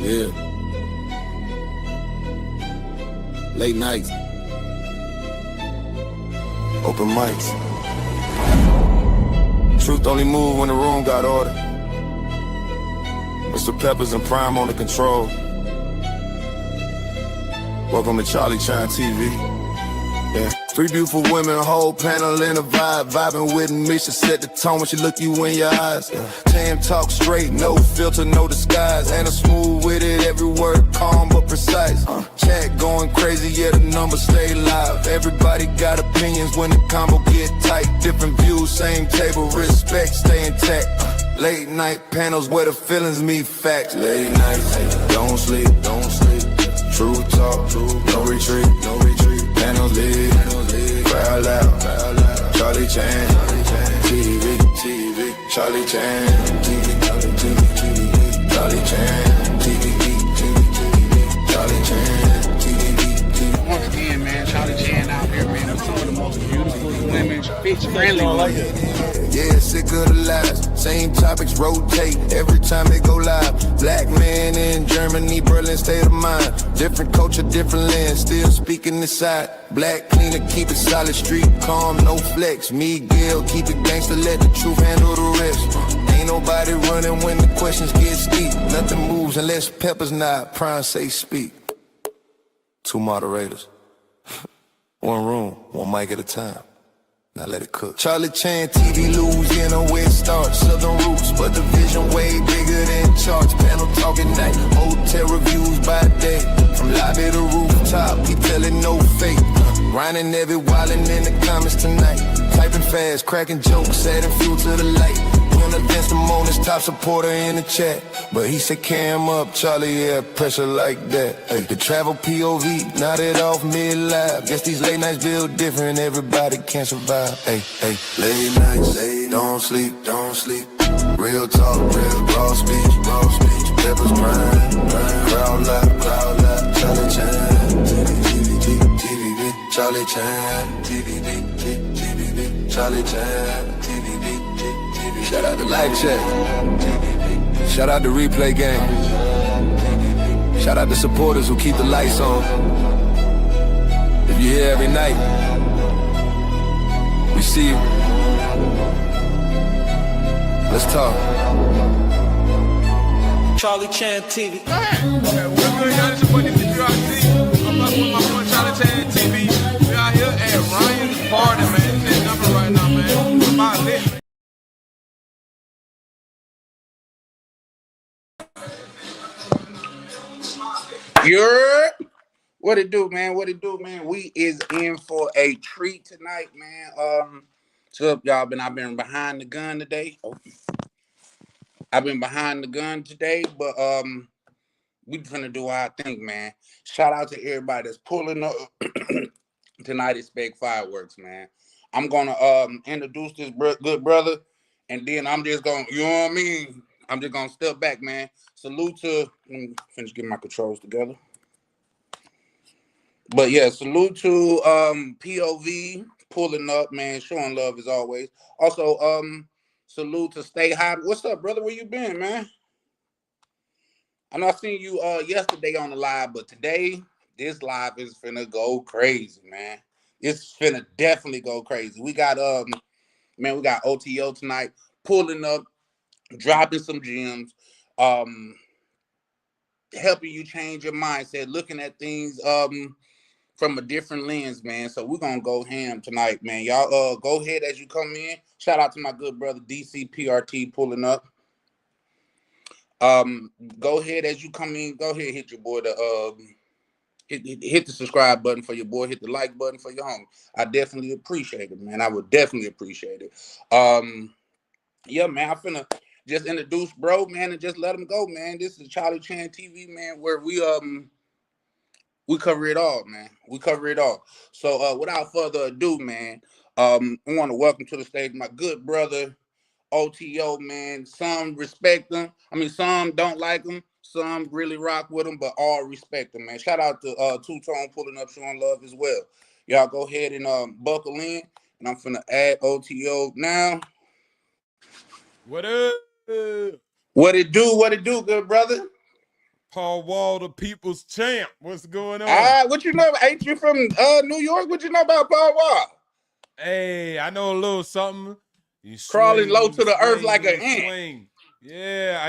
Yeah. Late nights. Open mics. Truth only move when the room got order. Mr. Peppers and Prime on the control. Welcome to Charlie Chan TV. Yeah. Three beautiful women, whole panel in a vibe. Vibing with me, she set the tone when she look you in your eyes. Yeah. Tam talk straight, no filter, no disguise. And smooth with it, every word calm but precise. Chat going crazy, yeah, the numbers stay live. Everybody got opinions when the combo get tight. Different views, same table, respect, stay intact. Late night panels where the feelings meet facts. Late nights, don't sleep, don't sleep. True talk, no retreat, no retreat. Panels lit, crowd loud, Charlie Chan, TV, Charlie Chan, TV, Charlie Chan, TV, Charlie Chan, TV. Once again, man, Charlie Chan out here, man, with some of the most beautiful women, bitch friendly. Yeah, sick of the lies. Same topics rotate every time they go live. Black man in Germany, Berlin, state of mind. Different culture, different lens, still speaking this side. Black cleaner, keep it solid, street calm, no flex. Miguel, keep it gangster, let the truth handle the rest. Ain't nobody running when the questions get steep. Nothing moves unless Peppers nod, Prime say speak. Two moderators. One room, one mic at a time. Now let it cook. Charlie Chan, TV, Louisiana, where it starts. Southern roots, but the vision way bigger than charts. Panel talking night, hotel reviews by day. From lobby to rooftop, he telling no fake. Grinding every wildin' in the comments tonight. Typing fast, cracking jokes, adding fuel to the light. Went against him on his top supporter in the chat. But he said cam up, Charlie, yeah, pressure like that. Hey, the travel POV, nodded off mid-live. Guess these late nights build different, everybody can't survive. Hey, late nights, don't sleep, don't sleep. Real talk, real raw speech, Peppers Prime, crowd loud, Charlie Chan, TV, Charlie Chan, TV, Charlie Chan, TV. Shout out to Live Chat. Shout out to Replay Gang. Shout out to supporters who keep the lights on. If you're here every night, we see you. Let's talk. Charlie Chan TV. Go ahead. What's good, y'all? It's your boy, DCPRT. I'm up with my boy, Charlie Chan TV. We out here at Ryan's Party, man. It's that number right now, man. I'm out lit. What it do, man? What it do, man? We is in for a treat tonight, man. So y'all I've been behind the gun today. I've been behind the gun today, but we finna do our thing, man. Shout out to everybody that's pulling up tonight. Expect fireworks, man. I'm gonna introduce this good brother, and then I'm just gonna, you know what I mean? I'm just gonna step back, man. Salute to, let me finish getting my controls together. But yeah, salute to POV pulling up, man, showing love as always. Also, salute to Stay Hot. What's up, brother? Where you been, man? I know I seen you yesterday on the live, but today this live is finna go crazy, man. It's finna definitely go crazy. We got we got OTO tonight pulling up, dropping some gems, helping you change your mindset, looking at things from a different lens, man. So we're gonna go ham tonight, man. Y'all go ahead as you come in. Shout out to my good brother DCPRT pulling up. Go ahead as you come in. Go ahead, hit your boy hit the subscribe button for your boy, hit the like button for your home. I definitely appreciate it, man. I would definitely appreciate it. Yeah, man, I'm finna just introduce bro, man, and just let him go, man. This is Charlie Chan TV, man, where we cover it all, man. We cover it all. So without further ado, man, I want to welcome to the stage my good brother OTO, man. Some respect him. I mean, some don't like him. Some really rock with him, but all respect him, man. Shout out to Two-Tone pulling up, showing love as well. Y'all go ahead and buckle in, and I'm finna add OTO now. What up? What it do, good brother? Paul Wall, the people's champ. What's going on? What you know? Ain't you from New York? What you know about Paul Wall? Hey, I know a little something. You Crawling swing low when to you the earth swing like when an you ant. swing. Yeah, I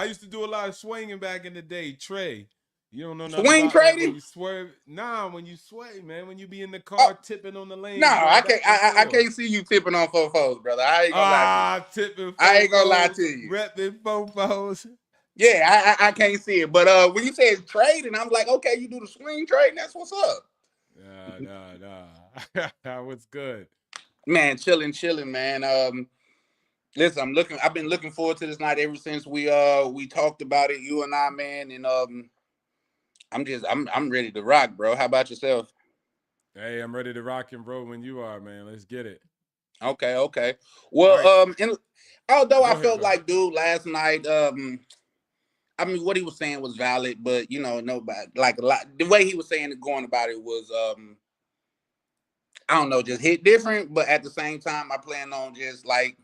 used to do a lot of swinging back in the day. Trey, you don't know nothing Swing about that when trading? you swerve. Nah, when you sway, man, when you be in the Oh, car tipping on the no, lanes going I can't. back and I forth. can't see you tipping on fofos, brother. I ain't gonna lie to you. Tipping I ain't gonna lie fofos, to you. repping fofos. Yeah, I can't see it. But when you said trading, I'm like, okay, you do the swing trading. That's what's up. Nah. That was good. Man, chilling, man. Listen, I've been looking forward to this night ever since we talked about it, you and I, man. And I'm ready to rock, bro. How about yourself? Hey, I'm ready to rock and roll when you are, man. Let's get it. Okay. All right. Well, and although Go I ahead, felt go ahead. like, dude, last night, I mean, what he was saying was valid, but nobody like a lot. The way he was saying it, going about it was, I don't know, just hit different. But at the same time, I plan on just like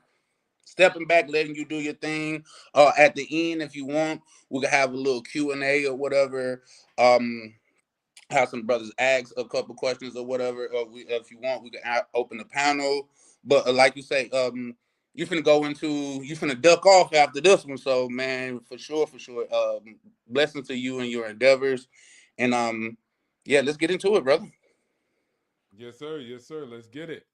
stepping back, letting you do your thing. At the end, if you want, we could have a little Q&A or whatever. Have some brothers ask a couple questions or whatever. Or if you want, we can open the panel. But like you say, you finna duck off after this one. So man, for sure. Blessings to you and your endeavors. And yeah, let's get into it, brother. Yes, sir. Let's get it.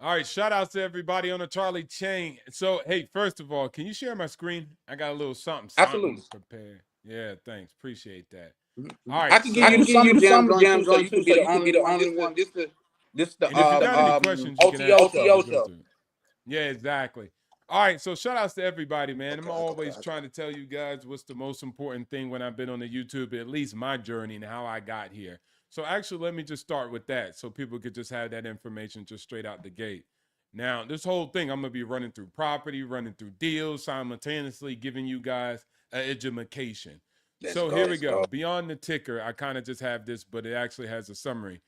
All right, shout outs to everybody on the Charlie Chain. So, hey, first of all, can you share my screen? I got a little something Absolutely. prepared. Yeah, thanks. Appreciate that. Mm-hmm. All I right, can give you the so summer jam joint too, so you could be the only one. This the and if you got any questions, you can ask as OTO we go show. through. Yeah, exactly. All right, so shout outs to everybody, man. I'm always trying to tell you guys what's the most important thing when I've been on the YouTube, at least my journey and how I got here. So actually, let me just start with that so people could just have that information just straight out the gate. Now, this whole thing, I'm going to be running through property, running through deals, simultaneously giving you guys an education. So here we go. Beyond the ticker, I kind of just have this, but it actually has a summary.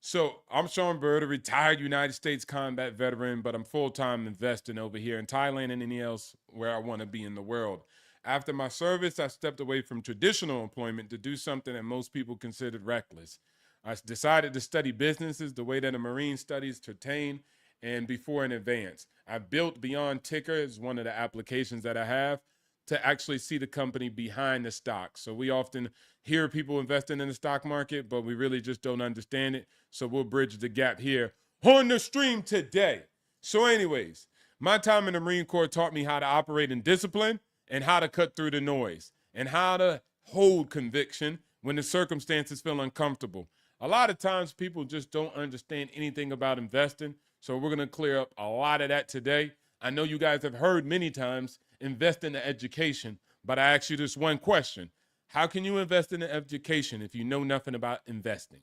So I'm Sean Bird, a retired United States combat veteran, but I'm full-time investing over here in Thailand and anywhere else where I want to be in the world. After my service, I stepped away from traditional employment to do something that most people considered reckless. I decided to study businesses the way that a Marine studies terrain and before in advance. I built Beyond Ticker as one of the applications that I have to actually see the company behind the stock. So we often hear people investing in the stock market, but we really just don't understand it. So we'll bridge the gap here on the stream today. So anyways, my time in the Marine Corps taught me how to operate in discipline and how to cut through the noise and how to hold conviction when the circumstances feel uncomfortable. A lot of times people just don't understand anything about investing. So we're going to clear up a lot of that today. I know you guys have heard many times, invest in the education, but I ask you this one question. How can you invest in the education if you know nothing about investing?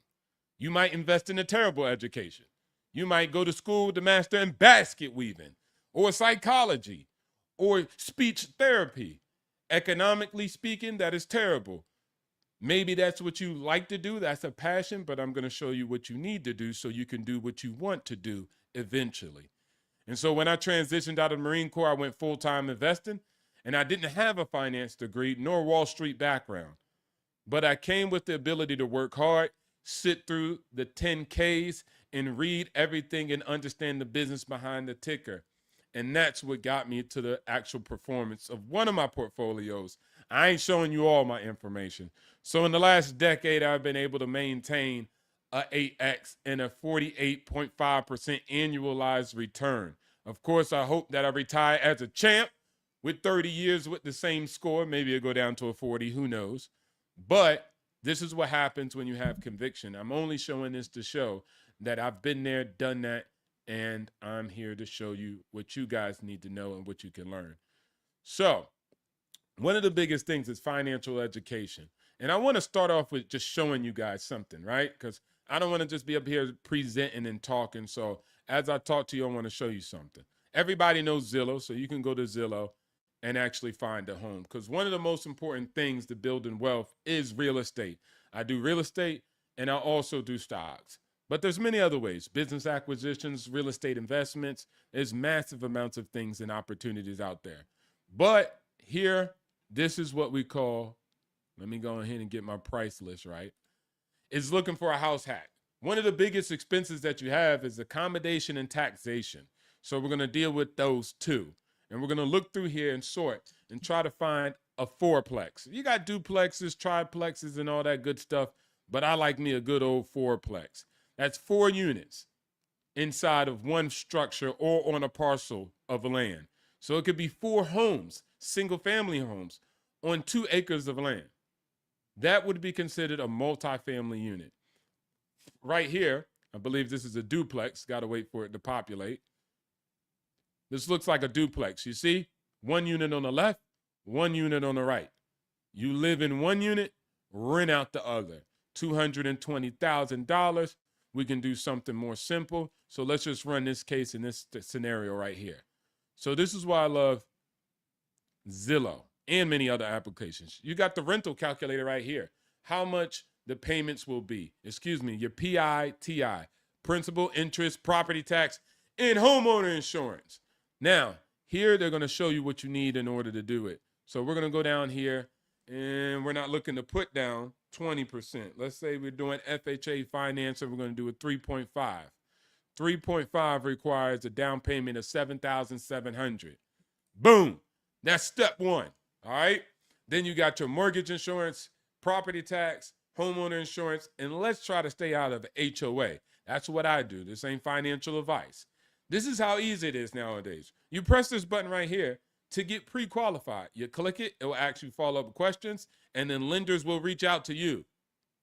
You might invest in a terrible education. You might go to school to master in basket weaving or psychology or speech therapy. Economically speaking, that is terrible. Maybe that's what you like to do. That's a passion, but I'm going to show you what you need to do so you can do what you want to do eventually. And so when I transitioned out of the Marine Corps, I went full-time investing, and I didn't have a finance degree nor Wall Street background. But I came with the ability to work hard, sit through the 10Ks, and read everything and understand the business behind the ticker. And that's what got me to the actual performance of one of my portfolios. I ain't showing you all my information. So in the last decade, I've been able to maintain a 8x and a 48.5% annualized return. Of course, I hope that I retire as a champ with 30 years with the same score. Maybe it'll go down to a 40, who knows? But this is what happens when you have conviction. I'm only showing this to show that I've been there, done that, and I'm here to show you what you guys need to know and what you can learn. So one of the biggest things is financial education. And I want to start off with just showing you guys something, right? Because I don't want to just be up here presenting and talking. So as I talk to you, I want to show you something. Everybody knows Zillow, so you can go to Zillow and actually find a home. Because one of the most important things to building wealth is real estate. I do real estate and I also do stocks. But there's many other ways, business acquisitions, real estate investments. There's massive amounts of things and opportunities out there. But here, this is what we call, let me go ahead and get my price list right, is looking for a house hack. One of the biggest expenses that you have is accommodation and taxation. So we're going to deal with those two. And we're going to look through here and sort and try to find a fourplex. You got duplexes, triplexes, and all that good stuff, but I like me a good old fourplex. That's 4 units inside of one structure or on a parcel of land. So it could be 4 homes, single family homes, on 2 acres of land. That would be considered a multifamily unit. Right here, I believe this is a duplex. Got to wait for it to populate. This looks like a duplex. You see, 1 unit on the left, 1 unit on the right. You live in 1 unit, rent out the other. $220,000. We can do something more simple. So let's just run this case in this scenario right here. So this is why I love Zillow and many other applications. You got the rental calculator right here. How much the payments will be. Excuse me, your PITI, principal, interest, property tax, and homeowner insurance. Now, here they're going to show you what you need in order to do it. So we're going to go down here, and we're not looking to put down 20%. Let's say we're doing FHA finance, and we're going to do a 3.5. 3.5 requires a down payment of $7,700. Boom. That's step 1. All right. Then you got your mortgage insurance, property tax, homeowner insurance, and let's try to stay out of HOA. That's what I do. This ain't financial advice. This is how easy it is nowadays. You press this button right here to get pre-qualified. You click it, it will ask you follow-up questions, and then lenders will reach out to you,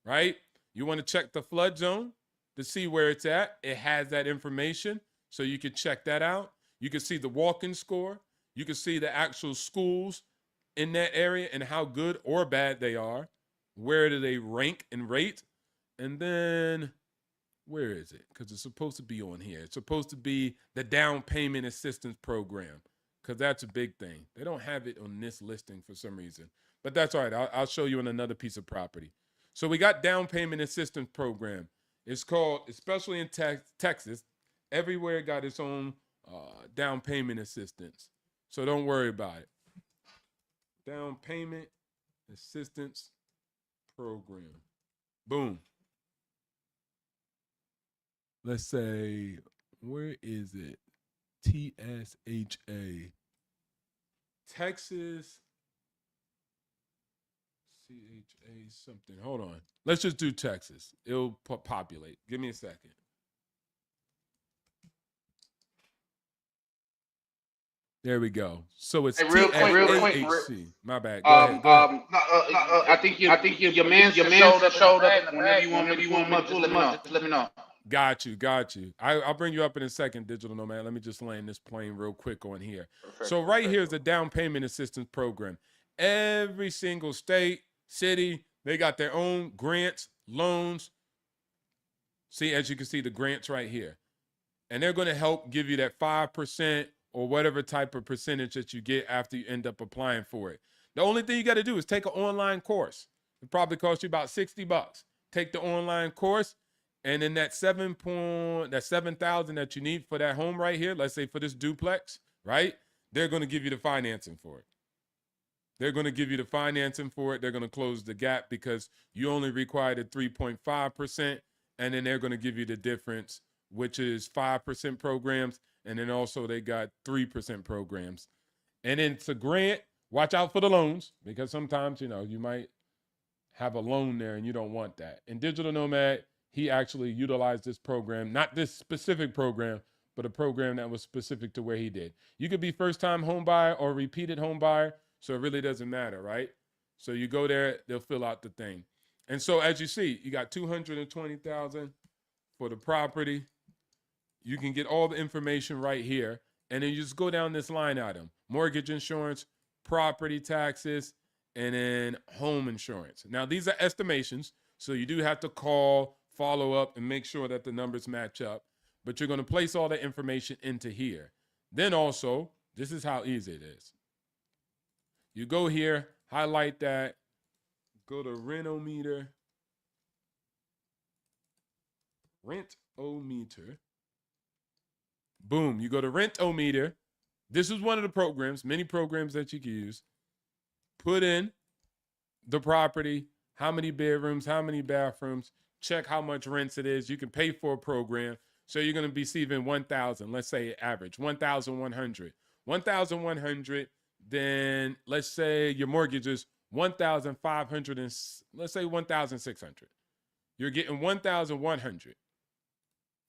right? You want to check the flood zone to see where it's at. It has that information, so you can check that out. You can see the walk-in score. You can see the actual schools in that area and how good or bad they are. Where do they rank and rate? And then, where is it? Because it's supposed to be on here. It's supposed to be the down payment assistance program, because that's a big thing. They don't have it on this listing for some reason, but that's all right. I'll show you on another piece of property. So we got down payment assistance program. It's called, especially in Texas, everywhere got its own down payment assistance. So don't worry about it. Down payment assistance program. Boom. Let's say, where is it? TSHA. Texas. CHA something. Hold on. Let's just do Texas. It'll populate. Give me a second. There we go. So it's Real quick. My bad. Go ahead. I think your man showed up. Whenever you want me to just let me know. Got you. I'll bring you up in a second, Digital Nomad. Let me just land this plane real quick on here. So right here is the down payment assistance program. Every single state, city, they got their own grants, loans. See, as you can see, the grants right here. And they're going to help give you that 5% or whatever type of percentage that you get after you end up applying for it. The only thing you got to do is take an online course. It probably costs you about $60. Take the online course, and then that $7,000 that you need for that home right here, let's say for this duplex, right? They're going to give you the financing for it. They're going to give you the financing for it. They're going to close the gap because you only required a 3.5%, and then they're going to give you the difference, which is 5% programs. And then also they got 3% programs. And then it's a grant. Watch out for the loans, because sometimes, you might have a loan there and you don't want that. And Digital Nomad, he actually utilized this program, not this specific program, but a program that was specific to where he did. You could be first-time home buyer or repeated home buyer, so it really doesn't matter, right? So you go there, they'll fill out the thing. And so as you see, you got $220,000 for the property. You can get all the information right here. And then you just go down this line item: mortgage insurance, property taxes, and then home insurance. Now, these are estimations, so you do have to call, follow up, and make sure that the numbers match up. But you're going to place all the information into here. Then also, this is how easy it is. You go here, highlight that, go to Rent-O-Meter. Boom, you go to Rent-O-Meter. This is one of the programs, many programs that you can use. put in the property, how many bedrooms, how many bathrooms, check how much rents it is. You can pay for a program. So you're going to be receiving 1,000, let's say average, 1,100. 1,100, then let's say your mortgage is 1,500 and let's say 1,600. You're getting 1,100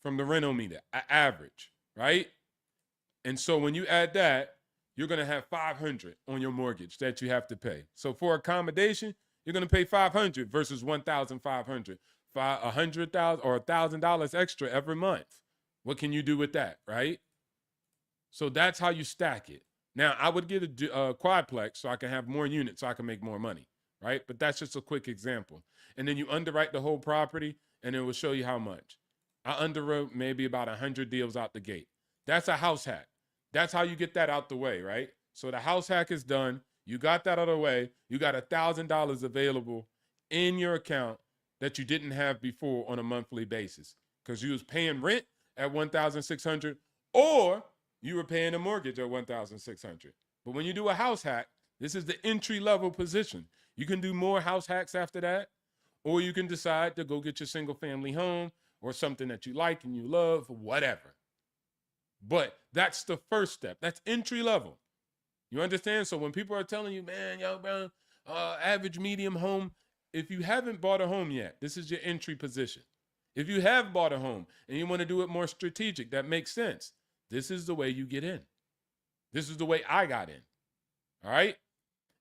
from the rental meter, average, right? And so when you add that, you're going to have 500 on your mortgage that you have to pay. So for accommodation, you're going to pay 500 versus 1,500. $100,000 or $1,000 extra every month. What can you do with that, right? So that's how you stack it. Now, I would get a quadplex so I can have more units so I can make more money, right? But that's just a quick example. And then you underwrite the whole property, and it will show you how much. I underwrote maybe about 100 deals out the gate. That's a house hack. That's how you get that out the way, right? So the house hack is done. You got that out of the way. You got $1,000 available in your account that you didn't have before on a monthly basis because you was paying rent at $1,600 or you were paying a mortgage at $1,600. But when you do a house hack, this is the entry level position. You can do more house hacks after that, or you can decide to go get your single family home or something that you like and you love, whatever. But that's the first step. That's entry level. You understand? So when people are telling you, man, yo, bro, average medium home, if you haven't bought a home yet, this is your entry position. If you have bought a home and you want to do it more strategic, that makes sense. This is the way you get in. This is the way I got in. All right?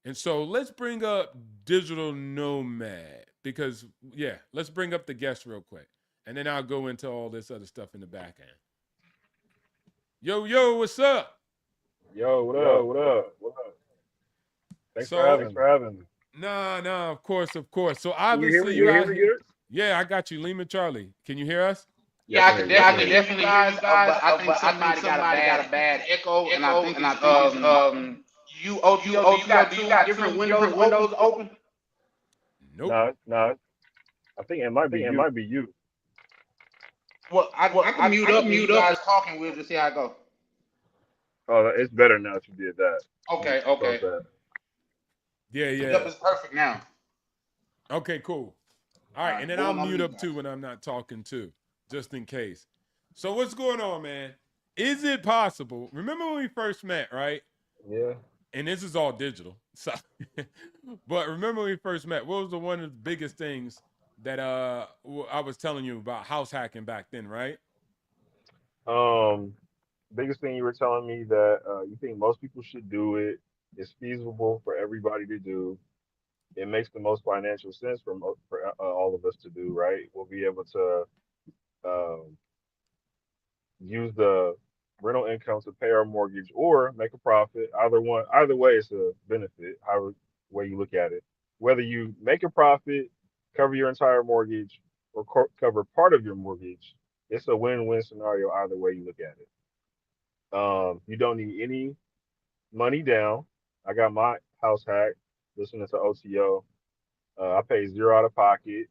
And so let's bring up Digital Nomad because, yeah, let's bring up the guest real quick. And then I'll go into all this other stuff in the back end. Yo, what's up? Yo, what up? What up? What up? Thanks for having me. No, of course. So Can you hear obviously me? You hear me good? Yeah, I got you, Lima Charlie. Can you hear us? Yeah, I can definitely hear you guys, but I think somebody got a bad echo, and I think you OTO, you got two different windows open. Nope. No. I think it might be you. Well, I can mute up you guys talking. We'll just see how it goes. Oh, it's better now if you did that. Okay. Yeah. Yep, it's perfect now. Okay, cool. All right, and then I'll mute up too when I'm not talking too, just in case. So what's going on, man? Is it possible? Remember when we first met, right? Yeah. And this is all digital. So, but remember when we first met? What was one of the biggest things that I was telling you about house hacking back then, right? Biggest thing you were telling me that you think most people should do it. It's feasible for everybody to do. It makes the most financial sense for all of us to do, right? We'll be able to use the rental income to pay our mortgage or make a profit. Either way, it's a benefit. However way you look at it, whether you make a profit, cover your entire mortgage, or cover part of your mortgage, it's a win-win scenario. Either way you look at it. You don't need any money down. I got my house hack listening to OTO. I pay zero out of pocket,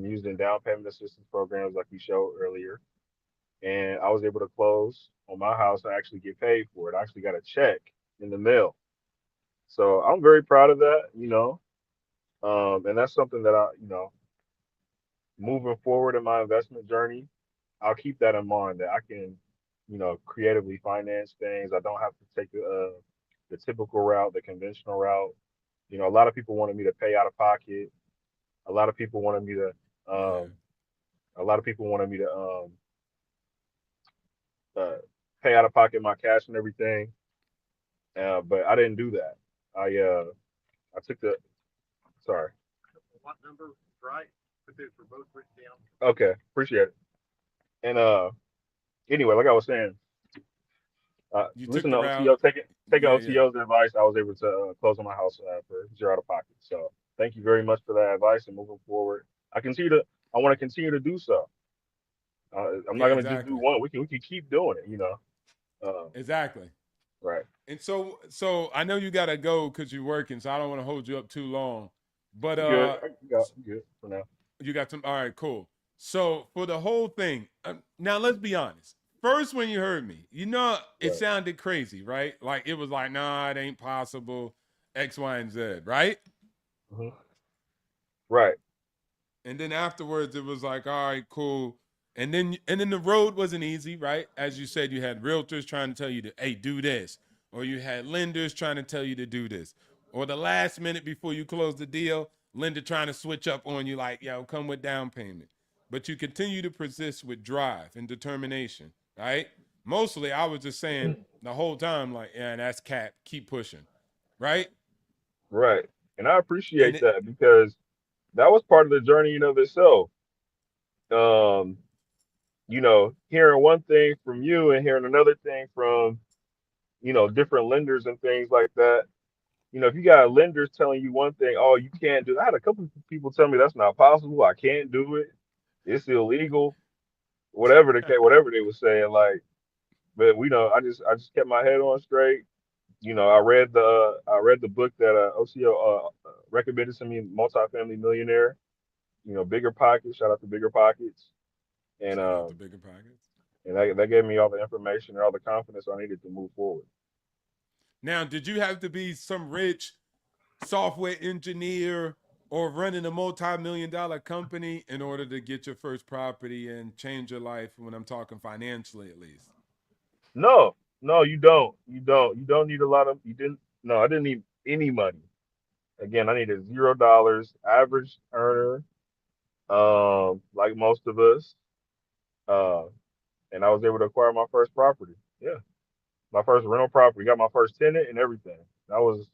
using down payment assistance programs like you showed earlier. And I was able to close on my house and actually get paid for it. I actually got a check in the mail. So I'm very proud of that, and that's something that moving forward in my investment journey, I'll keep that in mind that I can, creatively finance things. I don't have to take the typical route, the conventional route. A lot of people wanted me to pay out of pocket. A lot of people wanted me to, pay out of pocket my cash and everything. But I didn't do that. I took the, sorry. What number, right? Put it for both written down. Okay, appreciate it. And anyway, like I was saying, listen to OTO, taking OTO's advice, I was able to close on my house for zero out of pocket. So thank you very much for that advice. And moving forward, I want to continue to do so. I'm not going to just do one. We can keep doing it, Exactly. Right. And so I know you got to go because you're working, so I don't want to hold you up too long. But good for now. You got some. All right, cool. So for the whole thing, now let's be honest. First, when you heard me, it sounded crazy, right? Like it was like, nah, it ain't possible. X, Y, and Z, right? Mhm. Right. And then afterwards, it was like, all right, cool. And then the road wasn't easy, right? As you said, you had realtors trying to tell you to, hey, do this, or you had lenders trying to tell you to do this, or the last minute before you close the deal, lender trying to switch up on you, like, yo, come with down payment. But you continue to persist with drive and determination, right? Mostly, I was just saying the whole time, like, yeah, that's cap, keep pushing, right? Right. And I And appreciate that because that was part of the journey in of itself. Um, hearing one thing from you and hearing another thing from, different lenders and things like that. If you got lenders telling you one thing, oh, you can't do. I had a couple of people tell me that's not possible. I can't do it. It's illegal. Whatever the case, whatever they were saying, like. But I just kept my head on straight. I read the book that OCO recommended to me, Multifamily Millionaire. Bigger Pockets. Shout out to Bigger Pockets, and shout out to Bigger Pockets. that gave me all the information and all the confidence I needed to move forward. Now, did you have to be some rich software engineer or running a multi-million-dollar company in order to get your first property and change your life? When I'm talking financially, at least. No, no, you don't. You don't. You don't need a lot of. You didn't. No, I didn't need any money. Again, I needed $0, average earner, like most of us, uh, and I was able to acquire my first property. Yeah, my first rental property. Got my first tenant and everything. That was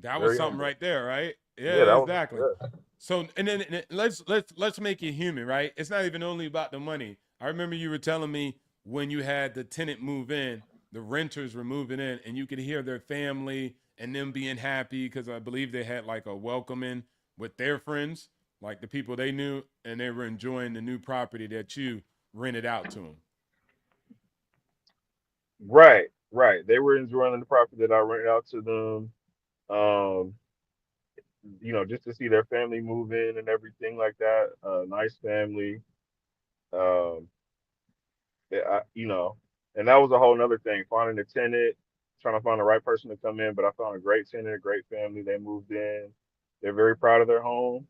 That was very something humble. right there, right? Yeah, Yeah, that was. exactly. Yeah. So, and then let's make it human, right? It's not even only about the money. I remember you were telling me when you had the tenant move in, the renters were moving in, and you could hear their family and them being happy because I believe they had like a welcoming with their friends, like the people they knew, and they were enjoying the new property that you rented out to them. Right, right. They were enjoying the property that I rented out to them. Um, just to see their family move in and everything like that. Nice family. Um, yeah, and that was a whole nother thing. Finding a tenant, trying to find the right person to come in. But I found a great tenant, a great family. They moved in. They're very proud of their home.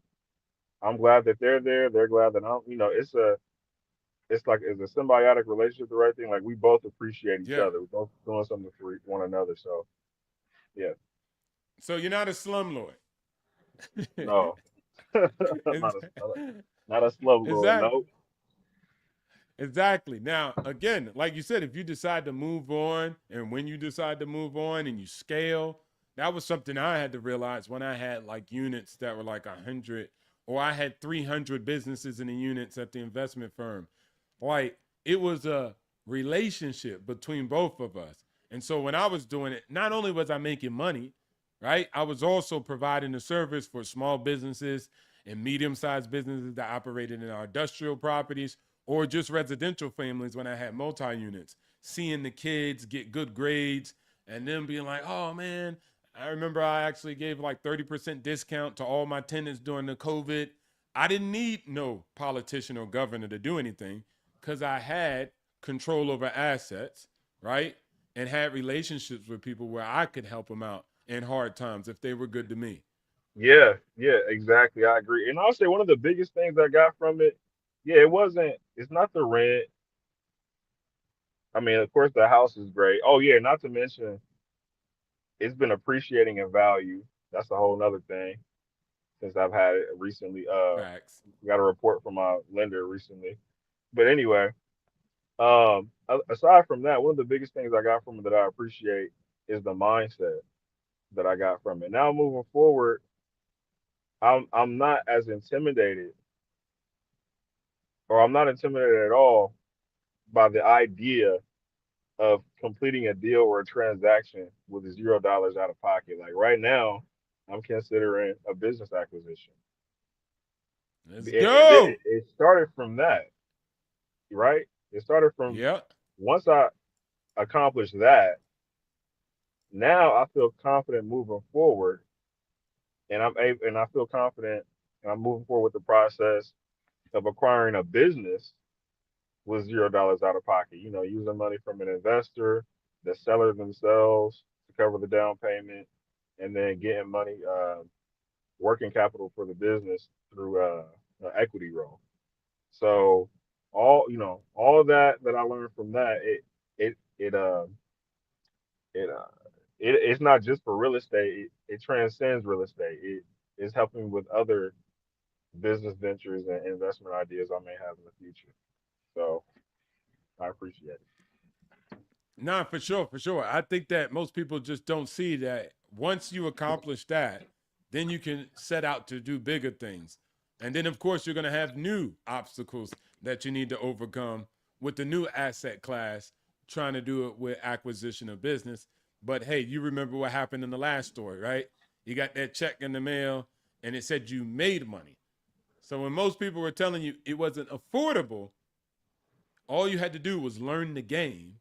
I'm glad that they're there. They're glad that I'm. It's a symbiotic relationship, the right thing. Like we both appreciate each Yeah. other. We're both doing something for one another. So yeah, So you're not a slumlord. no, is, not a is slumlord. that No. exactly. Now, again, like you said, if you decide to move on and when you decide to move on and you scale, that was something I had to realize when I had like units that were like 100 or I had 300 businesses in the units at the investment firm. Like it was a relationship between both of us. And so when I was doing it, not only was I making money, right? I was also providing a service for small businesses and medium-sized businesses that operated in our industrial properties or just residential families when I had multi-units, seeing the kids get good grades and them being like, oh man, I remember I actually gave like 30% discount to all my tenants during the COVID. I didn't need no politician or governor to do anything because I had control over assets, right? And had relationships with people where I could help them out in hard times if they were good to me. Yeah, yeah, exactly. I agree. And I'll say one of the biggest things I got from it, yeah, it's not the rent. I mean, of course, the house is great. Oh, yeah, not to mention, it's been appreciating in value. That's a whole nother thing since I've had it recently. Facts. Got a report from my lender recently. But anyway, aside from that, one of the biggest things I got from it that I appreciate is the mindset that I got from it. Now moving forward, I'm not as intimidated, or I'm not intimidated at all by the idea of completing a deal or a transaction with $0 out of pocket. Like right now, I'm considering a business acquisition. Let's It go. started from that, right? It started from Yep. once I accomplished that. Now I feel confident moving forward, and I feel confident, and I'm moving forward with the process of acquiring a business with $0 out of pocket. Using money from an investor, the seller themselves to cover the down payment. and then getting money, working capital for the business through an equity role. So all of that I learned from that, it it it it's not just for real estate. It transcends real estate. It is helping with other business ventures and investment ideas I may have in the future. So I appreciate it. Nah, for sure, for sure. I think that most people just don't see that once you accomplish that, then you can set out to do bigger things. And then, of course, you're going to have new obstacles that you need to overcome with the new asset class, trying to do it with acquisition of business. But hey, you remember what happened in the last story, right? You got that check in the mail and it said you made money. So when most people were telling you it wasn't affordable, all you had to do was learn the game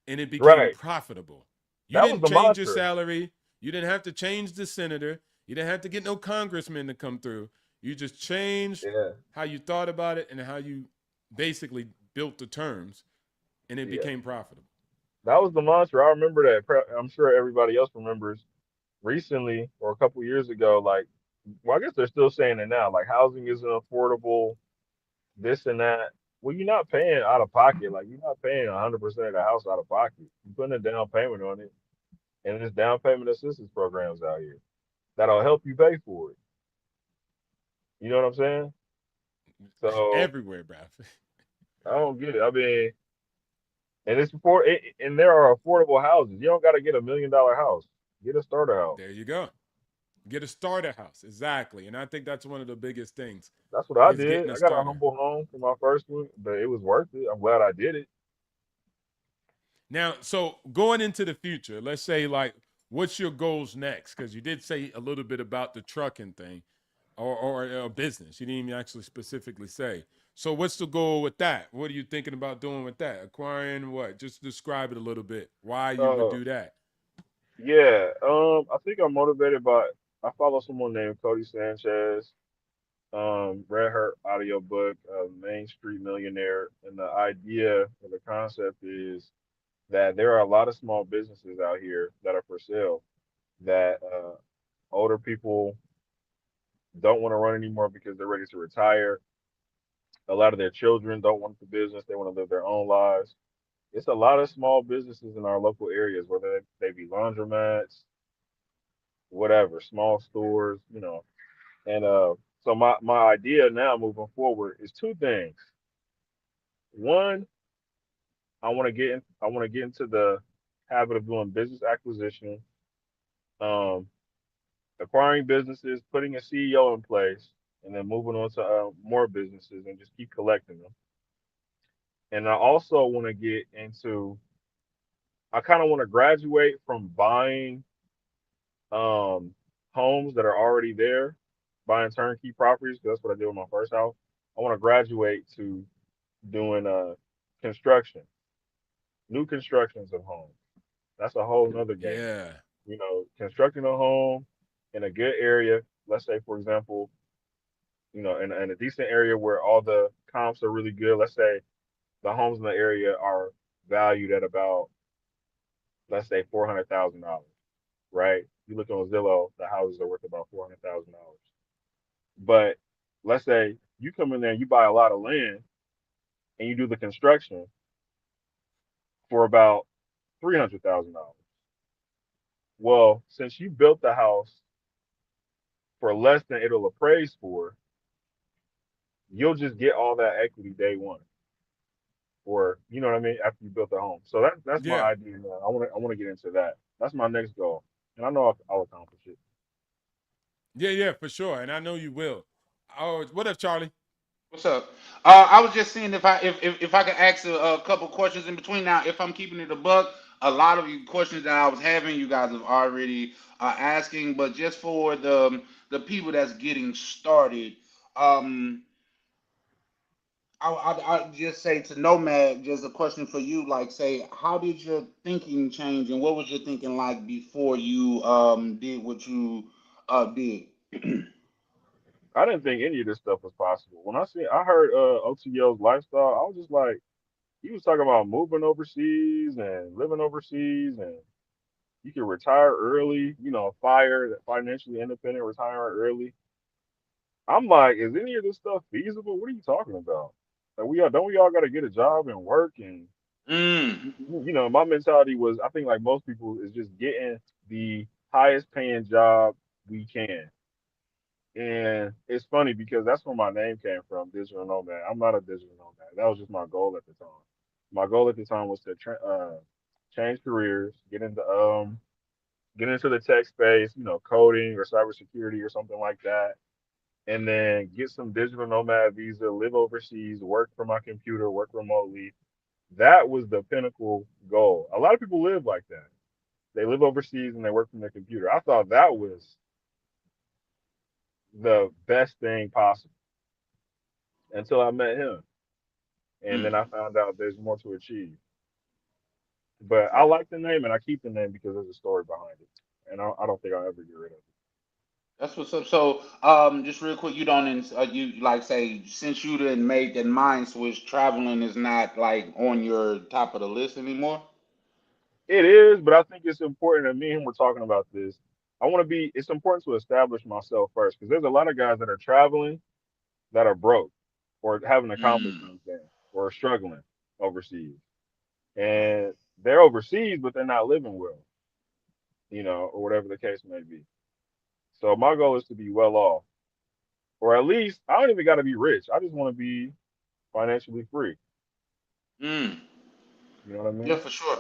and it became Right. profitable. You That was didn't the change your mantra. salary. You didn't have to change the senator. You didn't have to get no congressman to come through. You just changed Yeah. how you thought about it and how you basically built the terms, and it Yeah. became profitable. That was the mantra. I remember that. I'm sure everybody else remembers recently or a couple years ago. Like, well, I guess they're still saying it now. Like, housing isn't affordable, this and that. Well, you're not paying out of pocket. Like, you're not paying 100% of the house out of pocket. You're putting a down payment on it, and there's down payment assistance programs out here that'll help you pay for it. You know what I'm saying? So Everywhere, bro. I don't get it. I mean, and and there are affordable houses. You don't got to get $1 million house. Get a starter house. There you go. Get a starter house. Exactly. And I think that's one of the biggest things That's what I is did. getting a I got a starter. humble home for my first one, but it was worth it. I'm glad I did it. Now, so going into the future, let's say like what's your goals next? Because you did say a little bit about the trucking thing or business. You didn't even actually specifically say. So what's the goal with that? What are you thinking about doing with that? Acquiring what? Just describe it a little bit. Why you would Uh, do that? yeah. I think I'm motivated by. I follow someone named Cody Sanchez. Read her audiobook, Main Street Millionaire, and the idea or the concept is that there are a lot of small businesses out here that are for sale that older people don't want to run anymore because they're ready to retire. A lot of their children don't want the business; they want to live their own lives. It's a lot of small businesses in our local areas, whether they be laundromats, whatever, small stores, And so my idea now moving forward is two things. One, I want to get into the habit of doing business acquisition, um, acquiring businesses, putting a CEO in place, and then moving on to more businesses and just keep collecting them. And I also want to get into I kind of want to graduate from buying um, homes that are already there, buying turnkey properties, 'cause that's what I did with my first house. I want to graduate to doing construction, new constructions of homes. That's a whole nother game. Yeah. Constructing a home in a good area, let's say for example, in a decent area where all the comps are really good. Let's say the homes in the area are valued at about, let's say, $400,000, right? You look on Zillow, the houses are worth about $400,000. But let's say you come in there and you buy a lot of land and you do the construction for about $300,000. Well, since you built the house for less than it'll appraise for, you'll just get all that equity day one, or you know what I mean, after you built the home. So that's my Yeah. idea now. I want to get into that. That's my next goal, and I know I'll accomplish it. Yeah, yeah, for sure. And I know you will. Oh, what up, Charlie? What's up? I was just seeing if I could ask a couple questions in between. Now, if I'm keeping it a buck, a lot of you questions that I was having, you guys have already asking. But just for the people that's getting started, um, I just say to Nomad, just a question for you. Like, say, how did your thinking change, and what was your thinking like before you did what you did? I didn't think any of this stuff was possible. I heard OTO's lifestyle, I was just like, he was talking about moving overseas and living overseas, and You can retire early, fire, financially independent, retire early. I'm like, is any of this stuff feasible? What are you talking about? Like we all got to get a job and work and Mm. my mentality was I think like most people is just getting the highest paying job we can. And it's funny because that's where my name came from, digital nomad. I'm not a digital nomad. That was just my goal at the time. My goal at the time was to change careers, get into the tech space, coding or cybersecurity or something like that, and then get some digital nomad visa, live overseas, work from my computer, work remotely. That was the pinnacle goal. A lot of people live like that. They live overseas and they work from their computer. I thought that was the best thing possible until I met him. And then Mm. I found out there's more to achieve. But I Okay. like the name and I keep the name because there's a story behind it. And I don't think I'll ever get rid of it. That's what's up. So, just real quick, you don't, you like say, since you didn't make that mind switch, traveling is not like on your top of the list anymore. It is, but I think it's important, and me and him were talking about this. It's important to establish myself first because there's a lot of guys that are traveling that are broke or haven't accomplished Mm. anything or are struggling overseas. And they're overseas, but they're not living well, or whatever the case may be. So my goal is to be well off, or at least I don't even got to be rich. I just want to be financially free. Mm. You know what I Yeah, mean? for sure.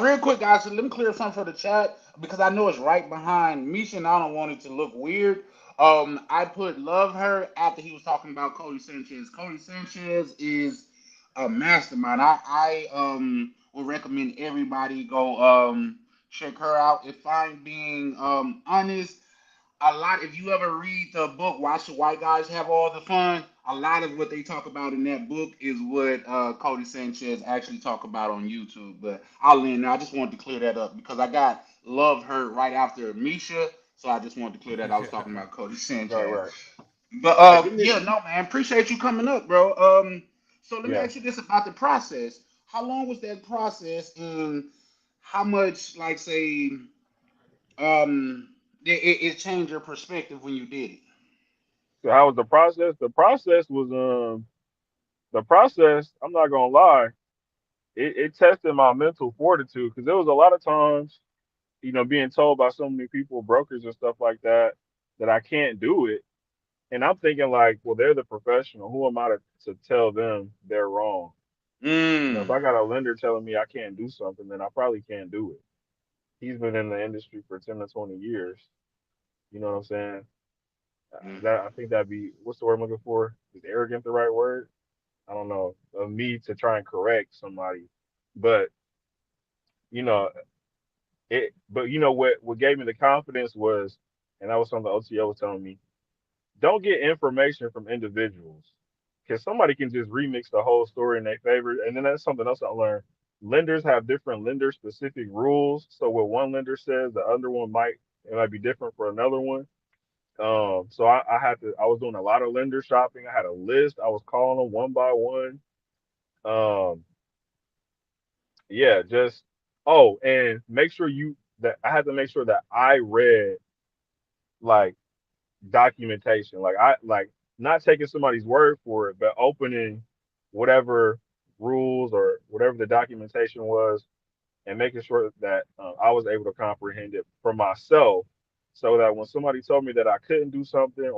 Real quick, guys, so let me clear something for the chat because I know it's right behind Misha and I don't want it to look weird. I put love her after he was talking about Cody Sanchez. Cody Sanchez is a mastermind. I would recommend everybody go check her out. If I'm being honest, a lot if you ever read the book Watch the White Guys Have All the Fun, a lot of what they talk about in that book is what Cody Sanchez actually talk about on YouTube. But I'll end there. I just wanted to clear that up because I got Love Hurt right after Misha, so I just wanted to clear that. I was talking about Cody Right, Sanchez. right. But Hey, give me, yeah, no man, appreciate you coming up, bro. So let me yeah. ask you this about the process. How long was that process and how much like say it changed your perspective when you did it. So how was the process? The process. I'm not gonna lie. It tested my mental fortitude because there was a lot of times, being told by so many people, brokers and stuff like that I can't do it. And I'm thinking like, well, they're the professional. Who am I to tell them they're wrong? If Mm. I got a lender telling me I can't do something, then I probably can't do it. He's been in the industry for 10 to 20 years. You know what I'm saying? Mm. That I think that'd be what's the word I'm looking for? Is arrogant the right word? I don't know. Of me to try and correct somebody, but you know it. But what gave me the confidence was, and that was something the OTO was telling me. Don't get information from individuals because somebody can just remix the whole story in their favor. And then that's something else I learned. Lenders have different lender specific rules. So what one lender says, the other one it might be different for another one. So I was doing a lot of lender shopping. I had a list. I was calling them one by one. Um, yeah, just and make sure that I had to make sure that I read like documentation. Like I like not taking somebody's word for it, but opening whatever rules or whatever the documentation was and making sure that I was able to comprehend it for myself, so that when somebody told me that I couldn't do something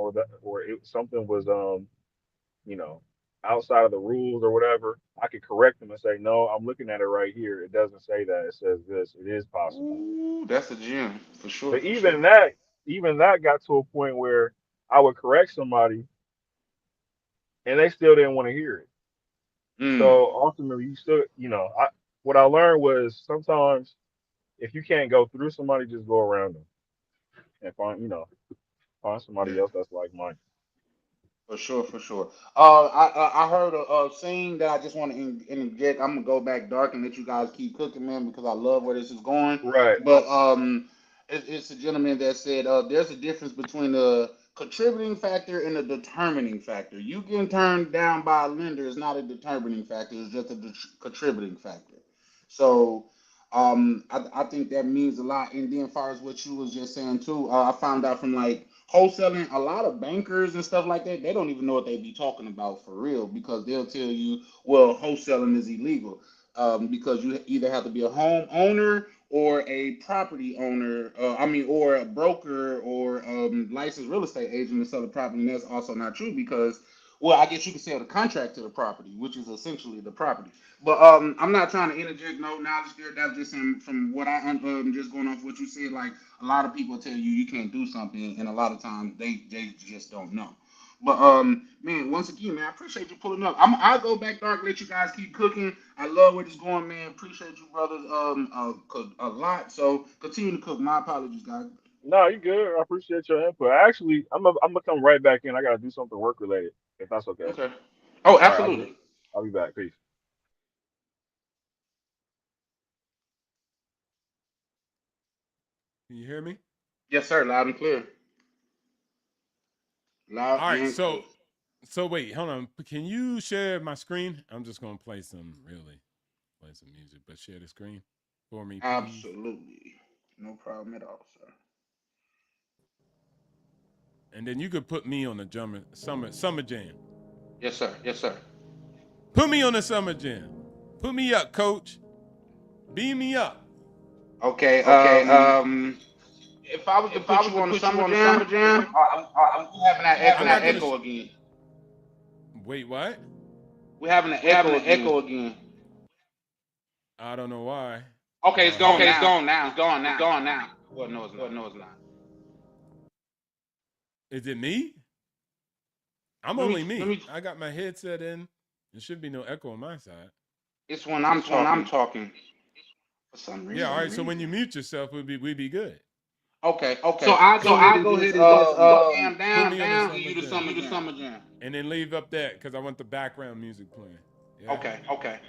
something was you know outside of the rules or whatever, I could correct them and say, no, I'm looking at it right here. It doesn't say that. It says this. It is possible. Ooh, that's a gem for sure, But for sure. even that got to a point where I would correct somebody and they still didn't want to hear it. Mm. So ultimately, you still, what I learned was sometimes if you can't go through somebody, just go around them and find somebody Yeah. else that's like minded. For sure, for sure. I heard a saying that I just want to interject. I'm gonna go back dark and let you guys keep cooking, man, because I love where this is going. Right. But it's a gentleman that said there's a difference between the contributing factor and the determining factor. You getting turned down by a lender is not a determining factor; it's just a contributing factor. So I think that means a lot. And then, as far as what you was just saying too, I found out from like wholesaling, a lot of bankers and stuff like that, they don't even know what they be talking about for real because they'll tell you, well, wholesaling is illegal, because you either have to be a home owner or a property owner. Or a broker or licensed real estate agent to sell the property. And that's also not true because, well, I guess you could sell the contract to the property, which is essentially the property. But I'm not trying to interject no knowledge there. That's just from what just going off what you said. Like a lot of people tell you you can't do something, and a lot of times they just don't know. But man, once again, man, I appreciate you pulling up. I'll go back dark, let you guys keep cooking. I love where it's going, man. Appreciate you, brothers, a lot. So continue to cook. My apologies, guys. No, you good. I appreciate your input. Actually, I'm gonna come right back in. I gotta do something work related, if that's okay. Okay. Oh, All right, absolutely. I'll be back. Peace. Can you hear me? Yes, sir. Loud and clear. Loud All right. and clear. So wait, hold on. Can you share my screen? I'm just gonna play some music, but share the screen for me, please. Absolutely. No problem at all, sir. And then you could put me on the summer jam. Yes, sir. Yes, sir. Put me on the summer jam. Put me up, coach. Beam me up. Okay. If I was to put you on the summer jam, I'm having that echo again. Wait, what? We're having an echo again. I don't know why. Okay, it's gone. It's gone now. It's gone now. It's gone now. Well, no, it's not. No, it's not. Is it me? I'm only me. I got my headset in. There should be no echo on my side. It's when I'm talking. For some reason. Yeah, all right. So when you mute yourself, we'd be good. Okay. So I go ahead and down, give you the summer jam. And then leave up that because I want the background music playing. Yeah? Okay.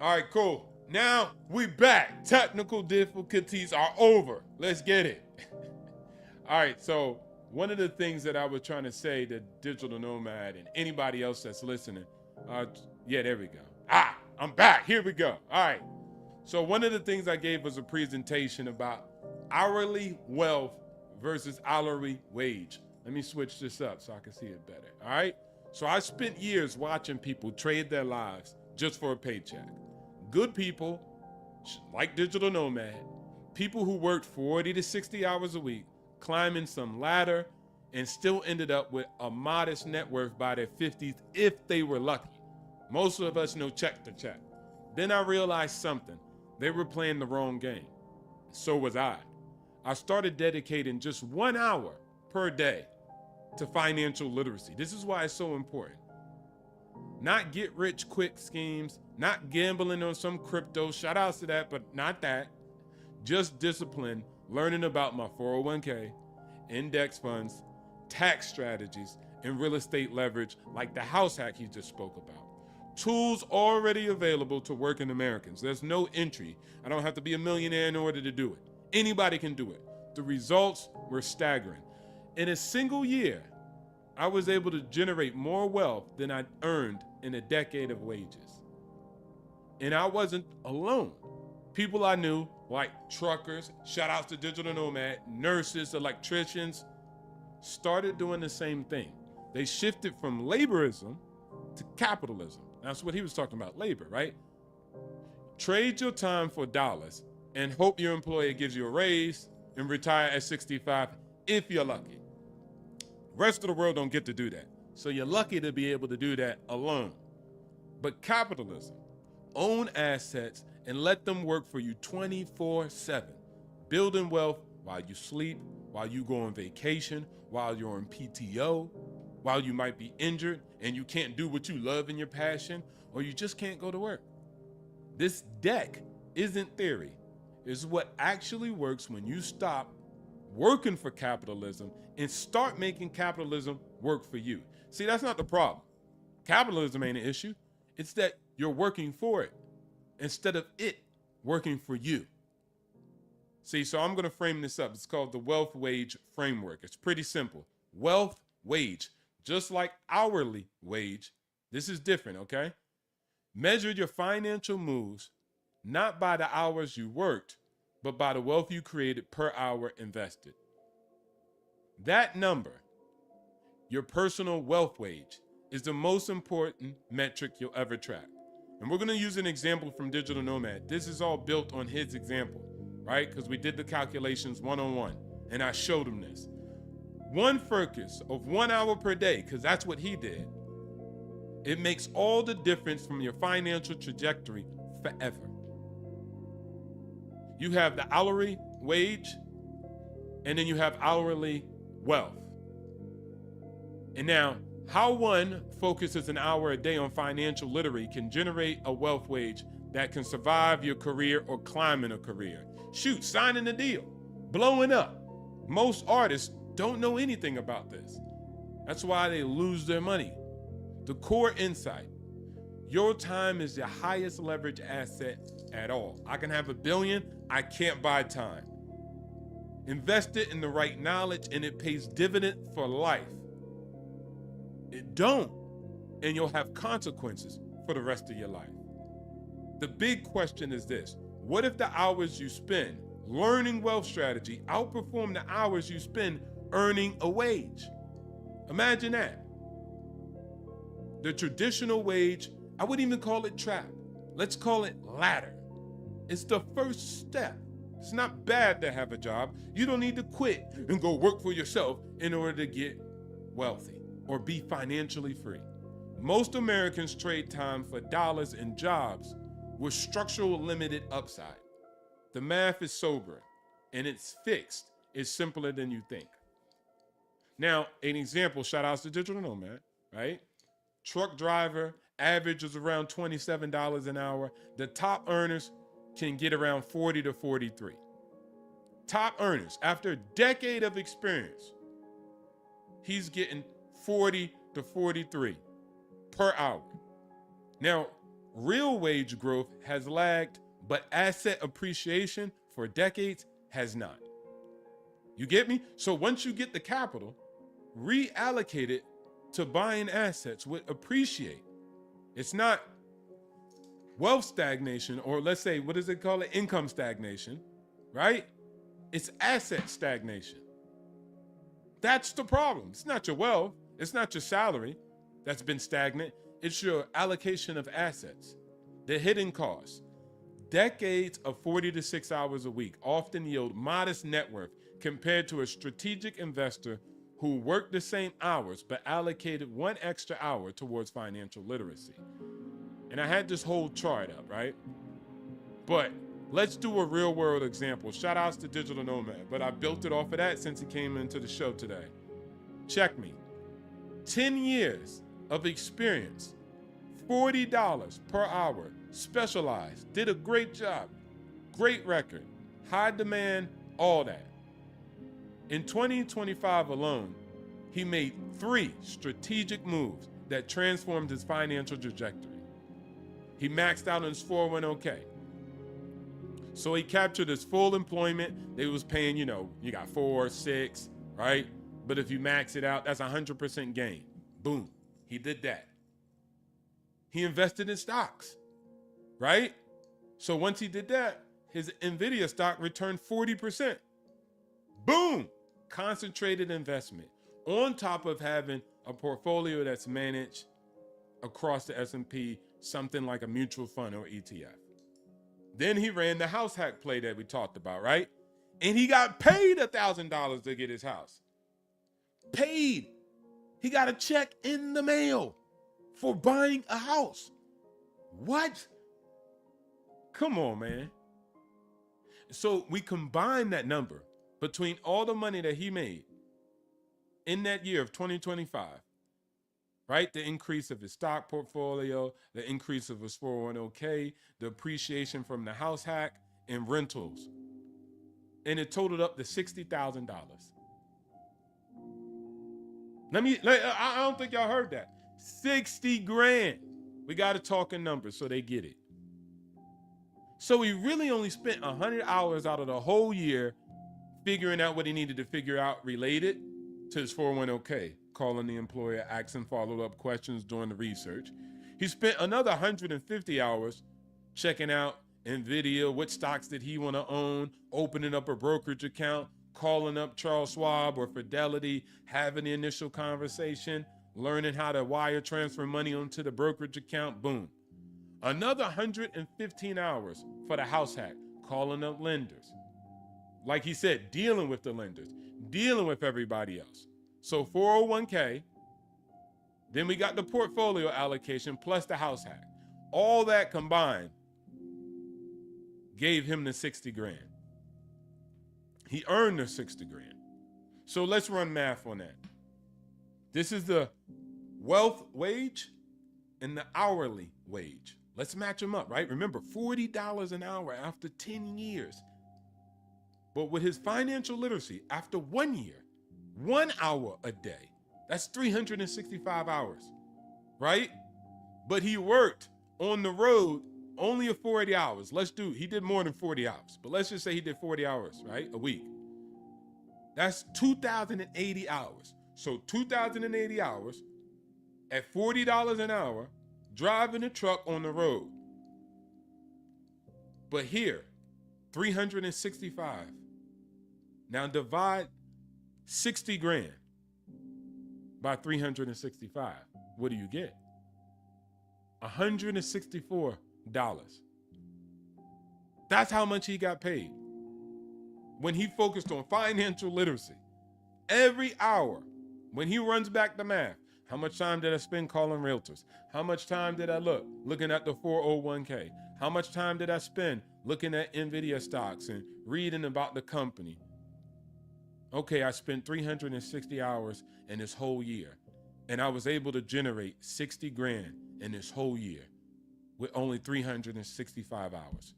All right, cool. Now we back. Technical difficulties are over. Let's get it. All right, so one of the things that I was trying to say to Digital Nomad and anybody else that's listening, there we go. I'm back. Here we go. All right. So one of the things I gave was a presentation about hourly wealth versus hourly wage. Let me switch this up so I can see it better. All right. So I spent years watching people trade their lives just for a paycheck. Good people, like Digital Nomad, people who worked 40 to 60 hours a week, climbing some ladder, and still ended up with a modest net worth by their 50s if they were lucky. Most of us know check to check. Then I realized something. They were playing the wrong game. So was I. I started dedicating just 1 hour per day to financial literacy. This is why it's so important. Not get rich quick schemes, not gambling on some crypto, shout outs to that, but not that. Just discipline, learning about my 401k, index funds, tax strategies, and real estate leverage like the house hack he just spoke about. Tools already available to working Americans. There's no entry. I don't have to be a millionaire in order to do it. Anybody can do it. The results were staggering. In a single year, I was able to generate more wealth than I earned in a decade of wages. And I wasn't alone. People I knew, like truckers, shout outs to Digital Nomad, nurses, electricians, started doing the same thing. They shifted from laborism to capitalism. That's what he was talking about, labor, right? Trade your time for dollars and hope your employer gives you a raise and retire at 65 if you're lucky. Rest of the world don't get to do that. So you're lucky to be able to do that alone. But capitalism, own assets and let them work for you 24/7. Building wealth while you sleep, while you go on vacation, while you're on PTO, while you might be injured and you can't do what you love in your passion, or you just can't go to work. This deck isn't theory. It's what actually works when you stop working for capitalism and start making capitalism work for you. See, that's not the problem. Capitalism ain't an issue. It's that you're working for it instead of it working for you. See, so I'm going to frame this up. It's called the wealth wage framework. It's pretty simple. Wealth wage, just like hourly wage. This is different, okay? Measure your financial moves not by the hours you worked, but by the wealth you created per hour invested. That number, your personal wealth wage, is the most important metric you'll ever track. And we're going to use an example from Digital Nomad. This is all built on his example, right? Because we did the calculations one-on-one, and I showed him this. One focus of 1 hour per day, because that's what he did, it makes all the difference from your financial trajectory forever. You have the hourly wage, and then you have hourly wealth. And now, how one focuses an hour a day on financial literacy can generate a wealth wage that can survive your career or climb in a career. Shoot, signing a deal, blowing up. Most artists don't know anything about this. That's why they lose their money. The core insight: your time is your highest leverage asset at all. I can have $1 billion, I can't buy time. Invest it in the right knowledge and it pays dividend for life. It don't, and you'll have consequences for the rest of your life. The big question is this: what if the hours you spend learning wealth strategy outperform the hours you spend earning a wage? Imagine that. The traditional wage, I wouldn't even call it trap. Let's call it ladder. It's the first step. It's not bad to have a job. You don't need to quit and go work for yourself in order to get wealthy or be financially free. Most Americans trade time for dollars in jobs with structural limited upside. The math is sobering and it's fixed. It's simpler than you think. Now, an example, shout outs to Digital Nomad, right? Truck driver, average is around $27 an hour. The top earners can get around 40 to 43. Top earners, after a decade of experience, he's getting 40 to 43 per hour. Now, real wage growth has lagged, but asset appreciation for decades has not. You get me? So once you get the capital, reallocate it to buying assets would appreciate. It's not wealth stagnation, or let's say, what does it call it? Income stagnation, right? It's asset stagnation. That's the problem. It's not your wealth. It's not your salary that's been stagnant. It's your allocation of assets. The hidden costs. Decades of 40 to 6 hours a week often yield modest net worth compared to a strategic investor who worked the same hours but allocated 1 extra hour towards financial literacy. And I had this whole chart up, right? But let's do a real world example. Shout outs to Digital Nomad, but I built it off of that since he came into the show today. Check me. 10 years of experience, $40 per hour, specialized, did a great job, great record, high demand, all that. In 2025 alone, he made 3 strategic moves that transformed his financial trajectory. He maxed out on his 401k. So he captured his full employment. They was paying, you got 4, 6, right? But if you max it out, that's 100% gain. Boom. He did that. He invested in stocks, right? So once he did that, his NVIDIA stock returned 40%. Boom. Concentrated investment. On top of having a portfolio that's managed across the S&P, something like a mutual fund or ETF. Then he ran the house hack play that we talked about, right? And he got paid $1,000 to get his house. Paid. He got a check in the mail for buying a house. What? Come on, man. So we combine that number between all the money that he made in that year of 2025, right? The increase of his stock portfolio, the increase of his 401k, the appreciation from the house hack and rentals. And it totaled up to $60,000. I don't think y'all heard that. 60 grand. We got to talk in numbers so they get it. So he really only spent 100 hours out of the whole year figuring out what he needed to figure out related to his 401k, calling the employer, asking follow-up questions, doing the research. He spent another 150 hours checking out NVIDIA, what stocks did he want to own, opening up a brokerage account, calling up Charles Schwab or Fidelity, having the initial conversation, learning how to wire transfer money onto the brokerage account, boom. Another 115 hours for the house hack, calling up lenders. Like he said, dealing with the lenders, dealing with everybody else. So 401k, then we got the portfolio allocation plus the house hack. All that combined gave him the 60 grand. He earned the 60 grand. So let's run math on that. This is the wealth wage and the hourly wage. Let's match them up, right? Remember, $40 an hour after 10 years. But with his financial literacy, after 1 year, 1 hour a day, that's 365 hours, right? But he worked on the road only 40 hours. He did more than 40 hours, but let's just say he did 40 hours, right? A week. That's 2,080 hours. So 2,080 hours at $40 an hour, driving a truck on the road. But here, 365. Now divide 60 grand by 365. What do you get? $164. That's how much he got paid when he focused on financial literacy. Every hour, when he runs back the math, how much time did I spend calling realtors? How much time did I looking at the 401k? How much time did I spend looking at NVIDIA stocks and reading about the company? Okay, I spent 360 hours in this whole year, and I was able to generate 60 grand in this whole year with only 365 hours.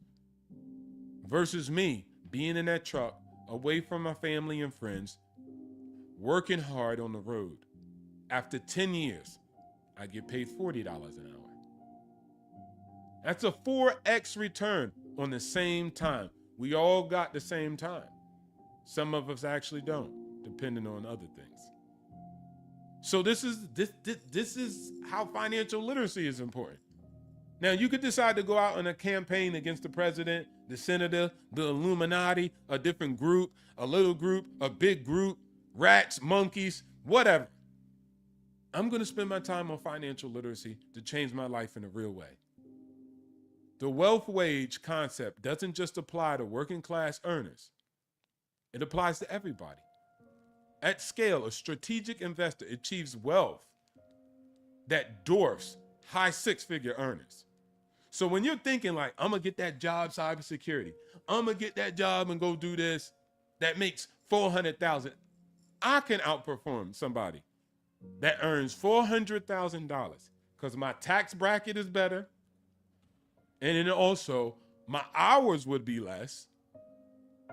Versus me being in that truck, away from my family and friends, working hard on the road. After 10 years, I get paid $40 an hour. That's a 4x return on the same time. We all got the same time. Some of us actually don't, depending on other things. So this is how financial literacy is important. Now, you could decide to go out on a campaign against the president, the senator, the Illuminati, a different group, a little group, a big group, rats, monkeys, whatever. I'm going to spend my time on financial literacy to change my life in a real way. The wealth wage concept doesn't just apply to working class earners. It applies to everybody. At scale, a strategic investor achieves wealth that dwarfs high six-figure earners. So when you're thinking like, I'm going to get that job, cybersecurity, I'm going to get that job and go do this, that makes $400,000, I can outperform somebody that earns $400,000 because my tax bracket is better. And then also my hours would be less.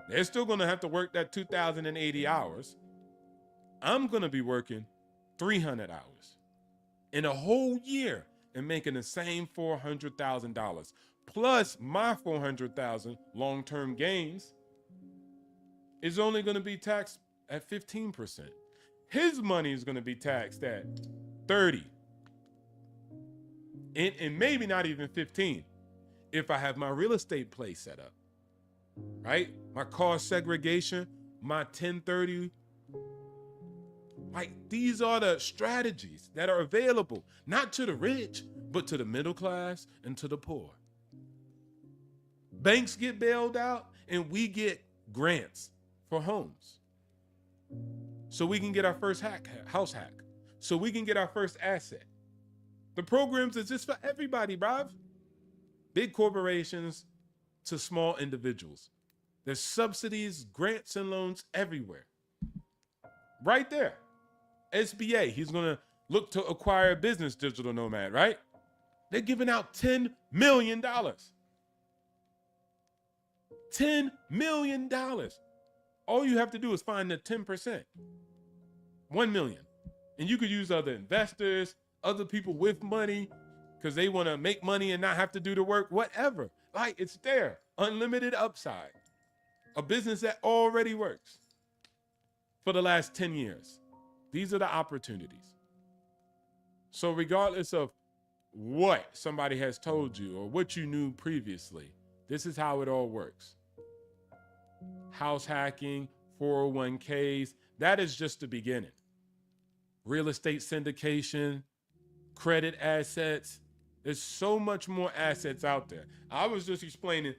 They're still going to have to work that 2,080 hours. I'm going to be working 300 hours in a whole year and making the same $400,000 plus my $400,000 long-term gains is only going to be taxed at 15%. His money is going to be taxed at 30 and maybe not even 15 if I have my real estate play set up, right? My cost segregation, my 1030. Like, these are the strategies that are available, not to the rich, but to the middle class and to the poor. Banks get bailed out and we get grants for homes. So we can get our first house hack. So we can get our first asset. The programs exist for everybody, bruv. Big corporations to small individuals. There's subsidies, grants, and loans everywhere. Right there. SBA, he's going to look to acquire a business, digital nomad, right? They're giving out $10 million. $10 million. All you have to do is find the 10%. 1 million. And you could use other investors, other people with money, because they want to make money and not have to do the work, whatever. Like, it's there. Unlimited upside. A business that already works for the last 10 years. These are the opportunities. So regardless of what somebody has told you or what you knew previously, This is how it all works. House hacking, 401ks, that is just the beginning. Real estate syndication, credit assets. There's so much more assets out there. I was just explaining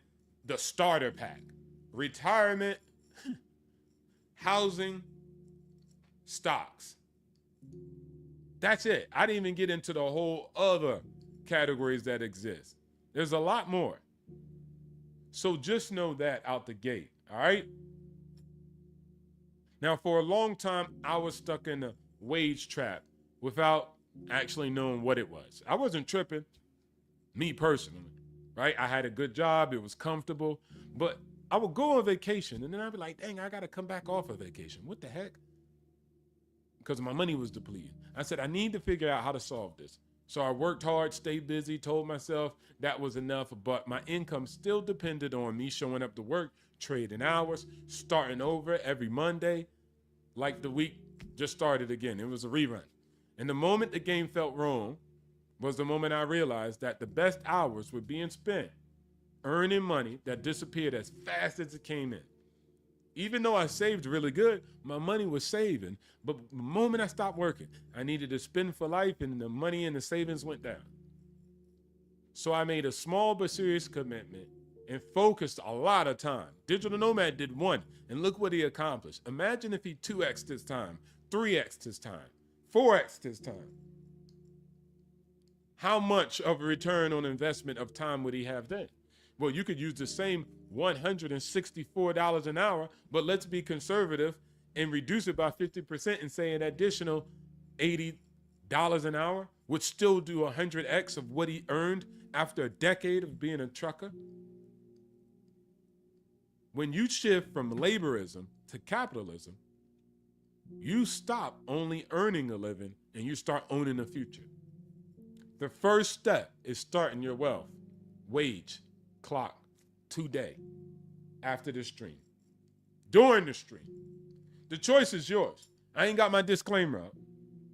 the starter pack. Retirement, housing, stocks. That's it. I didn't even get into the whole other categories that exist. There's a lot more. So just know that out the gate, all right? Now, for a long time, I was stuck in the wage trap without actually knowing what it was. I wasn't tripping, me personally, right? I had a good job. It was comfortable. But I would go on vacation, and then I'd be like, dang, I got to come back off of vacation. What the heck? Because my money was depleted. I said, I need to figure out how to solve this. So I worked hard, stayed busy, told myself that was enough, but my income still depended on me showing up to work, trading hours, starting over every Monday, like the week just started again. It was a rerun. And the moment the game felt wrong was the moment I realized that the best hours were being spent earning money that disappeared as fast as it came in. Even though I saved really good, my money was saving. But the moment I stopped working, I needed to spend for life, and the money and the savings went down. So I made a small but serious commitment and focused a lot of time. Digital Nomad did one, and look what he accomplished. Imagine if he 2x'd his time, 3x'd his time, 4x'd his time. How much of a return on investment of time would he have then? Well, you could use the same $164 an hour, but let's be conservative and reduce it by 50% and say an additional $80 an hour would still do 100x of what he earned after a decade of being a trucker. When you shift from laborism to capitalism, you stop only earning a living and you start owning a future. The first step is starting your wealth, wage, clock, today, after the stream, during the stream. The choice is yours. I ain't got my disclaimer up,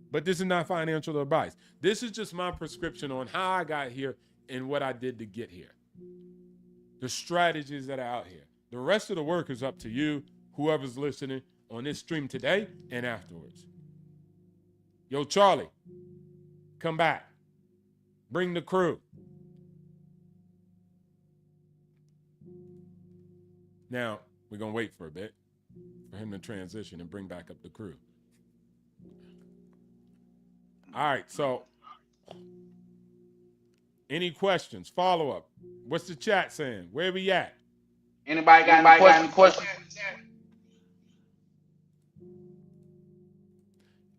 but this is not financial advice. This is just my prescription on how I got here and what I did to get here. The strategies that are out here. The rest of the work is up to you, whoever's listening on this stream today and afterwards. Yo, Charlie, come back. Bring the crew. Now, we're going to wait for a bit for him to transition and bring back up the crew. All right, so any questions, follow up? What's the chat saying? Where we at? Anybody got any questions?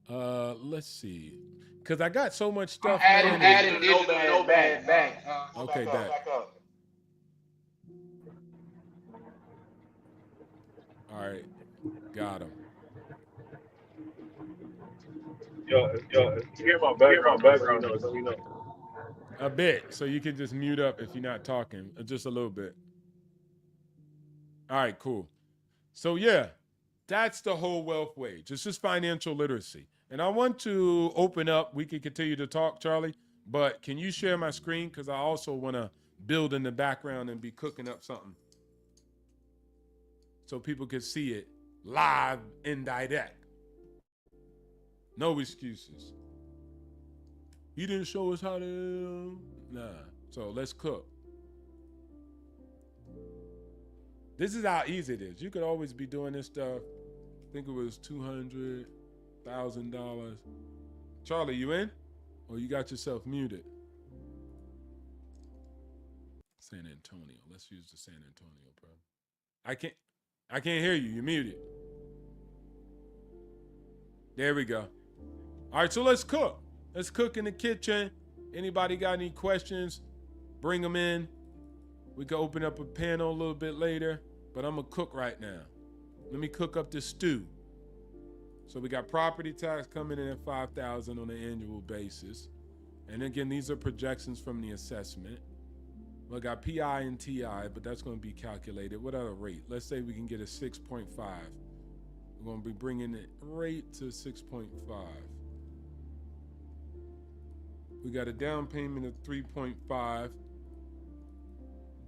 Let's see. Because I got so much stuff. Adding no bad back. Okay, back. All right, got him. Yo, hear my background noise, let me know. A bit, so you can just mute up if you're not talking, just a little bit. All right, cool. So yeah, that's the whole wealth wage. It's just financial literacy. And I want to open up, we can continue to talk, Charlie, but can you share my screen? Because I also want to build in the background and be cooking up something so people can see it live and direct. No excuses. You didn't show us how to, nah. So let's cook. This is how easy it is. You could always be doing this stuff. I think it was $200,000. Charlie, you in? Or you got yourself muted? San Antonio. Let's use the San Antonio, bro. I can't hear you. You're muted. There we go. All right, so let's cook. Let's cook in the kitchen. Anybody got any questions? Bring them in. We can open up a panel a little bit later, but I'm gonna cook right now. Let me cook up this stew. So we got property tax coming in at $5,000 on an annual basis. And again, these are projections from the assessment. We got PI and TI, but that's gonna be calculated. What other rate? Let's say we can get a 6.5. We're gonna be bringing the rate to 6.5. We got a down payment of 3.5.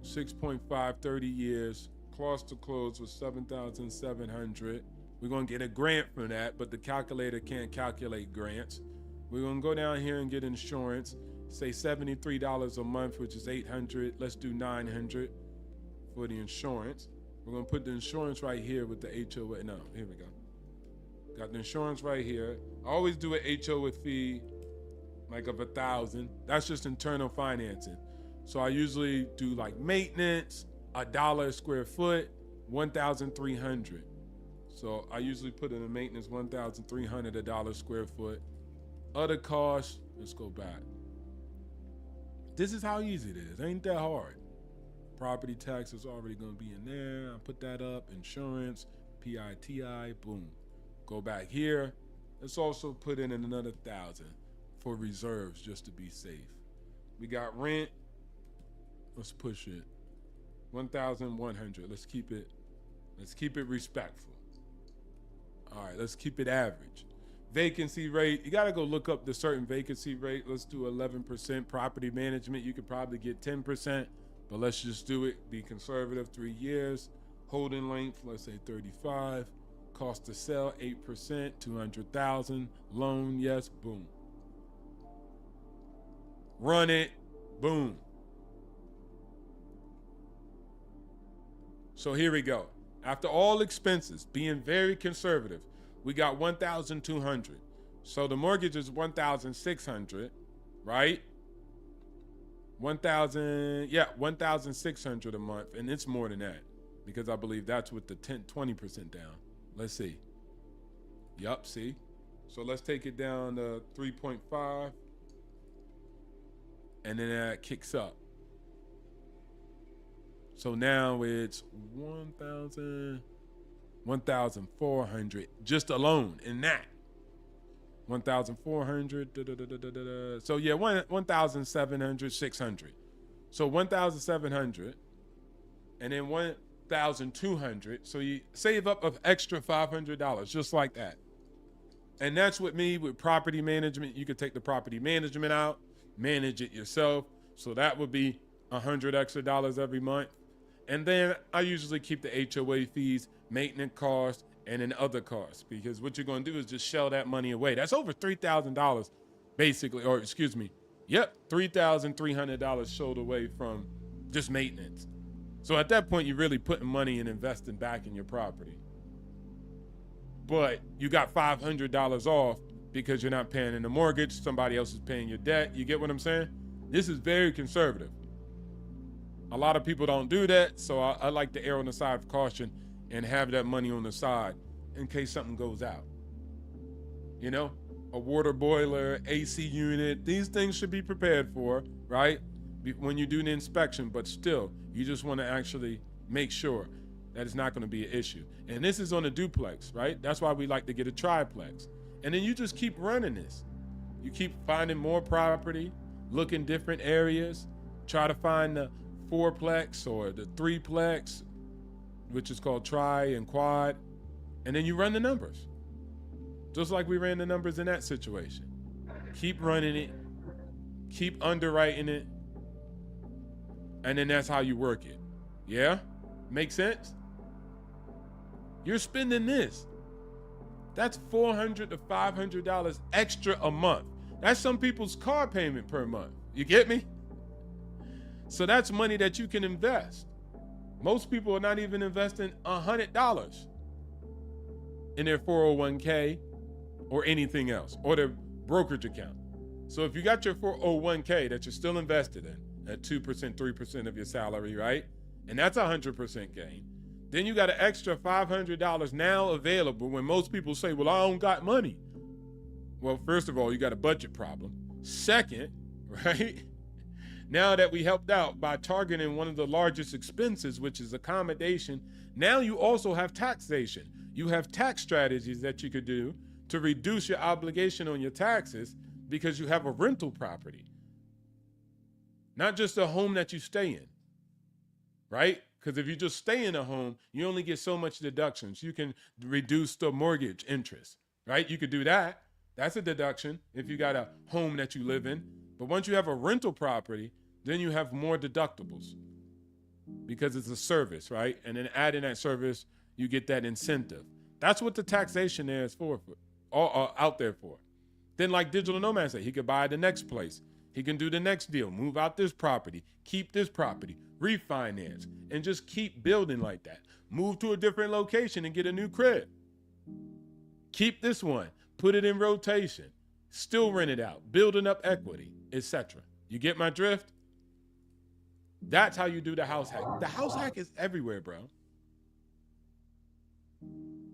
6.5, 30 years. Cost to close was $7,700. We're going to get a grant for that, but the calculator can't calculate grants. We're going to go down here and get insurance. Say $73 a month, which is $800. Let's do $900 for the insurance. We're going to put the insurance right here with the HOA. No, here we go. Got the insurance right here. I always do an HOA fee like of $1,000. That's just internal financing. So I usually do like maintenance, $1 a square foot, $1,300. So I usually put in the maintenance $1,300 $1 square foot. Other costs, let's go back. This is how easy it is. Ain't that hard. Property tax is already gonna be in there. I put that up. Insurance, PITI, boom. Go back here. Let's also put in another 1,000 for reserves just to be safe. We got rent. Let's push it. 1,100. Let's keep it respectful. All right, let's keep it average. Vacancy rate, you gotta go look up the certain vacancy rate. Let's do 11%. Property management, you could probably get 10%, but let's just do it. Be conservative, 3 years. Holding length, let's say 35. Cost to sell, 8%, 200,000. Loan, yes, boom. Run it, boom. So here we go. After all expenses, being very conservative, we got 1,200. So the mortgage is 1,600, right? 1,600 a month, and it's more than that because I believe that's with the 20% down. Let's see. Yup, see? So let's take it down to 3.5, and then that kicks up. So now it's 1,400 just alone in that. 1,400. So yeah, 1,700, 600. So 1,700 and then 1,200. So you save up an extra $500 just like that. And that's with me with property management. You could take the property management out, manage it yourself. So that would be $100 extra every month. And then I usually keep the HOA fees, maintenance costs, and then other costs, because what you're going to do is just shell that money away. That's over $3,000 basically, or excuse me. Yep, $3,300 shelled away from just maintenance. So at that point, you're really putting money and investing back in your property. But you got $500 off because you're not paying in the mortgage. Somebody else is paying your debt. You get what I'm saying? This is very conservative. A lot of people don't do that, so I like to err on the side of caution and have that money on the side in case something goes out. You know, a water boiler, AC unit, these things should be prepared for, right? When you do the inspection, but still, you just want to actually make sure that it's not going to be an issue. And this is on a duplex, right? That's why we like to get a triplex. And then you just keep running this. You keep finding more property, look in different areas, try to find the fourplex or the threeplex, which is called tri and quad, and then you run the numbers. Just like we ran the numbers in that situation. Keep running it, keep underwriting it, and then that's how you work it. Yeah? Make sense? You're spending this. That's $400 to $500 extra a month. That's some people's car payment per month. You get me? So that's money that you can invest. Most people are not even investing $100 in their 401k or anything else, or their brokerage account. So if you got your 401k that you're still invested in at 2%, 3% of your salary, right? And that's 100% gain. Then you got an extra $500 now available when most people say, well, I don't got money. Well, first of all, you got a budget problem. Second, right? Now that we helped out by targeting one of the largest expenses, which is accommodation, now you also have taxation. You have tax strategies that you could do to reduce your obligation on your taxes because you have a rental property. Not just a home that you stay in, right? Because if you just stay in a home, you only get so much deductions. You can reduce the mortgage interest, right? You could do that. That's a deduction if you got a home that you live in. But once you have a rental property, then you have more deductibles. because it's a service, right? And then adding that service, you get that incentive. That's what the taxation there is for all out there for. Then like digital nomad said, he could buy the next place. He can do the next deal, move out this property, keep this property, refinance, and just keep building like that. Move to a different location and get a new crib. Keep this one, put it in rotation, still rent it out, building up equity, etc. You get my drift? That's how you do the house hack. The house hack is everywhere, bro.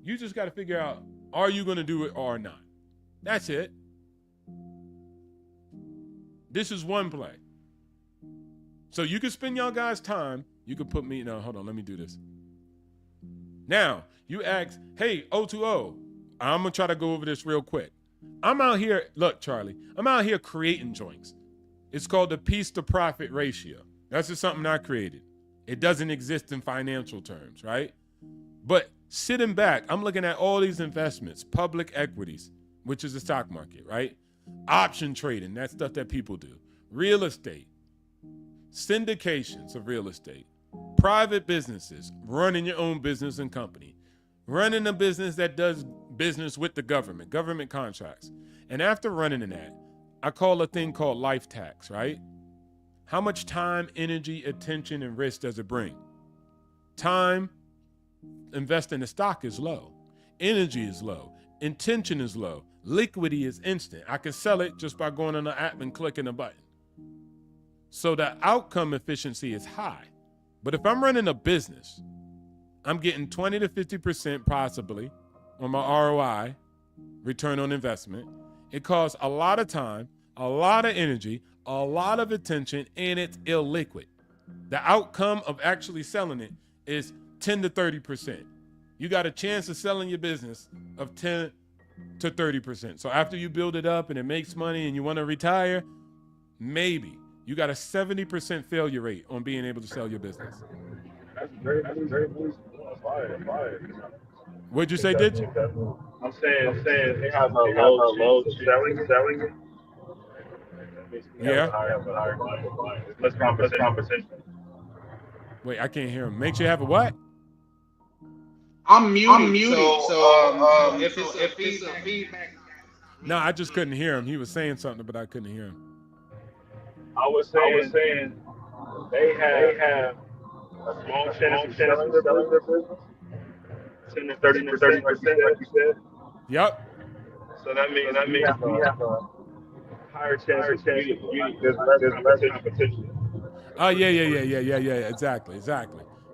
You just got to figure out, are you going to do it or not? That's it. This is one play. So you can spend y'all guys' time. You can put me, no, hold on, let me do this. Now, you ask, hey, O2O, I'm going to try to go over this real quick. I'm out here, look, Charlie, I'm out here creating joints. It's called the piece to profit ratio. That's just something I created. It doesn't exist in financial terms, right? But sitting back, I'm looking at all these investments, public equities, which is the stock market, right? Option trading, that's stuff that people do. Real estate, syndications of real estate, private businesses, running your own business and company, running a business that does business with the government contracts. And after running in that, I call a thing called life tax, right? How much time, energy, attention, and risk does it bring? Time, investing in stock is low. Energy is low. Intention is low. Liquidity is instant. I can sell it just by going on the app and clicking a button. So the outcome efficiency is high. But if I'm running a business, I'm getting 20 to 50% possibly on my ROI, return on investment. It costs a lot of time, a lot of energy, a lot of attention, and it's illiquid. The outcome of actually selling it is 10 to 30%. You got a chance of selling your business of 10 to 30%. So after you build it up and it makes money and you want to retire, maybe you got a 70% failure rate on being able to sell your business. That's very fire. What'd you say, did you? I'm saying they have a low chance of selling it. Yeah. Less competition. Wait, I can't hear him. Makes you have a what? I'm muted. So if it's a feedback. No, I just couldn't hear him. He was saying something, but I couldn't hear him. I was saying they have a small chance of selling their business. 10 to 30%, like you said. Yep. So that means we have a higher chance of there's less competition. Oh, yeah. Exactly.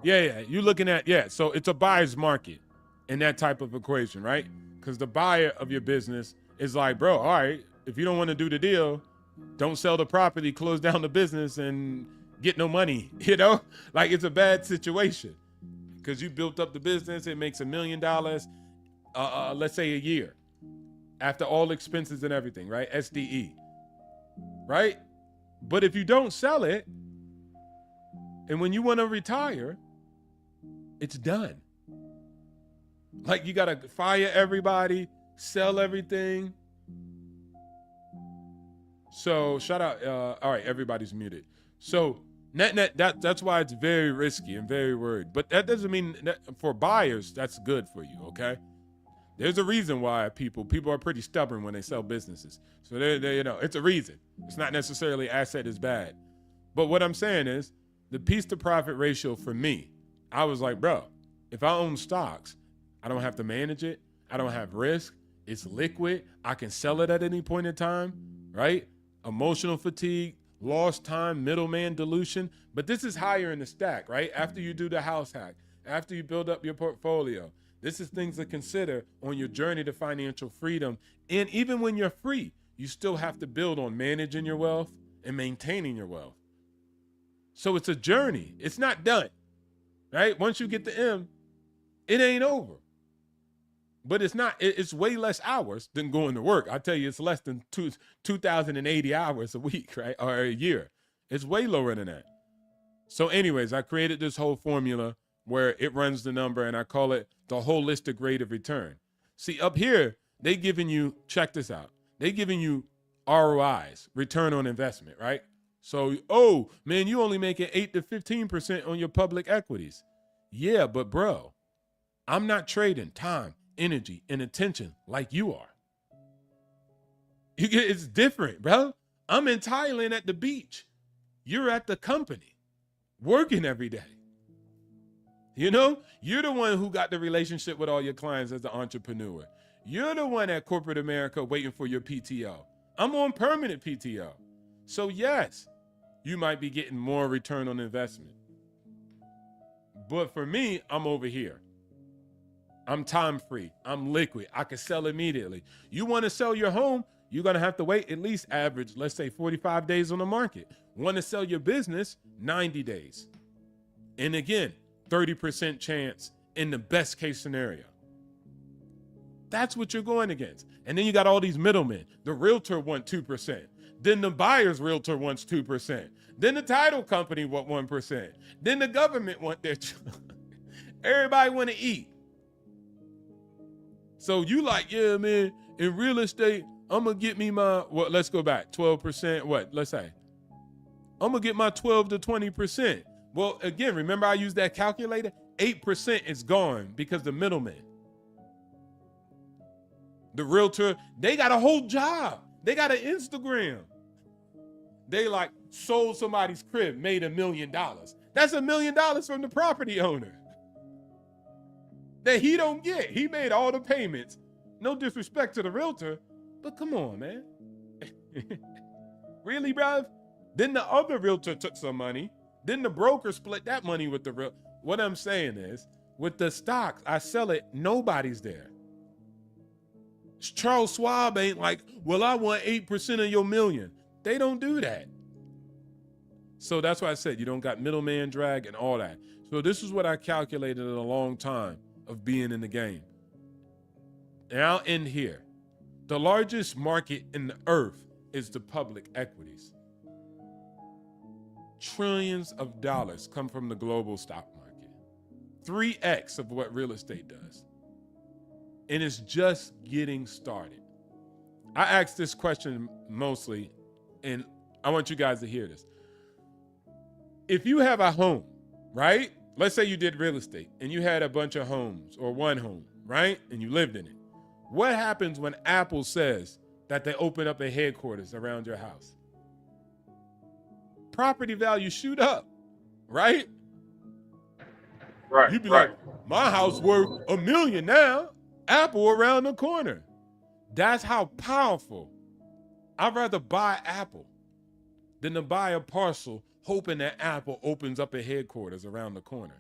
Yeah. You're looking at, so it's a buyer's market in that type of equation, right? Because the buyer of your business is like, bro, all right, if you don't want to do the deal, don't sell the property, close down the business, and get no money, Like, it's a bad situation. Because you built up the business, it makes $1 million, let's say a year, after all expenses and everything, right? SDE, right? But if you don't sell it, and when you want to retire, it's done. Like, you got to fire everybody, sell everything. So shout out, all right, everybody's muted. So net, that's why it's very risky and very worried. But that doesn't mean that for buyers, that's good for you, okay? There's a reason why people are pretty stubborn when they sell businesses. So they it's a reason. It's not necessarily asset is bad. But what I'm saying is the piece to profit ratio for me, I was like, bro, if I own stocks, I don't have to manage it. I don't have risk. It's liquid. I can sell it at any point in time, right? Emotional fatigue, lost time, middleman dilution. But this is higher in the stack, right? After you do the house hack, after you build up your portfolio, this is things to consider on your journey to financial freedom. And even when you're free, you still have to build on managing your wealth and maintaining your wealth. So it's a journey. It's not done, right? Once you get the M, it ain't over. But it's way less hours than going to work. I tell you, it's less than 2,080 hours a week, right? Or a year. It's way lower than that. So anyways, I created this whole formula where it runs the number, and I call it the holistic rate of return. See, up here, they giving you, check this out, they giving you ROIs, return on investment, right? So, oh, man, you only making 8 to 15% on your public equities. Yeah, but bro, I'm not trading time, energy, and attention like you are. It's different, bro. I'm in Thailand at the beach. You're at the company, working every day. You know, you're the one who got the relationship with all your clients as an entrepreneur. You're the one at corporate America waiting for your PTO. I'm on permanent PTO. So yes, you might be getting more return on investment. But for me, I'm over here. I'm time free. I'm liquid. I can sell immediately. You want to sell your home, you're going to have to wait at least average, let's say 45 days on the market. Want to sell your business, 90 days. And again, 30% chance in the best case scenario. That's what you're going against. And then you got all these middlemen. The realtor wants 2%. Then the buyer's realtor wants 2%. Then the title company wants 1%. Then the government wants their everybody want to eat. So you like, yeah, man, in real estate, I'm going to get me my, well, let's go back, 12%, what, let's say. I'm going to get my 12 to 20%. Well, again, remember I used that calculator? 8% is gone because the middleman. The realtor, they got a whole job. They got an Instagram. They like sold somebody's crib, made $1 million. That's $1 million from the property owner that he don't get. He made all the payments. No disrespect to the realtor, but come on, man. Really, bruv? Then the other realtor took some money. Then the broker split that money with the real. What I'm saying is, with the stocks, I sell it, nobody's there. Charles Schwab ain't like, well, I want 8% of your million. They don't do that. So that's why I said you don't got middleman drag and all that. So this is what I calculated in a long time of being in the game. And I'll end here. The largest market in the earth is the public equities. Trillions of dollars come from the global stock market. 3x of what real estate does. And it's just getting started. I asked this question mostly, and I want you guys to hear this. If you have a home, right? Let's say you did real estate and you had a bunch of homes or one home, right? And you lived in it. What happens when Apple says that they open up a headquarters around your house? Property values shoot up, right? Right. You'd be right. like, my house worth $1 million now. Apple around the corner. That's how powerful. I'd rather buy Apple than to buy a parcel hoping that Apple opens up a headquarters around the corner.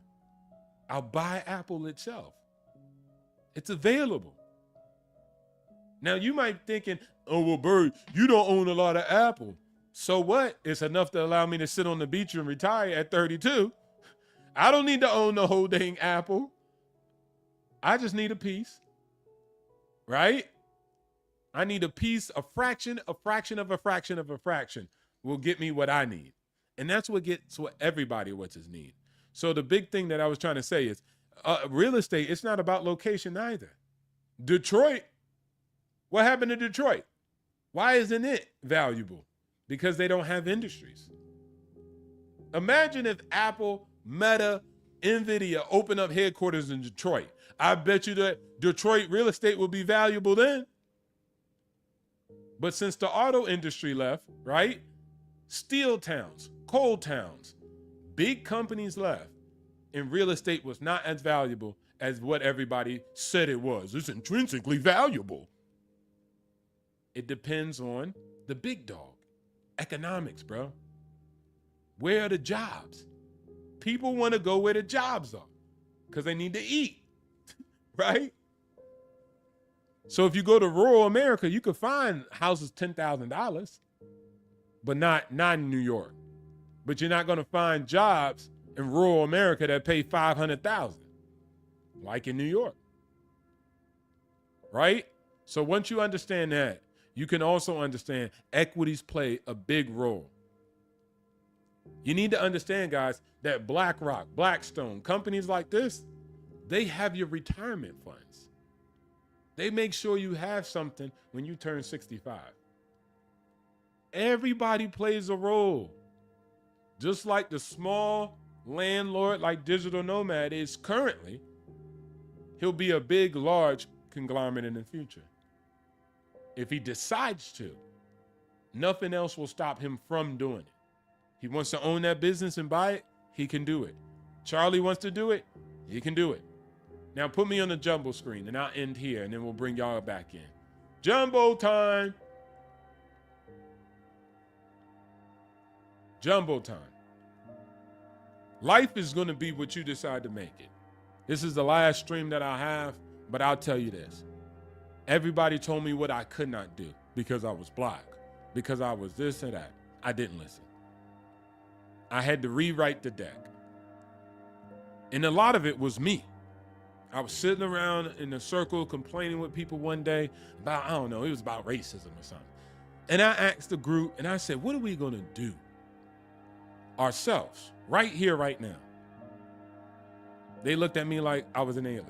I'll buy Apple itself. It's available. Now you might be thinking, oh, well, Bird, you don't own a lot of Apple. So what? It's enough to allow me to sit on the beach and retire at 32. I don't need to own the whole dang Apple. I just need a piece. Right? I need a piece, a fraction of a fraction will get me what I need. And that's what gets what everybody what's his need. So the big thing that I was trying to say is real estate, it's not about location either. Detroit, what happened to Detroit? Why isn't it valuable? Because they don't have industries. Imagine if Apple, Meta, NVIDIA open up headquarters in Detroit. I bet you that Detroit real estate will be valuable then. But since the auto industry left, right? Steel towns, coal towns, big companies left, and real estate was not as valuable as what everybody said it was. It's intrinsically valuable. It depends on the big dog. Economics, bro. Where are the jobs? People want to go where the jobs are because they need to eat, right? So if you go to rural America, you could find houses $10,000, but not in New York. But you're not going to find jobs in rural America that pay $500,000, like in New York, right? So once you understand that, you can also understand equities play a big role. You need to understand, guys, that BlackRock, Blackstone, companies like this, they have your retirement funds. They make sure you have something when you turn 65. Everybody plays a role. Just like the small landlord, like Digital Nomad is currently, he'll be a big, large conglomerate in the future. If he decides to, nothing else will stop him from doing it. He wants to own that business and buy it, he can do it. Charlie wants to do it, he can do it. Now put me on the jumbo screen and I'll end here and then we'll bring y'all back in. Jumbo time. Jumbo time. Life is going to be what you decide to make it. This is the last stream that I have, but I'll tell you this. Everybody told me what I could not do because I was black, because I was this or that. I didn't listen. I had to rewrite the deck. And a lot of it was me. I was sitting around in a circle complaining with people one day about, I don't know, it was about racism or something. And I asked the group and I said, what are we going to do ourselves right here, right now? They looked at me like I was an alien.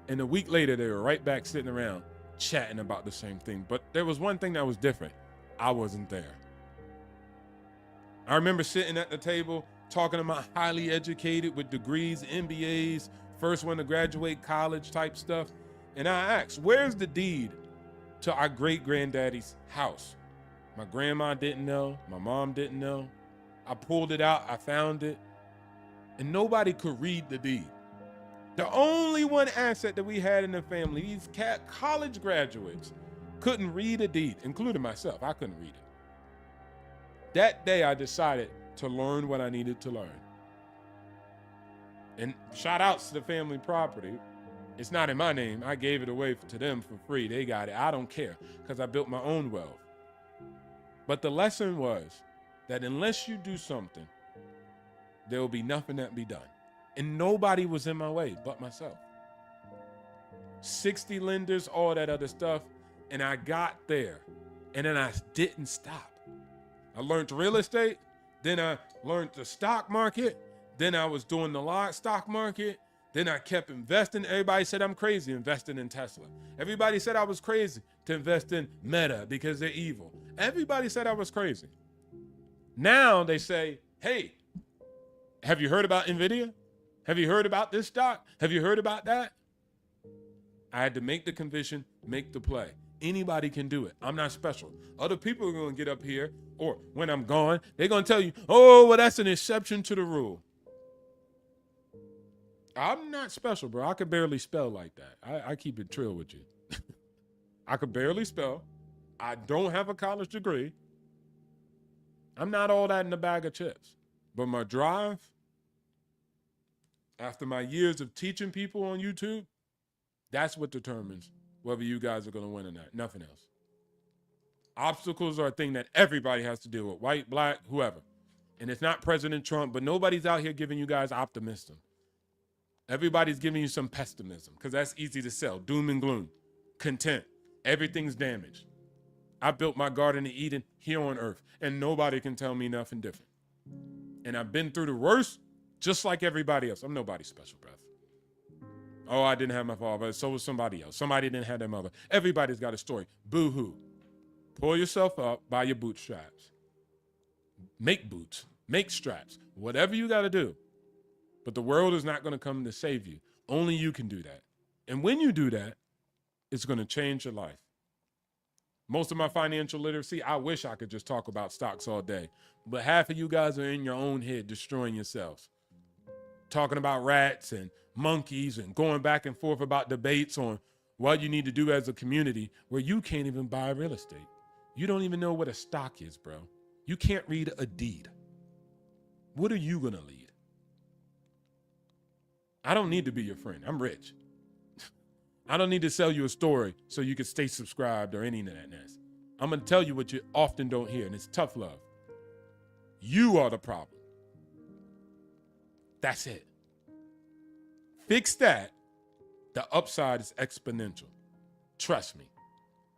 And a week later, they were right back sitting around chatting about the same thing. But there was one thing that was different. I wasn't there. I remember sitting at the table talking to my highly educated with degrees, MBAs, first one to graduate college type stuff. And I asked, where's the deed to our great-granddaddy's house? My grandma didn't know. My mom didn't know. I pulled it out. I found it. And nobody could read the deed. The only one asset that we had in the family, these college graduates, couldn't read a deed, including myself. I couldn't read it. That day, I decided to learn what I needed to learn. And shout outs to the family property. It's not in my name. I gave it away to them for free. They got it. I don't care because I built my own wealth. But the lesson was that unless you do something, there will be nothing that be done. And nobody was in my way but myself. 60 lenders, all that other stuff. And I got there. And then I didn't stop. I learned real estate. Then I learned the stock market. Then I was doing the live stock market. Then I kept investing. Everybody said I'm crazy investing in Tesla. Everybody said I was crazy to invest in Meta because they're evil. Everybody said I was crazy. Now they say, hey, have you heard about NVIDIA? Have you heard about this stock? Have you heard about that? I had to make the conviction, make the play. Anybody can do it. I'm not special. Other people are going to get up here, or when I'm gone, they're going to tell you, oh, well, that's an exception to the rule. I'm not special, bro. I could barely spell like that. I keep it trill with you. I could barely spell. I don't have a college degree. I'm not all that in a bag of chips. But my drive, after my years of teaching people on YouTube, that's what determines whether you guys are going to win or not. Nothing else. Obstacles are a thing that everybody has to deal with, white, black, whoever. And it's not President Trump, but nobody's out here giving you guys optimism. Everybody's giving you some pessimism because that's easy to sell. Doom and gloom, content, everything's damaged. I built my Garden of Eden here on earth, and nobody can tell me nothing different. And I've been through the worst just like everybody else. I'm nobody special, bruv. Oh, I didn't have my father, so was somebody else. Somebody didn't have their mother. Everybody's got a story. Boo-hoo. Pull yourself up, buy your bootstraps. Make boots, make straps, whatever you got to do. But the world is not going to come to save you. Only you can do that. And when you do that, it's going to change your life. Most of my financial literacy, I wish I could just talk about stocks all day. But half of you guys are in your own head destroying yourselves. Talking about rats and monkeys and going back and forth about debates on what you need to do as a community where you can't even buy real estate. You don't even know what a stock is, bro. You can't read a deed. What are you going to lead? I don't need to be your friend. I'm rich. I don't need to sell you a story so you can stay subscribed or any of that mess. I'm going to tell you what you often don't hear, and it's tough love. You are the problem. That's it. Fix that. The upside is exponential. Trust me.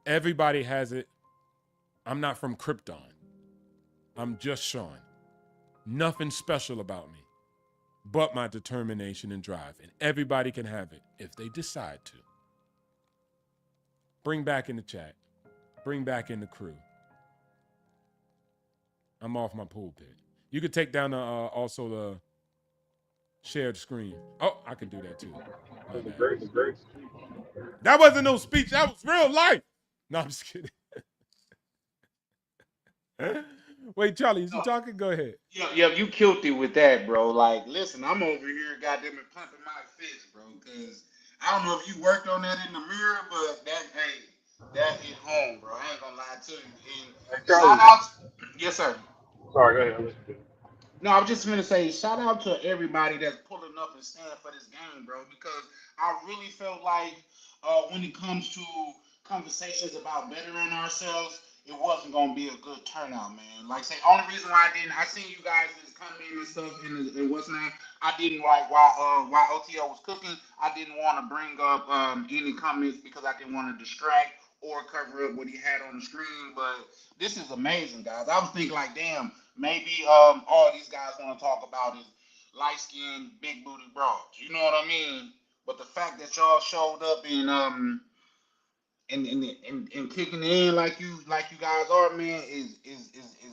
Everybody has it. I'm not from Krypton. I'm just Sean. Nothing special about me but my determination and drive. And everybody can have it if they decide to. Bring back in the chat. Bring back in the crew. I'm off my pulpit. You could take down also the shared screen. Oh, I can do that too. My It's a bad. great, it's great. That wasn't no speech. That was real life. No, I'm just kidding. Wait, Charlie, is you talking? Go ahead. Yeah, you killed it with that, bro. Like, listen, I'm over here, goddamn it, pumping my fist, bro. Cause I don't know if you worked on that in the mirror, but that hit home, bro. I ain't gonna lie to you. Hey, And shout Charlie. out, yes, sir. Sorry, go ahead. I'm listening. No, I was just gonna say shout out to everybody that's pulling up and standing for this game, bro. Because I really felt like when it comes to conversations about bettering ourselves, it wasn't gonna be a good turnout, man. Like say, only reason why I seen you guys just come in and stuff in what's name. I didn't like while OTO was cooking. I didn't want to bring up any comments because I didn't want to distract or cover up what he had on the screen. But this is amazing, guys. I was thinking like, damn, maybe all these guys want to talk about is light skinned, big booty broads. You know what I mean? But the fact that y'all showed up and kicking in like you guys are, man, is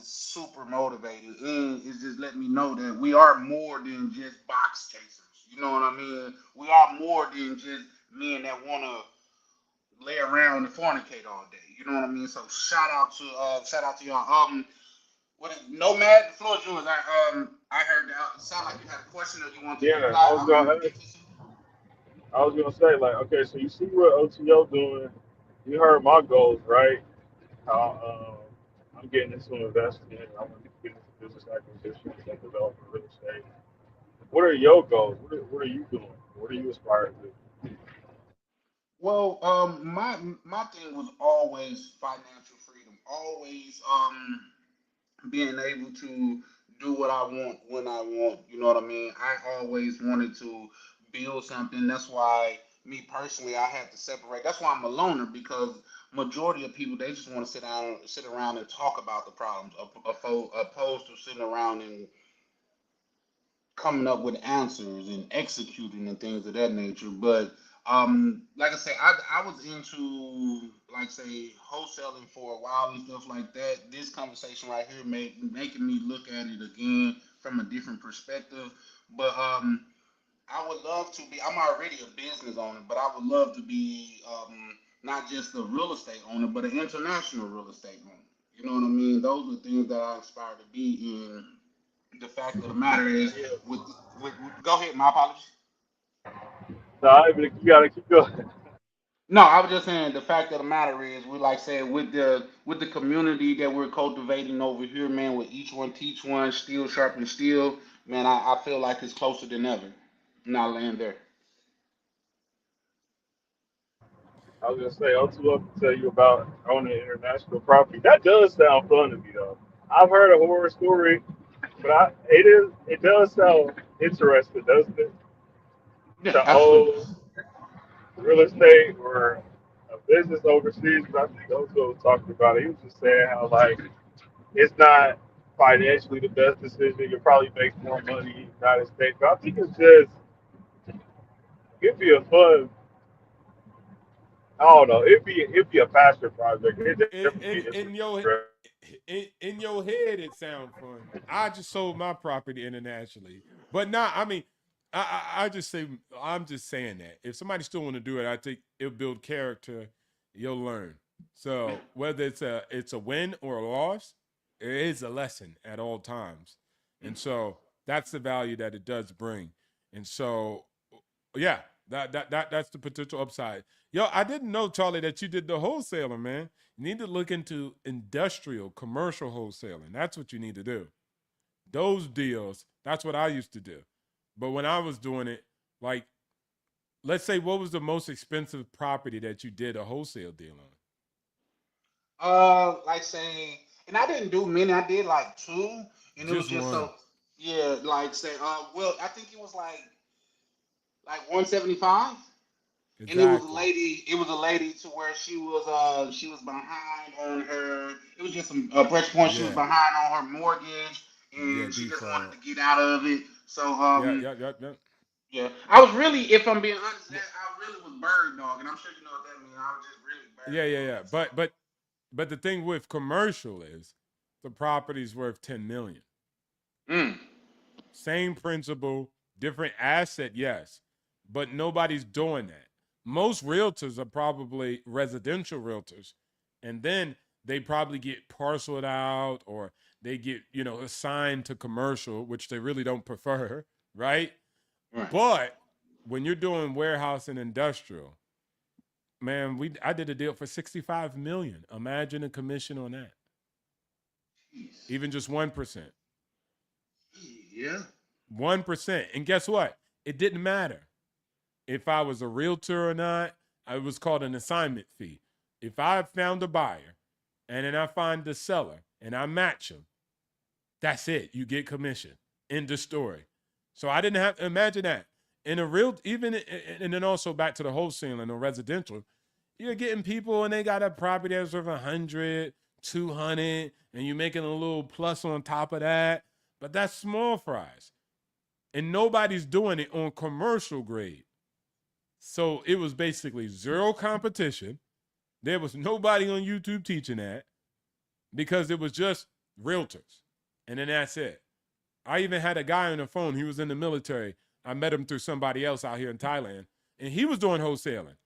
super motivating. And it's just letting me know that we are more than just box chasers. You know what I mean? We are more than just men that wanna lay around and fornicate all day. You know what I mean? So shout out to y'all. What is Nomad? The floor is yours. I heard that. It sounded like you had a question or you want to Yeah, reply. I was gonna ask. I was gonna say like, okay, so you see what OTO doing. You heard my goals, right? How I'm getting into investing. I want to get into business acquisitions and developing real estate. What are your goals? What are you doing? What are you aspiring to? Well, my thing was always financial freedom. Always being able to do what I want when I want. You know what I mean? I always wanted to build something. That's why me personally, I had to separate. That's why I'm a loner because majority of people they just want to sit around and talk about the problems, opposed to sitting around and coming up with answers and executing and things of that nature. But like I say, I was into like say wholesaling for a while and stuff like that. This conversation right here making me look at it again from a different perspective. But I would love to be. I'm already a business owner, but I would love to be not just a real estate owner, but an international real estate owner. You know what I mean? Those are things that I aspire to be in. The fact of the matter is, Yeah. with go ahead. My apologies. No, you gotta keep going. No, I was just saying the fact of the matter is, we like said with the community that we're cultivating over here, man. With each one teach one, steel sharpen steel, man. I feel like it's closer than ever. And I land there. I was gonna say, I'm too up to tell you about owning international property. That does sound fun to me, though. I've heard a horror story, but it does sound interesting, doesn't it? Yeah, To absolutely. own real estate or a business overseas. But I think Ocho was talking about it. He was just saying how like it's not financially the best decision. You'll probably make more money in the United States. But I think it's just it'd be a fun. I don't know. It'd be a passion project. It'd definitely be In interesting. your in your head, it sounds fun. I just sold my property internationally, but not. I mean, I just say I'm just saying that if somebody still want to do it, I think it'll build character. You'll learn. So whether it's a win or a loss, it is a lesson at all times, and so that's the value that it does bring. And so, yeah, that's the potential upside. Yo, I didn't know, Charlie, that you did the wholesaler, man. You need to look into industrial, commercial wholesaling. That's what you need to do. Those deals, that's what I used to do. But when I was doing it, like, let's say, what was the most expensive property that you did a wholesale deal on? Like saying, and I didn't do many. I did like two, and it was Just just one. so. Yeah, like say, well, I think it was like 175. And it was a Exactly. lady. It was a lady to where she was behind on her. It was just some pressure point. She was Yeah. behind on her mortgage, Yeah, and she just wanted default. to get out of it. So Yeah, yeah, yeah, yeah. yeah, I was really, if I'm being honest, I really was bird dog, and I'm sure you know what that means. I was just really Yeah, bird yeah, dog. yeah. So But the thing with commercial is the property's worth 10 million. Mm. Same principle, different asset, yes, but nobody's doing that. Most realtors are probably residential realtors, and then they probably get parceled out or they get, assigned to commercial, which they really don't prefer, right? Right. But when you're doing warehouse and industrial, man, I did a deal for 65 million. Imagine a commission on that. Jeez. Even just 1%. Yeah. 1%. And guess what? It didn't matter if I was a realtor or not. It was called an assignment fee. If I found a buyer and then I find the seller and I match them, that's it. You get commission. End of story. So I didn't have, imagine that. In a real, even, and then also back to the wholesaling or residential, you're getting people and they got a property that's worth 100, 200, and you're making a little plus on top of that. But that's small fries. And nobody's doing it on commercial grade. So it was basically zero competition. There was nobody on YouTube teaching that because it was just realtors. And then that's it. I even had a guy on the phone. He was in the military. I met him through somebody else out here in Thailand. And he was doing wholesaling.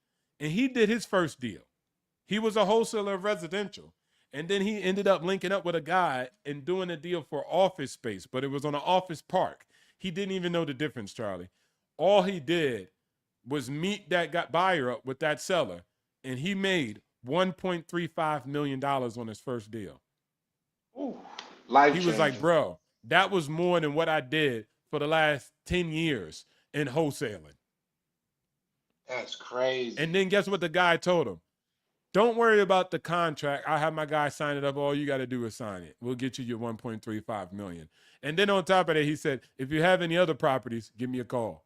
And he did his first deal. He was a wholesaler of residential. And then he ended up linking up with a guy and doing a deal for office space. But it was on an office park. He didn't even know the difference, Charlie. All he did was meet that buyer up with that seller. And he made $1.35 million on his first deal. Ooh, life He was like, bro, that was more than what I did for the last 10 years in wholesaling. That's crazy. And then guess what the guy told him? Don't worry about the contract. I have my guy sign it up. All you got to do is sign it. We'll get you your $1.35 million. And then on top of that, he said, if you have any other properties, give me a call.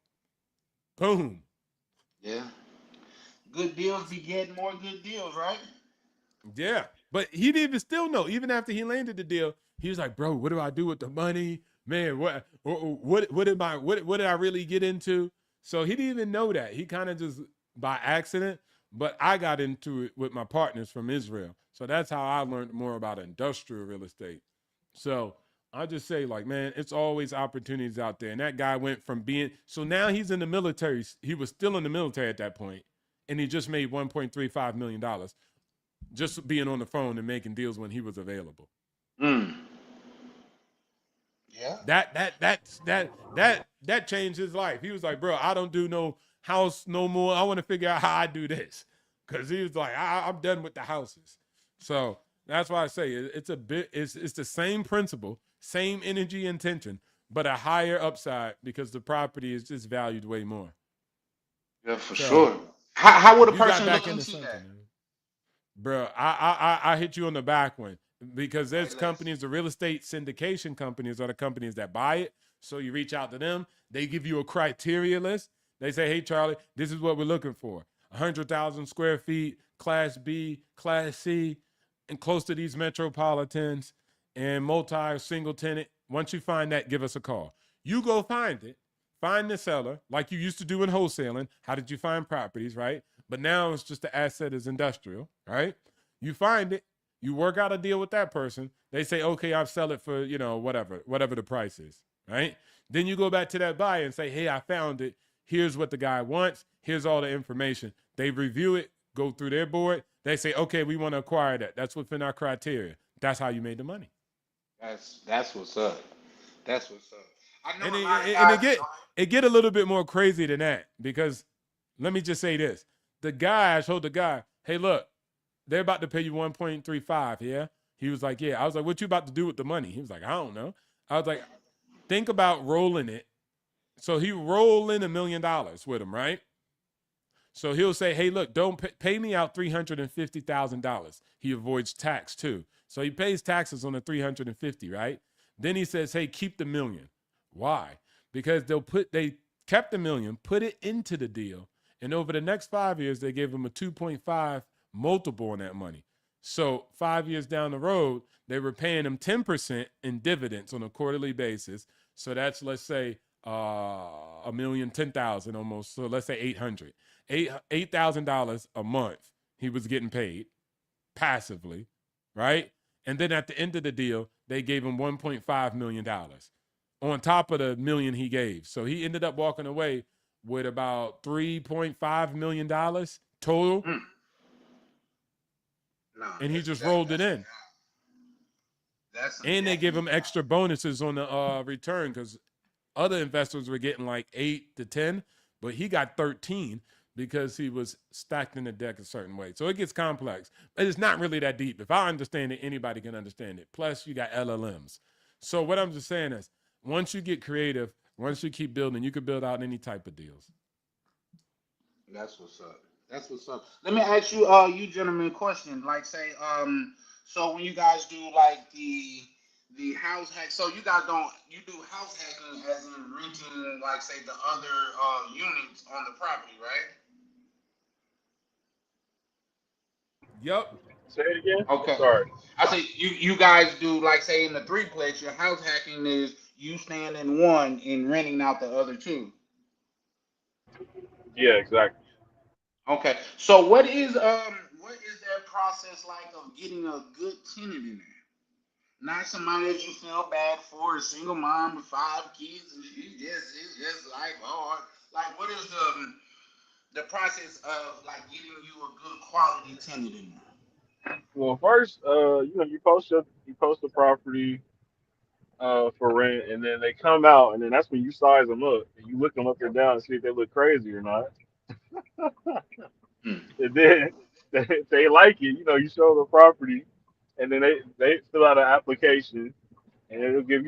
Boom. Yeah. Good deals beget more good deals, right? Yeah. But he didn't even still know. Even after he landed the deal, he was like, bro, what do I do with the money? Man, what did I really get into? So he didn't even know that. He kind of just by accident. But I got into it with my partners from Israel. So that's how I learned more about industrial real estate. So I just say, like, man, it's always opportunities out there. And that guy went from so now he's in the military. He was still in the military at that point, and he just made $1.35 million just being on the phone and making deals when he was available. Mm. Yeah. That changed his life. He was like, bro, I don't do no house no more. I want to figure out how I do this. Because he was like, I'm done with the houses. So that's why I say it's the same principle, same energy intention, but a higher upside because the property is just valued way more. Yeah, for sure. How would a You got person back look into into that? something, man. Bro, I hit you on the back one because there's Right, companies, the real estate syndication companies are the companies that buy it. So you reach out to them. They give you a criteria list. They say, hey, Charlie, this is what we're looking for. 100,000 square feet, Class B, Class C, and close to these metropolitans and multi single tenant. Once you find that, give us a call. You go find it. Find the seller like you used to do in wholesaling. How did you find properties, right? But now it's just the asset is industrial, right? You find it. You work out a deal with that person. They say, okay, I'll sell it for, whatever the price is, right? Then you go back to that buyer and say, hey, I found it. Here's what the guy wants. Here's all the information. They review it, go through their board. They say, okay, we want to acquire that. That's within our criteria. That's how you made the money. That's what's up. That's what's up. I know And a lot of guys. it get a little bit more crazy than that because let me just say this. I told the guy, hey, look, they're about to pay you 1.35, yeah? He was like, yeah. I was like, what you about to do with the money? He was like, I don't know. I was like, think about rolling it. So he roll in $1 million with him, right? So he'll say, hey, look, don't pay me out $350,000. He avoids tax too. So he pays taxes on the $350,000, right? Then he says, hey, keep the $1 million. Why? Because they kept $1 million, put it into the deal, and over the next 5 years, they gave him a 2.5 multiple on that money. So 5 years down the road, they were paying him 10% in dividends on a quarterly basis. So that's, let's say, $1,010,000 almost. So let's say $8,000 a month he was getting paid passively, right? And then at the end of the deal, they gave him $1.5 million on top of the million he gave. So he ended up walking away with about $3.5 million total. No, And he just rolled it in. And they give him extra bonuses on the return, because other investors were getting like 8 to 10, but he got 13 because he was stacked in the deck a certain way. So it gets complex, but it's not really that deep. If I understand it, anybody can understand it. Plus, you got LLMs. So what I'm just saying is, once you get creative, once you keep building, you can build out any type of deals. That's what's up. That's what's up. Let me ask you, you gentlemen, a question. Like, say, so when you guys do like the house hack, so you guys don't you do house hacking as in renting, like, say, the other units on the property, right? Yep. Say it again. Okay. Sorry. I say you guys do, like, say, in the threeplex, your house hacking is you staying in one and renting out the other two. Yeah, exactly. Okay. So what is that process like of getting a good tenant in there? Not somebody that you feel bad for, a single mom with 5 kids, and it's just like hard. Like, what is the process of like getting you a good quality tenant in there? Well, first, you post the property for rent, and then they come out, and then that's when you size them up, and you look them up and down and see if they look crazy or not. Hmm. And then if they like it, you show the property, and then they fill out an application, and it'll give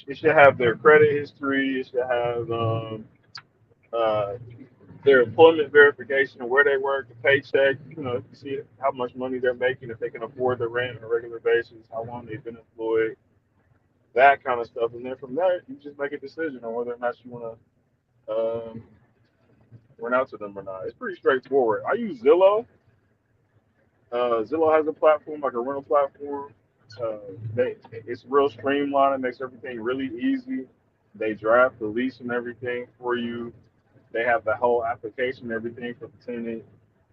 it should have their credit history, it should have uh, their employment verification, where they work, the paycheck, you see how much money they're making, if they can afford the rent on a regular basis, how long they've been employed, that kind of stuff. And then from there, you just make a decision on whether or not you want to rent out to them or not. It's pretty straightforward. I use Zillow. Zillow has a platform, like a rental platform. Uh, it's real streamlined. It makes everything really easy. They draft the lease and everything for you. They have the whole application, everything for the tenant.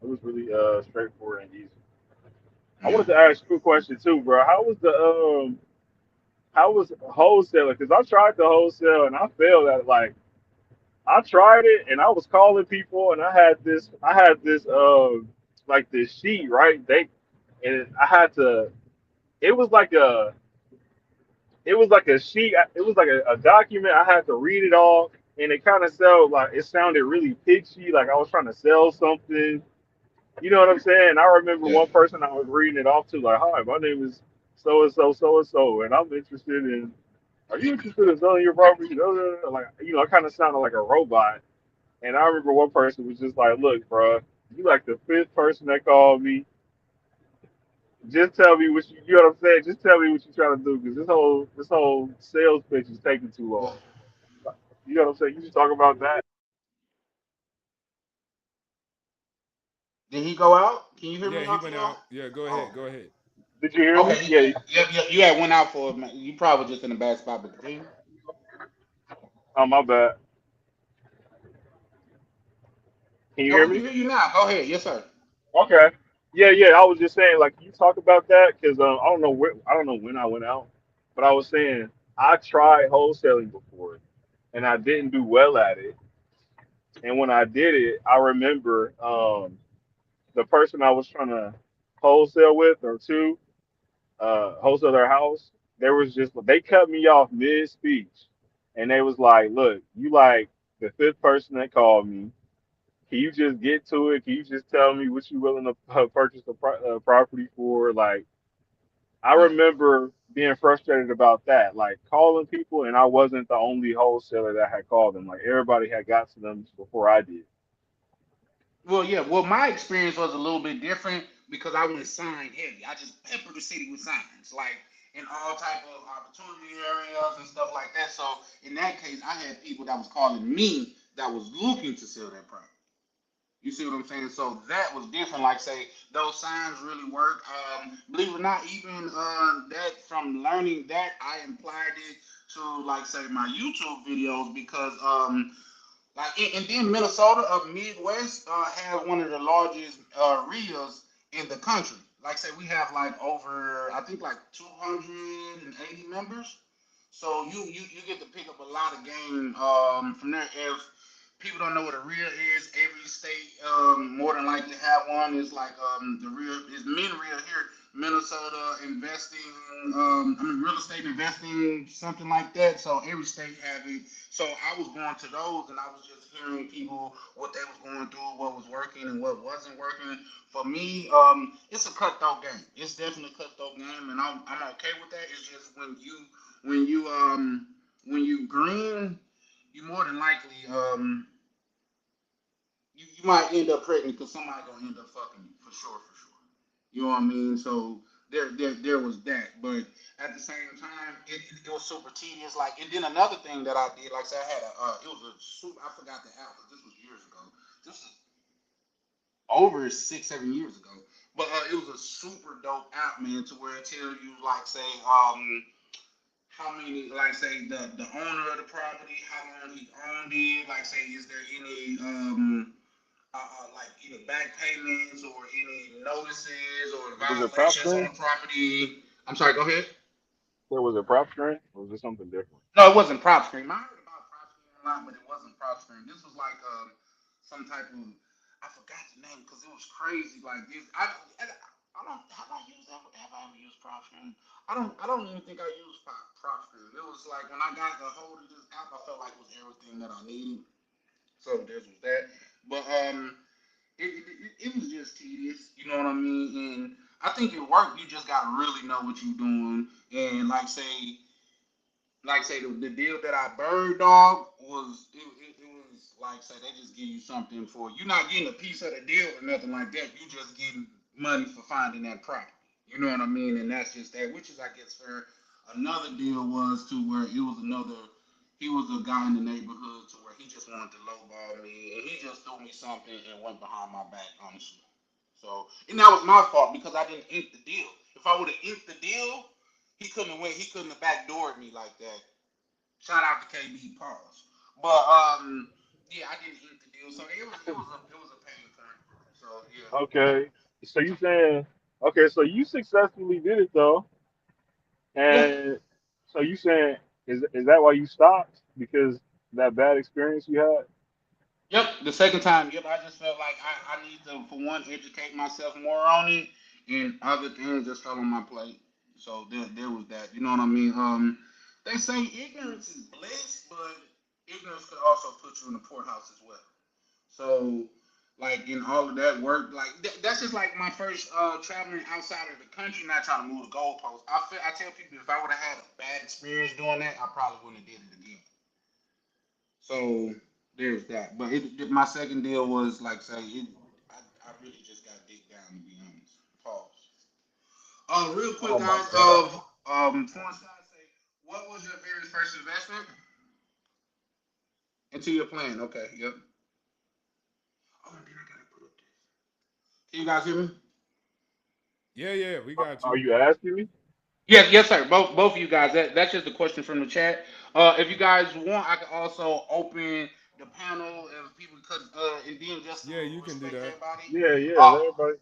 It was really straightforward and easy. I wanted to ask you a question too, bro. How was wholesaling? Because I tried to wholesale and I failed at it. Like, I tried it and I was calling people and I had this like this sheet, right? And I had to. It was like a it was like a sheet. It was like a document. I had to read it all, and it sounded really pitchy, like I was trying to sell something. You know what I'm saying? I remember Yeah. one person I was reading it off to, like, "Hi, my name is so and so, so and so, and I'm interested in. Are you interested in selling your property?" Like, I kind of sounded like a robot. And I remember one person was just like, "Look, bro, you like the fifth person that called me. Just tell me you know what I'm saying? Just tell me what you're trying to do, because this whole sales pitch is taking too long. Well, You know what I'm saying? You just talk about that." did he go out? Can you hear Yeah, me, he went Arturo? out. Yeah, go ahead. Oh, Go ahead. Did you hear me? okay. Yeah. You had went out for a minute. You probably just in a bad spot, but continue. Oh, my bad. Can you No, hear we can me? hear you now. Go ahead. Yes, sir. Okay. Yeah, yeah. I was just saying, like, you talk about that because I don't know when I went out, but I was saying I tried wholesaling before, and I didn't do well at it. And when I did it, I remember the person I was trying to wholesale with, or two, wholesale their house. They cut me off mid speech, and they was like, "Look, you like the fifth person that called me. Can you just get to it? Can you just tell me what you willing to purchase the property for?" Like, I Yeah. remember being frustrated about that, like calling people, and I wasn't the only wholesaler that had called them. Like, everybody had got to them before I did. Well, yeah. Well, my experience was a little bit different because I went sign heavy. I just peppered the city with signs, like in all type of opportunity areas and stuff like that. So in that case, I had people that was calling me that was looking to sell their property. You see what I'm saying? So that was different. Like, say, those signs really work. Believe it or not, even that from learning that, I applied it to, like, say, my YouTube videos because like, and then Minnesota, Midwest, has one of the largest RIAs in the country. like say we have like over I think like 280 members. So you get to pick up a lot of game from there. If people don't know what a RIA is, every state more than likely have one. It's like the RIA is MinRIA here, Minnesota investing. I mean real estate investing, something like that. So every state have it. So I was going to those, and I was just hearing people what they was going through, what was working and what wasn't working. For me, it's a cutthroat game. It's definitely a cutthroat game, and I'm okay with that. It's just when you when you green, you more than likely you might end up pregnant because somebody gonna end up fucking you for sure, for sure. You know what I mean? So there was that, but at the same time, it was super tedious. Like, and then another thing that I did, like I said, I had it was a super. I forgot the app, but this was years ago. This is over 6 7 years ago. But it was a super dope app, man, to where it tells you, like, say, how many, like, say, the owner of the property, how long he owned it, like, say, is there any like either back payments or any notices or Was it prop violations on stream? the property. I'm sorry, go ahead. Or was it prop stream? Or was it something different? No, it wasn't prop stream. I heard about prop stream a lot, but it wasn't prop stream. This was like some type of I forgot the name because it was crazy. Like this, I don't have I used that. Have I ever used prop stream? I don't even think I used prop stream. It was like when I got a hold of this app, I felt like it was everything that I needed. So this was that. But it was just tedious. You know what I mean? And I think it worked. You just gotta really know what you're doing. And like say the deal that I bird dog was it was like say they just give you something for you're not getting a piece of the deal or nothing like that. You just getting money for finding that property. You know what I mean? And that's just that, which is I guess fair. Another deal was to where it was another. He was a guy in the neighborhood to where he just wanted to lowball me, and he just threw me something and went behind my back, honestly. So, and that was my fault because I didn't ink the deal. If I would have inked the deal, he couldn't have went. He couldn't have backdoored me like that. Shout out to KB Pause. But yeah, I didn't ink the deal, so it was a pain point. So yeah, Okay. So you saying okay, so you successfully did it though. yeah, And so you saying is that why you stopped? Because that bad experience you had? yep. The second time, yep. I just felt like I need to, for one, educate myself more on it, and other things just fell on my plate. So there was that. You know what I mean? They say ignorance is bliss, but ignorance could also put you in the poorhouse as well. So, like in all of that work, like that's just like my first traveling outside of the country, not trying to move the goalposts. I tell people if I would have had a bad experience doing that, I probably wouldn't have did it again. So there's that. But my second deal was like say I really just got dick down to be honest. Pause. Real quick Oh my guys. God. Foreign side say, what was your very first investment into your plan? Okay. Yep. Oh, and then I gotta put up this. Can you guys hear me? Yeah, yeah, we got Are you. you asking me? Yes, yes, sir. Both of you guys. That's just a question from the chat. If you guys want, I can also open the panel if people could, and then just to Yeah, you can do respect that. everybody, Yeah, yeah, uh, let everybody.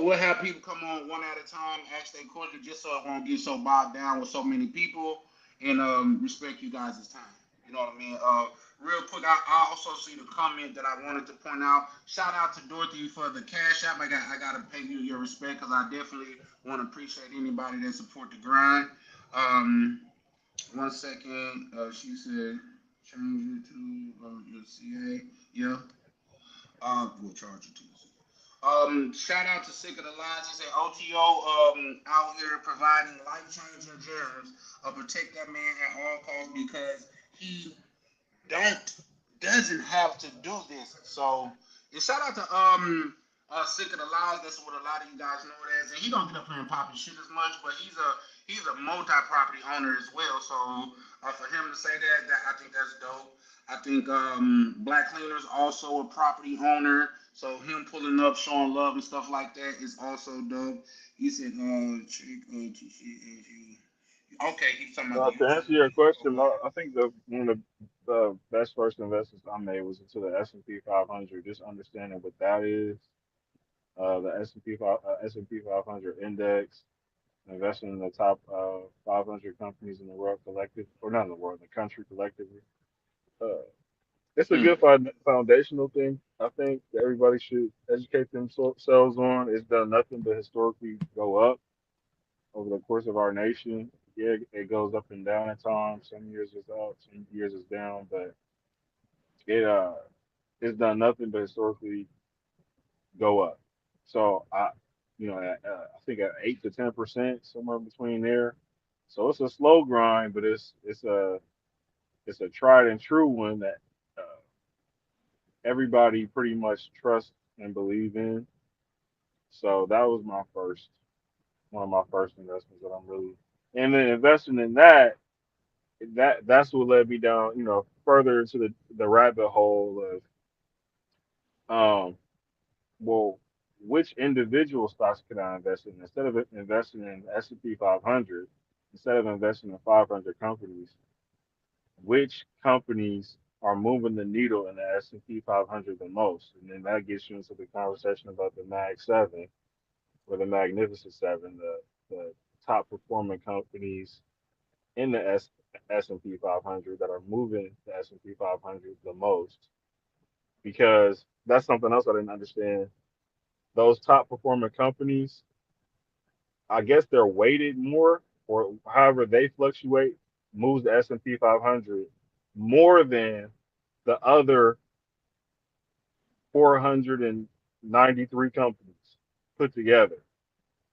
we'll have people come on one at a time, ask their question, just so it won't get so bogged down with so many people, and respect you guys' time. You know what I mean? Real quick, I also see the comment that I wanted to point out. Shout out to Dorothy for the cash app. I gotta pay you your respect because I definitely want to appreciate anybody that support the grind. Um, 1 second. She said change it to your CA. Yeah. We'll charge you to. Shout out to Sick of the Lines. He said OTO out here providing life changing germs. Protect that man at all costs because he don't doesn't have to do this. So and shout out to Sick of the Lies. That's what a lot of you guys know it as. And he don't get up here and pop his shit as much, but he's a multi-property owner as well. So for him to say that I think that's dope. I think Black Cleaner's also a property owner. So him pulling up, showing love and stuff like that is also dope. He said, check to see if you. Okay, he's talking about the To YouTube answer your video. question, Okay. I think the one of the best first investments I made was into the S&P 500. Just understanding what that is, the S&P 500 index, investing in the top 500 companies in the world collective, or not in the world, the country collectively. Uh, it's a Mm. good foundational thing. I think that everybody should educate themselves on. It's done nothing but historically go up over the course of our nation. Yeah, it goes up and down at times. Some years it's up, some years it's down, but it it's done nothing but historically go up. So I think at 8 to 10%, somewhere between there. So it's a slow grind, but it's a tried and true one that uh, everybody pretty much trusts and believe in. So that was my first one of my first investments that I'm really, and then investing in that's what led me down, further into the rabbit hole of well, which individual stocks could I invest in instead of investing in S&P 500, instead of investing in 500 companies, which companies are moving the needle in the S&P 500 the most? And then that gets you into the conversation about the Mag 7 or the Magnificent Seven, the top performing companies in the S&P 500 that are moving the S&P 500 the most. Because that's something else I didn't understand. Those top performing companies, I guess they're weighted more, or however they fluctuate, moves the S&P 500 more than the other 493 companies put together. Mm.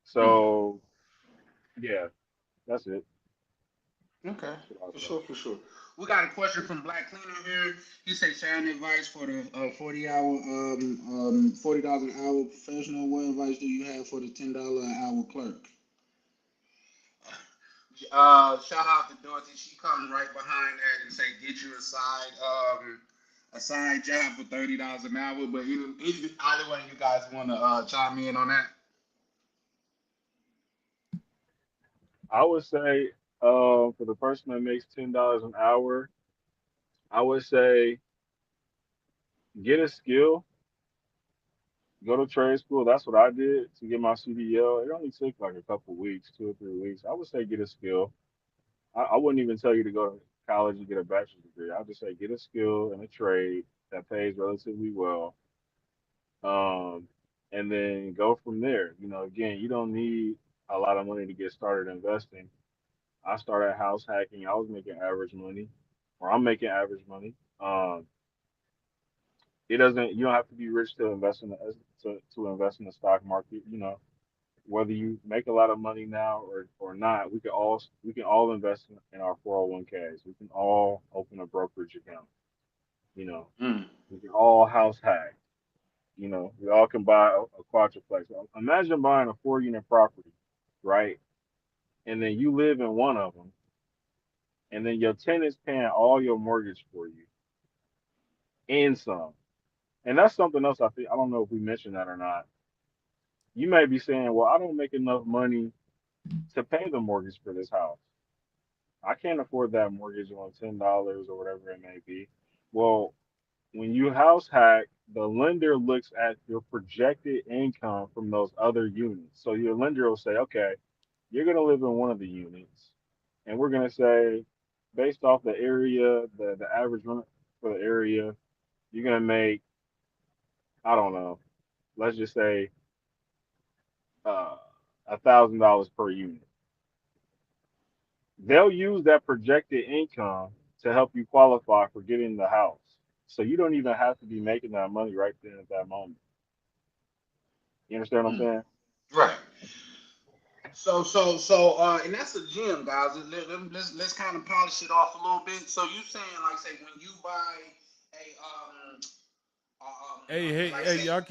So yeah, that's it. Okay, That's what for I sure, for sure. We got a question from Black Cleaner here. He said, sharing advice for the 40 dollars an hour professional. What advice do you have for the $10 an hour clerk? Shout out to Dorothy. She comes right behind that and say, get you a side job for $30 an hour. But either one of you guys want to chime in on that? I would say for the person that makes $10 an hour, I would say get a skill, go to trade school. That's what I did to get my CDL. It only took like a couple weeks, 2 or 3 weeks. I would say get a skill. I wouldn't even tell you to go to college and get a bachelor's degree. I would just say get a skill and a trade that pays relatively well, um, and then go from there. Again, you don't need a lot of money to get started investing. I started house hacking. I was making average money, or I'm making average money. Um, it doesn't. You don't have to be rich to invest in to invest in the stock market. Whether you make a lot of money now or not, we can all invest in our 401ks. We can all open a brokerage account. You know, Mm. we can all house hack. We all can buy a quadruplex. Imagine buying a 4 unit property, right? And then you live in one of them, and then your tenant's paying all your mortgage for you and some. And that's something else I think. I don't know if we mentioned that or not. You may be saying, well, I don't make enough money to pay the mortgage for this house. I can't afford that mortgage on $10 or whatever it may be. Well, when you house hack, the lender looks at your projected income from those other units. So your lender will say, okay, you're going to live in one of the units, and we're going to say, based off the area, the average rent for the area, you're going to make, I don't know, let's just say uh, $1,000 per unit. They'll use that projected income to help you qualify for getting the house. So you don't even have to be making that money right then at that moment. You understand what I'm Mm. saying? Right. And that's a gem, guys. Let's kind of polish it off a little bit. So you saying, like, say, when you buy like, Hey, say, y'all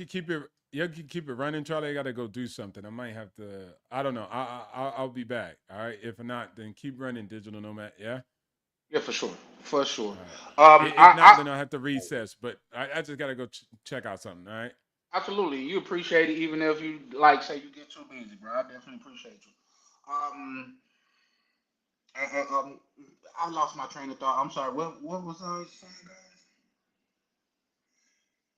can keep it running. Charlie, I gotta go do something. I might have to. I don't know. I'll be back. All right. If not, then keep running, digital nomad. Yeah. yeah, for sure, for sure. All right. If not, I then I'll have to recess. But I just gotta go check out something. All right. absolutely you appreciate it, even if you like, say, you get too busy, bro. I definitely appreciate you. Um, I, I, um, I lost my train of thought. I'm sorry. What was I saying, guys?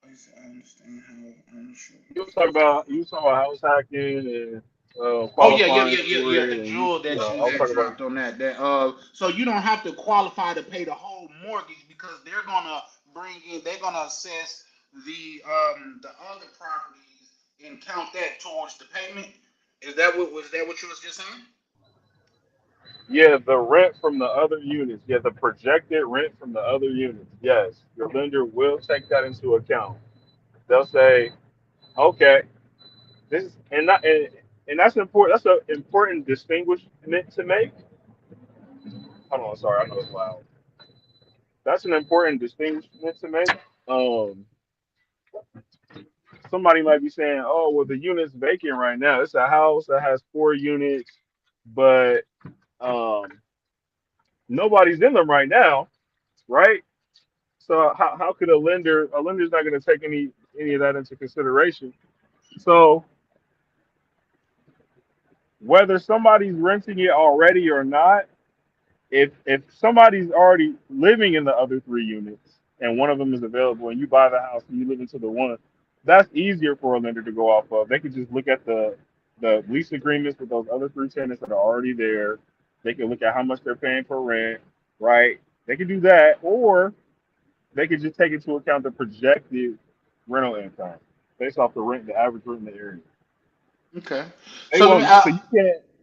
I understand how unsure. You was talking about house hacking and Oh yeah, qualifying for The it, and jewel I that you was had talking about. dropped on that. So you don't have to qualify to pay the whole mortgage because they're gonna they're gonna assess the other properties and count that towards the payment. Was that what you was just saying? Yeah, the rent from the other units. Yeah, the projected rent from the other units. Yes, your lender will take that into account. They'll say, okay, this is, and that's important. That's an important distinguishment to make. Hold on, sorry, I know it's loud. That's an important distinguishment to make. Um, Somebody might be saying, "Oh, well, the unit's vacant right now. It's a house that has 4 units, but um, nobody's in them right now, right? So how could a lender's not going to take any of that into consideration? So whether somebody's renting it already or not, if somebody's already living in the other 3 units and one of them is available and you buy the house and you live into the one, that's easier for a lender to go off of. They can just look at the lease agreements with those other 3 tenants that are already there. They can look at how much they're paying for rent, right? They can do that, or they could just take into account the projected rental income based off the rent, the average rent in the area. Okay. They So let me. won't. So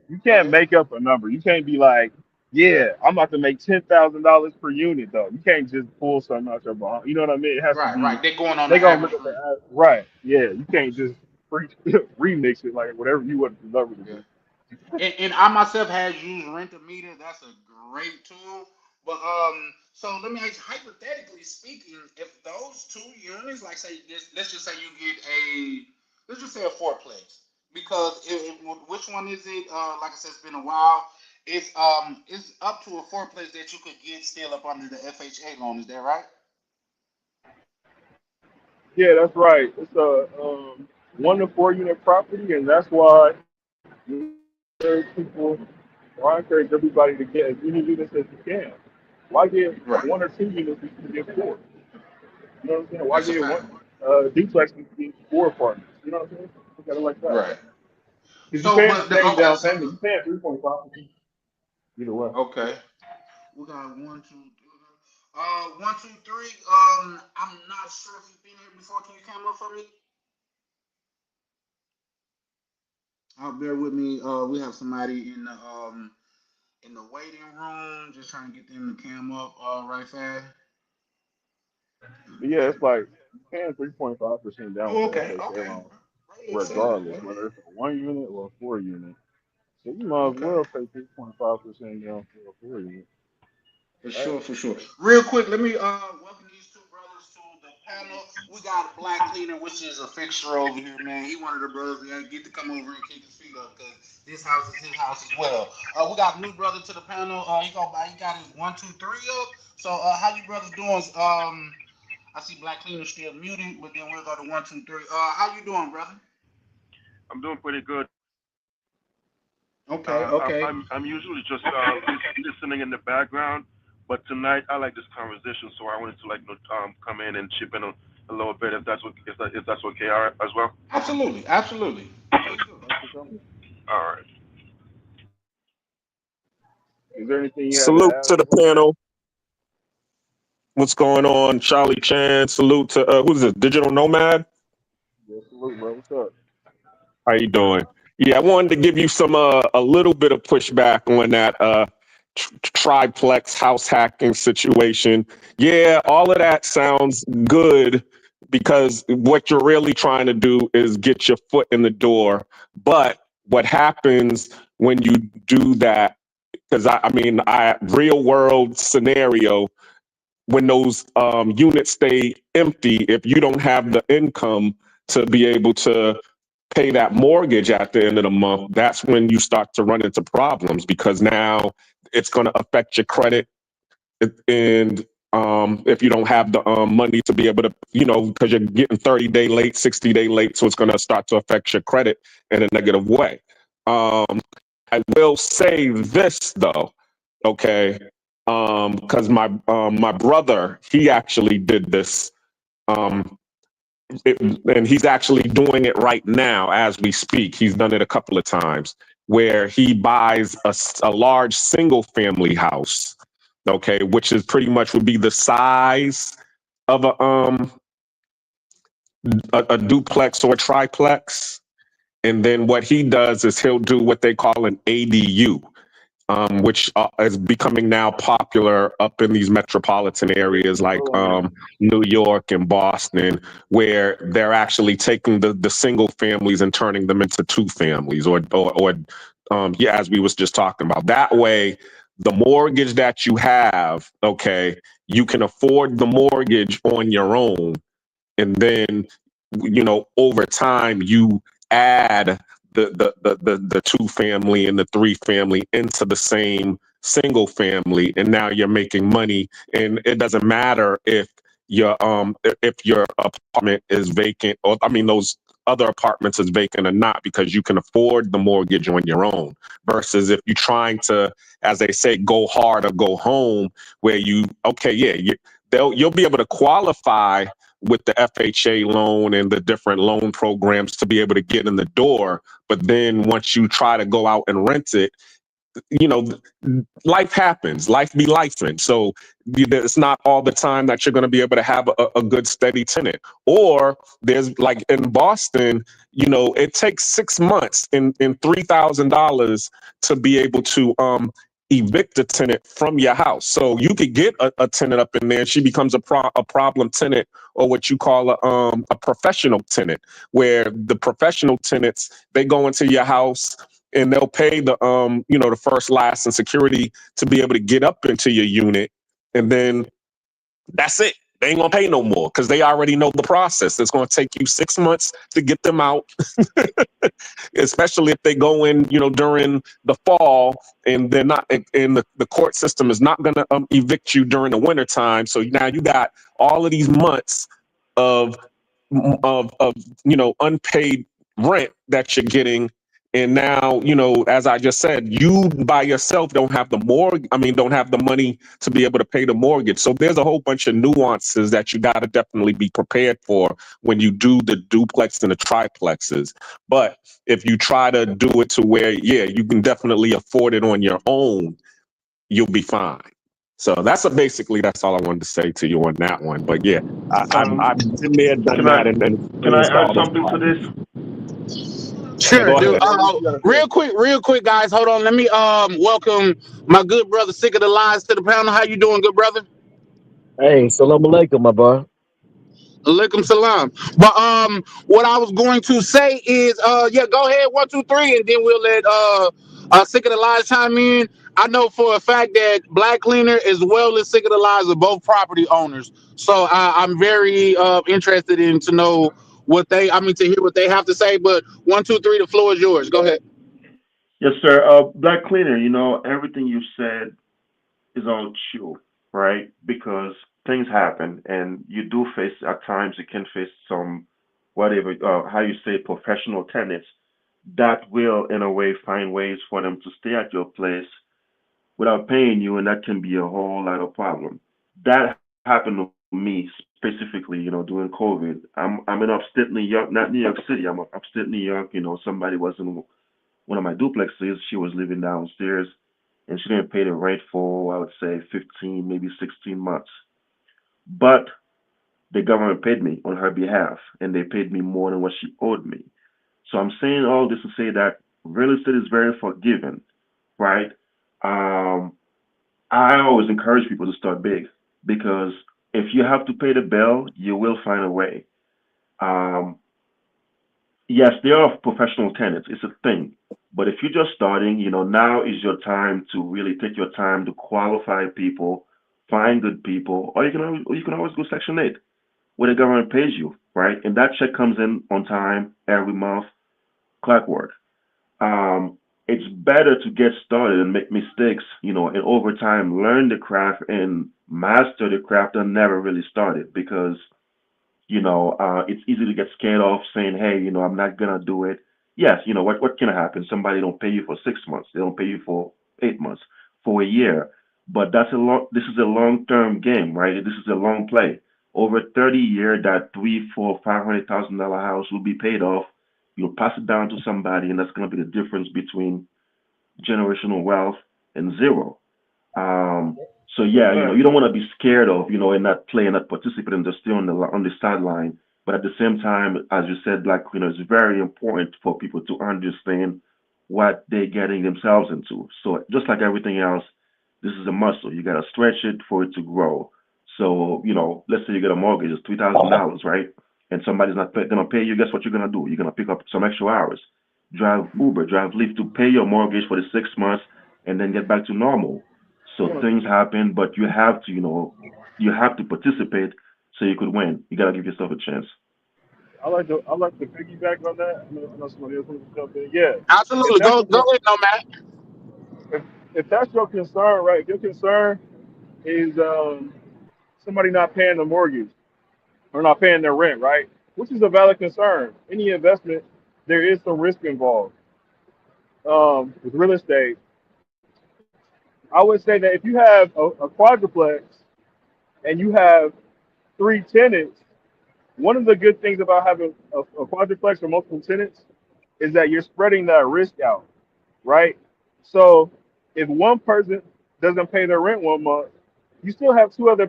you Go can't ahead. make up a number. You can't be like, yeah, I'm about to make $10,000 per unit though. You can't just pull something out your behind. You know what I mean? It has to be. Right. They're going on the They gonna average look at the rent. right. Yeah, you can't just remix it like whatever you want the number to Yeah. be. And I myself has used Rent a Meter. That's a great tool. But so let me ask you, hypothetically speaking, if those 2 units, like say, let's just say you get let's just say a fourplex, because which one is it? Like I said, it's been a while. It's up to a fourplex that you could get still up under the FHA loan. Is that right? Yeah, that's right. It's a 1 to 4 unit property, and that's why we encourage people. Well, I encourage everybody to get as many units as you can. Why get Right. 1 or 2 units if you can get 4? You know what I'm saying? Why That's a get fact. one duplex if you can get 4 apartments? You know what I'm saying? Look at it like that. Right. Because you're So, paying the but same okay, down so payment. You're paying 3.5 either way. okay. We got one, two, three. One, two, three. I'm not sure if you've been here before. Can you come up for me? Bear with me. We have somebody in the waiting room. Just trying to get them to cam up. Right fast. But yeah, it's like you're paying 3.5% down with Oh, the okay, FHA okay. loan, That makes sense. regardless whether it's a 1 unit or a 4 unit. So you might as Okay. well pay 3.5% down for a 4 unit. For Right? sure, for sure. Real quick, let me welcome these two brothers to the panel. We got Black Cleaner, which is a fixture over here, man. He one of the brothers that get to come over and kick his feet up because this house is his house as well. We got a new brother to the panel. He got his one, two, three up. So how you brothers doing? I see Black Cleaner still muted, but then we'll go to one, two, three. How you doing, brother? I'm doing pretty good. Okay, okay. I'm usually just listening in the background, but tonight I like this conversation, so I wanted to come in and chip in a little bit if that's okay as well. Absolutely, absolutely. Please do. Thanks for coming. All right. Is there anything you had to Salute add to as the well? panel. What's going on? Charlie Chan. Salute to who's this? Digital Nomad. Yeah, salute, bro. What's up? How you doing? Yeah, I wanted to give you some a little bit of pushback on that triplex house hacking situation. Yeah, all of that sounds good because what you're really trying to do is get your foot in the door. But what happens when you do that? Because I real world scenario, when those units stay empty, if you don't have the income to be able to pay that mortgage at the end of the month, that's when you start to run into problems because now it's going to affect your credit. And if you don't have the money to be able to, because you're getting 30-day late, 60-day late, so it's going to start to affect your credit in a negative way. I will say this though, okay, because my brother, he actually did this. Um, and he's actually doing it right now as we speak. He's done it a couple of times where he buys a large single family house, okay, which is pretty much would be the size of a duplex or a triplex. And then what he does is he'll do what they call an ADU, which is becoming now popular up in these metropolitan areas like New York and Boston, where they're actually taking the single families and turning them into two families, or yeah, as we was just talking about. That way, the mortgage that you have, okay, you can afford the mortgage on your own, and then over time you add the two family and the three family into the same single family, and now you're making money. And it doesn't matter if your apartment is vacant, or I mean those other apartments is vacant or not, because you can afford the mortgage on your own, versus if you're trying to, as they say, go hard or go home, where you'll be able to qualify with the FHA loan and the different loan programs to be able to get in the door. But then once you try to go out and rent it, life happens. Life be lifing. So it's not all the time that you're going to be able to have a good steady tenant. Or there's, like in Boston, it takes 6 months and $3,000 to be able to evict a tenant from your house. So you could get a tenant up in there, and she becomes a problem tenant, or what you call a professional tenant, where the professional tenants, they go into your house and they'll pay the first, last, and security to be able to get up into your unit, and then that's it. They ain't gonna pay no more because they already know the process. It's gonna take you 6 months to get them out, especially if they go in, during the fall, and they're not, and the court system is not gonna evict you during the winter time. So now you got all of these months of unpaid rent that you're getting. And now, as I just said, you by yourself don't have the money to be able to pay the mortgage. So there's a whole bunch of nuances that you got to definitely be prepared for when you do the duplex and the triplexes. But if you try to do it to where, you can definitely afford it on your own, you'll be fine. So that's all I wanted to say to you on that one. But yeah, I've been there, done that, and Can I add all those something to this? Yeah, Sure, go dude. ahead. Real quick, guys. Hold on. Let me welcome my good brother, Sick of the Lies, to the panel. How you doing, good brother? Hey, salam alaikum, my boy. Alaikum salam. But what I was going to say is, go ahead, 1, 2, 3, and then we'll let Sick of the Lies chime in. I know for a fact that Black Cleaner, as well as Sick of the Lies, are both property owners. So I'm very interested in to know to hear what they have to say. But 1, 2, 3, the floor is yours. Go ahead. Yes, sir. Black Cleaner, everything you said is all true, right? Because things happen, and you do face, at times, you can face some, whatever, how you say, professional tenants that will, in a way, find ways for them to stay at your place without paying you, and that can be a whole lot of problem. That happened to me specifically, during COVID. I'm in upstate New York, not New York City. I'm upstate New York. Somebody was in one of my duplexes. She was living downstairs, and she didn't pay the rent for, I would say, 15, maybe 16 months. But the government paid me on her behalf, and they paid me more than what she owed me. So I'm saying all this to say that real estate is very forgiving, right? Um, I always encourage people to start big, because if you have to pay the bill, you will find a way. Um, yes, there are professional tenants. It's a thing. But if you're just starting, now is your time to really take your time to qualify people, find good people, or you can always go Section 8, where the government pays you, right? And that check comes in on time every month, clockwork. It's better to get started and make mistakes, and over time learn the craft and master the craft than never really started, because it's easy to get scared off saying, hey, I'm not gonna do it. Yes, what can happen? Somebody don't pay you for 6 months. They don't pay you for 8 months, for a year. But this is a long term game, right? This is a long play. over 30 years, that three, four, $500,000 house will be paid off. You'll pass it down to somebody, and that's going to be the difference between generational wealth and zero. Um, so Yes, yeah, sir. you don't want to be scared of, and not play and not participate and just stay on the sideline. But at the same time, as you said, Black Queen, it's very important for people to understand what they're getting themselves into. So just like everything else, this is a muscle. You got to stretch it for it to grow. So let's say you get a mortgage, it's $3,000, right? And somebody's not gonna pay you. Guess what you're gonna do? You're gonna pick up some extra hours, drive Uber, drive Lyft to pay your mortgage for the 6 months, and then get back to normal. So things happen, but you have to participate so you could win. You gotta give yourself a chance. I like to piggyback on that. I know somebody else wants to jump in. Yeah, if Absolutely. that's Go ahead, no man. if, if that's your concern, right? If your concern is somebody not paying the mortgage or not paying their rent, right? Which is a valid concern. Any investment, there is some risk involved. With real estate, I would say that if you have a quadruplex and you have three tenants, one of the good things about having a quadruplex or multiple tenants is that you're spreading that risk out, right? So if one person doesn't pay their rent 1 month, you still have two other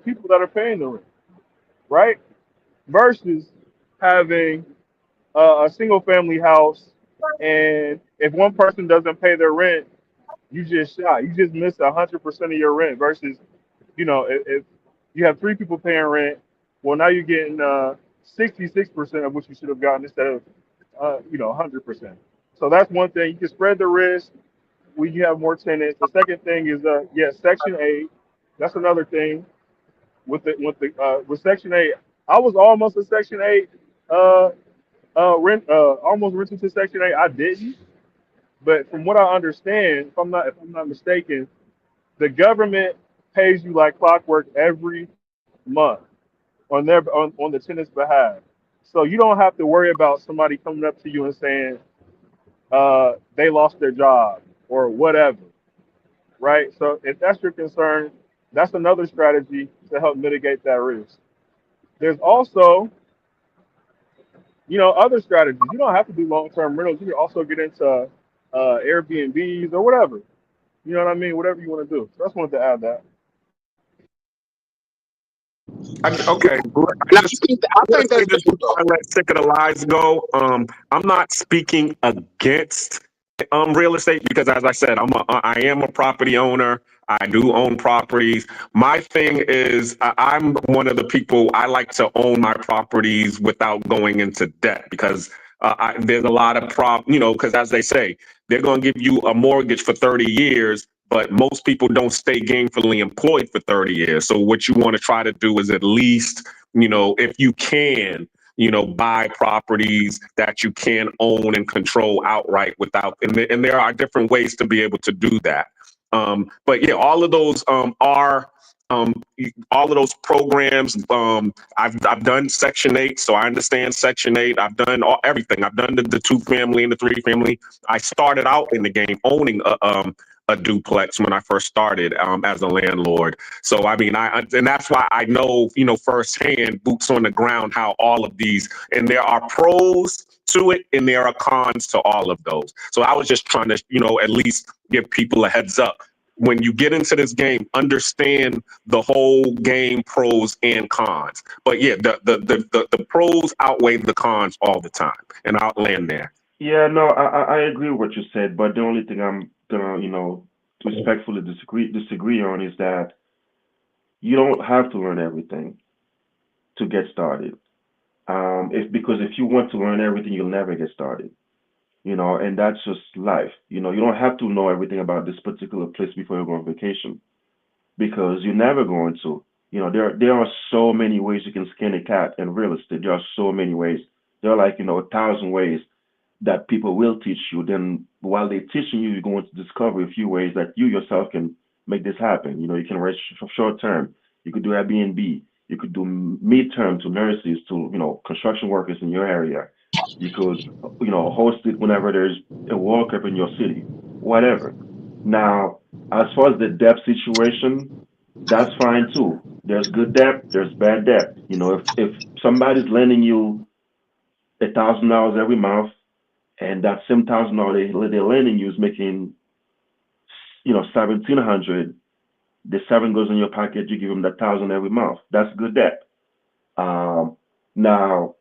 people that are paying the rent, right? Versus having a single family house, and if one person doesn't pay their rent, you just shot. You just missed 100% of your rent. Versus, if you have three people paying rent, well, now you're getting 66% of what you should have gotten instead of 100%. So that's one thing. You can spread the risk when you have more tenants. The second thing is Section 8. That's another thing with Section 8. I was almost a Section 8 almost rented to Section 8. I didn't, but from what I understand, if I'm not mistaken, the government pays you like clockwork every month on the tenant's behalf. So you don't have to worry about somebody coming up to you and saying they lost their job or whatever, right? So if that's your concern, that's another strategy to help mitigate that risk. There's also, other strategies. You don't have to do long-term rentals. You can also get into Airbnbs or whatever. You know what I mean? Whatever you want to do. So I just wanted to add that. Okay, I And I just think I I want think to say that's this dope before though. I let Sick of the Lies go. I'm not speaking against real estate because, as I said, I am a property owner. I do own properties. My thing is, I'm one of the people I like to own my properties without going into debt because there's a lot of because as they say, they're going to give you a mortgage for 30 years, but most people don't stay gainfully employed for 30 years. So what you want to try to do is at least, if you can, buy properties that you can own and control outright without, and there are different ways to be able to do that. But yeah, um, all of those programs. I've done Section 8, so I understand Section 8. I've done everything. I've done the two family and the three family. I started out in the game owning a duplex when I first started as a landlord. So I mean, and that's why I know, firsthand, boots on the ground, how all of these, and there are pros to it and there are cons to all of those. So I was just trying to, at least give people a heads up. When you get into this game, understand the whole game pros and cons. But yeah, the pros outweigh the cons all the time, and I'll land there. Yeah, no, I agree with what you said, but the only thing I'm gonna, respectfully disagree on is that you don't have to learn everything to get started. If Because if you want to learn everything, you'll never get started. And that's just life. You don't have to know everything about this particular place before you go on vacation because you're never going to. There are so many ways you can skin a cat in real estate. There are so many ways. There are like 1,000 ways that people will teach you. Then while they're teaching you, you're going to discover a few ways that you yourself can make this happen. You can rent short term. You could do Airbnb. You could do mid-term to nurses, to construction workers in your area. You could host it whenever there's a World Cup in your city, whatever. Now, as far as the debt situation, that's fine too. There's good debt, there's bad debt. If somebody's lending you $1,000 every month, and that same $1,000 they're lending you is making 1,700, the seven goes in your pocket, you give them that thousand every month. That's good debt. Now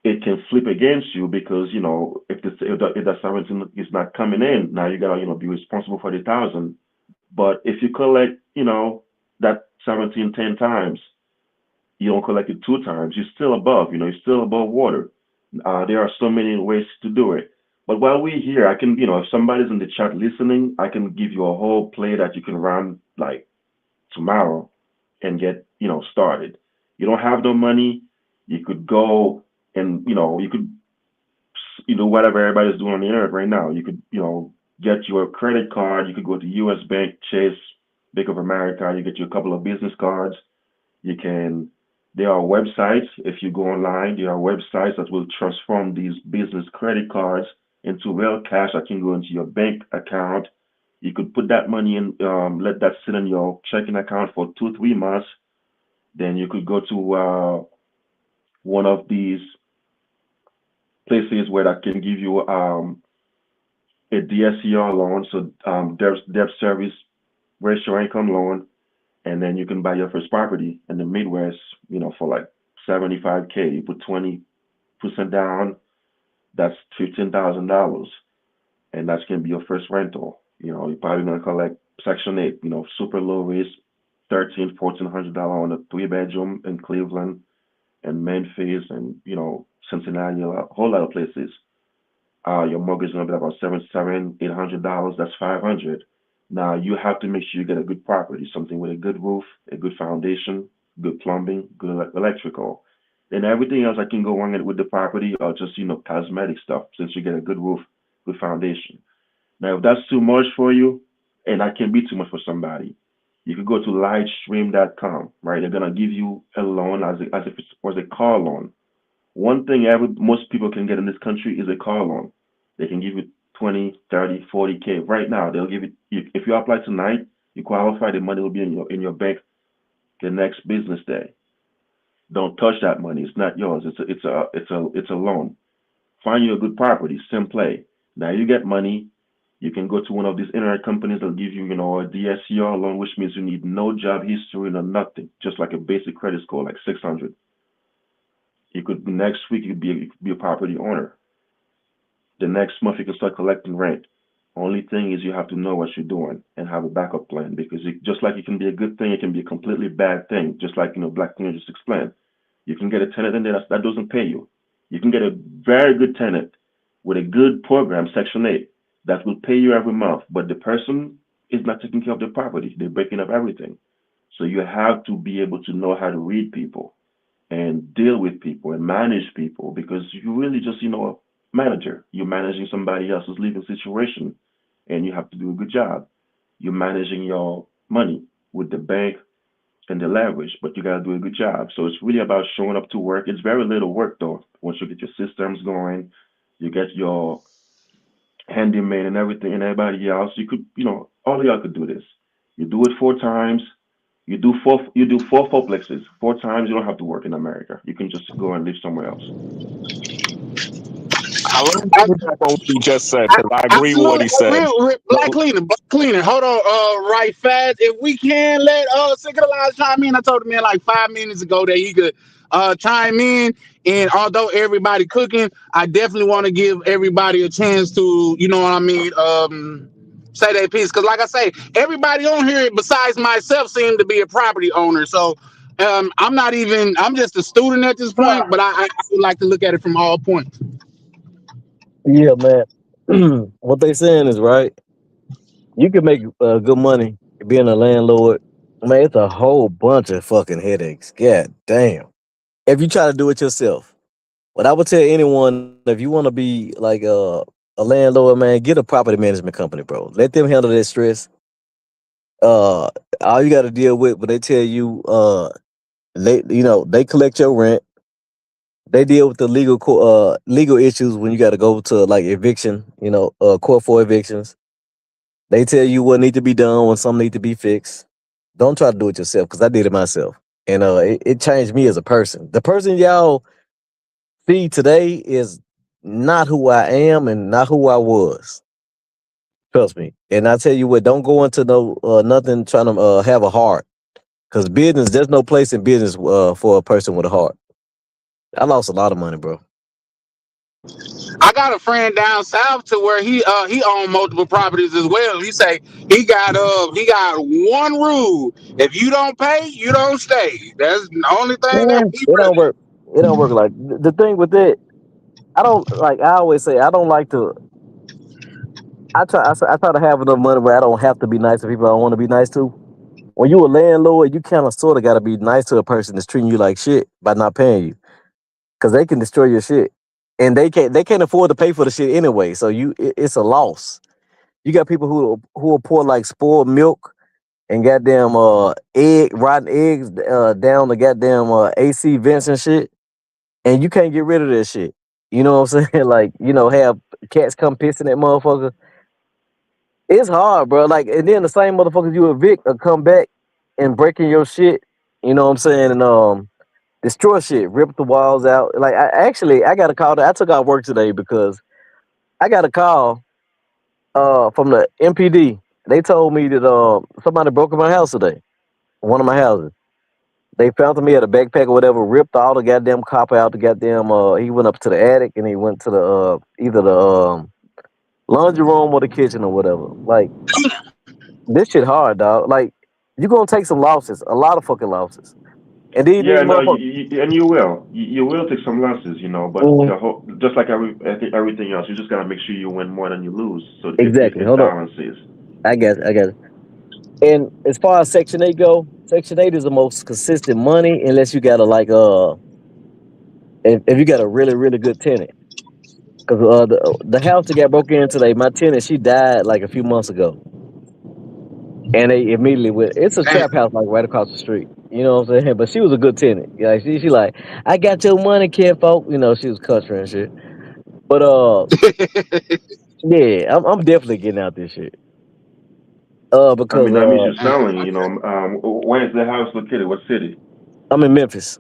it can flip against you because if the 17 is not coming in, now you gotta be responsible for the thousand. But if you collect that 17 10 times, you don't collect it two times, you're still above. You're still above water. There are so many ways to do it. But while we're here, I can, if somebody's in the chat listening, I can give you a whole play that you can run like tomorrow and get started. You don't have no money, you could go and you could whatever everybody's doing on the internet right now. You could get your credit card. You could go to U.S. Bank, Chase, Bank of America. You get you a couple of business cards. You can. There are websites. If you go online, there are websites that will transform these business credit cards into real cash that can go into your bank account. You could put that money in, let that sit in your checking account for 2 3 months. Then you could go to one of these places where that can give you a DSCR loan, so debt service ratio income loan, and then you can buy your first property in the Midwest, for like 75K. You put 20% down, that's $15,000, and that's gonna be your first rental. You're probably gonna collect Section 8, super low risk, $1,300-$1,400 on a 3 bedroom in Cleveland and Memphis and Cincinnati, a whole lot of places. Your mortgage is gonna be about $700-$800. That's 500. Now you have to make sure you get a good property, something with a good roof, a good foundation, good plumbing, good electrical. Then everything else that can go on with the property are just cosmetic stuff. Since you get a good roof, good foundation. Now if that's too much for you, and that can be too much for somebody, you could go to lightstream.com. Right, they're gonna give you a loan as if it was a car loan. One thing most people can get in this country is a car loan. They can give you 20, 30, 40K right now. They'll give it if you apply tonight, you qualify. The money will be in your bank the next business day. Don't touch that money. It's not yours. It's a loan. Find you a good property. Same play. Now you get money. You can go to one of these internet companies that'll give you a DSCR loan, which means you need no job history, no nothing, just like a basic credit score, like 600. You could next week you could be a property owner. The next month you can start collecting rent. Only thing is you have to know what you're doing and have a backup plan, because just like it can be a good thing, it can be a completely bad thing. Just like Black Cleaner just explained. You can get a tenant in there that doesn't pay you. You can get a very good tenant with a good program, Section 8, that will pay you every month, but the person is not taking care of the property. They're breaking up everything. So you have to be able to know how to read people and deal with people and manage people, because you really just a manager. You're managing somebody else's living situation, and you have to do a good job. You're managing your money with the bank and the leverage, but you got to do a good job. So it's really about showing up to work. It's very little work though. Once you get your systems going, you get your handyman and everything, and everybody else, you could all of y'all could do this. You do it 4 times. You do four fourplexes 4 times. You don't have to work in America. You can just go and live somewhere else. I want to piggyback on what he just said because I agree with what Absolutely. he said. Real black cleaner. Hold on, right fast. If we can let Sick of the Lies chime in. I told the man like 5 minutes ago that he could chime in. And although everybody cooking, I definitely want to give everybody a chance to, you know what I mean, say their piece. Cause like I say, everybody on here besides myself seem to be a property owner. So I'm just a student at this point, but I would like to look at it from all points. Yeah, man. What they saying is right. You can make good money being a landlord. Man, it's a whole bunch of fucking headaches. God damn. If you try to do it yourself. What I would tell anyone, if you want to be like a landlord, man, get a property management company, bro. Let them handle that stress. Uh, all you got to deal with, but they tell you, they collect your rent. They deal with the legal issues when you got to go to like eviction, court for evictions. They tell you what need to be done when something need to be fixed. Don't try to do it yourself, because I did it myself. and it changed me as a person. The person y'all see today is not who I am and not who I was. Trust me. And I tell you what, don't go into no nothing trying to have a heart. Cause business, there's no place in business for a person with a heart. I lost a lot of money, bro. I got a friend down south to where he owned multiple properties as well. He say he got one rule: if you don't pay, you don't stay. That's the only thing that Man, he it don't really. work. It don't work like the thing with it. I don't like. I always say I don't like to. I try to have enough money where I don't have to be nice to people I want to be nice to. When you a landlord, you kind of sort of got to be nice to a person that's treating you like shit by not paying you, because they can destroy your shit, and they can't afford to pay for the shit anyway. So it's a loss. You got people who will pour like spoiled milk and goddamn rotten eggs down the goddamn AC vents and shit, and you can't get rid of that shit. You know what I'm saying? Like, have cats come piss in that motherfucker. It's hard, bro. Like, and then the same motherfuckers you evict will come back and breaking your shit. You know what I'm saying? And destroy shit, rip the walls out. Like, I got a call. I took out work today because I got a call from the MPD. They told me that somebody broke in my house today. One of my houses. They found me at a backpack or whatever, ripped all the goddamn copper out the goddamn he went up to the attic and he went to the either the laundry room or the kitchen or whatever. Like, this shit hard, dog. Like, you gonna take some losses, a lot of fucking losses. And these Yeah, niggas no, motherfuckers. and you will. You will take some losses, but Mhm. the whole, just like I think everything else, you just gotta make sure you win more than you lose, so Exactly. it Hold up. balances. I got it. And as far as Section 8 go, Section 8 is the most consistent money unless you got a like if you got a really, really good tenant. Cause the house that got broken in today, my tenant, she died like a few months ago. And they immediately went. It's a trap Damn. house like right across the street. You know what I'm saying? But she was a good tenant. Like she like, I got your money, kid folk. She was country and shit. But yeah, I'm definitely getting out this shit. I Because mean, that means you're Damn. selling. Where is the house located? What city? I'm in Memphis.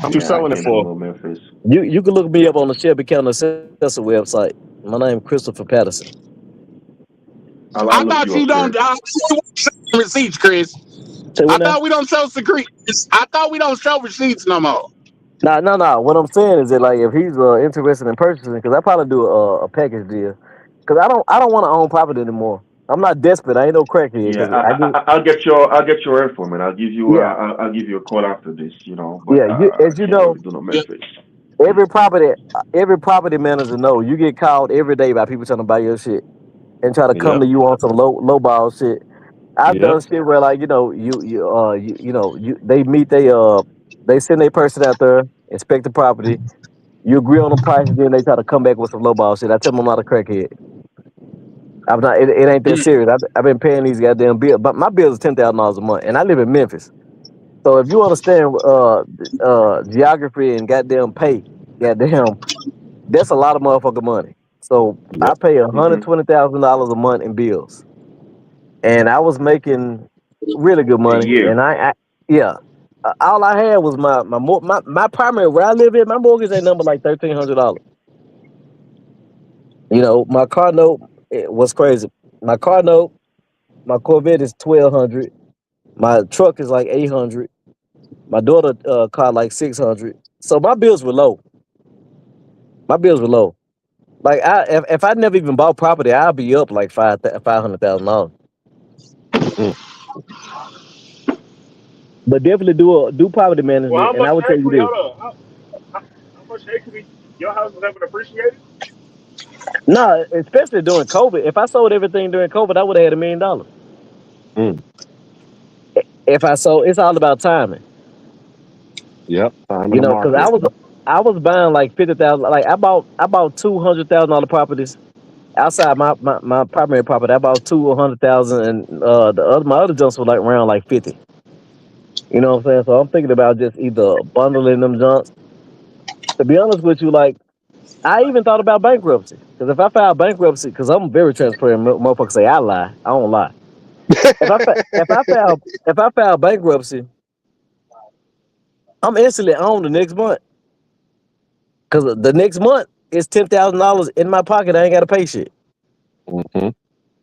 What you Yeah, I selling it can't for? handle Memphis. You can look me up on the Shelby County Assessor website. My name Christopher Patterson. I'll I look thought you you up, don't. Chris. Receipts, Chris. Say I what now? thought we don't show secrets. I thought we don't show receipts no more. Nah, no, no. What I'm saying is that like if he's interested in purchasing, because I probably do a package deal. Because I don't want to own property anymore. I'm not desperate. I ain't no crackhead. Yeah, Because I get I'll get your info, man. yeah, I'll give you a call after this, but yeah. I As you can't know, really do no Yeah. Memphis. every property manager know you get called every day by people trying to buy your shit and try to come Yep. to you on some low ball shit. I've Yep. done shit where like they send their person out there, inspect the property, you agree on the price, and then they try to come back with some low ball shit. I tell them I'm not a crackhead. I'm not. It ain't that Mm. serious. I've been paying these goddamn bills, but my bills is $10,000 a month, and I live in Memphis. So if you understand geography and goddamn pay, goddamn, that's a lot of motherfucking money. So I Yep. pay one hundred Hmm. twenty thousand dollars a month in bills, and I was making really good A money. year. And yeah, all I had was my primary where I live in. My mortgage ain't number like $1,300. My car note it was crazy. My car note, my Corvette is 1,200. My truck is like 800. My daughter car like 600. So my bills were low. My bills were low. Like if I never even bought property, I'll be up like $500,000. Mm. But definitely do property Well, management, how and I much would tell you equity? this. Hold on. How much equity your house was having appreciated? No, especially during COVID. If I sold everything during COVID, I would have had $1 million. Mm. If I sold, it's all about timing. Yep. Time in the Because market. I was buying like 50,000. Like I bought $200,000 properties outside my primary property. I bought 200,000, and my other jumps were like around like 50. You know what I'm saying? So I'm thinking about just either bundling them jumps. To be honest with you, like I even thought about bankruptcy. Because if I file bankruptcy, because I'm very transparent, motherfuckers say I lie. I don't lie. If I file bankruptcy, I'm instantly on the next month because the next month is $10,000 in my pocket. I ain't got to pay shit. Hmm.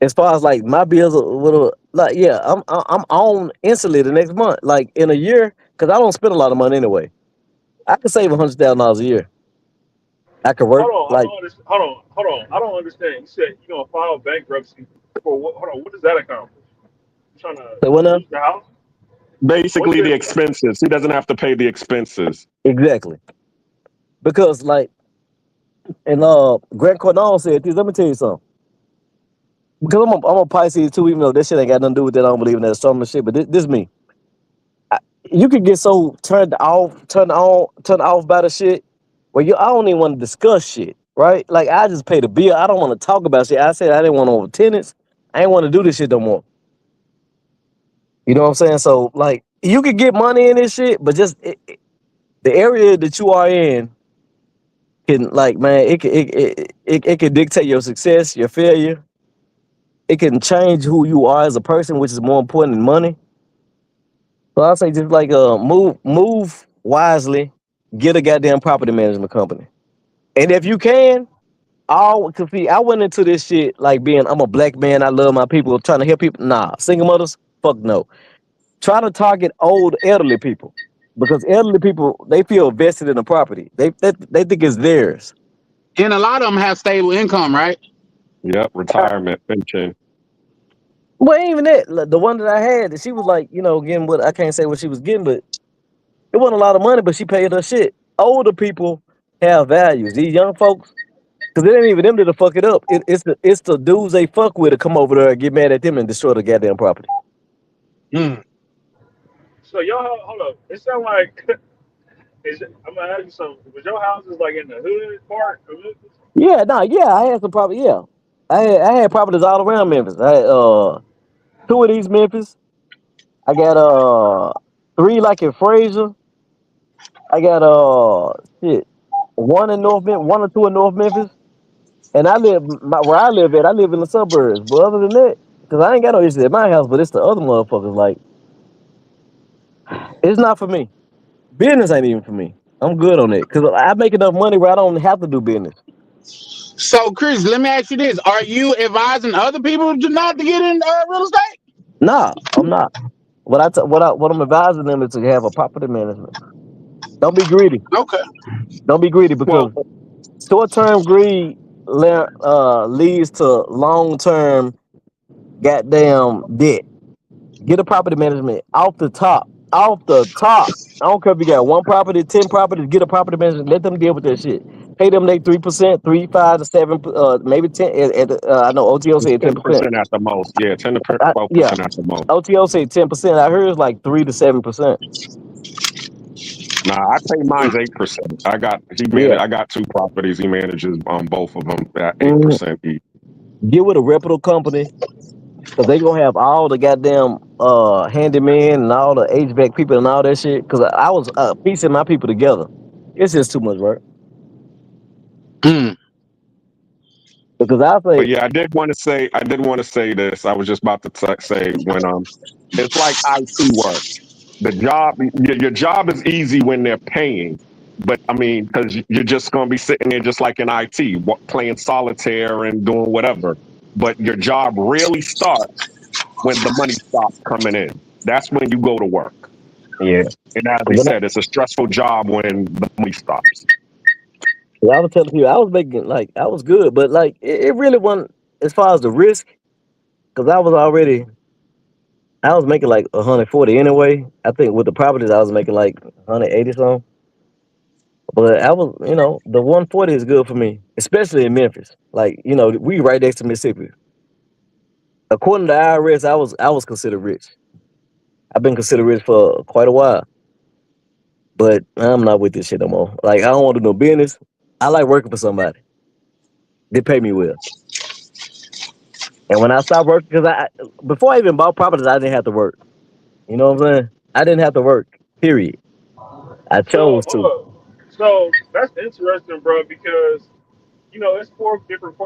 As far as like my bills, like yeah, I'm on instantly the next month. Like in a year, because I don't spend a lot of money anyway. I could save $100,000 a year. I could work Hold on, I like don't understand. Hold on. I don't understand. You said you gonna file bankruptcy for what? Hold on. What does that accomplish? You trying to so when lose the house? What's Basically, the the? expenses. He doesn't have to pay the expenses. exactly because like and Grant Cardone said this. Let me tell you something. Because I'm a Pisces too, even though that shit ain't got nothing to do with that. I don't believe in that astronomy shit. But this me. You could get so turned off by the shit where I don't even want to discuss shit, right? Like I just pay the bill. I don't want to talk about shit. I said I didn't want no tenants. I ain't want to do this shit no more. You know what I'm saying? So like you could get money in this shit, but just the area that you are in can like man, it can dictate your success, your failure. It can change who you are as a person, which is more important than money. So I say just like move wisely, get a goddamn property management company. And if you can, all cause see, I went into this shit like being I'm a black man, I love my people, trying to help people. Nah, single mothers, fuck no. Try to target old elderly people. Because elderly people, they feel vested in the property. They think it's theirs. And a lot of them have stable income, right? Yep, retirement pension. Well, even that, like, the one that I had, she was like, getting what I can't say what she was getting, but it wasn't a lot of money, but she paid her shit. Older people have values. These young folks, because it ain't even them that fuck it up. It's the dudes they fuck with to come over there and get mad at them and destroy the goddamn property. Mm. So y'all hold up. It sound like I'm gonna ask you something. Was your house is like in the hood part of Memphis? Yeah, nah, yeah, I had some property. Yeah, I had properties all around Memphis. I had two of these Memphis. I got three like in Fraser. I got shit one in North Memphis, one or two in North Memphis. And where I live at. I live in the suburbs. But other than that, because I ain't got no issues at my house, but it's the other motherfuckers. Like it's not for me. Business ain't even for me. I'm good on it because I make enough money where I don't have to do business. So, Chris, let me ask you this: are you advising other people to not to get in real estate? Nah, I'm not. What I'm advising them is to have a property management. Don't be greedy. Okay. Don't be greedy Well, because short term greed leads to long term goddamn debt. Get a property management off the top. Off the top. I don't care if you got one property, 10 properties, get a property management. Let them deal with that shit. Pay them they 3%, 3, 5 to 7, maybe 10. I know OTO it's said 10%. 10% at the most. Yeah, 10 to Yeah, 12% at the most. OTO said 10%. I heard it's like 3 to 7%. Nah, I pay mine's 8%. Yeah. I got two properties. He manages both of them at Mhm. 8% each. Get with a reputable company because they gonna have all the goddamn handyman and all the HVAC people and all that shit. Because I was piecing my people together. It's just too much work. Mm. Because I But say, yeah, I did want to say this. I was just about to say when it's like IT work. The job, your job is easy when they're paying, but I mean, because you're just going to be sitting there just like in IT, playing solitaire and doing whatever. But your job really starts when the money stops coming in. That's when you go to work. yeah. And as he When said, it's a stressful job when the money stops. I was telling people I was making like I was good, but like it really wasn't as far as the risk because I was making like 140 anyway. I think with the properties I was making like 180 something. But I was, the 140 is good for me, especially in Memphis. Like, we right next to Mississippi. According to IRS, I was considered rich. I've been considered rich for quite a while, but I'm not with this shit no more. Like, I don't want to do no business. I like working for somebody. They pay me well. And when I stopped working, because before I even bought properties, I didn't have to work. You know what I'm saying? I didn't have to work. Period. I So chose hold to. up. So that's interesting, bro, because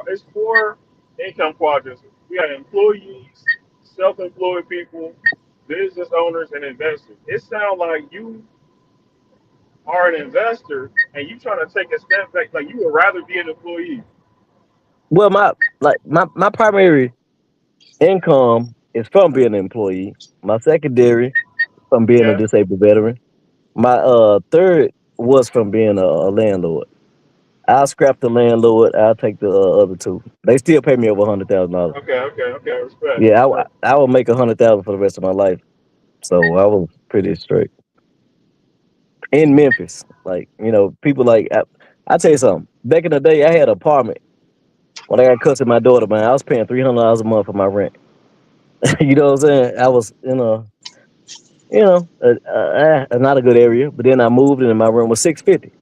it's four income quadrants. We got employees, self-employed people, business owners, and investors. It sounds like you are an investor and you trying to take a step back, like you would rather be an employee. Well, my primary income is from being an employee. My secondary from being a Yeah. disabled veteran. My third was from being a landlord. I'll scrap the landlord. I'll take the other two. They still pay me over $100,000. Okay. Okay. Okay. Respect. Yeah, Respect. I will make 100,000 for the rest of my life. So I was pretty straight in Memphis. Like people like I tell you something. Back in the day, I had an apartment when I got cussing my daughter. Man, I was paying $300 a month for my rent. You know what I'm saying? I was in not a good area. But then I moved and my rent was 650.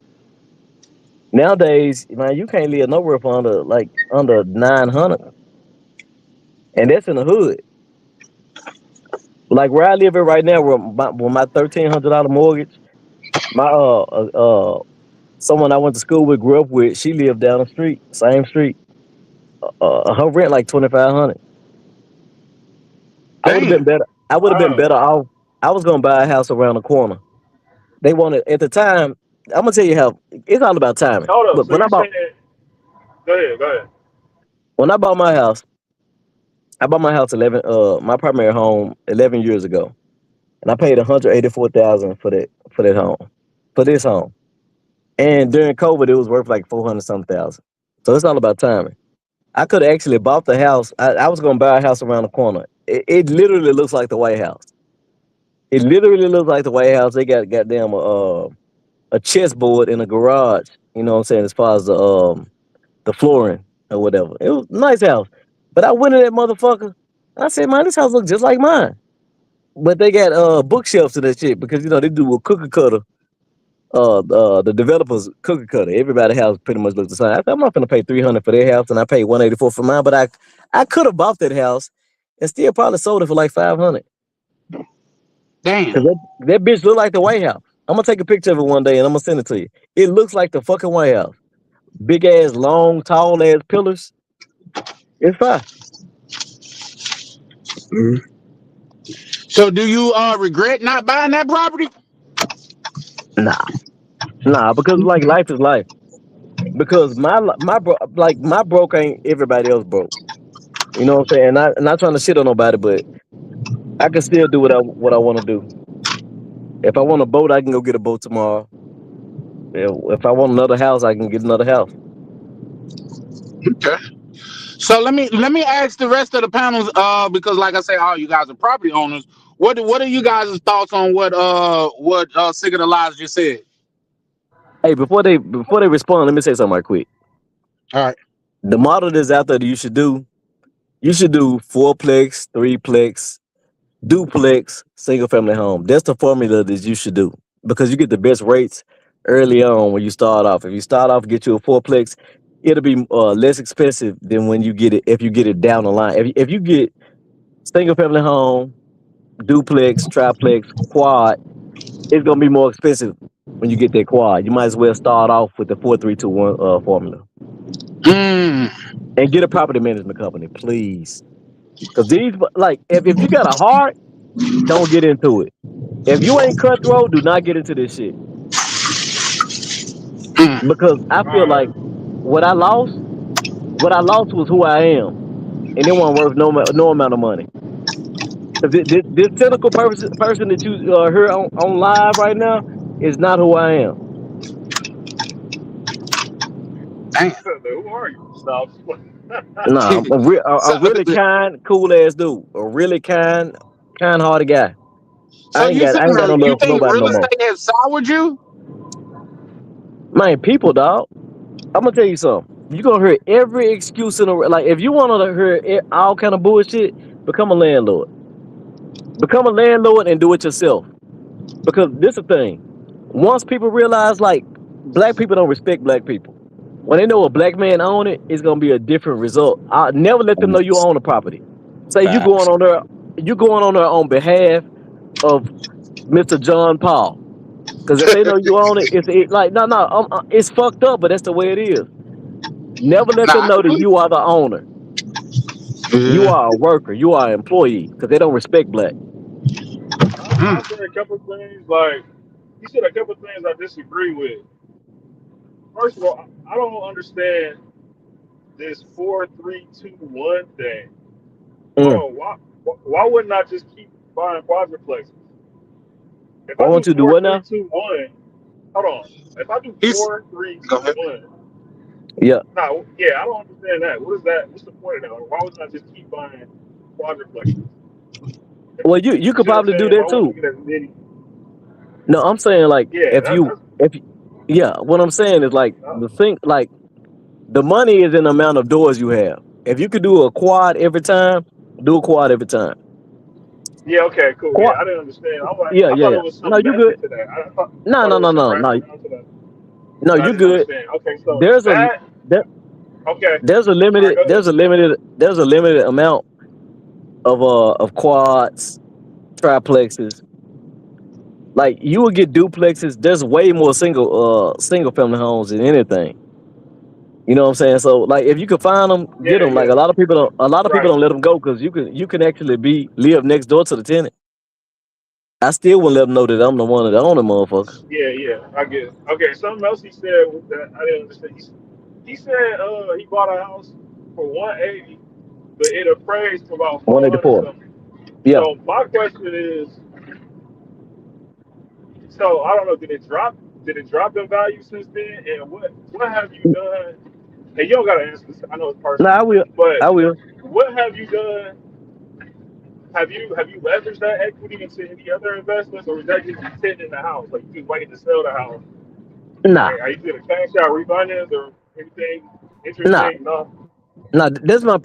Nowadays, man, you can't live nowhere for under 900, and that's in the hood. Like where I live at right now, where my $1,300 mortgage, my someone I went to school with, grew up with, she lived down the street, same street. Her rent like 2,500. I would have been Damn. better. I would have been Wow. better off. I was gonna buy a house around the corner. They wanted at the time. I'm gonna tell you how it's all about timing. Hold up. Look, So you're saying? Go ahead. Go ahead. when I bought my house, I bought my house my primary home 11 years ago, and I paid 184,000 for that home, for this home. And during COVID, it was worth like 400 something thousand. So it's all about timing. I could have actually bought the house. I was gonna buy a house around the corner. It literally looks like the White House. It literally looks like the White House. They got goddamn a chessboard in a garage. You know what I'm saying? As far as the flooring or whatever. It was a nice house. But I went in that motherfucker. I said, man, this house looks just like mine. But they got bookshelves to that shit because they do a cookie cutter. The developers cookie cutter. Everybody house pretty much looks the same. I said, I'm not gonna pay 300 for their house, and I paid 184 for mine. But I could have bought that house and still probably sold it for like 500. Cause Damn. that bitch look like the White House. I'm gonna take a picture of it one day and I'm gonna send it to you. It looks like the fucking White House. Big ass, long, tall ass pillars. It's fine. So do you regret not buying that property? Nah, nah, because like life is life. Because my broke ain't everybody else broke. You know what I'm saying? Not trying to shit on nobody, but I can still do what I want to do. If I want a boat, I can go get a boat tomorrow. If I want another house, I can get another house. Okay. So let me ask the rest of the panels, because like I say, all you guys are property owners. What are you guys' thoughts on what Sick of the Lies just said? Hey, before they respond, let me say something right quick. All right. The model that's out there that you should do fourplex, threeplex, duplex, single family home. That's the formula that you should do because you get the best rates early on when you start off. If you start off, get you a fourplex, it'll be less expensive than when you get it if you get it down the line. If you get single family home, duplex, triplex, quad, it's gonna be more expensive when you get that quad. You might as well start off with the 4-3-2-1 formula Mm, and get a property management company, please. Because these like if you got a heart, don't get into it. If you ain't cutthroat, do not get into this shit. mm. Because I All feel like right. what I lost, what I lost was who I am, and it wasn't worth no amount of money. 'Cause this cynical person that you hear on live right now is not who I am. Damn. Who are you? Stop. Nah, so, a really kind, cool ass dude, a really kind hearted guy. so you I think ain't got no you love for think nobody real no more. estate has soured you? Man, people, dog. I'm gonna tell you something. You gonna hear every excuse in the like. If you want to hear all kind of bullshit, become a landlord. Become a landlord and do it yourself. Because this is the thing. Once people realize like black people don't respect black people. When they know a black man own it, it's gonna be a different result. I never let them know you own the property. Say Facts. you going on there on behalf of Mr. John Paul. Because if they know you own it, like no, it's fucked up, but that's the way it is. Never let Nah, them I know can that believe you are the owner. it. You Yeah. are a worker. You are an employee because they don't respect black. I'll Mm. say a couple of things like he said a couple of things I disagree with. First of all, I don't understand this 4-3-2-1 thing. Hold Mm. on, why wouldn't I just keep buying quadruplexes? If I I do want you to do four what three now? two one, hold on. If I do He's four three go two ahead. one, Yeah. no, yeah, I don't understand that. What is that? What's the point of that? Like, why wouldn't I just keep buying quadruplexes? Well, you You could see what I'm probably do saying? that Why wouldn't too. I get as many? No, I'm saying like Yeah, that's if yeah, what I'm saying is like uh, the thing like the money is in the amount of doors you have. If you could do a quad every time, do a quad every time. yeah, okay, cool. Yeah, Quad, I didn't understand. I'm like, yeah, I yeah, thought yeah. it was No, some you good. method to that. I No, thought no, it no, was some no, no, rationale to that no. that I You didn't good. understand. Okay, so There's a that there, okay. there's a All right, limited go ahead. there's a limited amount of quads, triplexes. Like you will get duplexes. There's way more single family homes than anything. You know what I'm saying? So like if you can find them, get Yeah, them. Like yeah, a lot of people right. don't let them go because you can actually live next door to the tenant. I still wouldn't let them know that I'm the one that own the motherfucker. Yeah, yeah, I get it. Okay, something else he said with that I didn't understand. He said he bought a house for 180, but it appraised for about 400 184. something. Yeah. So my question is, so I don't know, did it drop? Did it drop in value since then? And what have you done? And you don't gotta answer this. I know it's No, personal, I will. but I will. what have you done? Have you leveraged that equity into any other investments, or is that just you sitting in the house, like you just waiting to sell the house? Nah, Like, are you gonna cash out, refinance, or anything nah, interesting? No. nah. This my.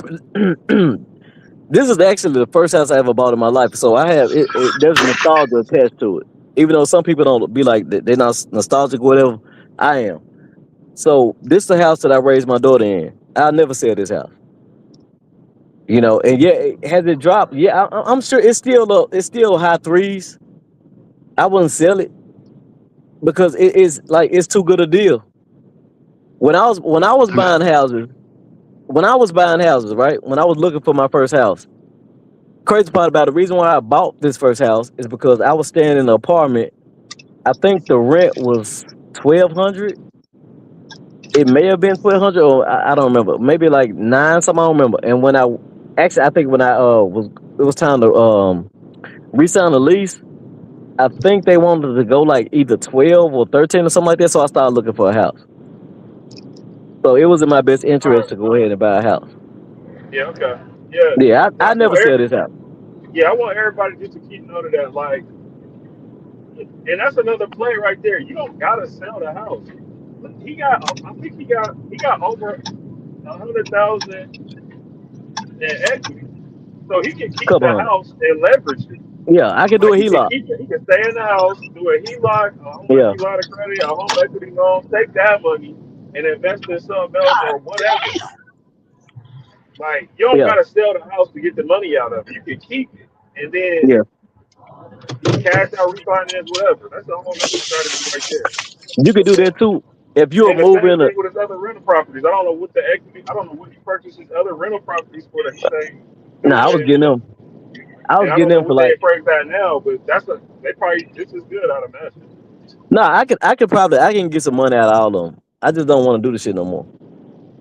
This is actually the first house I ever bought in my life, so I have there's nostalgia attached to it. Even though some people don't be like they're not nostalgic, or whatever. I am. So this is the house that I raised my daughter in. I'll never sell this house. You know, and yeah, has it dropped? Yeah, I'm sure it's still high threes. I wouldn't sell it because it is like it's too good a deal. When I was buying houses, right? When I was looking for my first house, crazy part about the reason why I bought this first house is because I was staying in an apartment. I think the rent was 1,200. It may have been 1,200, or I don't remember. Maybe like nine something. I don't remember. And when I think when I was it was time to re-sign the lease. I think they wanted to go like either 12 or 13 or something like that. So I started looking for a house. So it was in my best All interest right. to go ahead and buy a house. Yeah. Okay. Yeah. Yeah, So I never sell this house. yeah, I want everybody just to keep note of that. Like, and that's another play right there. You don't gotta sell the house. He got, I think he got over 100,000 in equity, so he can keep Couple the hundred. house and leverage it. Yeah, I can do Like a he can HELOC. keep it. He can stay in the house, do a HELOC, a home Yeah, equity line of credit, a home equity loan, take that money and invest in something else or whatever. Like you don't yeah, gotta sell the house to get the money out of it. You can keep it and then yeah. cash out, refinance, whatever. That's a whole other strategy right there. You can do that too. If you're And the same moving, thing with his other rental properties. I don't know what the equity. I don't know what he purchased his other rental properties for that he say nah, doing I was million getting with. them. I was And I getting don't know them for what they like, appraise that now, but they probably just as good, I'd imagine. nah, I can get some money out of all of them. I just don't want to do the shit no more.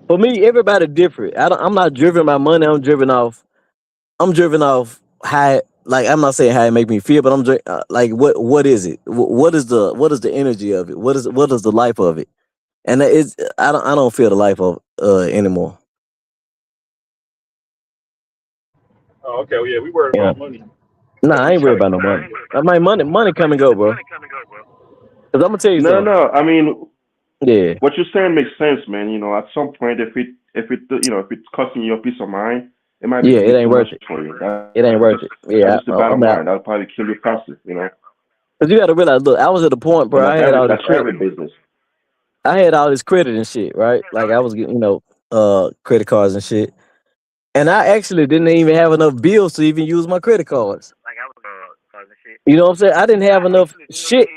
For me, everybody different. I'm not driven by money. I'm driven off how, like, I'm not saying how it make me feel, but like what is it? What is the energy of it? What is the life of it? And it's I don't feel the life of anymore. Oh, okay. Well, yeah, we worried Yeah. about money. Nah, That's I what we ain't worried trying to about no get out money. of here. I mean, money come and go, bro. Cause I'm gonna tell you No, something. no. I mean, Yeah, what you're saying makes sense, man. You know, at some point, if it's costing you your peace of mind, it might be yeah, a it bit too ain't much worth it. for you. It ain't worth it. That's Yeah, just the bottom I'm out. line. That'll probably kill you faster. You know, Cause you got to realize, look, I was at the point, and bro. that's every business. I had all this credit and shit, right? Like I was getting, credit cards and shit. And I actually didn't even have enough bills to even use my credit cards. You know what I'm saying? I didn't have enough shit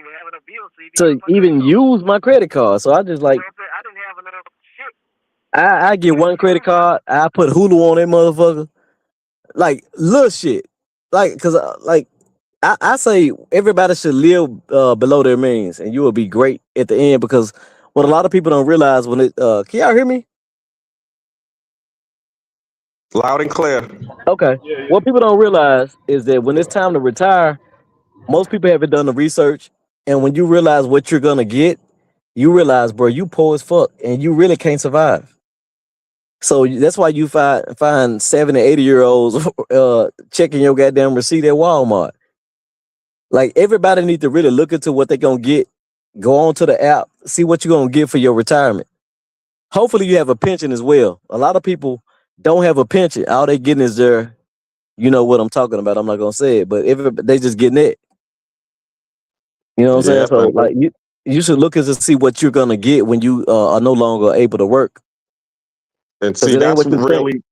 to even use my credit card. So I just like I get one credit card, I put Hulu on that motherfucker. Like little shit. Like cause like I say everybody should live below their means, and you will be great at the end. Because what a lot of people don't realize when it can y'all hear me? Loud and clear. Okay. Yeah, What people don't realize is that when it's time to retire, most people haven't done the research, and when you realize what you're gonna get, you realize, bro, you poor as fuck, and you really can't survive. So that's why you find 70, 80 year olds checking your goddamn receipt at Walmart. Like everybody need to really look into what they're gonna get. Go on to the app, see what you're gonna get for your retirement. Hopefully you have a pension as well. A lot of people don't have a pension. All they getting is their, you know what I'm talking about. I'm not gonna say it, but they just getting it. You know what I'm saying? Yeah, So like you should look into see what you're gonna get when you are no longer able to work. and Because see it ain't that's what you think. really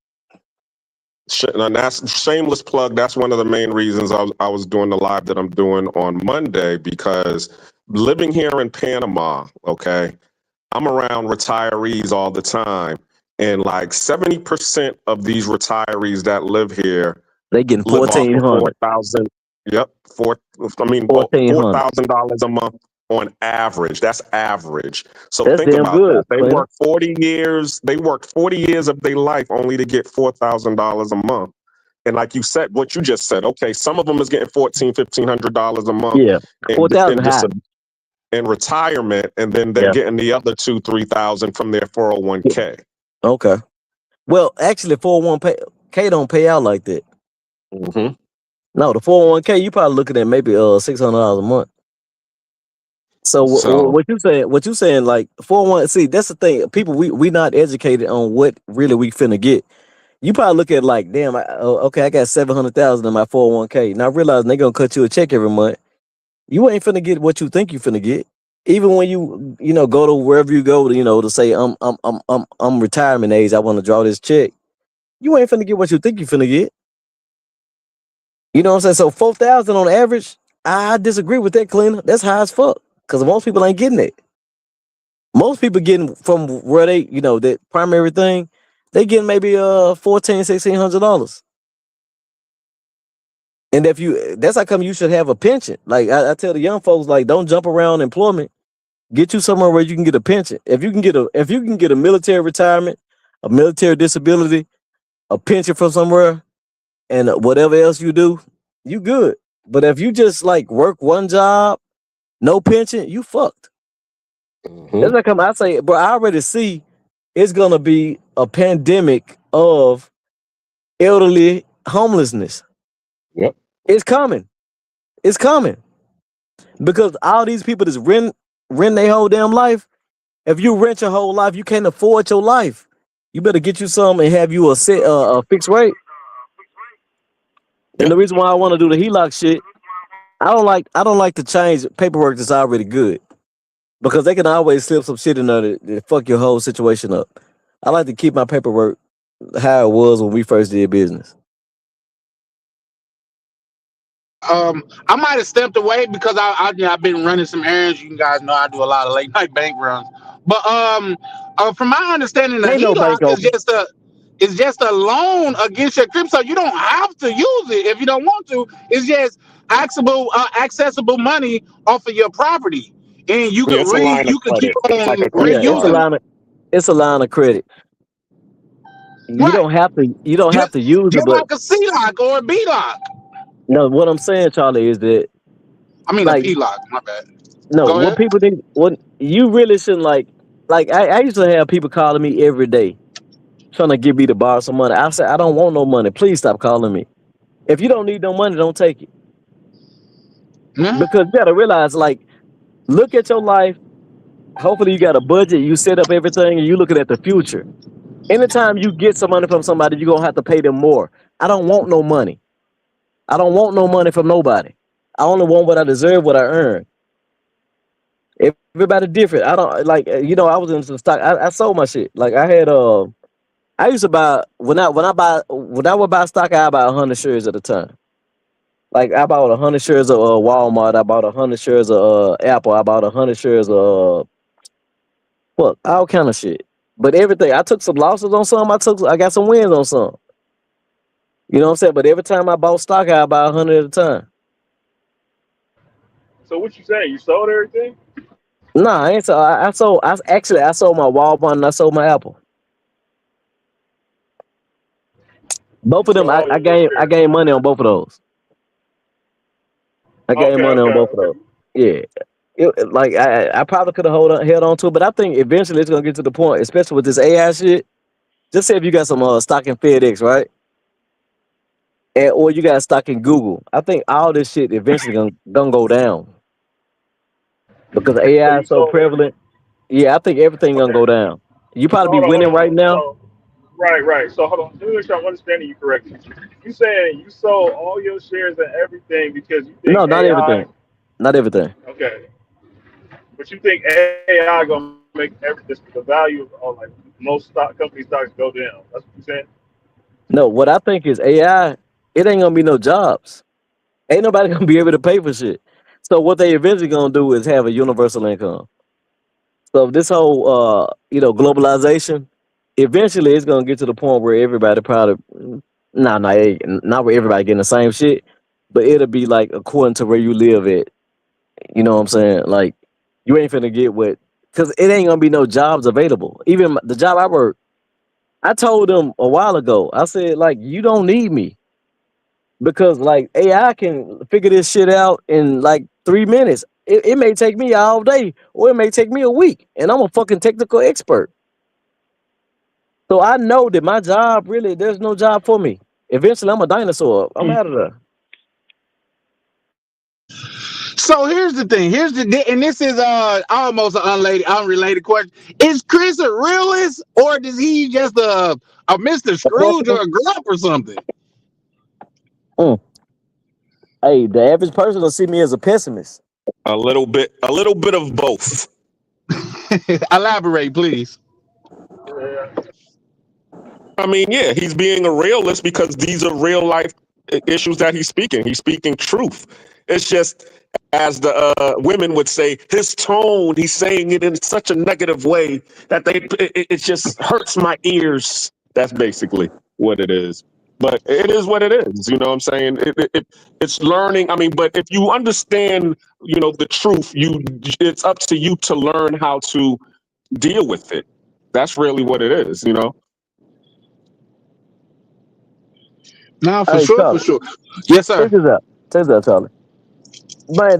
and that's shameless plug. That's one of the main reasons I was doing the live that I'm doing on Monday, because living here in Panama, okay, I'm around retirees all the time, and like 70% of these retirees that live here They getting live off of 1,400. 4,000. Yep, four 1,400. $4,000 a month on average. That's average. So That's think damn about that. good, They Cleaner. work 40 years. They worked 40 years of their life only to get $4,000 a month. And like you said, what you just said, okay, some of them is getting $1,500 a month Yeah. in 4,000 high. in retirement, and then they're Yeah. getting the other 2,000-3,000 from their Yeah. 401k. Okay. Well, actually, 401k don't pay out like that. Mm-hmm. No, the 401k you probably looking at maybe $600 a month. So So what you saying? What you saying? Like 401. See, that's the thing. People, we not educated on what really we finna get. You probably look at like, damn, okay, I got 700,000 in my 401k. Now realizing they gonna cut you a check every month. You ain't finna get what you think you finna get. Even when you know go to wherever you go to, to say I'm retirement age. I want to draw this check. You ain't finna get what you think you finna get. You know what I'm saying? So 4,000 on average, I disagree with that, Cleaner. That's high as fuck. Cause most people ain't getting it. Most people getting from where they, that primary thing, they getting maybe $1,400-$1,600. And that's how come you should have a pension. Like I tell the young folks, like don't jump around employment. Get you somewhere where you can get a pension. If you can get a military retirement, a military disability, a pension from somewhere, and whatever else you do, you good. But if you just like work one job, no pension, you fucked. That's mhm. like I say, bro. I already see it's gonna be a pandemic of elderly homelessness. Yep. It's coming. It's coming because all these people that's rent their whole damn life. If you rent your whole life, you can't afford your life. You better get you some and have you a fixed rate. And the Yep. reason why I want to do the HELOC shit, I don't like to change paperwork that's already good because they can always slip some shit in there that fuck your whole situation up. I like to keep my paperwork how it was when we first did business. I might have stepped away because I've been running some errands. You guys know I do a lot of late night bank runs. But from my understanding, the Ain't no bank HELOC is open. just a loan against your crypto. You don't have to use it if you don't want to. It's just accessible money off of your property, and you Yeah, could it's a line of keep credit. It's like on a credit Yeah, it's a card. reusing it. line of it's a line of credit. You Right, don't have to you don't have just, to use it, just but like a C-lock or a B-lock. no, what I'm saying, Charlie, is that I mean a like P-lock. My bad. no, Go what ahead. people think what you really shouldn't like I used to have people calling me every day trying to get me to borrow some money. I said, I don't want no money. Please stop calling me. If you don't need no money, don't take it. Yeah. Because you gotta realize, like, look at your life. Hopefully you got a budget, you set up everything, and you looking at the future. Anytime you get some money from somebody, you're gonna have to pay them more. I don't want no money. I don't want no money from nobody. I only want what I deserve, what I earn. Everybody different. I don't like I was in some stock. I sold my shit. Like I had I used to buy when I would buy stock, I buy 100 shares at a time. Like I bought 100 shares of Walmart, I bought 100 shares of Apple, I bought 100 shares of fuck, all kind of shit. But everything, I took some losses on some, I got some wins on some. You know what I'm saying? But every time I bought stock, I buy 100 at a time. So what you saying? You sold everything? Nah, I ain't so I sold I sold my Walmart and I sold my Apple. Both You of them sold all I your I shares. gained money on both of those. I gained Okay, money on okay, both of okay. those. Yeah. Like I probably could have held on to it, but I think eventually it's gonna get to the point, especially with this AI shit. Just say if you got some stock in FedEx, right? And or you got stock in Google. I think all this shit eventually gonna go down because So AI you is so sold everything. prevalent. Yeah, I think everything gonna Okay. go down. You So probably be hold on, hold winning on, hold right on. now. So right. So hold on. Let me make sure I'm understanding you correctly. You saying you sold all your shares and everything because you think No, not AI. everything. Not everything. Okay, but you think AI gonna make the value of like most stock company stocks go down? That's what you're saying. No, what I think is AI. It ain't gonna be no jobs. Ain't nobody gonna be able to pay for shit. So what they eventually gonna do is have a universal income. So this whole globalization, eventually it's gonna get to the point where everybody probably not where everybody getting the same shit, but it'll be like according to where you live at. You know what I'm saying? Like you ain't finna get what because it ain't gonna be no jobs available. Even the job I work, I told them a while ago. I said like you don't need me because like AI can figure this shit out in like 3 minutes. It may take me all day, or it may take me a week, and I'm a fucking technical expert. So I know that my job really, there's no job for me. Eventually, I'm a dinosaur. I'm out of there. So here's the thing. And this is almost an unrelated question. Is Chris a realist or is he just a Mr. A Scrooge or pessimist? a Grump or something? Mm. Hey, the average person will see me as a pessimist. A little bit of both. Elaborate, please. Yeah. I mean, yeah, he's being a realist because these are real life issues that he's speaking. He's speaking truth. It's just, as the women would say, his tone. He's saying it in such a negative way that it just hurts my ears. That's basically what it is. But it is what it is. You know what I'm saying? It's learning. I mean, but if you understand, the truth, it's up to you to learn how to deal with it. That's really what it is. No, for Hey, sure, for Charlie, sure. Yes, sir. check this out. Check this out, Charlie. Man,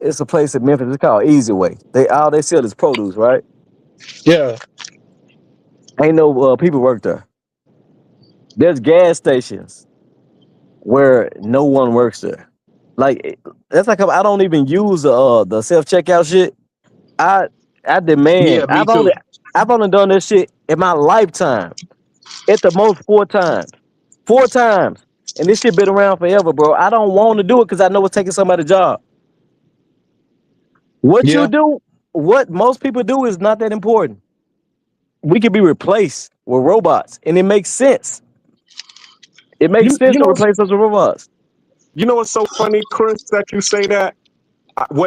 it's a place in Memphis. It's called Easy Way. They sell is produce, right? Yeah. Ain't no people work there. There's gas stations where no one works there. That's like I don't even use the self checkout shit. I I demand. Yeah, me too. I've only done this shit in my lifetime. At the most 4 times. 4 times. And this shit been around forever, bro. I don't want to do it because I know it's taking somebody's job. What you Yeah. do, what most people do is not that important. We could be replaced with robots, and it makes sense. It makes You sense you to know replace us with robots. you know what's so funny, Chris, that you say that?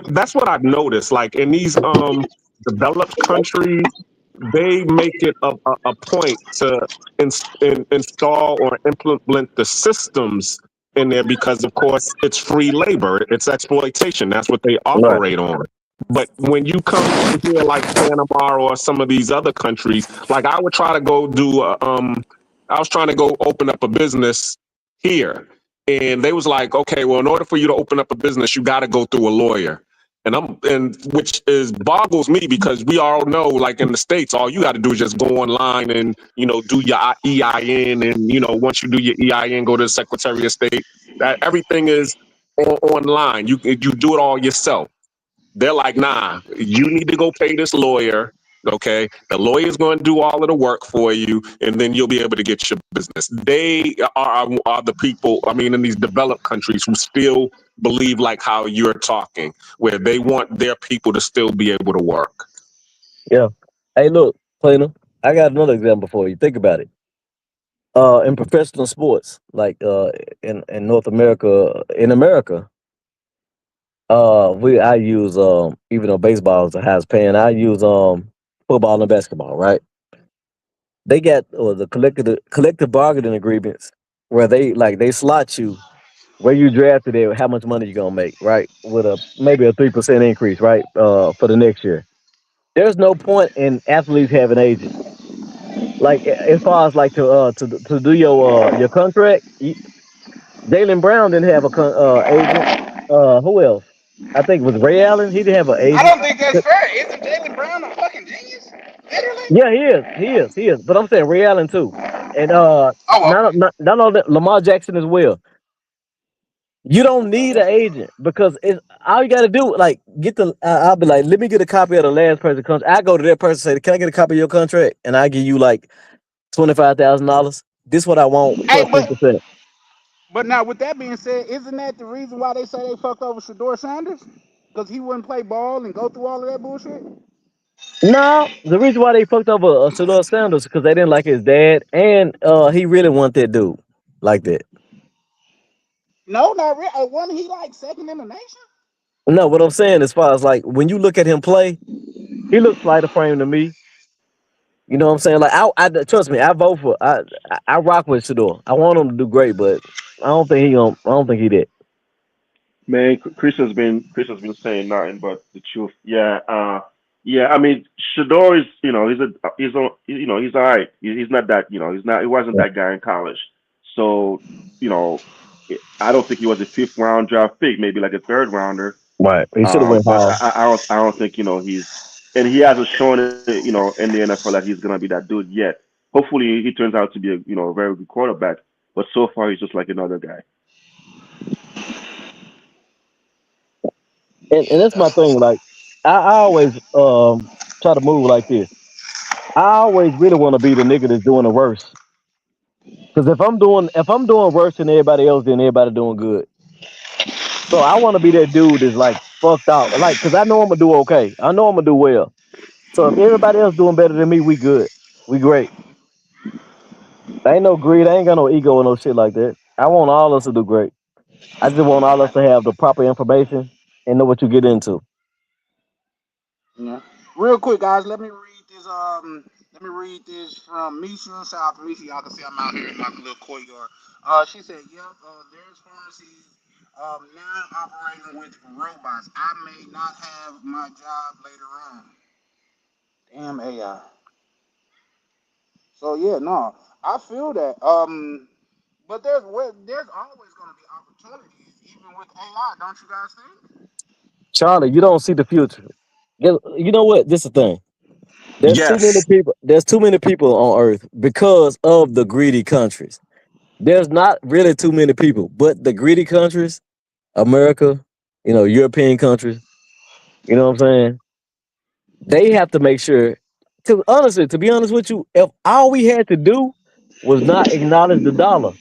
That's what I've noticed. Like in these developed countries, they make it a point to install or implement the systems in there because, of course, it's free labor, it's exploitation. That's what they Right. operate on. But when you come over here, like Panama or some of these other countries, like I would try to go I was trying to go open up a business here, and they was like, okay, well, in order for you to open up a business, you got to go through a lawyer. And which is boggles me because we all know, like in the States, all you got to do is just go online and do your EIN, and once you do your EIN, go to the Secretary of State. That everything is online. You do it all yourself. They're like, nah, you need to go pay this lawyer. Okay, the lawyer's going to do all of the work for you, and then you'll be able to get your business. They are the people. I mean, in these developed countries, who still believe like how you're talking, where they want their people to still be able to work. Yeah. Hey, look, Plano, I got another example for you. Think about it. In professional sports, like in North America, in America, I use even though baseball is the highest paying, I use football and basketball, right? They got the collective bargaining agreements where they slot you where you drafted it, how much money you gonna make, right? With a maybe a 3% increase, right? For the next year. There's no point in athletes having agents. Like as far as like to do your contract, Jalen Brown didn't have a agent. Who else? I think it was Ray Allen. He didn't have an I agent. don't think that's fair. Isn't Jalen Brown a fucking genius? Literally. Yeah, he is. He is. He is. But I'm saying Ray Allen too, and Oh, okay. not only that, Lamar Jackson as well. You don't Oh, need an that's what's agent up. because it's all you got to do. Like get the. I'll be like, let me get a copy of the last person contract. I go to that person and say, can I get a copy of your contract? And I give you like $25,000. This what I want Hey, plus 10%. but now with that being said, isn't that the reason why they say they fucked over Shador Sanders? Because he wouldn't play ball and go through all of that bullshit. No, the reason why they fucked over Shador Sanders because they didn't like his dad, and he really want that dude like that. No, not really. Wasn't he like second in the nation? No, what I'm saying as far as like when you look at him play, he looks slighter frame to me. You know what I'm saying? Like I trust me, I vote for I rock with Shador. I want him to do great, but I don't think he did. Man, Chris has been saying nothing but the truth. Yeah, yeah. I mean, Shador is, he's all right. He's not that, he wasn't that guy in college. So, you know, I don't think he was a fifth round draft pick, maybe like a third rounder. Right. He should have went But higher. I don't think, and he hasn't shown it, in the NFL that he's gonna be that dude yet. Hopefully, he turns out to be a very good quarterback. But so far, he's just like another guy. And that's my thing. Like I always try to move like this. I always really want to be the nigga that's doing the worst. Because if I'm doing worse than everybody else, then everybody doing good. So I want to be that dude that's like fucked out. Like, cause I know I'm gonna do okay. I know I'm gonna do well. So if everybody else doing better than me, we good. We great. I ain't no greed. I ain't got no ego or no shit like that. I want all us to do great. I just want all us to have the proper information and know what you get into. Yeah. Real quick, guys, let me read this. Let me read this from Misha. Shout out to Misha. Y'all can see I'm out here in my little courtyard. She said, "Yep, there's pharmacies now operating with robots. I may not have my job later on. Damn AI. So yeah, no, I feel that. But there's always going to be opportunities, even with AI. Don't you guys think? Charlie, you don't see the future. You know what? This is the thing. There's too many Yes. people. There's too many people on Earth because of the greedy countries. There's not really too many people, but the greedy countries, America, European countries. You know what I'm saying? They have to make sure. To be honest with you, if all we had to do was not acknowledge the dollar,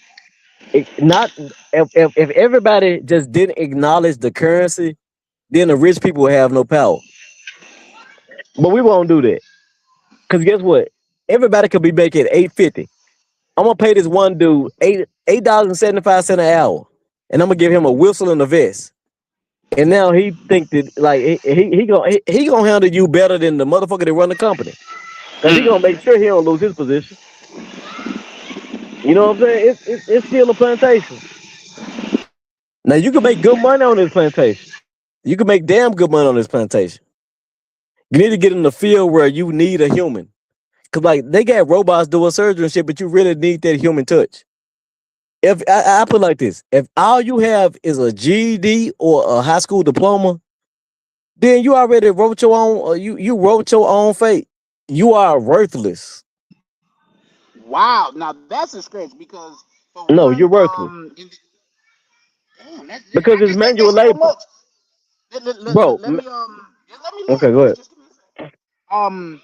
not if everybody just didn't acknowledge the currency, then the rich people would have no power. But we won't do that because guess what? Everybody could be making 850. I'm gonna pay this one dude $8.75 an hour, and I'm gonna give him a whistle and a vest. And now he think that like he gonna handle you better than the motherfucker that run the company because he gonna make sure he don't lose his position. You know what I'm saying? It's still a plantation. Now you can make good money on this plantation. You can make damn good money on this plantation. You need to get in the field where you need a human. Cause like they got robots doing surgery and shit, but you really need that human touch. If I put it like this, if all you have is a GED or a high school diploma, then you already wrote your own. You wrote your own fate. You are worthless. Wow, now that's a stretch because for No, one, you're worthless damn, because I it's just think manual that's so labor, much. bro. Let me let me Okay, land, go please. ahead. Just give me a second. Um,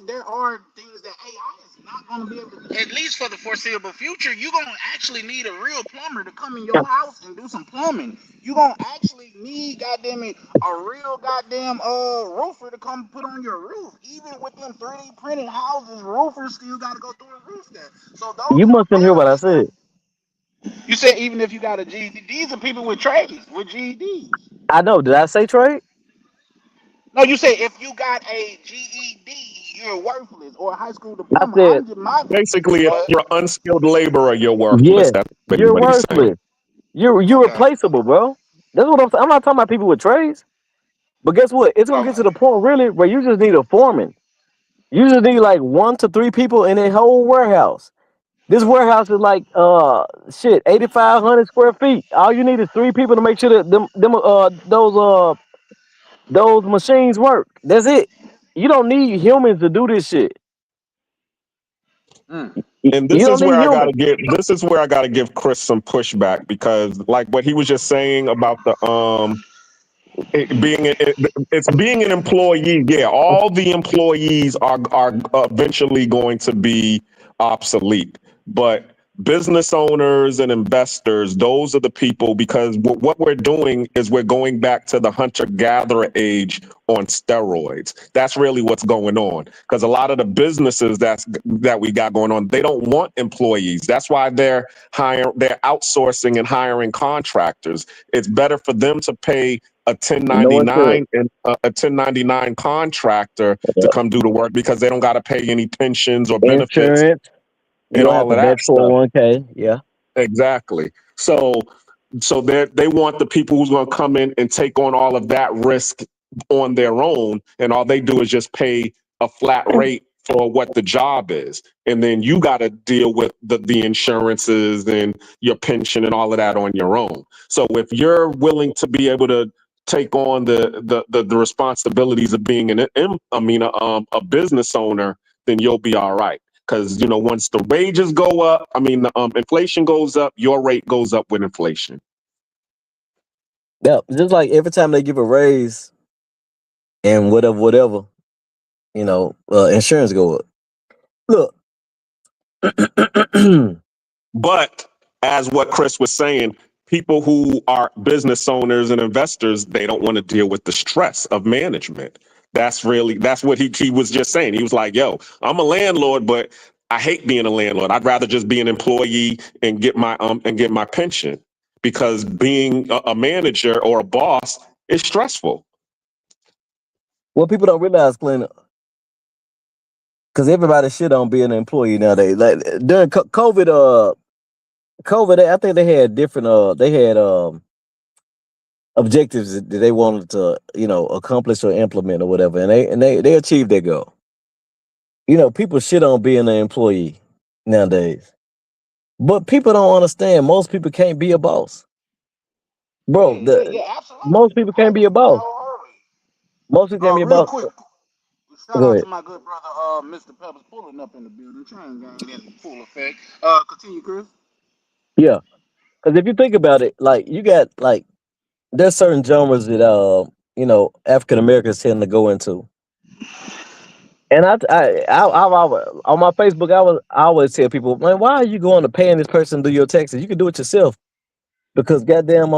there are things that AI is not going to be able to, at least for the foreseeable future. You're going to actually need a real plumber to come in your house and do some plumbing. You're going to actually need, goddamn it, a real goddamn roofer to come put on your roof. Even with them 3D printed houses, roofers still got to go through a roof there. So You those must didn't hear what I repairs that said. you said, even if you got a GED, these are people with trades, with GEDs. I know. Did I say trade? No, you say if you got a GED, you're worthless, or a high school I diploma. I said can get my. Basically, if Go ahead. you're an unskilled laborer, you're worthless. yes. That's what You're he's saying. worthless. You're Okay. replaceable, bro. That's what I'm saying. I'm not talking about people with trades, but guess what? It's gonna get Okay. to the point really where you just need a foreman. You just need like 1 to 3 people in a whole warehouse. This warehouse is like 8,500 square feet. All you need is 3 people to make sure that those machines work. That's it. You don't need humans to do this shit. Mm. And You don't need humans. this is where I gotta give Chris some pushback because like what he was just saying about the it's being an employee. Yeah, all the employees are eventually going to be obsolete, but business owners and investors, those are the people because what we're doing is we're going back to the hunter gatherer age on steroids. That's really what's going on because a lot of the businesses that we got going on, they don't want employees. That's why they're outsourcing and hiring contractors. It's better for them to pay a No one said. 1099 and a 1099 contractor to come do the work because they don't got to pay any pensions or benefits Insurance. You and don't have all to of that bet stuff. 401k. Yeah. Exactly. So they want the people who's going to come in and take on all of that risk on their own, and all they do is just pay a flat rate for what the job is, and then you got to deal with the insurances and your pension and all of that on your own. So if you're willing to be able to take on the responsibilities of being a business owner, then you'll be all right. Because once the wages go up, the inflation goes up, your rate goes up with inflation. Yeah. Just like every time they give a raise and whatever, insurance go up. Look. But as what Chris was saying, people who are business owners and investors, they don't want to deal with the stress of management. That's what he was just saying. He was like, yo, I'm a landlord, but I hate being a landlord. I'd rather just be an employee and get my pension because being a manager or a boss is stressful. What people don't realize, Clint, because everybody shit on being an employee nowadays. Like during COVID, I think they had different. They had objectives that they wanted to, accomplish or implement or whatever, and they achieved their goal. People shit on being an employee nowadays, but people don't understand. Most people can't be a boss, bro. The Yeah, absolutely. most people I can't be a agree with you boss. wholeheartedly. Most people can't be a Real boss. quick, shout Go out to ahead. my good brother, Mr. Pepper's pulling up in the building. Train gang in full effect. Continue, Chris. Yeah, because if you think about it, like you got like there's certain genres that African Americans tend to go into. And on my Facebook, I always tell people, man, why are you going to paying this person to do your taxes? You can do it yourself because goddamn,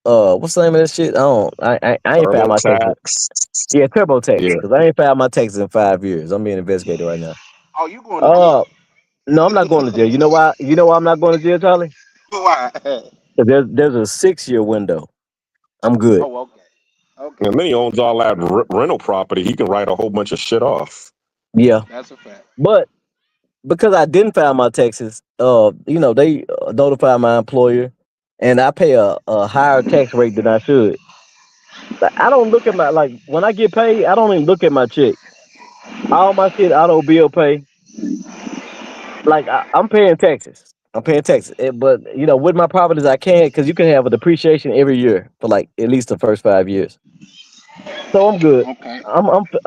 what's the name of that shit? I ain't filed my taxes. TurboTax. Yeah, TurboTax, Yeah. because I ain't filed my taxes in 5 years. I'm being investigated right now. Oh, you going to Uh, jail? no, I'm not going to jail. You know why? You know why I'm not going to jail, Charlie? Why? 'Cause there's a 6 year window. I'm good. Oh, okay. And Okay. then he owns all that rental property. He can write a whole bunch of shit off. Yeah, That's a fact. but because I didn't file my taxes, they notify my employer, and I pay a higher tax rate than I should. Like, I don't look at my like when I get paid, I don't even look at my check. All my shit auto bill pay. Like I'm paying taxes. I'm paying taxes, but with my properties, I can't because you can have a depreciation every year for like at least the first 5 years. So I'm good. Okay. I'm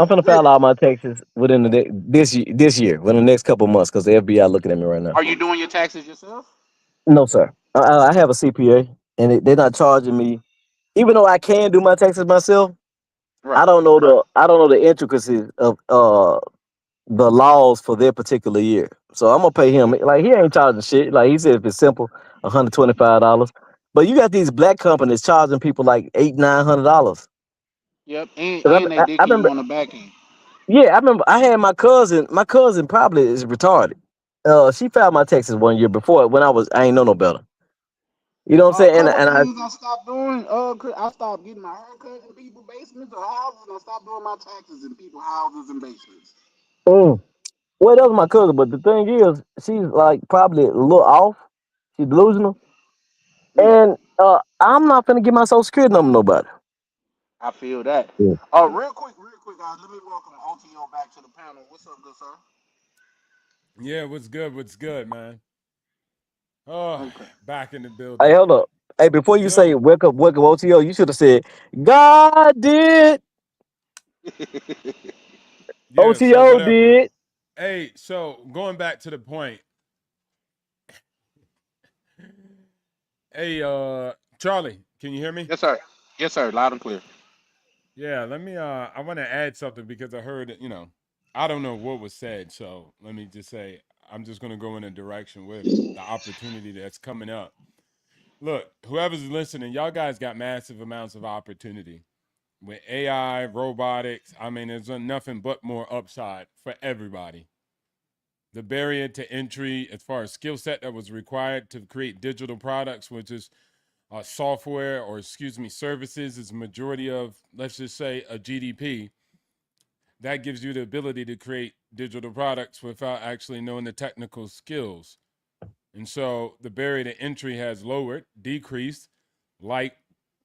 gonna Re- file all my taxes within this year, within the next couple months, because the FBI looking at me right now. Are you doing your taxes yourself? No, sir. I have a CPA, and they're not charging me. Even though I can do my taxes myself, Right. I don't know the intricacies of the laws for their particular year. So I'm gonna pay him. Like he ain't charging shit. Like he said, if it's simple, $125. But you got these black companies charging people like $800-900. Yep. And I, and they I dicking you remember, on the back end. yeah, I remember I had my cousin. My cousin probably is retarded. She filed my taxes 1 year before when I ain't know no better. You know what I'm A saying? And couple and I things I stopped doing. I stopped getting my hair cut in people's basements or houses, and I stopped doing my taxes in people's houses and basements. mm, well, that was my cousin. But the thing is, she's like probably a little off. She's delusional. Yeah, And I'm not gonna give my social security number to nobody. I feel that. Yeah. Real quick, guys. Let me welcome OTO back to the panel. What's up, good sir? Yeah, what's good? What's good, man? Oh, Okay. back in the Hey, building. hold up. Hey, before you say Yo, welcome OTO, you should have said God did, yeah, so OTO whatever. did. Hey, so going back to the point. Hey, Charlie, can you hear me? Yes, sir. Yes, sir. Loud and clear. Yeah, let me I want to add something because I heard, I don't know what was said, so let me just say I'm just going to go in a direction with the opportunity that's coming up. Look, whoever's listening, y'all guys got massive amounts of opportunity. With AI, robotics, I mean, there's nothing but more upside for everybody. The barrier to entry as far as skill set that was required to create digital products, which is software or excuse me services, is majority of, let's just say, a GDP. That gives you the ability to create digital products without actually knowing the technical skills. And so the barrier to entry has lowered, decreased, like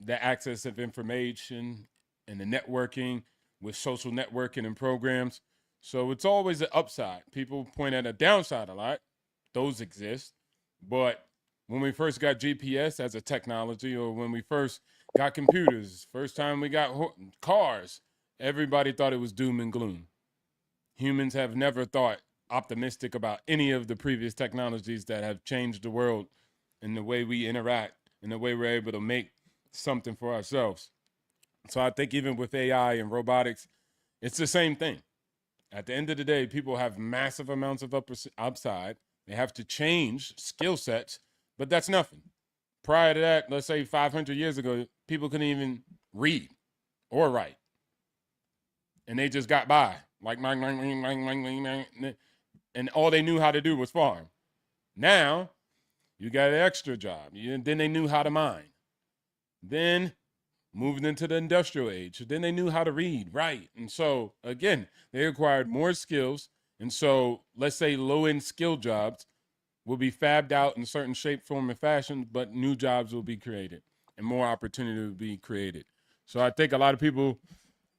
the access of information and the networking with social networking and programs. So it's always an upside. People point at a downside a lot. Those exist. But when we first got GPS as a technology, or when we first got computers, first time we got cars, everybody thought it was doom and gloom. Humans have never thought optimistic about any of the previous technologies that have changed the world and the way we interact and the way we're able to make something for ourselves. So I think even with AI and robotics, it's the same thing. At the end of the day, people have massive amounts of upside. They have to change skill sets, but that's nothing. Prior to that, let's say 500 years ago, people couldn't even read or write, and they just got by like, and all they knew how to do was farm. Now you got an extra job. Then they knew how to mine. Then moved into the industrial age. Then they knew how to read, write. And so, again, they acquired more skills. And so, let's say low end skill jobs will be fabbed out in certain shape, form, and fashion, but new jobs will be created and more opportunity will be created. So, I think a lot of people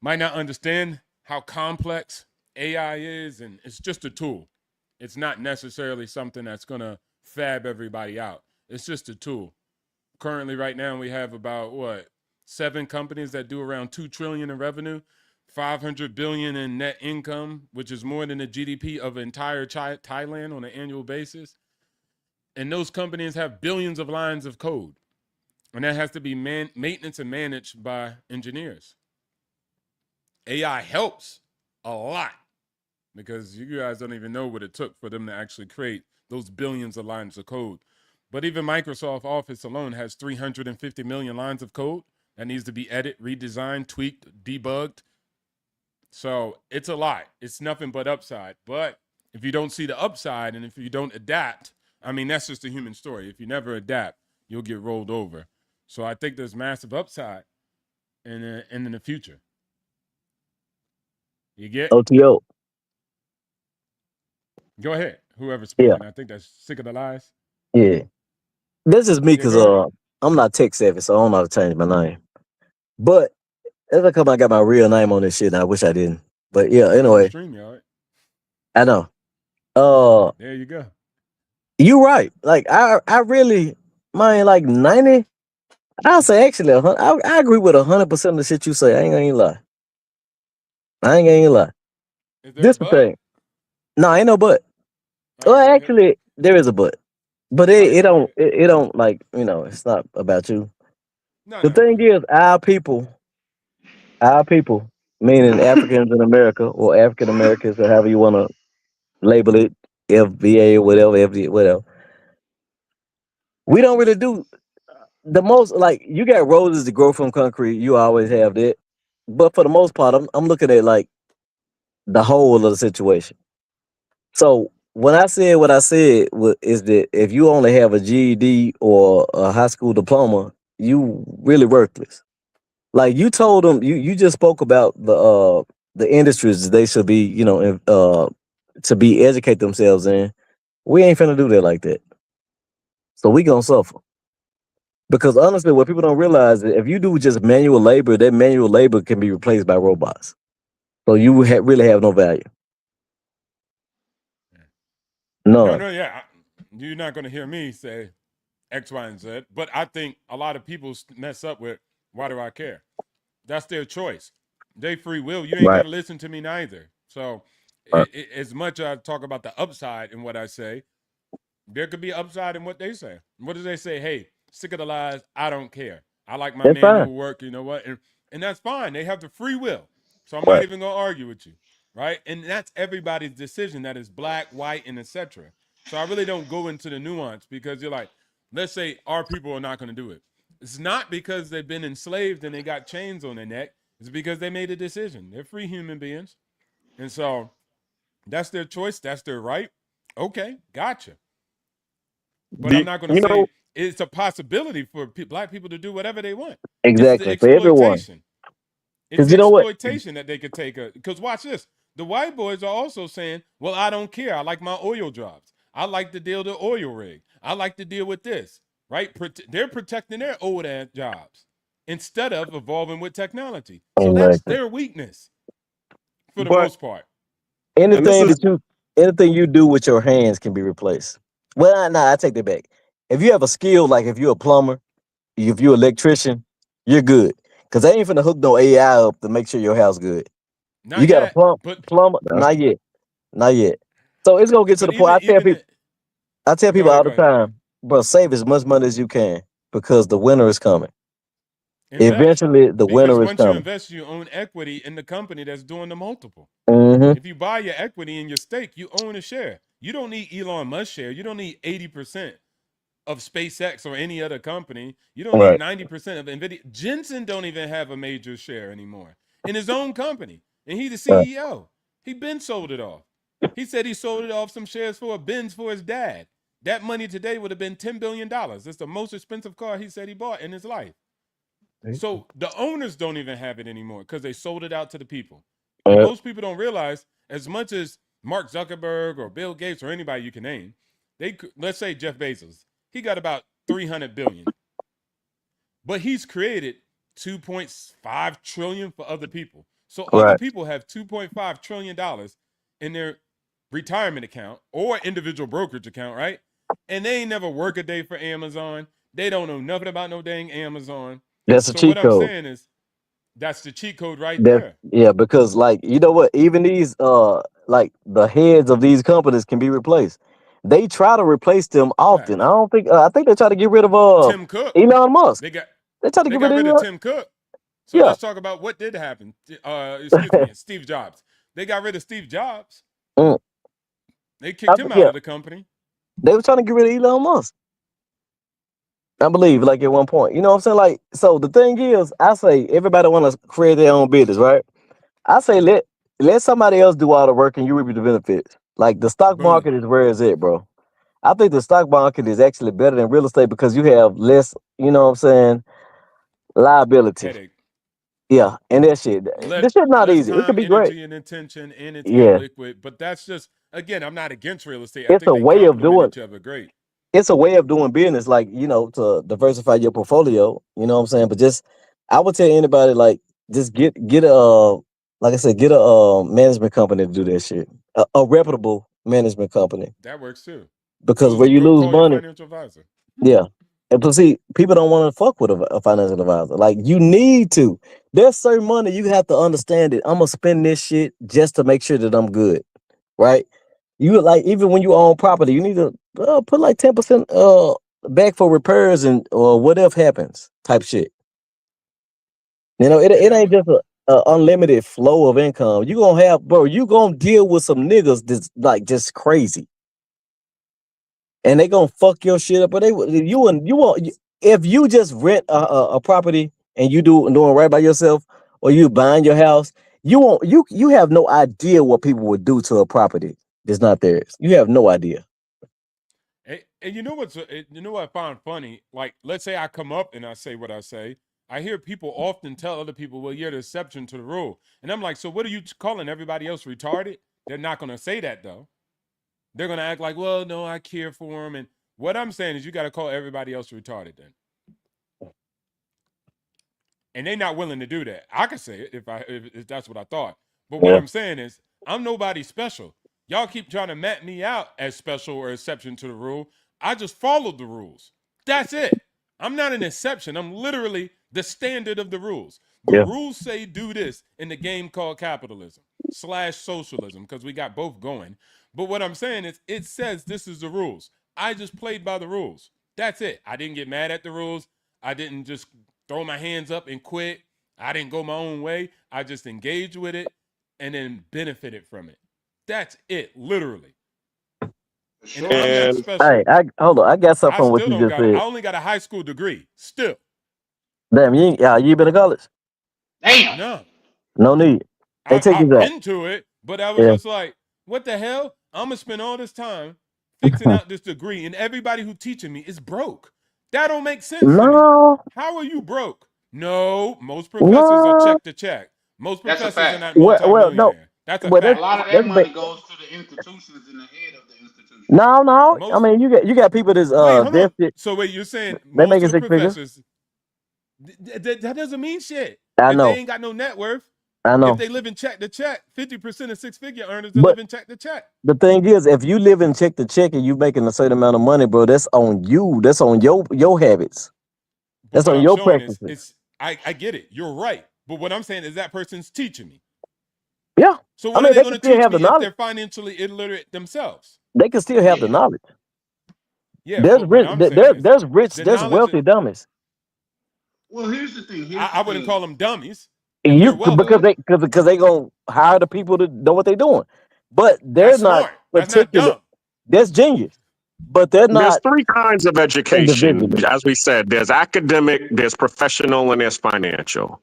might not understand how complex AI is, and it's just a tool. It's not necessarily something that's going to fab everybody out. It's just a tool. Currently, right now, we have about 7 companies that do around 2 trillion in revenue, 500 billion in net income, which is more than the GDP of entire Thailand on an annual basis. And those companies have billions of lines of code, and that has to be maintenance and managed by engineers. AI helps a lot because you guys don't even know what it took for them to actually create those billions of lines of code. But even Microsoft Office alone has 350 million lines of code that needs to be edited, redesigned, tweaked, debugged. So it's a lot. It's nothing but upside. But if you don't see the upside and if you don't adapt, I mean, that's just a human story. If you never adapt, you'll get rolled over. So I think there's massive upside in the future. You get? OTO. Go ahead. Whoever's Yeah, speaking. I think that's sick of the lies. yeah. This is me Yeah, because go ahead. I'm not tech savvy, so I don't know how to change my name. But as I come, I got my real name on this shit, and I wish I didn't. But yeah, You on anyway, stream, y'all. I know. Uh, There you go. you right. Like I really, man, like 90. I'll say actually, I agree with 100% of the shit you say. I ain't gonna even lie. I ain't gonna even lie. Is there a This the but? thing. No, ain't no but. All Well, right, go ahead. actually, there is a but. But All it, right, it go don't ahead. it, it don't like it's not about you. No, The no, thing no. is, our people, meaning Africans in America or African Americans or however you want to label it, FBA or whatever, FD, whatever. We don't really do the most. Like you got roses to grow from concrete. You always have that. But for the most part, I'm looking at like the whole of the situation. So when I said what I said is that if you only have a GED or a high school diploma, you really worthless. Like you told them, you just spoke about the industries they should be, to be educate themselves in. We ain't finna do that like that. So we gonna suffer. Because honestly, what people don't realize is if you do just manual labor, that manual labor can be replaced by robots. So you really have no value. No, None. no, yeah. You're not going to hear me say X, Y, and Z. But I think a lot of people mess up with why do I care? That's their choice. They free will. You ain't got Right. to listen to me neither. So, Right. as much as I talk about the upside in what I say, there could be upside in what they say. What do they say? Hey, sick of the lies. I don't care. I like my That's fine. manual work. You know what? And that's fine. They have the free will. So I'm not Right. even gonna argue with you, right? And that's everybody's decision. That is black, white, and etc. So I really don't go into the nuance because you're like, let's say our people are not gonna do it. It's not because they've been enslaved and they got chains on their neck. It's because they made a decision. They're free human beings, and so that's their choice. That's their right. Okay, gotcha. But I'm not going to You know say it's a possibility for black people to do whatever they want. It's the exactly for everyone. exploitation. It's Because the you know what? exploitation that they could take. Because watch this. The white boys are also saying, well, I don't care. I like my oil jobs. I like to deal with the oil rig. I like to deal with this, right? They're protecting their old ass jobs instead of evolving with technology. So that's Exactly. their weakness for the But most part. and this Anything is that you anything you do with your hands can be replaced. Well, I take that back. If you have a skill, like if you're a plumber, if you're an electrician, you're good. Cause they ain't finna hook no AI up to make sure your house good. You Not got a yet, plumber? Not yet. Not yet. So it's gonna get to but the point. I tell go people all ahead, the go ahead. time, bro, save as much money as you can because the winter is coming. Invest. Eventually, the Because winter is once you coming. invest, you own equity in the company that's doing the multiple. Hmm. If you buy your equity in your stake, you own a share. You don't need Elon Musk share. You don't need 80% of SpaceX or any other company. You don't need Right. 90% of NVIDIA. Jensen don't even have a major share anymore in his own company. And he's the Right. CEO. He been sold it off. He said he sold it off some shares for a Benz for his dad. That money today would have been $10 billion. It's the most expensive car he said he bought in his life. So the owners don't even have it anymore because they sold it out to the people. And most people don't realize, as much as Mark Zuckerberg or Bill Gates or anybody you can name, let's say Jeff Bezos, he got about 300 billion, but he's created 2.5 trillion for other people. So other Right. people have 2.5 trillion dollars in their retirement account or individual brokerage account, right? And they ain't never work a day for Amazon. They don't know nothing about no dang Amazon. That's a So what cheat I'm code. saying is that's the cheat code right That's there. yeah, because like you know what, even these like the heads of these companies can be replaced. They try to replace them often. I Facts. don't think I think they try to get rid of Tim Cook. Elon Musk. They got They try to they get rid got of rid of Elon. Tim Cook. So Yeah. let's talk about what did happen. Excuse me, Steve Jobs. They got rid of Steve Jobs. Mm. They kicked him out Yeah, of the company. they were trying to get rid of Elon Musk. I believe, like at one point. You know what I'm saying? Like, so the thing is, I say everybody want to create their own business, right? I say let somebody else do all the work and you reap the benefits. Like the stock Boom. market is where it's at, bro. I think the stock market is actually better than real estate because you have less, you know what I'm saying, liability. Headache. Yeah, and that shit. This shit not Less easy. It could time, be great. energy, and attention, and it's Yeah, illiquid. But that's just again, I'm not against real estate. I it's think a they way of complement doing. each other great. It's a way of doing business, like to diversify your portfolio. You know what I'm saying? But just, I would tell anybody like, just get a like I said, get a management company to do that shit. A reputable management company, That works too. because where you Go lose call your money, financial advisor. yeah. And to see, people don't want to fuck with a financial advisor. Like you need to. There's certain money you have to understand it. I'm gonna spend this shit just to make sure that I'm good, right? You like even when you own property, you need to put like 10% back for repairs and or whatever happens type shit. And It that ain't just a unlimited flow of income. You gonna have, bro. You gonna deal with some niggas that's like just crazy, and they gonna fuck your shit up. But you want if you just rent a property and you doing right by yourself, or you buying your house, you have no idea what people would do to a property that's not theirs. You have no idea. And you know what I find funny? Like, let's say I come up and I say what I say. I hear people often tell other people, "Well, you're the exception to the rule," and I'm like, "So what are you calling everybody else retarded?" They're not going to say that though. They're going to act like, "Well, no, I care for them." And what I'm saying is, you got to call everybody else retarded then. and they're not willing to do that. I could say it if that's what I thought. But what Yeah. I'm saying is, I'm nobody special. Y'all keep trying to map me out as special or exception to the rule. I just followed the rules. That's it. I'm not an exception. I'm literally the standard of the rules. The Yeah. rules say do this in the game called capitalism / socialism, because we got both going. But what I'm saying is, it says this is the rules. I just played by the rules. That's it. I didn't get mad at the rules. I didn't just throw my hands up and quit. I didn't go my own way. I just engaged with it and then benefited from it. That's it, literally. And Sure. I'm not And Hey, special. hold on. I got something I from what still you don't just got it. I said. only got a high school degree. Still. Damn, you ain't been to college? Damn. No. No need. Hey, check I've this out. been to it, but I was Yeah. just like, what the hell? I'm going to spend all this time fixing out this degree, and everybody who teaching me is broke. That don't make sense to me. No, How are you broke? No, most professors are no. check to check. Most That's a professors are fact. not Well, no. multimillionaire. That's a Well, A that's fact. lot of that that's ba- money goes to the institutions in the head of the institution. no, no. I Most mean, you got people that's Wait, hold on. vested. So wait, you're saying They most of making the six figures. professors that doesn't mean shit. I If they know. ain't got no net worth, I if know. they live in check to check, 50% of six-figure earners that But live in check to check. the thing is, if you live in check to check and you making a certain amount of money, bro, that's on you. That's on your habits. But That's what on I'm your showing is practices. I get it. You're right. But what I'm saying is that person's teaching me. Yeah. So I what are mean, they they going can to still teach have the me if knowledge. they're financially illiterate themselves? They can still have the Yeah. knowledge. Yeah, There's but what rich. I'm saying is the There's knowledge. wealthy dummies. Well, here's the thing. Here's the I wouldn't thing. call them dummies if they're You because wealthy. they gonna hire the people to know what they're doing, but they're That's not smart. That's not particular. dumb. That's genius, but they're there's not three kinds of education. individually. As we said, there's academic, there's professional, and there's financial.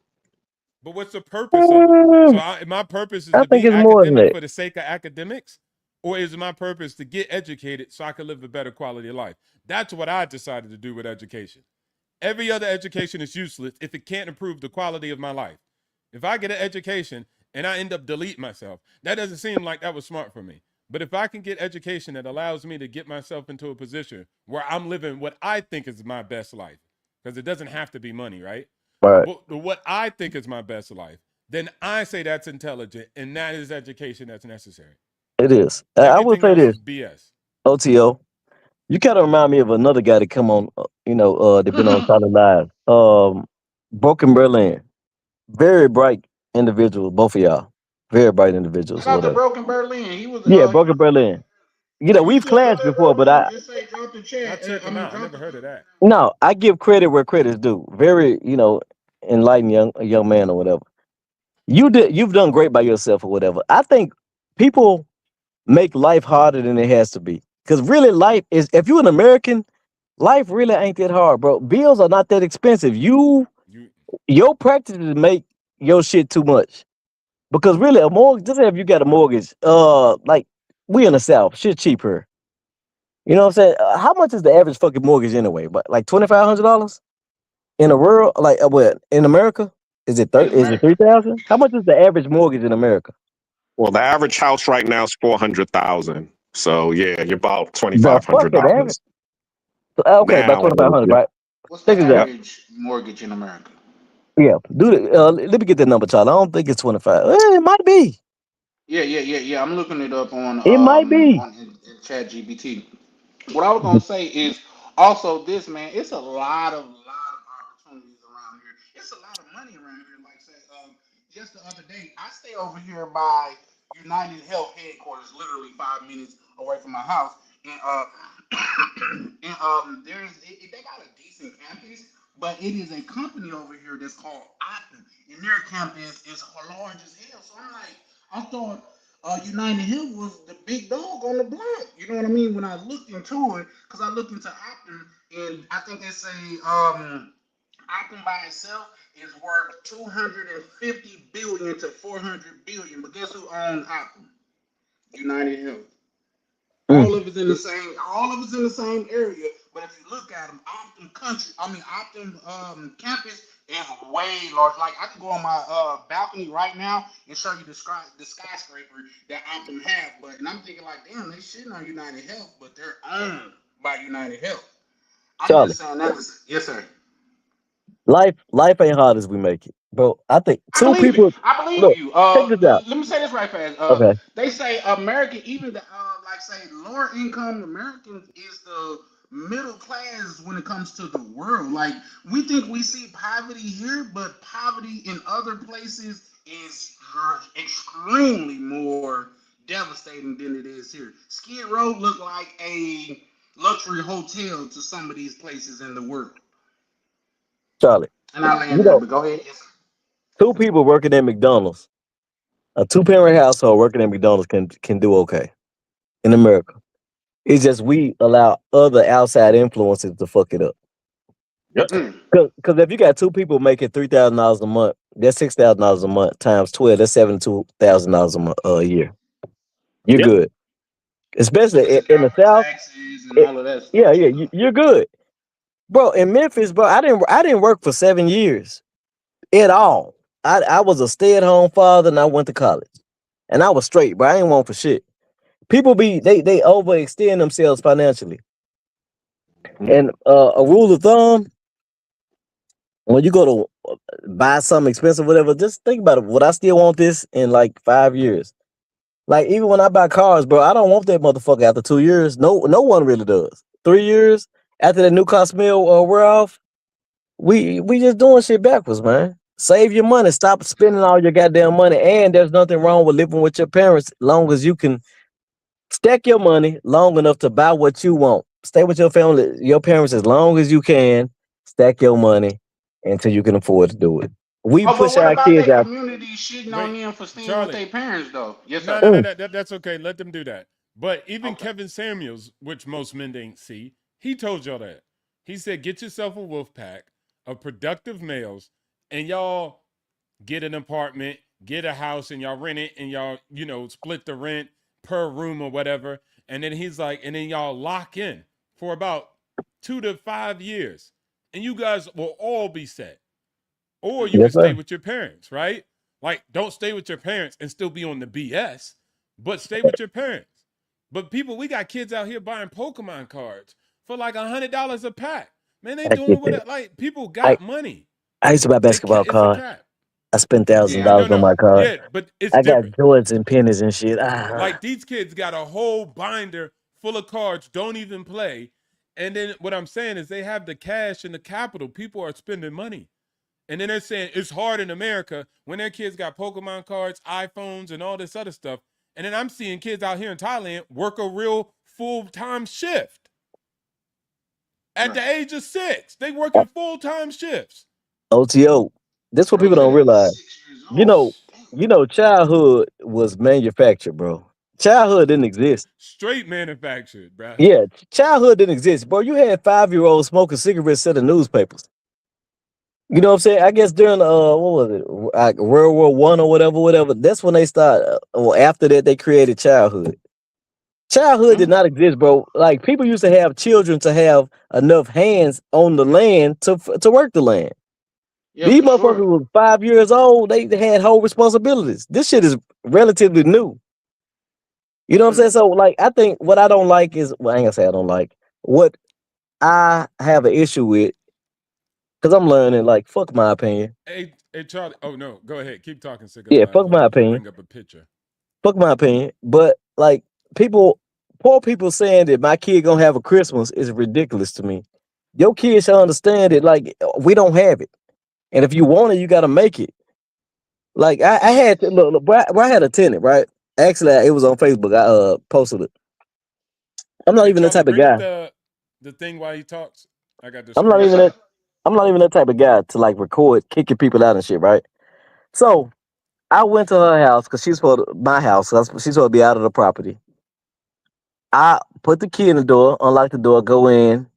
But what's the purpose of it? So Mm, my purpose is I to think be it's more than academic that. for the sake of academics, or is my purpose to get educated so I can live a better quality of life? That's what I decided to do with education. Every other education is useless if it can't improve the quality of my life. If I get an education and I end up deleting myself, that doesn't seem like that was smart for me. But if I can get education that allows me to get myself into a position where I'm living what I think is my best life, because it doesn't have to be money, right? All right, But what I think is my best life, then I say that's intelligent and that is education that's necessary. it is. I will Everything say else this, is BS. OTO. You kind of remind me of another guy that come on. They've been on Solid Live. Broken Berlin, very bright individual. Both of y'all, very bright individuals Shout or out to whatever. Broken Berlin. He was Yeah, Broken Berlin. if you We've see a clashed brother in before, but Berlin, I just say drop the I chat. check I them mean out. I drop never the heard of that. no, I give credit where credit's due. Very, enlightened young man or whatever. You've done great by yourself or whatever. I think people make life harder than it has to be. Because really, life is if you're an American, life really ain't that hard, bro. Bills are not that expensive. You Your practices make your shit too much. Because really, a mortgage, just say if you got a mortgage, like we in the South, shit cheaper. You know what I'm saying? How much is the average fucking mortgage anyway? But like $2,500 in the world, like what in America? in Is it America. 3,000? How much is the average mortgage in America? Well, the average house right now is 400,000. So yeah, you're about twenty The five hundred fucking average. dollars Okay, about now. 2,500, Yep. right? What's the Check this out. Yep. average mortgage in America? Yeah, do the. Let me get that number, child. I don't think it's 25. It might be. Yeah. I'm looking it up It might be. in Chat GPT. What I was gonna say is also this, man. It's a lot of opportunities around here. It's a lot of money around here. Like say, just the other day, I stay over here by United Health headquarters, literally 5 minutes away from my house, and they got a decent campus, but it is a company over here that's called Optum, and their campus is large as hell. So I'm like, I thought United Health was the big dog on the block. You know what I mean? When I looked into it, because I looked into Optum, and I think they say Optum by itself is worth 250 billion to 400 billion. But guess who owns Optum? United Health. Mm, All of it's in the same area. But if you look at them, Optum campus is way large. Like I can go on my balcony right now and show you the skyscraper that Optum have. And I'm thinking like, damn, they shitting on United Health, but they're owned by United Health. I'm Charlie, just saying that was yes, sir. Life ain't hard as we make it, bro. I think I two believe it. people. I believe Look, you. check this out. Let me say this right fast. Okay, They say American, even the like say lower income Americans is the middle class when it comes to the world. Like we think we see poverty here, but poverty in other places is extremely more devastating than it is here. Skid Row look like a luxury hotel to some of these places in the world. Charlie. And I You land there, know, but go ahead. Yes. two people working at McDonald's, a two-parent household working at McDonald's can do okay in America. It's just we allow other outside influences to fuck it up. Yep. Mm. Because if you got two people making $3,000 a month, that's $6,000 a month times 12. That's $72,000 a month a year. You're Yep. good, especially Taking in the out for South. taxes and It, all of that yeah, stuff yeah, too, though. you're good, bro. In Memphis, bro, I didn't work for 7 years at all. I was a stay-at-home father, and I went to college, and I was straight, bro. I ain't want for shit. People they overextend themselves financially, and a rule of thumb when you go to buy something expensive, whatever, just think about it. Would I still want this in like 5 years? Like even when I buy cars, bro, I don't want that motherfucker after 2 years. No one really does. 3 years after the new car smell wear off, we just doing shit backwards, man. Save your money. Stop spending all your goddamn money. And there's nothing wrong with living with your parents, long as you can stack your money long enough to buy what you want. Stay with your family, your parents as long as you can. Stack your money until you can afford to do it. We Oh, but push what our about kids that out. community shitting on Wait, them for staying with Charlie. their parents, though? Yes, No, sir. no, no, Mm, that's okay. Let them do that. But even Okay. Kevin Samuels, which most men didn't see, he told y'all that. He said, get yourself a wolf pack of productive males and y'all get an apartment, get a house, and y'all rent it, and y'all, split the rent per room or whatever. And then he's like, and then y'all lock in for about 2 to 5 years. And you guys will all be set. Or you Mm. can yes, stay sir. with your parents, right? Like, don't stay with your parents and still be on the BS, but stay with your parents. But people, we got kids out here buying Pokemon cards for like $100 a pack. Man, they I get doing that. what like people I, got money. I used to buy basketball It's a cards. cap. I spent thousand Yeah, I dollars No, on know. no, my card. yeah, but it's I got different. Jordans and pennies and shit. Ah, Like these kids got a whole binder full of cards, don't even play. And then what I'm saying is they have the cash and the capital. People are spending money. And then they're saying it's hard in America when their kids got Pokemon cards, iPhones, and all this other stuff. And then I'm seeing kids out here in Thailand work a real full-time shift at the Right. age of 6. They working full-time shifts. OTO. This what Bro people don't said at realize. 6 years You old. know, childhood was manufactured, bro. Childhood didn't exist. Straight manufactured, bruh. Yeah, childhood didn't exist, bro. You had 5-year-olds smoking cigarettes, selling newspapers. You know what I'm saying? I guess during what was it, like World War One or whatever, whatever. That's when they start. Well, after that, they created childhood. Childhood did Mm. not exist, bro. Like people used to have children to have enough hands on the land to work the land. Yeah, These for sure. motherfuckers was 5 years old. They had whole responsibilities. This shit is relatively new. You know what I'm saying? Mm. So, like, I think what I don't like is, well, I ain't gonna say I don't like. What I have an issue with, because I'm learning, like, fuck my opinion. Hey, Charlie. Oh no, go ahead. Keep talking, Yeah, Cigar. fuck Let my me opinion. bring up a picture. Fuck my opinion. But, like, people, poor people saying that my kid gonna have a Christmas is ridiculous to me. Your kids should understand it. Like, we don't have it. And if you want it, you gotta make it. Like I had to look, bro, I had a tenant, right? Actually, it was on Facebook. I posted it. I'm not Hey, even that Charlie, type of bring up guy. the thing while he talks. I got the I'm not Yes, even screenshot. that. sir. I'm not even that type of guy to like record kicking people out and shit, right? So I went to her house because she's supposed to, my house. 'Cause she's supposed to be out of the property. I put the key in the door, unlock the door, go in.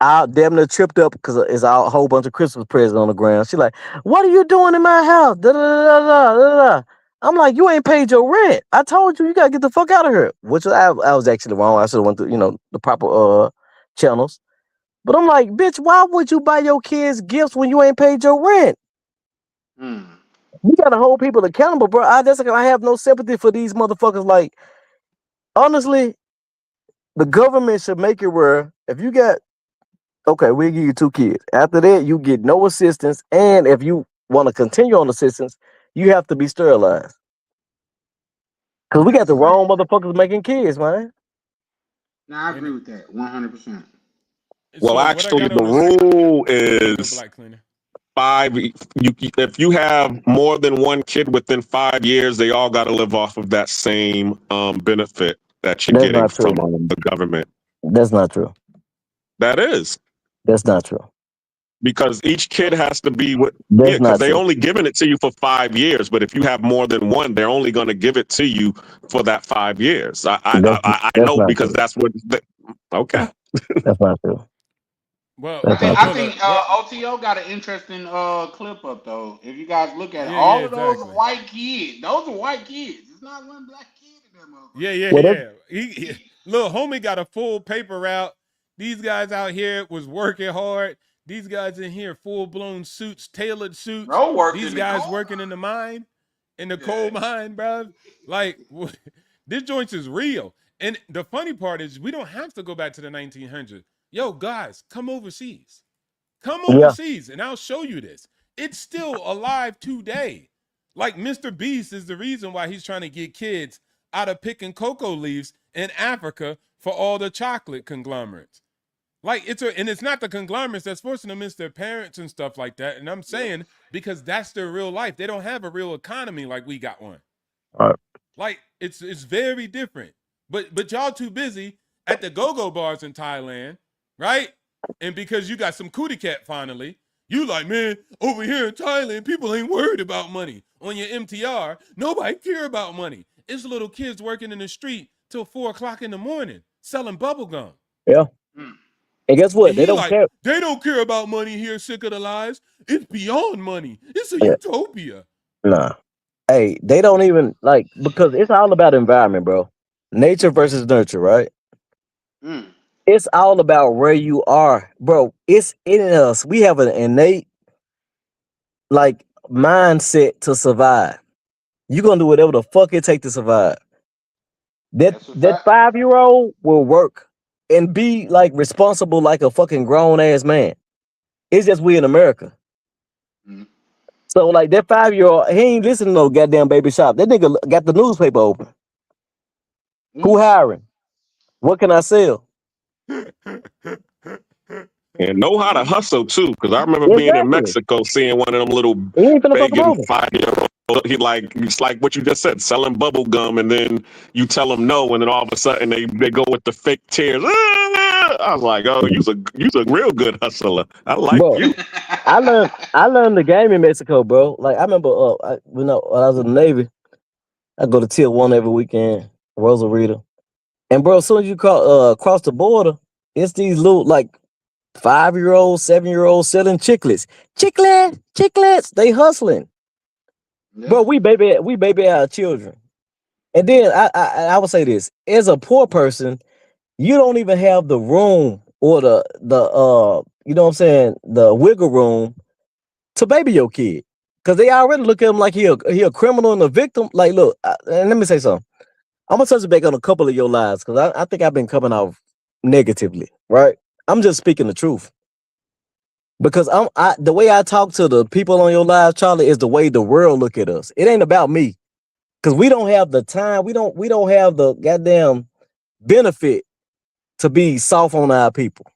I damn near tripped up because it's a whole bunch of Christmas presents on the ground. She like, "What are you doing in my house?" Da, da, da, da, da, da, da. I'm like, "You ain't paid your rent. I told you, you gotta get the fuck out of here." Which I was actually wrong. I should have went to the proper channels. But I'm like, "Bitch, why would you buy your kids gifts when you ain't paid your rent? Mm. You gotta hold people accountable, bro." I have no sympathy for these motherfuckers. Like, honestly, the government should make it where if you got Okay, we'll give you 2 kids. After that, you get no assistance, and if you want to continue on assistance, you have to be sterilized. Cause we got That's the wrong crazy. motherfuckers making kids, man. Now I And agree with that 100%. Well, so what I actually, got the on the rule go ahead, go is Black Cleaner. 5. If you have more than one kid within 5 years, they all got to live off of that same benefit that you're That's getting not true. from the government. That's not true. That is That's not true. because each kid has to be with. Yeah, That's because not they true. only giving it to you for 5 years. But if you have more than one, they're only going to give it to you for that 5 years. That's I that's know not because true. that's what. Okay. That's not true. Well, That's not I no, true. look, think what? OTO got an interesting clip up though. If you guys look at it, Yeah, yeah, all of those are exactly. white kids. Those are white kids. It's not one black kid in that Yeah, motherfucker. yeah, Well, that's yeah. Little homie got a full paper route. These guys out here was working hard. These guys in here, full blown suits, tailored suits. Bro worked These in the guys coal working in the mine, in the coal mine. mine, bro. Like this joints is real. And the funny part is, we don't have to go back to the 1900s. Yo, guys, come overseas. Come yeah, overseas, and I'll show you this. It's still alive today. Like Mr. Beast is the reason why he's trying to get kids out of picking cocoa leaves in Africa for all the chocolate conglomerates. Like and it's not the conglomerates that's forcing them, it's their parents and stuff like that. And I'm Yeah. saying because that's their real life. They don't have a real economy like we got one. all right. Like it's very different. But y'all too busy at the go-go bars in Thailand, right? And because you got some cootie cat finally, you like, man, over here in Thailand, people ain't worried about money. On your MTR, nobody care about money. It's little kids working in the street till 4 o'clock in the morning selling bubble gum. Yeah. Mm. And guess And what? They he don't like, care. they don't care about money here, sick of the lies. It's beyond money. It's a Yeah. utopia. Nah. Hey, they don't even like because it's all about environment, bro. Nature versus nurture, right? Mm. It's all about where you are, bro. It's in us. We have an innate like mindset to survive. You're gonna do whatever the fuck it take to survive. That That's a that fact. 5 year old will work and be like responsible like a fucking grown ass man. It's just we in America. Mm. So like that 5 year old, he ain't listening to no goddamn baby shop. That nigga got the newspaper open. Who Mm. hiring? What can I sell? And know how to hustle too, because I remember being in Exactly. Mexico, seeing one of them little He ain't finna fuck begging over. 5-year-old. It's like what you just said, selling bubble gum, and then you tell them no, and then all of a sudden they go with the fake tears. I was like, oh, you's a real good hustler. I like Bro, you. I learned the game in Mexico, bro. Like I remember when I was in the Navy, I go to Tier 1 every weekend, Rosarita. And bro, as soon as you cross the border, it's these little like 5 year olds, 7 year olds selling chiclets. Chiclets, they hustling. Yeah. Bro, we baby our children. And then I would say this: as a poor person, you don't even have the room or the you know what I'm saying, the wiggle room to baby your kid. Cause they already look at him like he a criminal and a victim. Like, look, and let me say something. I'm gonna touch back on a couple of your lies because I think I've been coming off negatively, right? I'm just speaking the truth. Because the way I talk to the people on your live, Charlie, is the way the world look at us. It ain't about me. Cause we don't have the time, we don't have the goddamn benefit to be soft on our people.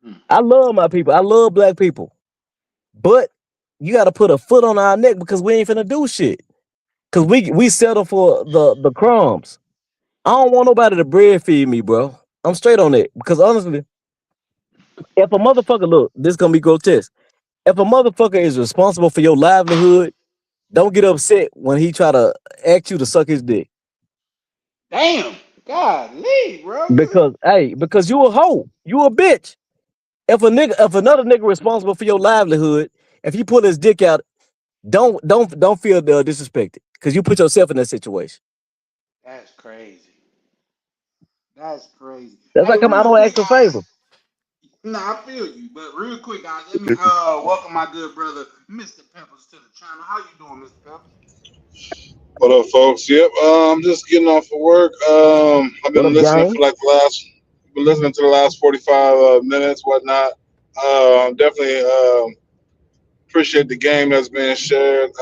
Mm. I love my people. I love black people. But you gotta put a foot on our neck because we ain't finna do shit. Cause we settle for the crumbs. I don't want nobody to bread feed me, bro. I'm straight on it. Because honestly, if a motherfucker look, this gonna be grotesque. If a motherfucker is responsible for your livelihood, don't get upset when he try to ask you to suck his dick. Damn. God, leave, bro. Because you a hoe. You a bitch. If another nigga responsible for your livelihood, if he pull his dick out, don't feel disrespected. Because you put yourself in that situation. That's crazy. That's crazy. That's Hey, like I real don't quick, ask for favor. guys. No, I feel you, but real quick, guys, let me welcome my good brother, Mr. Peppers, to the channel. How you doing, Mr. Peppers? What up, folks? Yep, I'm just getting off of work. I've What been up, listening for gang? like the last been listening to the last 45 minutes, whatnot. Definitely appreciate the game that's being shared.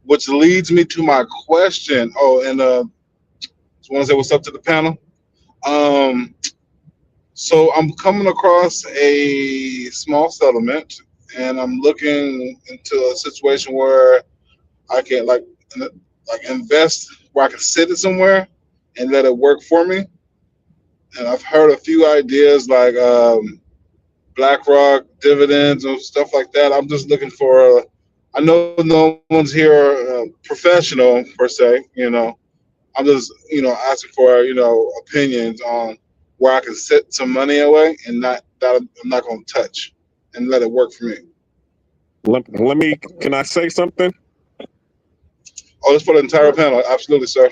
Which leads me to my question. Oh, and just want to say what's up to the panel. Um, so I'm coming across a small settlement, and I'm looking into a situation where I can like invest where I can sit it somewhere and let it work for me. And I've heard a few ideas like BlackRock dividends and stuff like that. I'm just looking for. I know no one's here professional per se. I'm just asking for opinions on where I can set some money away and not that I'm not going to touch and let it work for me. Let me. Can I say something? Oh, this for the entire panel. Absolutely, sir.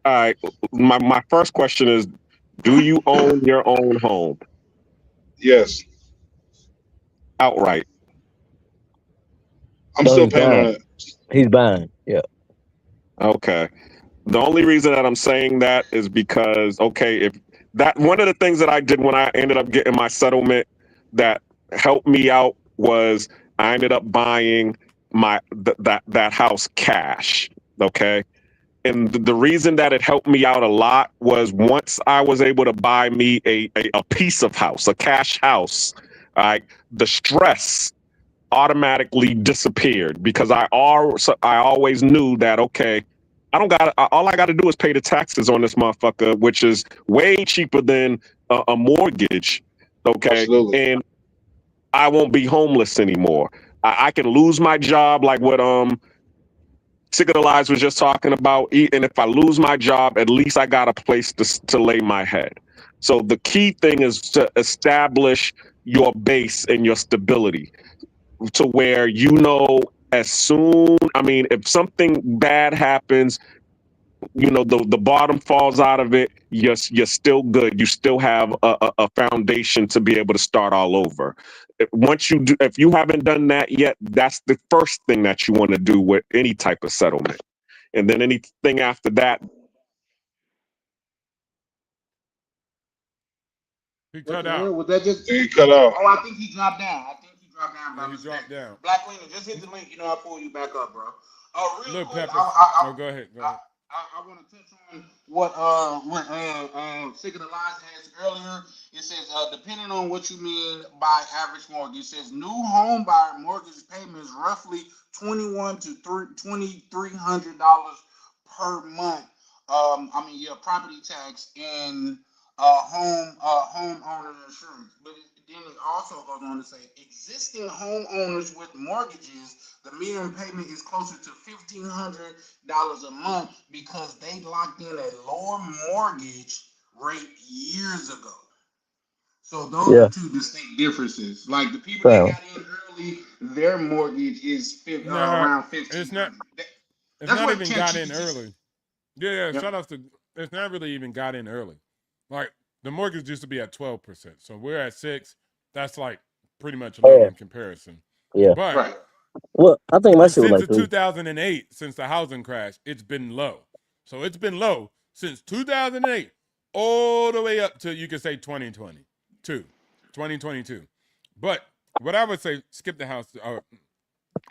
All right. My first question is, do you own your own home Yes, outright? I'm No, still he's paying on buying. it. He's buying. Yeah. Okay. The only reason that I'm saying that is because, okay, if that one of the things that I did when I ended up getting my settlement that helped me out was I ended up buying that house cash. Okay. And the reason that it helped me out a lot was once I was able to buy me a piece of house, a cash house, all right, the stress automatically disappeared because I always knew that, okay, I don't got all I got to do is pay the taxes on this motherfucker, which is way cheaper than a mortgage. Okay. Absolutely. And I won't be homeless anymore. I can lose my job like what Sick of the Lies was just talking about. And if I lose my job, at least I got a place to lay my head. So the key thing is to establish your base and your stability to where as soon, I mean, if something bad happens, the bottom falls out of it, you're still good. You still have a foundation to be able to start all over. If you haven't done that yet, that's the first thing that you want to do with any type of settlement. And then anything after that. He What cut the hell? out. Was that just? He cut off. Oh, I think he dropped down. Yeah, By he mistake. dropped down. Black Lena, just hit the link. I'll pull you back up, bro. Real Look, quick, Peppers. Oh, go ahead. Go ahead. I want to touch on what Sick of the Lies asked earlier. It says depending on what you mean by average mortgage, it says new home buyer mortgage payment is roughly $2,100 to $2,300 per month. Your property tax and homeowner insurance. But then it also goes on to say existing homeowners with mortgages, the median payment is closer to $1,500 a month because they locked in a lower mortgage rate years ago. So those Yeah. are two distinct differences. Like the people that So got in early, their mortgage is Nah, around it's 1,500. not. It's That's not what even got in ChatGPT said. early. Yeah. Yep. Shout out to. It's not really even got in early. Like the mortgage used to be at 12%, so we're at 6. That's like pretty much low yeah. in comparison. Yeah. But Right. Well, I think my shit was since like the 3. 2008, since the housing crash, it's been low. So it's been low since 2008 all the way up to, you could say, 2022. But what I would say, skip the house.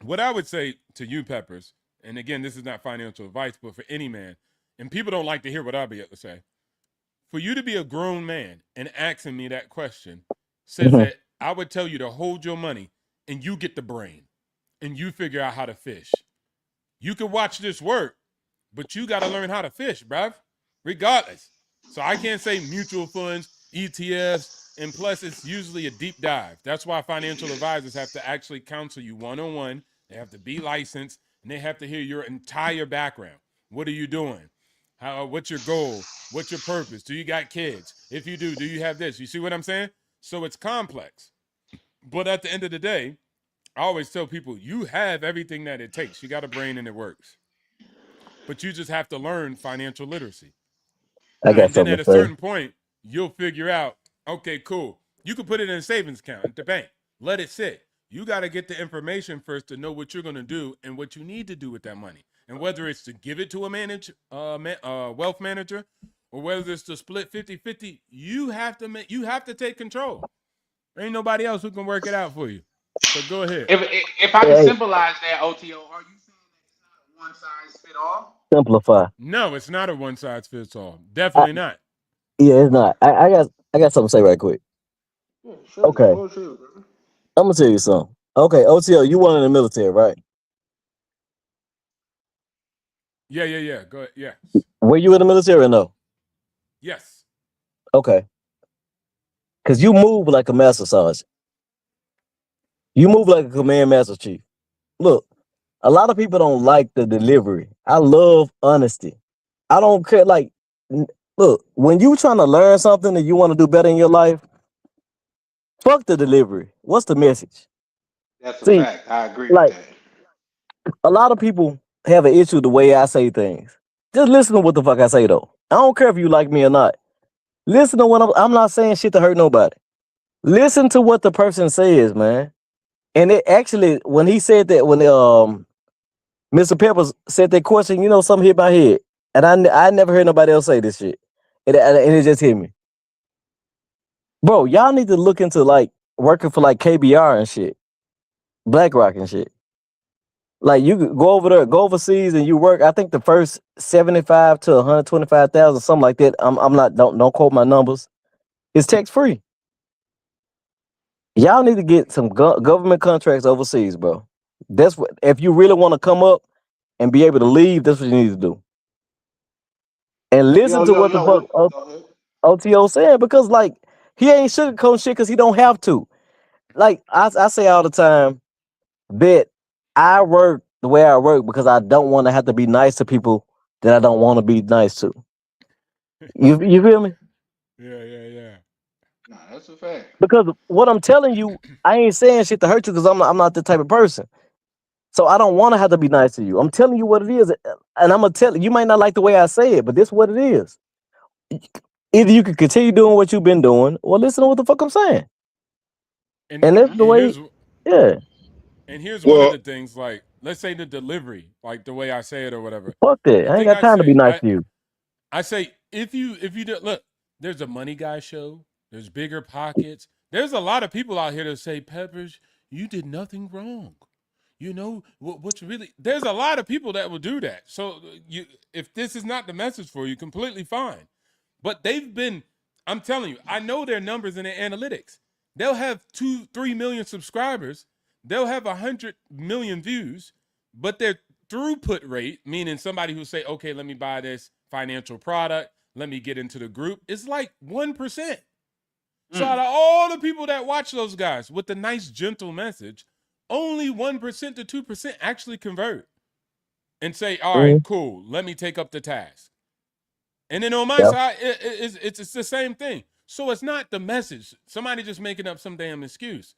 What I would say to you, Peppers, and again, this is not financial advice, but for any man, and people don't like to hear what I be able to say. For you to be a grown man and asking me that question says Mhm. that I would tell you to hold your money and you get the brain and you figure out how to fish. You can watch this work, but you got to learn how to fish, bruv, regardless. So I can't say mutual funds, ETFs, and plus it's usually a deep dive. That's why financial advisors have to actually counsel you one-on-one. They have to be licensed and they have to hear your entire background. What are you doing? What's your goal? What's your purpose? Do you got kids? If you do you have this? You see what I'm saying? So it's complex. But at the end of the day, I always tell people you have everything that it takes. You got a brain and it works. But you just have to learn financial literacy. I got And then something at to a say. certain point, you'll figure out, okay, cool. You can put it in a savings account at the bank. Let it sit. You got to get the information first to know what you're going to do and what you need to do with that money. And whether it's to give it to a wealth manager, or whether it's the split 50-50, you have to take control. There ain't nobody else who can work it out for you. So go ahead. If I can Hey, symbolize that, OTO, are you saying that it's not a one size fit all? simplify. No, it's not a one size fits all. I, Definitely not. yeah, it's not. I got something to say right quick. Yeah, sure. The Okay, floor is yours, brother. I'm gonna tell you something. Okay, OTO, you won in the military, right? Yeah. Go ahead. Yeah. Were you in the military or no? Yes. Okay, because you move like a master sergeant. You move like a command master chief. Look, a lot of people don't like the delivery. I love honesty. I don't care. Like, look, when you trying to learn something and you want to do better in your life, fuck the delivery. What's the message? That's a See, fact. I agree with like, that. a lot of people have an issue with the way I say things. Just listen to what the fuck I say, though. I don't care if you like me or not. Listen to what I'm not saying shit to hurt nobody. Listen to what the person says, man. And it actually, when he said that, when Mr. Peppers said that question, something hit my head. And I never heard nobody else say this shit. And it just hit me. Bro, y'all need to look into like working for like KBR and shit. BlackRock and shit. Like you could go over there, go overseas and you work. I think the first 75 to 125,000, something like that. I'm not don't quote my numbers. It's tax free. Y'all need to get some government contracts overseas, bro. That's what if you really want to come up and be able to leave, that's what you need to do. And listen to what the fuck Go ahead. OTO said because like he ain't sugarcoating shit because he don't have to. Like I say all the time, bet I work the way I work because I don't want to have to be nice to people that I don't want to be nice to. You feel me? Yeah. Nah, that's a fact. Because what I'm telling you, I ain't saying shit to hurt you because I'm not the type of person. So I don't want to have to be nice to you. I'm telling you what it is, and I'm gonna tell you. You might not like the way I say it, but this is what it is. Either you can continue doing what you've been doing, or listen to what the fuck I'm saying. And And that's the way. here's Yeah, one of Well, the things, like, let's say the delivery, like the way I say it or whatever. fuck that. The I ain't thing got I time to be say, nice to you. I say if you do, look, there's a money guy show, there's bigger pockets. There's a lot of people out here that say, Peppers, you did nothing wrong. You know what's really, there's a lot of people that will do that. So if this is not the message for you, completely fine. But I'm telling you, I know their numbers in their analytics. They'll have 2-3 million subscribers. They'll have 100 million views, but their throughput rate, meaning somebody who say, okay, let me buy this financial product, let me get into the group, is like 1%. So out of all the people that watch those guys with the nice, gentle message, only 1% to 2% actually convert and say, all right, Mhm. cool, let me take up the task. And then on my Yeah, side, it's the same thing. So it's not the message. Somebody just making up some damn excuse.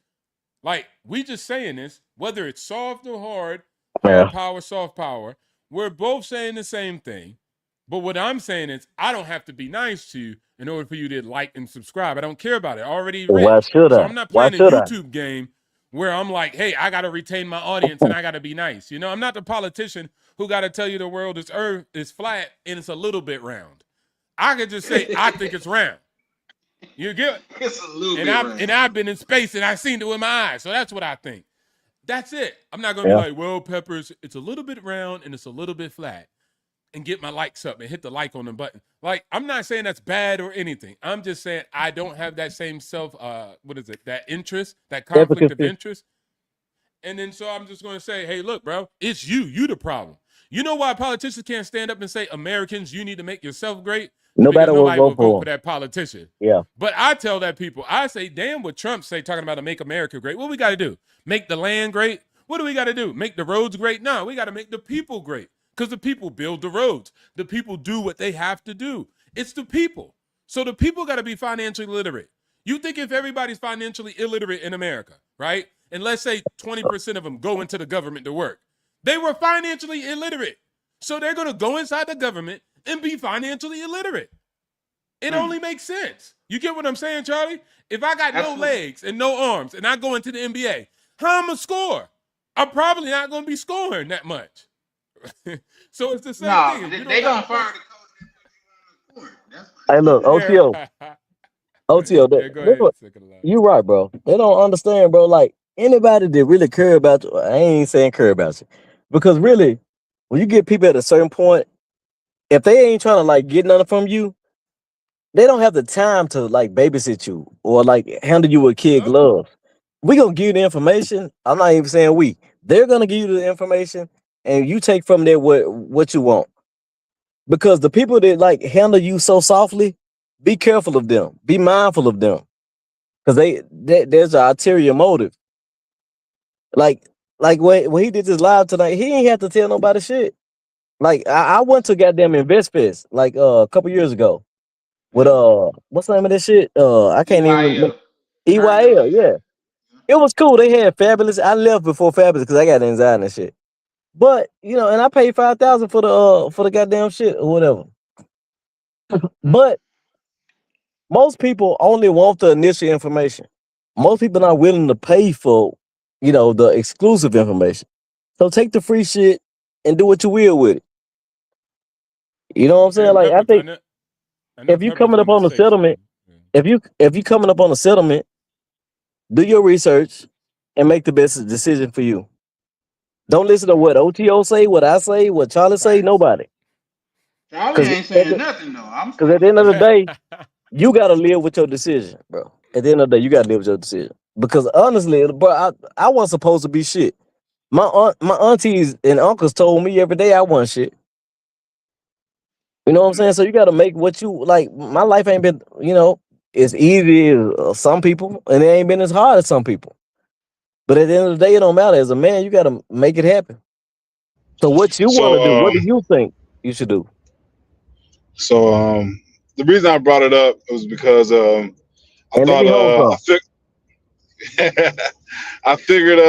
Like, we just saying this, whether it's soft or hard yeah. power, soft power, we're both saying the same thing. But what I'm saying is, I don't have to be nice to you in order for you to like and subscribe. I don't care about it. Already Why rich. should So I? I'm not Why playing a should I? YouTube game where I'm like, hey, I got to retain my audience and I got to be nice. You know, I'm not the politician who got to tell you the world is earth is flat and it's a little bit round. I could just say, I think it's round. You get it? It's a little And bit round. I've been in space and I've seen it with my eyes. So that's what I think. That's it. I'm not gonna be Yeah. like, well, Peppers, it's a little bit round and it's a little bit flat. And get my likes up and hit the like on the button. Like, I'm not saying that's bad or anything. I'm just saying I don't have that same that interest, that conflict of Efficacy. interest. And then so I'm just gonna say, hey, look, bro, it's you the problem. You know why politicians can't stand up and say, Americans, you need to make yourself great? It's because Nobody will nobody will vote vote for for him. that politician. Yeah. But I tell that people, I say, damn what Trump say talking about to make America great. What we got to do? Make the land great? What do we got to do? Make the roads great? No, we got to make the people great because the people build the roads. The people do what they have to do. It's the people. So the people got to be financially literate. You think if everybody's financially illiterate in America, right? And let's say 20% of them go into the government to work. They were financially illiterate. So they're going to go inside the government and be financially illiterate. It only makes sense. You get what I'm saying, Charlie? If I got no Absolutely. legs and no arms and I go into the NBA, how am I score? I'm probably not going to be scoring that much. So it's the same Nah, thing. If you don't they got gonna the fire funds, the coach that put you on the court. Hey, look, OTO, Yeah. OTO. Yeah, go ahead, second line. You right, bro. They don't understand, bro. Like anybody that really care about you, I ain't saying care about you, because really, when you get people at a certain point, if they ain't trying to like get nothing from you, they don't have the time to like babysit you or like handle you with kid Nope. gloves. We gonna give you the information. I'm not even saying we. They're gonna give you the information, and you take from there what you want. Because the people that like handle you so softly, be careful of them. Be mindful of them, because there's an ulterior motive. Like when he did this live tonight, he ain't have to tell nobody shit. Like I went to goddamn InvestFest like a couple years ago with what's the name of this shit? I can't even remember. EYL, yeah. It was cool. They had Fabulous. I left before Fabulous because I got anxiety and shit. But and I paid 5,000 for the goddamn shit or whatever. But most people only want the initial information. Most people not willing to pay for, the exclusive information. So take the free shit and do what you will with it. You know what I'm Yeah, saying? Like I think I know if you Pepper's coming up gonna on a say settlement, something. Yeah. if you coming up on a settlement, do your research and make the best decision for you. Don't listen to what Facts. OTO say, what I say, what Charlie say, nobody. Because at the end of the day, you gotta live with your decision, bro. At the end of the day, you gotta live with your decision. Because honestly, bro, I wasn't supposed to be shit. My aunties and uncles told me every day I wasn't shit. You know what I'm saying? So you gotta make what you like. My life ain't been, as easy as some people, and it ain't been as hard as some people. But at the end of the day, it don't matter. As a man, you gotta make it happen. So what you want to do? So What do you think you should do? so the reason I brought it up was because I And let thought me hold some. I figured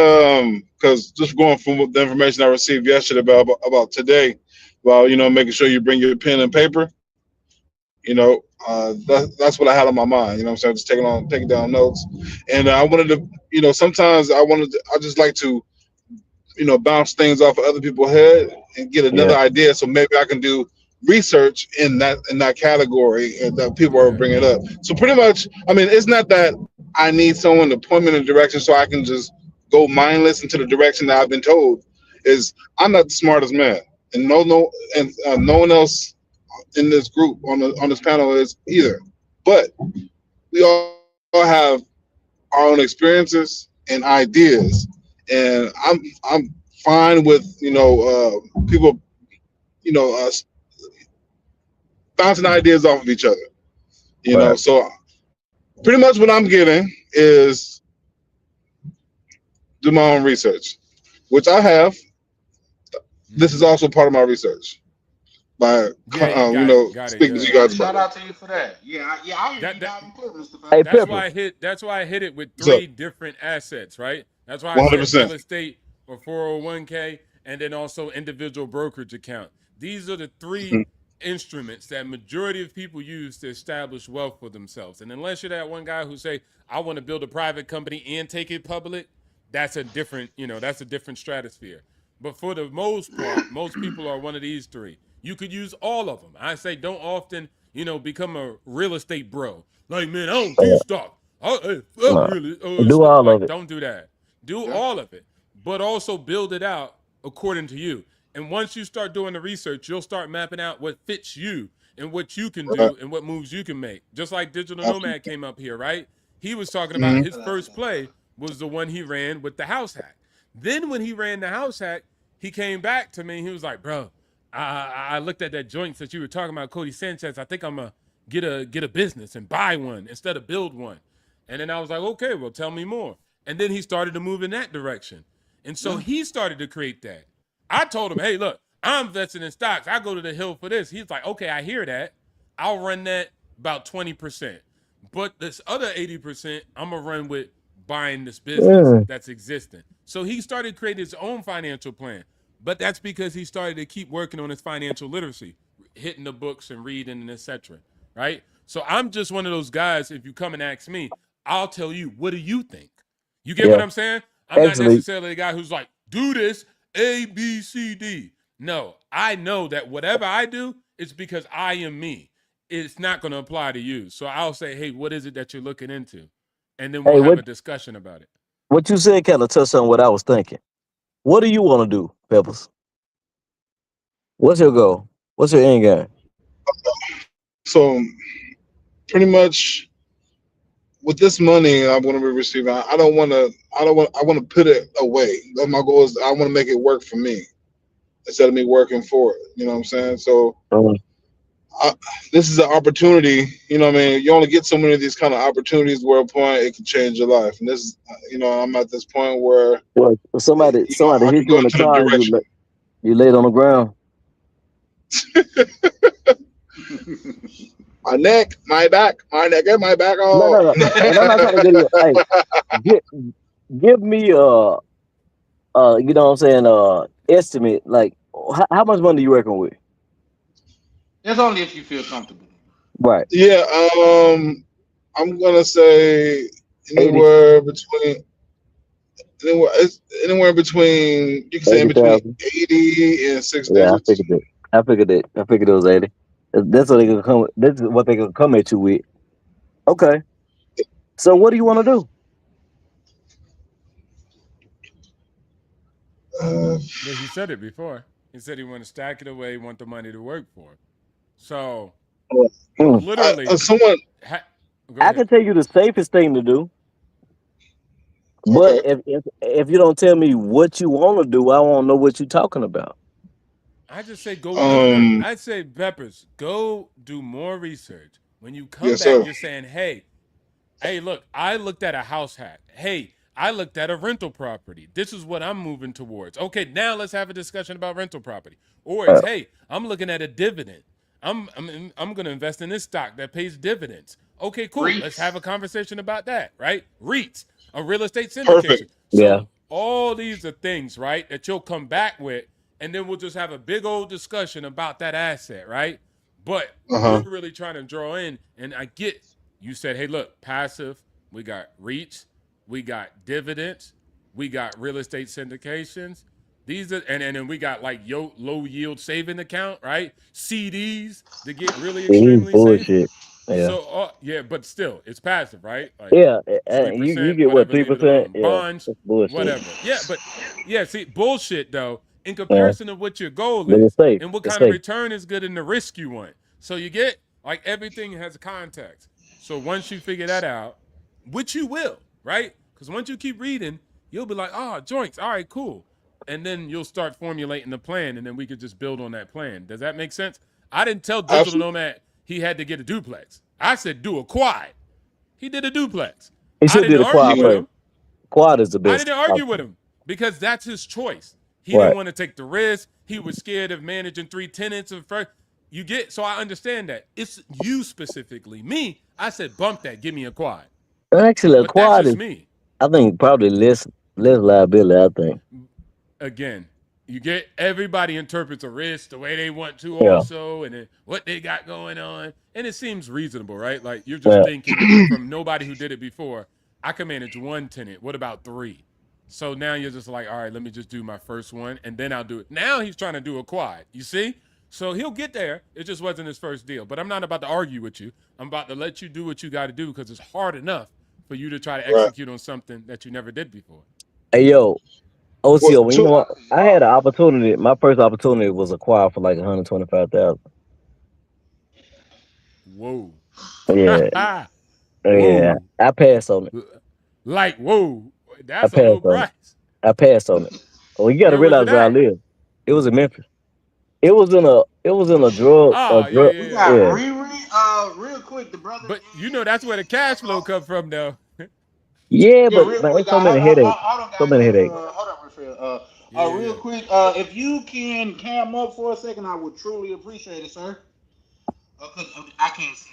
because just going from the information I received yesterday about today, about making sure you bring your pen and paper. That's what I had on my mind. What I'm saying, just taking down notes, and I wanted to, sometimes I just like to, bounce things off of other people's head and get another Yeah, idea. So maybe I can do research in that category and that people are Yeah. bringing up. So pretty much, I mean, it's not that I need someone to point me in a direction so I can just go mindless into the direction that I've been told. Is I'm not the smartest man, and no one else in this group on this panel is either. But we all have our own experiences and ideas, and I'm fine with people bouncing ideas off of each other. right. So pretty much what I'm getting is do my own research, which I have. This is Hmm. also part of my research by Yeah, you got it. Got it. speaking to you Yeah. guys about it. That that Hey, that's Pepper. why I hit it with So three different assets, right? That's why I said 100%. real estate or 401k and then also individual brokerage account. These are the three instruments that majority of people use to establish wealth for themselves. And unless you're that one guy who say, I want to build a private company and take it public, that's a different stratosphere. But for the most part, most people are one of these three. You could use all of them. I say don't often, become a real estate bro. Like, man, I don't do Yeah, stock. Fuck nah. really Do stock. all of Like, it. don't do that. Do all of it, but also build it out according to you. And once you start doing the research, you'll start mapping out what fits you and what you can Right. do and what moves you can make. Just like Digital Nomad Absolutely. came up here, right? He was talking about Hmm. his first play was the one he ran with the house hack. Then when he ran the house hack, he came back to me and he was like, bro, I looked at that joint that you were talking about, Cody Sanchez. I think I'm gonna get a business and buy one instead of build one. And then I was like, okay, well, tell me more. And then he started to move in that direction. And so he started to create that. I told him, hey, look, I'm investing in stocks. I go to the hill for this. He's like, okay, I hear that. I'll run that about 20%. But this other 80%, I'm going to run with buying this business Mm, that's existing. So he started creating his own financial plan. But that's because he started to keep working on his financial literacy, hitting the books and reading and etc. Right? So I'm just one of those guys. If you come and ask me, I'll tell you, what do you think? You get what yeah. I'm saying? I'm not Actually, necessarily the guy who's like, do this, A, B, C, D. No, I know that whatever I do, it's because I am me. it's not going to apply to you. So I'll say, hey, what is it that you're looking into? And then we'll Hey, have a discussion about it. what you said kind of touched on what I was thinking. What do you want to do, Peppers? What's your goal? What's your end game? So pretty much with this money I'm going to be receiving, I want to put it away. My goal is I want to make it work for me instead of me working for it. You know what I'm saying? So this is an opportunity. You know what I mean? You only get so many of these kind of opportunities where a point it can change your life. And this is, I'm at this point where Well, somebody I hit can you go in the into the car, direction. you laid on the ground. My neck, my back, and my back. No, Oh, no, no. And I'm not trying to get you. Hey, give me you know what I'm saying, estimate, like how much money you working with? That's only if you feel comfortable. Right. yeah. I'm gonna say 80, anywhere between you can say in between 80,000. 80 and six Yeah, I digits. figured it. I figured it was 80. That's what they gonna come. That's what they gonna come at you with. Okay. So what do you want to do? Yeah, he said it before. He said he want to stack it away, want the money to work for it. So literally, Someone. go I ahead. can tell you the safest thing to do, but Okay. if you don't tell me what you want to do, I won't know what you're talking about. I just say go research. Um. I'd say Peppers, go do more research. When you come Yes, back, sir. you're saying, hey, look, I looked at a house hack. Hey, I looked at a rental property. This is what I'm moving towards. Okay, now let's have a discussion about rental property. Or it's, Uh, hey, I'm looking at a dividend. I'm going to invest in this stock that pays dividends. Okay, cool. Let's have a conversation about that, right? REITs, a real estate syndication. Perfect. yeah. So all these are things, right, that you'll come back with, and then we'll just have a big old discussion about that asset, right? But we're really trying to draw in, and I get you said, hey, look, passive, we got REITs, we got dividends, we got real estate syndications. These are, and then we got like low yield saving account, right? CDs to get really He's extremely safe. bullshit. Yeah. So yeah, but still, it's passive, right? Like Yeah. You 3%, get what, whatever, leave it 3%? alone. Yeah. Bonds, That's bullshit. whatever. Yeah, but yeah, see, bullshit though, in Yeah. comparison to what your goal But it's is safe. and what It's kind of safe. return is good in the risk you want. So you get like everything has context. So once you figure that out, which you will, right? Because once you keep reading, you'll be like, oh, joints, all right, cool. And then you'll start formulating the plan, and then we could just build on that plan. Does that make sense? I didn't tell Digital Absolutely. Nomad he had to get a duplex. I said do a quad. He did a duplex. He I should do didn't the argue quad with first. him. Quad is the I best didn't argue with option. him because that's his choice. He didn't Right. want to take the risk. He was scared of managing 3 tenants of first. You get, so I understand that. It's you specifically. Me, I said bump that, give me a quad. Actually, a But that's quad is, just me. I think, probably less liability. I think. Again, you get everybody interprets a risk the way they want to Yeah. also, and then what they got going on. And it seems reasonable, right? Like you're just Yeah. thinking from nobody who did it before, I can manage 1 tenant. What about 3? So now you're just like, all right, let me just do my first one and then I'll do it. Now he's trying to do a quad. You see? So he'll get there. It just wasn't his first deal. But I'm not about to argue with you. I'm about to let you do what you got to do because it's hard enough for you to try to Right. execute on something that you never did before. Hey yo, OCO. Well, You know what? I had an opportunity. My first opportunity was acquired for like 125,000. Whoa. Yeah. Yeah. Whoa. I passed on it. Like, whoa. I That's a low passed on it. price. I passed on it. Well, you got to Where was realize it where I at? live. It was in Memphis. It was in a drug. Oh, yeah, drug. yeah, We yeah. got Yeah. real quick, the brother. But you know that's where the cash flow come from, though. Yeah, Yeah, but real man, quick, it's so many headaches. hold on, So guys. many headaches. Hold on, Raphael. Yeah, Real yeah. quick, if you can cam up for a second, I would truly appreciate it, sir. Cause I can't see.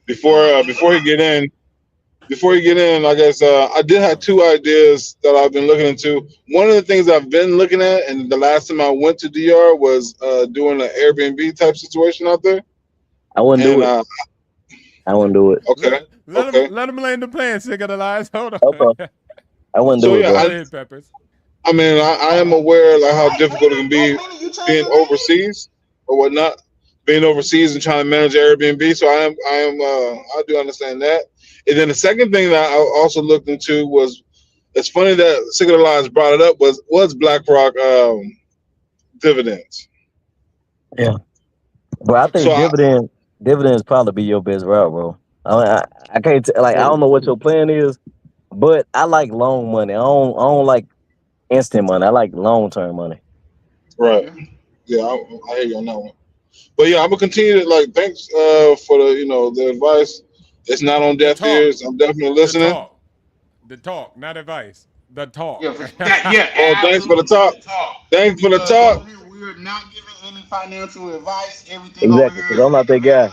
before he get in, I guess I did have 2 ideas that I've been looking into. One of the things I've been looking at, and the last time I went to DR was doing an Airbnb type situation out there. I wouldn't do And it. I wouldn't do it. okay, okay. Let him land the plan, sick of the lies. Hold on. Okay. I wouldn't So do it, yeah, bro. Go ahead, Peppers. I mean, I am aware like how difficult it can be You being changing overseas or whatnot. being overseas and trying to manage Airbnb. So I do understand that. And then the second thing that I also looked into was, it's funny that Singular Lines brought it up, was BlackRock dividends. Yeah, but I So think dividends probably be your best route, bro. I can't like I don't know what your plan is, but I like long money. I don't like instant money. I like long term money. right, yeah, I hear you on that one. But yeah, I'm gonna continue to like. Thanks for the advice. It's not on The deaf talk, ears. I'm definitely the listening. talk, the talk, not advice. The talk. Yeah, for that. Yeah, Oh, thanks for the absolutely. talk. Good talk. Thanks for the Because over talk. here we're not giving any financial advice. Everything over Exactly, here because is I'm not that guy.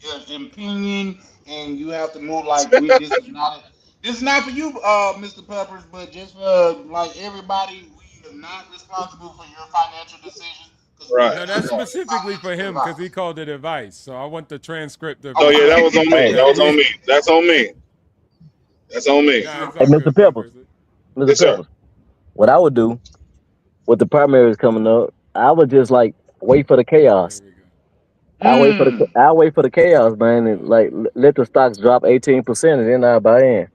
individual opinion, and you have to move like we. This is not for you, Mr. Peppers, but just for like everybody. We are not responsible for your financial decisions because we Right. No, are not that's giving you specifically for financial him because he advice. called it advice. So I want the transcript of Oh his yeah, that Okay. was on me. Hey, That was on we me. That's on me. That's on me. nah, it's hey, all Mr. good, Peppers, Peppers. Mr. Yes, sir. Peppers. What I would do with the primaries coming up, I would just like wait for the Here chaos. we go. Hmm. I wait for the chaos, man, and Oh like boy. let the stocks drop 18%, and then I buy in.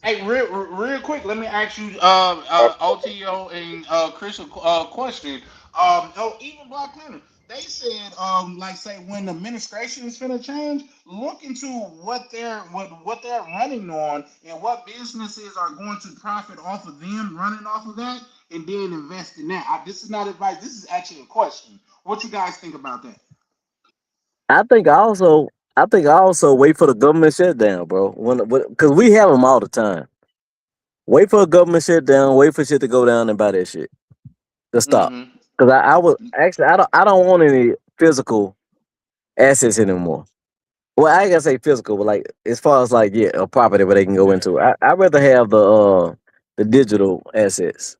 Hey, real quick, let me ask you, OTO and Chris, a question. Oh, even Black Clinton, they said, like, say when the administration is finna change, look into what they're running on and what businesses are going to profit off of them running off of that, and then invest in that. This is not advice. This is actually a question. What you guys think about that? I think I also, I think I also wait for the government shutdown, bro. Because we have them all the time. Wait for a government shutdown. Wait for shit to go down and buy that shit to stop. Mm-hmm. Because I was actually I don't want any physical assets anymore. Well, I ain't gonna say physical, but like as far as like yeah, a property where they can go Yeah. into. I'd rather have the digital assets.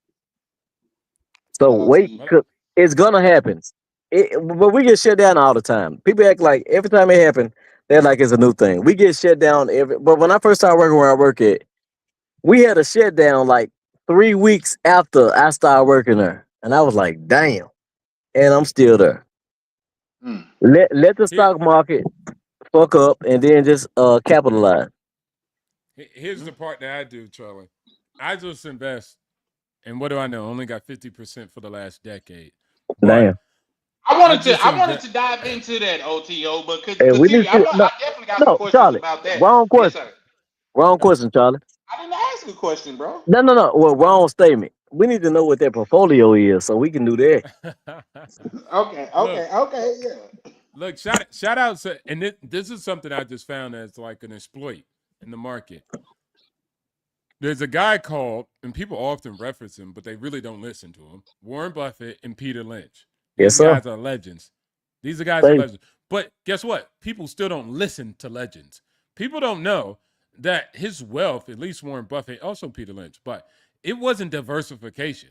So Shout out to wait, you. Well, 'cause it's gonna happen. But we get shut down all the time. People act like every time it happens, they're like it's a new thing. We get shut down every. But when I first started working where I work at, we had a shutdown like 3 weeks after I started working there, and I was like, damn. And I'm still there. Mm. Let the here, stock market fuck up, and then just capitalize. here's the part that I do, Charlie. I just invest, and what do I know? Only got 50% for the last decade. But Damn. I just I wanted invest. to dive into that, OTO, but Hey, we continue. need to no, I definitely got some no, questions Charlie. about that. Wrong Yes, question. sir. Wrong question, Charlie. I didn't ask a question, bro. No, no, no. Well, wrong statement. We need to know what their portfolio is so we can do that. Okay, look, yeah. look, shout out to, and this is something I just found as like an exploit in the market. There's a guy called, and people often reference him, but they really don't listen to him. Warren Buffett and Peter Lynch. Yes, These sir. guys are legends. These are guys are Thank legends. But guess what? People still don't listen to legends. People don't know that his wealth, at least Warren Buffett, also Peter Lynch, but it wasn't diversification.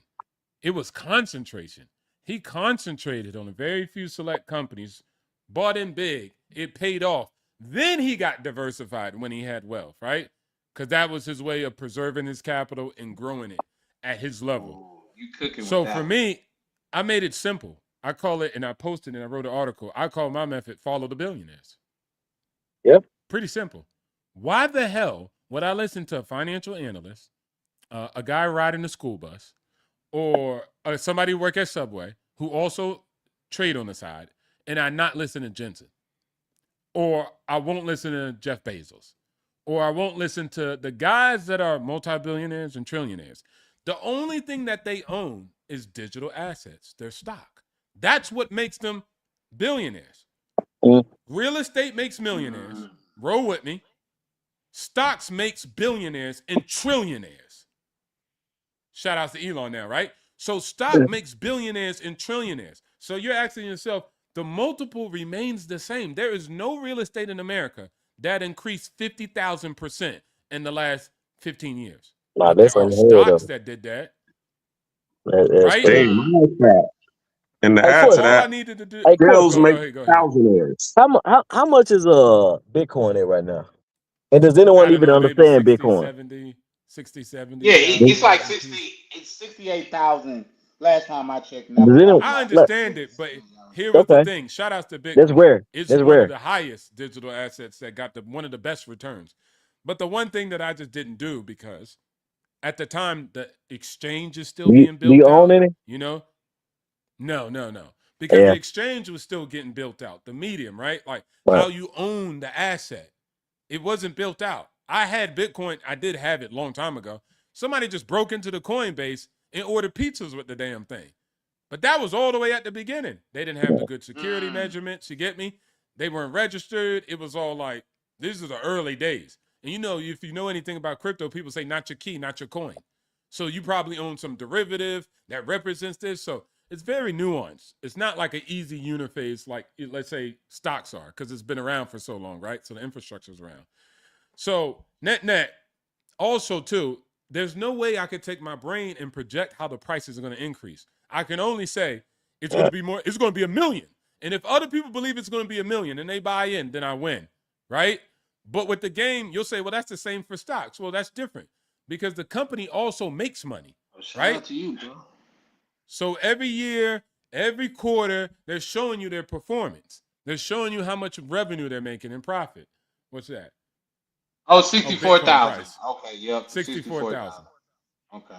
It was concentration. He concentrated on a very few select companies, bought in big, it paid off. Then he got diversified when he had wealth, right? Because that was his way of preserving his capital and growing it at his level. Oh, you cooking with So for that one. me, I made it simple. I call it, and I posted and I wrote an article. I call my method follow the billionaires. Yep. Pretty simple. Why the hell would I listen to a financial analyst, a guy riding the school bus, or somebody who work at Subway who also trade on the side, and I not listen to Jensen, or I won't listen to Jeff Bezos, or I won't listen to the guys that are multi-billionaires and trillionaires. The only thing that they own is digital assets, their stock. That's what makes them billionaires. Mm. Real estate makes millionaires. Roll with me. Stocks makes billionaires and trillionaires. Shout out to Elon now, right? So stock makes billionaires and trillionaires. So you're asking yourself, the multiple remains the same. There is no real estate in America that increased 50,000% in the last 15 years. Nah, But there that's are unheard of. stocks that did that, That's right? crazy. Hey, my fact. And to Hey, add to All question. I that, needed to do, Hey, bills question. go make ahead, go ahead. thousandaires. How much is Bitcoin at right now? And does I anyone don't even know, maybe understand 60, Bitcoin? 70, 60, Yeah, it's 70,000 like apiece. 68,000 last time I checked, and I Does forgot anyone what I my like? understand what the it, but city here was the Okay, thing. Shout outs to that's Bitcoin. rare. It's That's one of rare. the highest digital assets that got one of the best returns. But the one thing that I just didn't do, because at the time the exchange is still being Do you built own out, any? no. Because the Yeah, exchange was still getting built out. The medium, right? Like right. how you own the asset. It wasn't built out. I had Bitcoin. I did have it a long time ago. Somebody just broke into the Coinbase and ordered pizzas with the damn thing. But that was all the way at the beginning. They didn't have the good security measurements. You get me? They weren't registered. It was all like, these are the early days. And if you know anything about crypto, people say not your key, not your coin. So you probably own some derivative that represents this. So it's very nuanced. It's not like an easy interface like, let's say, stocks are, because it's been around for so long, right? So the infrastructure's around. So net, also too, there's no way I could take my brain and project how the prices are going to increase. I can only say it's going to be more, it's going to be 1 million. And if other people believe it's going to be 1 million and they buy in, then I win, right? But with the game, you'll say, well, that's the same for stocks. Well, that's different because the company also makes money, Shout right? out to you, bro. So every year, every quarter, they're showing you their performance. They're showing you how much revenue they're making in profit. What's that? Oh, Oh, 64,000. price. Okay, yep. 64,000. Okay.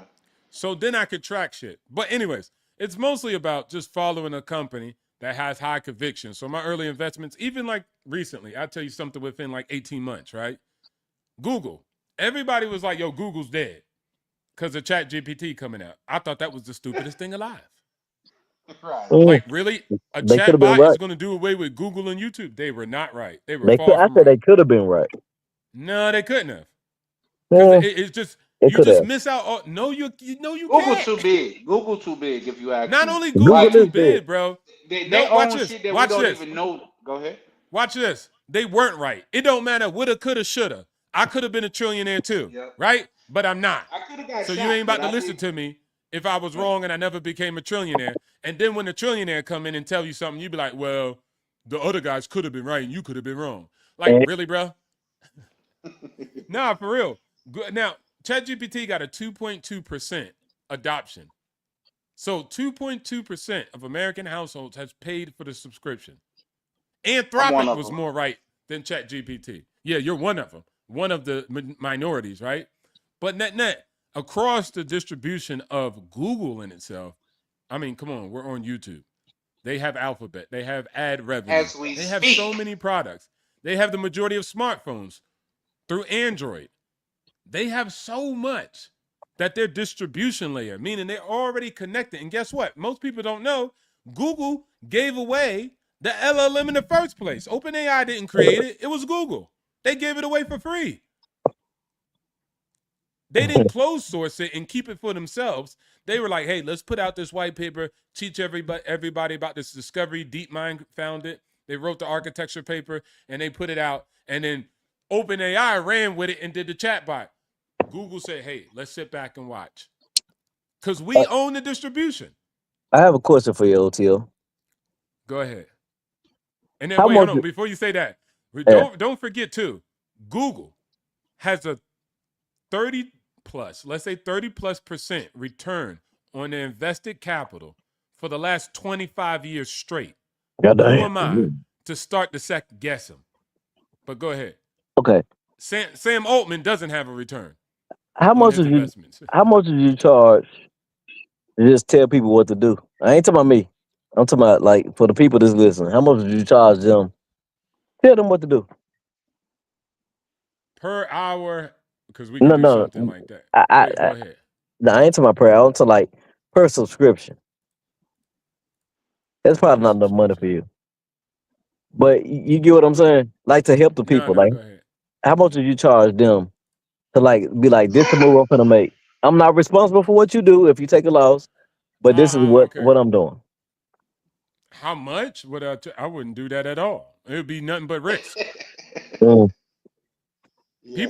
So then I could track shit. But anyways, it's mostly about just following a company that has high conviction. So my early investments, even like recently, I'll tell you something within like 18 months, right? Google. Everybody was like, yo, Google's dead because of ChatGPT coming out. I thought that was the stupidest thing alive. Right. Like, really? A They could have been chatbot is right. going to do away with Google and YouTube? They were not right. They were They could. far I from said they right. could have been right. No, they couldn't have. Because Yeah, it's just, they you could just have. miss out. No, you Google can't. too big. Google too big, if you ask Not me. only Google Like, Google too is dead. big, bro. they No, watch own this. shit that we Watch don't this. even know. Go ahead. Watch this. They weren't right. It don't matter. Woulda, coulda, shoulda. I could have been a trillionaire too, Yep. right? But I'm not. I could have got So shot, you ain't but about to I listen did. to me if I was wrong and I never became a trillionaire. And then when the trillionaire come in and tell you something, you be like, well, the other guys could have been right and you could have been wrong. Like, And really, bro? Nah, for real. Now, ChatGPT got a 2.2% adoption. So 2.2% of American households has paid for the subscription. I'm one Anthropic of was them. more right than ChatGPT. Yeah, you're one of them, one of the minorities, right? But net, across the distribution of Google in itself, I mean, come on, we're on YouTube. They have Alphabet. They have ad revenue. As we They have so speak. many products. They have the majority of smartphones through Android. They have so much that their distribution layer, meaning they're already connected. And guess what? Most people don't know Google gave away the LLM in the first place. OpenAI didn't create it. It was Google. They gave it away for free. They didn't close source it and keep it for themselves. They were like, hey, let's put out this white paper, teach everybody about this discovery. DeepMind found it. They wrote the architecture paper and they put it out. And then OpenAI ran with it and did the chatbot. Google said, hey, let's sit back and watch. Because we own the distribution. I have a question for you, OTO. Go ahead. And then How wait, hold much? on. Before you say that, Yeah. don't forget too, Google has a 30 plus, let's say 30+% return on their invested capital for the last 25 years straight. Who am I to start to second guess them? But go ahead. Okay. Sam Altman doesn't have a return How on much his did you? investments. How much did you charge to just tell people what to do? I ain't talking about me. I'm talking about like for the people that's listening. How much did you charge them? Tell them what to do. Per hour, because we can No, do no. something like that. I, I, Yeah, I, go ahead. no, I ain't talking about prayer. I'm talking like per subscription. That's probably Per not enough money for subscription. you. But you get what I'm saying? Like to help the people. No, Like, go ahead. how much did you charge them to like be like this? The move I'm gonna make. I'm not responsible for what you do if you take a loss, but this is Okay. what I'm doing. How much would I wouldn't do that at all. It would be nothing but risk. Mm. Yeah.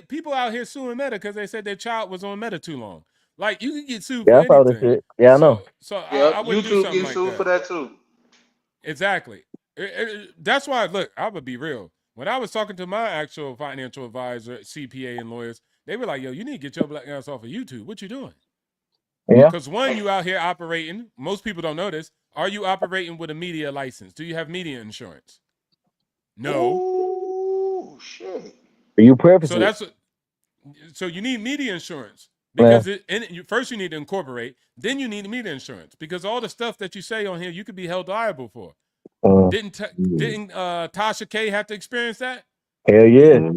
People out here suing Meta because they said their child was on Meta too long. Like, you can get sued Yeah, for I saw this anything. shit. Yeah, I know. So Yep. I wouldn't do YouTube something gets like sued for that. that too. Exactly. That's why, look, I would be real. When I was talking to my actual financial advisor, CPA, and lawyers, they were like, yo, you need to get your black ass off of YouTube. What you doing? Yeah. Because one, you out here operating. Most people don't know this. Are you operating with a media license? Do you have media insurance? No. Ooh, shit. You preface So it. that's so you need media insurance Yeah. because first you need to incorporate, then you need media insurance because all the stuff that you say on here you could be held liable for. Didn't Tasha K have to experience that? Hell yeah.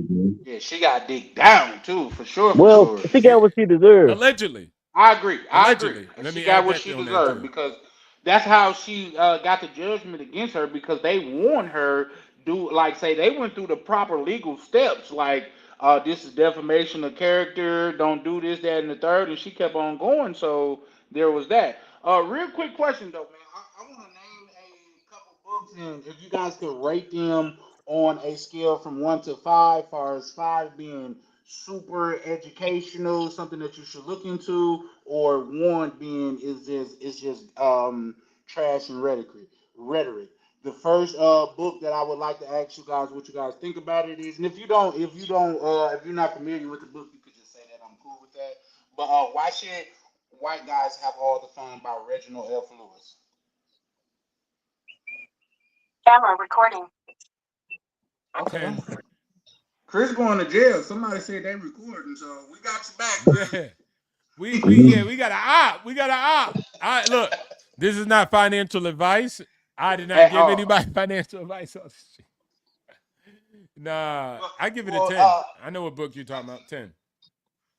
Yeah, she got dick down too, for sure, for Well, sure. she got what she deserved. Allegedly. I agree. I agree. Allegedly. And Let she me got add what that she on there deserved too. because that's how she got the judgment against her because they warned her do like say they went through the proper legal steps like this is defamation of character, don't do this, that, and the third, and she kept on going. So there was that. Real quick question though, man. I want to name a couple books and if you guys could rate them on a scale from 1 to 5, far as 5 being super educational, something that you should look into, or 1 being is just trash and rhetoric. Rhetoric. The first book that I would like to ask you guys what you guys think about it is, and if you're not familiar with the book, you could just say that I'm cool with that. But why should white guys have all the fun by Reginald F. Lewis? Camera recording. Okay. 10. Chris going to jail. Somebody said they recording, so we got you back, Chris. Yeah. We got an op. We got an op. All right, look. This is not financial advice. I did not Hey, give anybody financial advice on this shit. Nah, I give it a well, 10. I know what book you're talking about. 10.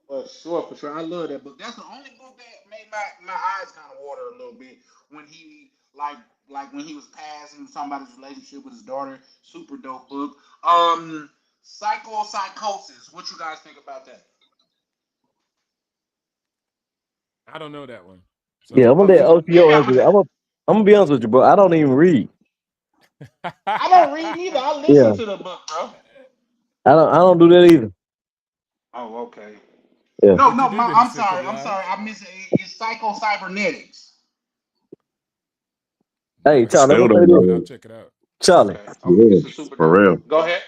for sure, for sure. I love that book. That's the only book that made my eyes kind of water a little bit when he like when he was passing talking about his relationship with his daughter. Super dope book. Psychosis. What you guys think about that? I don't know that one. Yeah, So I'm gonna let Maybe OTO I'm answer. gonna. I'm gonna be honest with you, bro. I don't even read. I don't read either. I listen Yeah, to the book, bro. I don't do that either. Oh, okay. Yeah. No, what you no, do then, I'm sick of sorry. I'm life? sorry. I missed it. It's Psycho-Cybernetics. Hey, Never Charlie, heard I'm of Still gonna say it, don't this. but I'll know. check it out. Charlie, Okay, okay. Yeah, This is super for dope. real. Go ahead.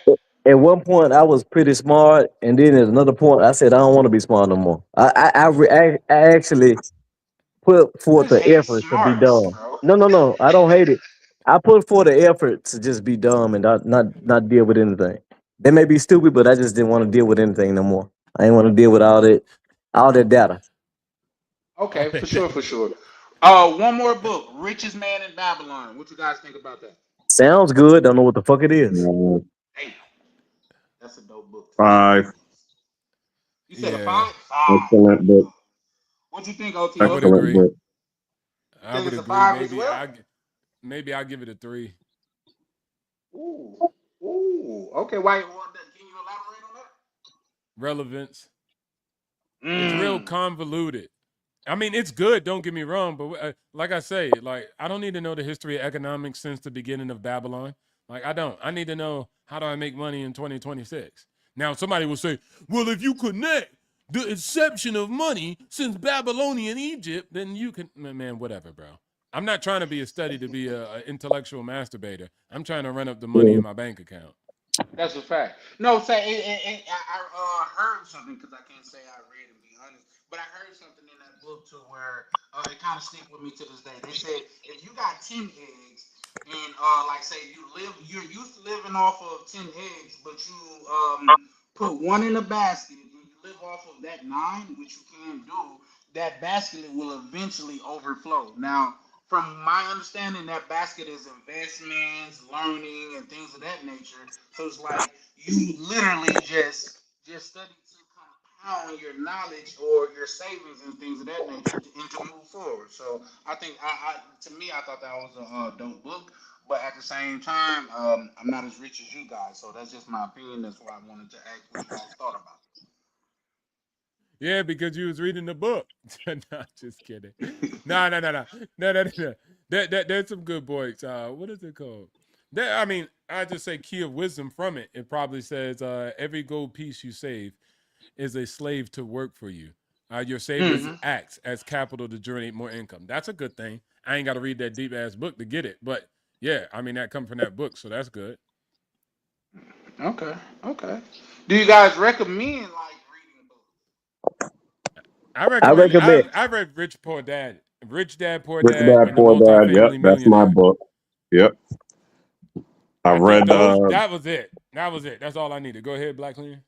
at one point I was pretty smart, and then there's another point I said I don't want to be smart no more. I actually put forth Chris the hates effort to be smarts, dumb. bro. No, I don't hate it. I put forth the effort to just be dumb and not deal with anything. They may be stupid, but I just didn't want to deal with anything no more. I didn't want to deal with all that data. All Okay, for that sure, data. for sure. One more book, Richest Man in Babylon. What you guys think about that? Sounds good. Don't know what the fuck it is. Hey, that's a dope book too. 5. You said a Yeah, 5? 5. Excellent book. What you think, I would OTO? Excellent agree. book. You I think would it's a agree. 5 as well? Maybe I'll give it a 3. Ooh, ooh. Okay, why? Can you elaborate on Relevance. that? It's real convoluted. I mean, it's good. Don't get me wrong, but like I say, like I don't need to know the history of economics since the beginning of Babylon. Like I don't. I need to know how do I make money in 2026. Now somebody will say, well, if you connect the inception of money since Babylonian Egypt, then you can, man, whatever, bro. I'm not trying to be a study to be a intellectual masturbator. I'm trying to run up the money in my bank account. That's a fact. No, say I heard something because I can't say I read and be honest, but I heard something in that book too where it kind of stick with me to this day. They said if you got 10 eggs and like say you're used to living off of 10 eggs, but you put one in a basket and you live off of that 9, which you can do, that basket will eventually overflow. Now, from my understanding, that basket is investments, learning, and things of that nature. So it's like you literally just study to compound your knowledge or your savings and things of that nature and to move forward. So I think to me I thought that was a dope book, but at the same time, I'm not as rich as you guys, so that's just my opinion. That's why I wanted to ask what you guys thought about Yeah, because you was reading the book. No, just kidding. No. There's some good books. What is it called? I mean, I just say key of wisdom from it. It probably says every gold piece you save is a slave to work for you. Your savings it. acts as capital to generate more income. That's a good thing. I ain't got to read that deep ass book to get it, but yeah, I mean that come from that book, so that's good. Okay, okay. Do you guys recommend like reading books? I I recommend. recommend. I read Rich Poor Dad Rich Dad Poor Rich Dad, Dad and the Poor Dad. Yep, Multifamily that's my Millionaire. book. Yep, I I think read. that was it. That was it. That's all I needed. Go ahead, Black Cleaner.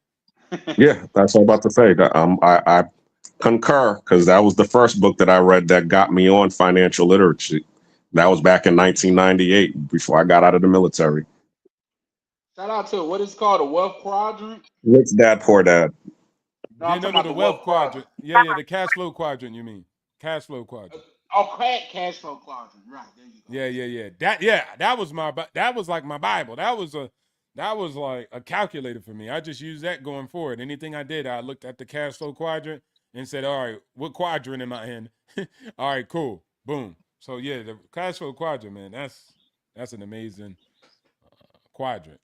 Yeah, that's what I'm about to say. That I concur because that was the first book that I read that got me on financial literacy. That was back in 1998, before I got out of the military. Shout out to what is called a wealth quadrant. Rich Dad Poor Dad. No, I'm Yeah, talking no, about the the wealth wealth quadrant. quadrant. Yeah, the cash flow quadrant. You mean cash flow quadrant? Oh, cash flow quadrant. Right there you go. That was that was like my Bible. That was like a calculator for me. I just used that going forward. Anything I did, I looked at the cash flow quadrant and said, all right, what quadrant am I in? All right, cool, boom. So yeah, the cash flow quadrant, man, that's an amazing quadrant.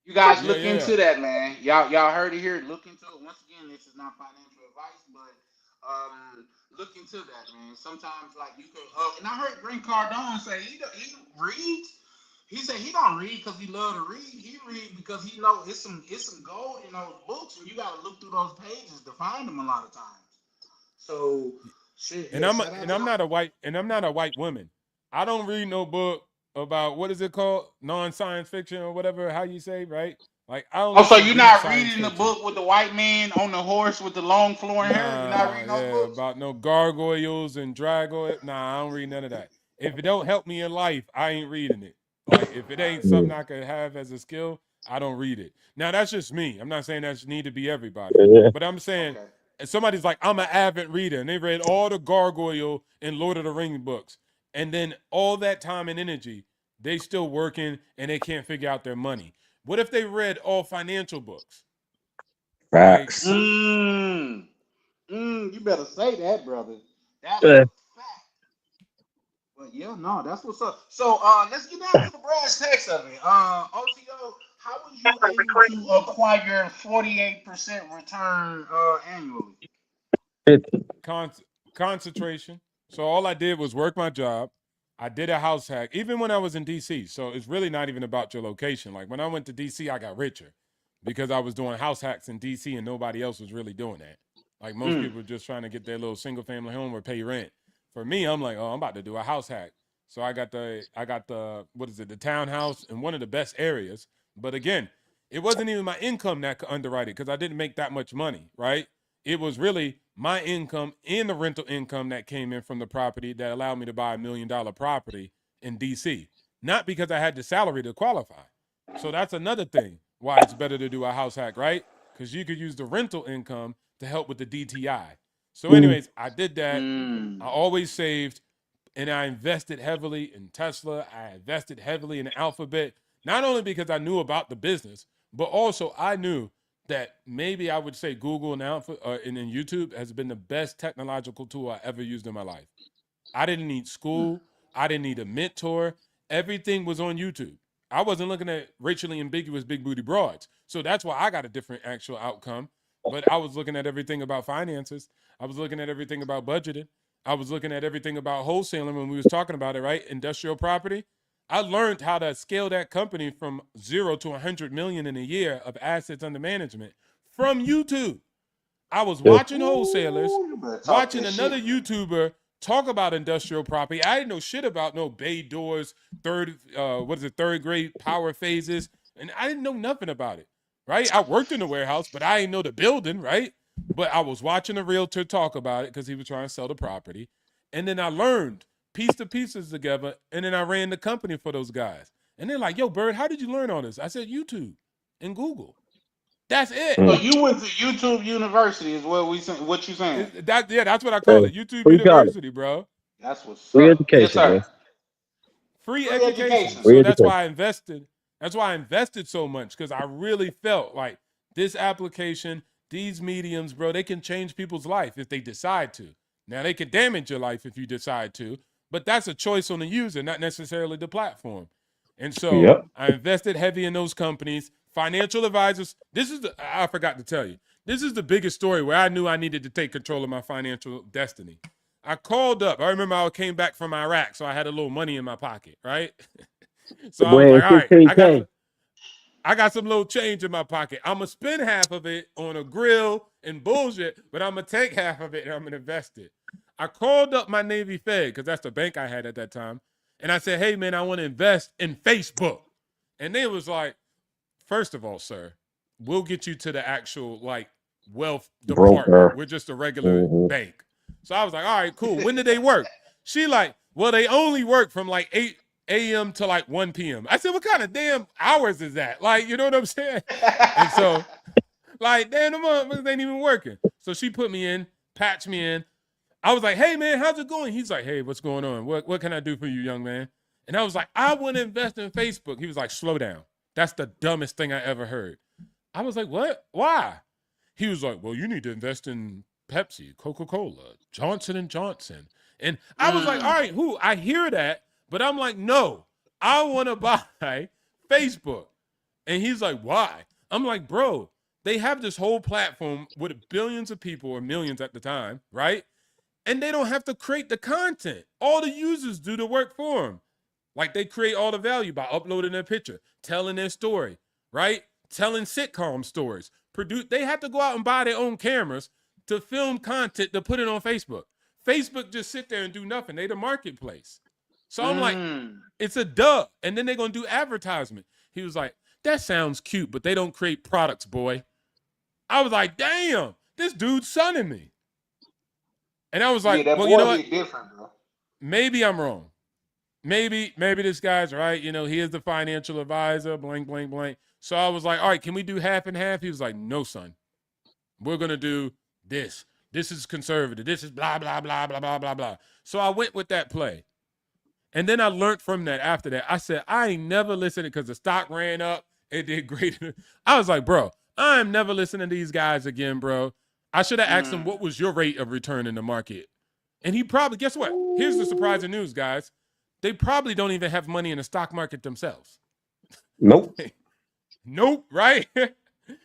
You guys Yeah, look yeah, yeah. into that, man. Y'all heard it here. Look into it. Once again, this is not financial advice, but look into that, man. Sometimes like you can. And I heard Green Cardone say he reads. He said he don't read because he love to read. He read because he know it's some gold in those books, and you got to look through those pages to find them a lot of times. So shit, And yeah. Shout out to I'm not a white woman. I don't read no book about what is it called, non-science fiction or whatever, how you say, right? Like I Oh, only so should you're read not science reading the fiction. book with the white man on the horse with the long flowing hair? You're not Nah, reading those yeah, books? about no gargoyles and dragoy. Nah, I don't read none of that. If it don't help me in life, I ain't reading it. Like if it ain't something I could have as a skill, I don't read it. Now that's just me. I'm not saying that need to be everybody, Yeah. but I'm saying Okay. if somebody's like, I'm an avid reader, and they read all the gargoyle and Lord of the Rings books, and then all that time and energy, they still working and they can't figure out their money. What if they read all financial books? Like Facts. You better say that, brother. That's Yeah. a fact. But yeah, no, that's what's up. So let's get down to the brass tacks of it. OTO, how was you able to acquire 48% return annually? con- concentration. So all I did was work my job. I did a house hack, even when I was in DC. So it's really not even about your location. Like when I went to DC, I got richer because I was doing house hacks in DC and nobody else was really doing that. Like most Mm. people were just trying to get their little single family home or pay rent. For me, I'm like, oh, I'm about to do a house hack. So I got the what is it, the townhouse in one of the best areas. But again, it wasn't even my income that could underwrite it because I didn't make that much money, right? It was really my income and the rental income that came in from the property that allowed me to buy $1 million property in DC. Not because I had the salary to qualify. So that's another thing why it's better to do a house hack, right? Because you could use the rental income to help with the DTI. So, anyways, I did that. I Mm. always saved and I invested heavily in Tesla. I invested heavily in Alphabet, not only because I knew about the business, but also I knew that maybe I would say Google and Alpha and then YouTube has been the best technological tool I ever used in my life. I didn't need school. I didn't need a mentor. Everything was on YouTube. I wasn't looking at racially ambiguous big booty broads. So that's why I got a different actual outcome. But I was looking at everything about finances. I was looking at everything about budgeting. I was looking at everything about wholesaling when we was talking about it, right? Industrial property. I learned how to scale that company from 0 to 100 million in a year of assets under management from YouTube. I was Yeah. watching wholesalers, Ooh, you better talk watching that another shit, man. YouTuber talk about industrial property. I didn't know shit about no bay doors, third grade power phases, and I didn't know nothing about it. Right? I worked in the warehouse, but I didn't know the building. Right? But I was watching a realtor talk about it because he was trying to sell the property, and then I learned piece the pieces together, and then I ran the company for those guys. And they're like, "Yo, Bird, how did you learn all this?" I said, "YouTube and Google. That's it." So Mm. you went to YouTube University, is what we saying? What you saying? That's what I Hey, call it. YouTube free college, University, bro. That's what's free up. Yes, education, man. sir. Free Free education. education. Free So that's education. why I invested. That's why I invested so much because I really felt like this application, these mediums, bro, they can change people's life if they decide to. Now they can damage your life if you decide to, but that's a choice on the user, not necessarily the platform. And so Yep. I invested heavy in those companies. Financial advisors. I forgot to tell you. This is the biggest story where I knew I needed to take control of my financial destiny. I called up. I remember I came back from Iraq, so I had a little money in my pocket, right? So I was Boy, like, all right, 16K. I got some little change in my pocket. I'm gonna spend half of it on a grill and bullshit, but I'm gonna take half of it and I'm gonna invest it. I called up my Navy Fed, because that's the bank I had at that time. And I said, hey, man, I want to invest in Facebook. And they was like, first of all, sir, we'll get you to the actual, like, wealth department. Broker. We're just a regular bank. So I was like, all right, cool. When did they work? She like, well, they only work from like 8 a.m. to like 1 p.m. I said, what kind of damn hours is that? Like, you know what I'm saying? And so, like, damn, the motherfuckers ain't even working. So she put me in, patched me in. I was like, hey, man, how's it going? He's like, hey, what's going on? What can I do for you, young man? And I was like, I want to invest in Facebook. He was like, slow down. That's the dumbest thing I ever heard. I was like, what? Why? He was like, well, you need to invest in Pepsi, Coca-Cola, Johnson & Johnson. And I was like, all right, I hear that, but I'm like, no, I want to buy Facebook. And he's like, why? I'm like, bro, they have this whole platform with billions of people, or millions at the time, right? And they don't have to create the content. All the users do the work for them. Like, they create all the value by uploading their picture, telling their story, right? Telling sitcom stories. They have to go out and buy their own cameras to film content to put it on Facebook. Facebook just sit there and do nothing. They the marketplace. So I'm like, it's a duh. And then they're going to do advertisement. He was like, that sounds cute, but they don't create products, boy. I was like, damn, this dude's sonning me. And I was like, well, you know what? Different, bro. Maybe I'm wrong. Maybe this guy's right. You know, he is the financial advisor, blank, blank, blank. So I was like, all right, can we do half and half? He was like, no, son. We're going to do this. This is conservative. This is blah, blah, blah, blah, blah, blah, blah. So I went with that play. And then I learned from that after that. I said, I ain't never listening because the stock ran up. It did great. I was like, bro, I'm never listening to these guys again, bro. I should have asked him, what was your rate of return in the market? And he probably, guess what? Here's the surprising news, guys. They probably don't even have money in the stock market themselves. Nope. Nope, right?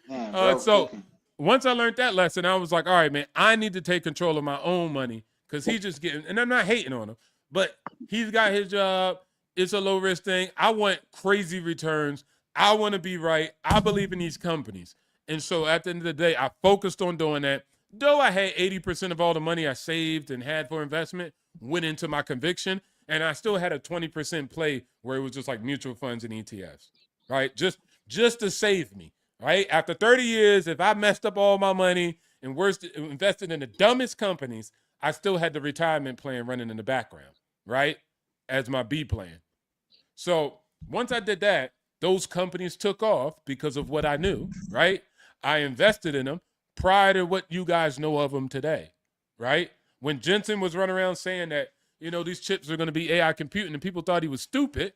Man, so once I learned that lesson, I was like, all right, man, I need to take control of my own money, because he's just getting, and I'm not hating on him, but he's got his job. It's a low risk thing. I want crazy returns. I want to be right. I believe in these companies. And so at the end of the day, I focused on doing that. Though I had 80% of all the money I saved and had for investment went into my conviction, and I still had a 20% play where it was just like mutual funds and ETFs, right? Just to save me, right? After 30 years, if I messed up all my money and invested in the dumbest companies, I still had the retirement plan running in the background, right? As my B plan. So once I did that, those companies took off because of what I knew, right? I invested in them prior to what you guys know of them today, right? When Jensen was running around saying that, you know, these chips are going to be AI computing, and people thought he was stupid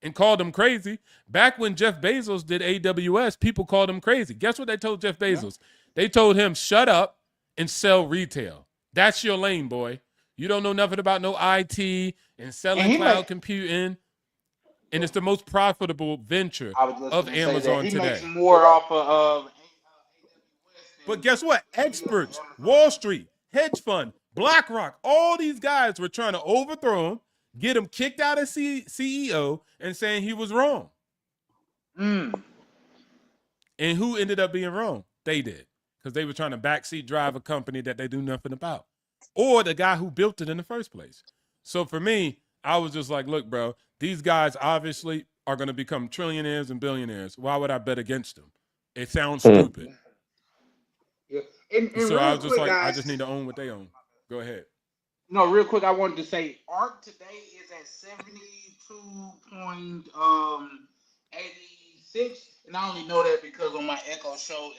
and called him crazy. Back when Jeff Bezos did AWS, people called him crazy. Guess what they told Jeff Bezos? They told him, shut up and sell retail. That's your lane, boy. You don't know nothing about no IT and selling cloud computing. And it's the most profitable venture of Amazon he today. makes more off of But guess what? Experts, Wall Street, hedge fund, BlackRock, all these guys were trying to overthrow him, get him kicked out as CEO, and saying he was wrong. And who ended up being wrong? They did, because they were trying to backseat drive a company that they do nothing about, or the guy who built it in the first place. So for me, I was just like, look, bro, these guys obviously are going to become trillionaires and billionaires. Why would I bet against them? It sounds stupid. Yeah. And so I was just quick, like, guys, I just need to own what they own. Go ahead. No, real quick, I wanted to say ARC today is at 72.86, and I only know that because on my Echo show,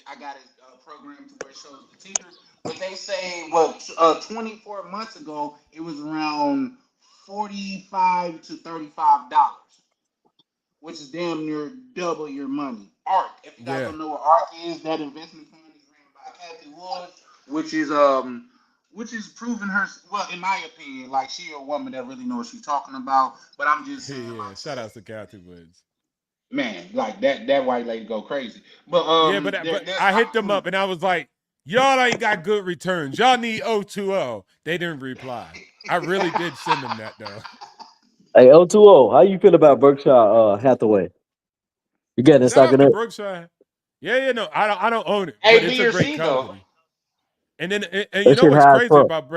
I got it programmed to where it shows the tickers. But they say, 24 months ago, it was around $45 to $35, which is damn near double your money. ARC, if you guys don't know what ARC is, that investment fund is ran by Kathy Wood, which is proving her, well, in my opinion, like she a woman that really knows what she's talking about. But I'm just saying, yeah, shout out to Kathy Woods. Man, like that white lady go crazy. But but I hit them up and I was like, y'all ain't got good returns. Y'all need O2O. They didn't reply. I really did send them that though. Hey, O2O, how you feel about Berkshire Hathaway? You getting stock in that? Berkshire. Yeah, no, I don't own it. A, but B, it's a or great C, company. though. And then and you know what's crazy about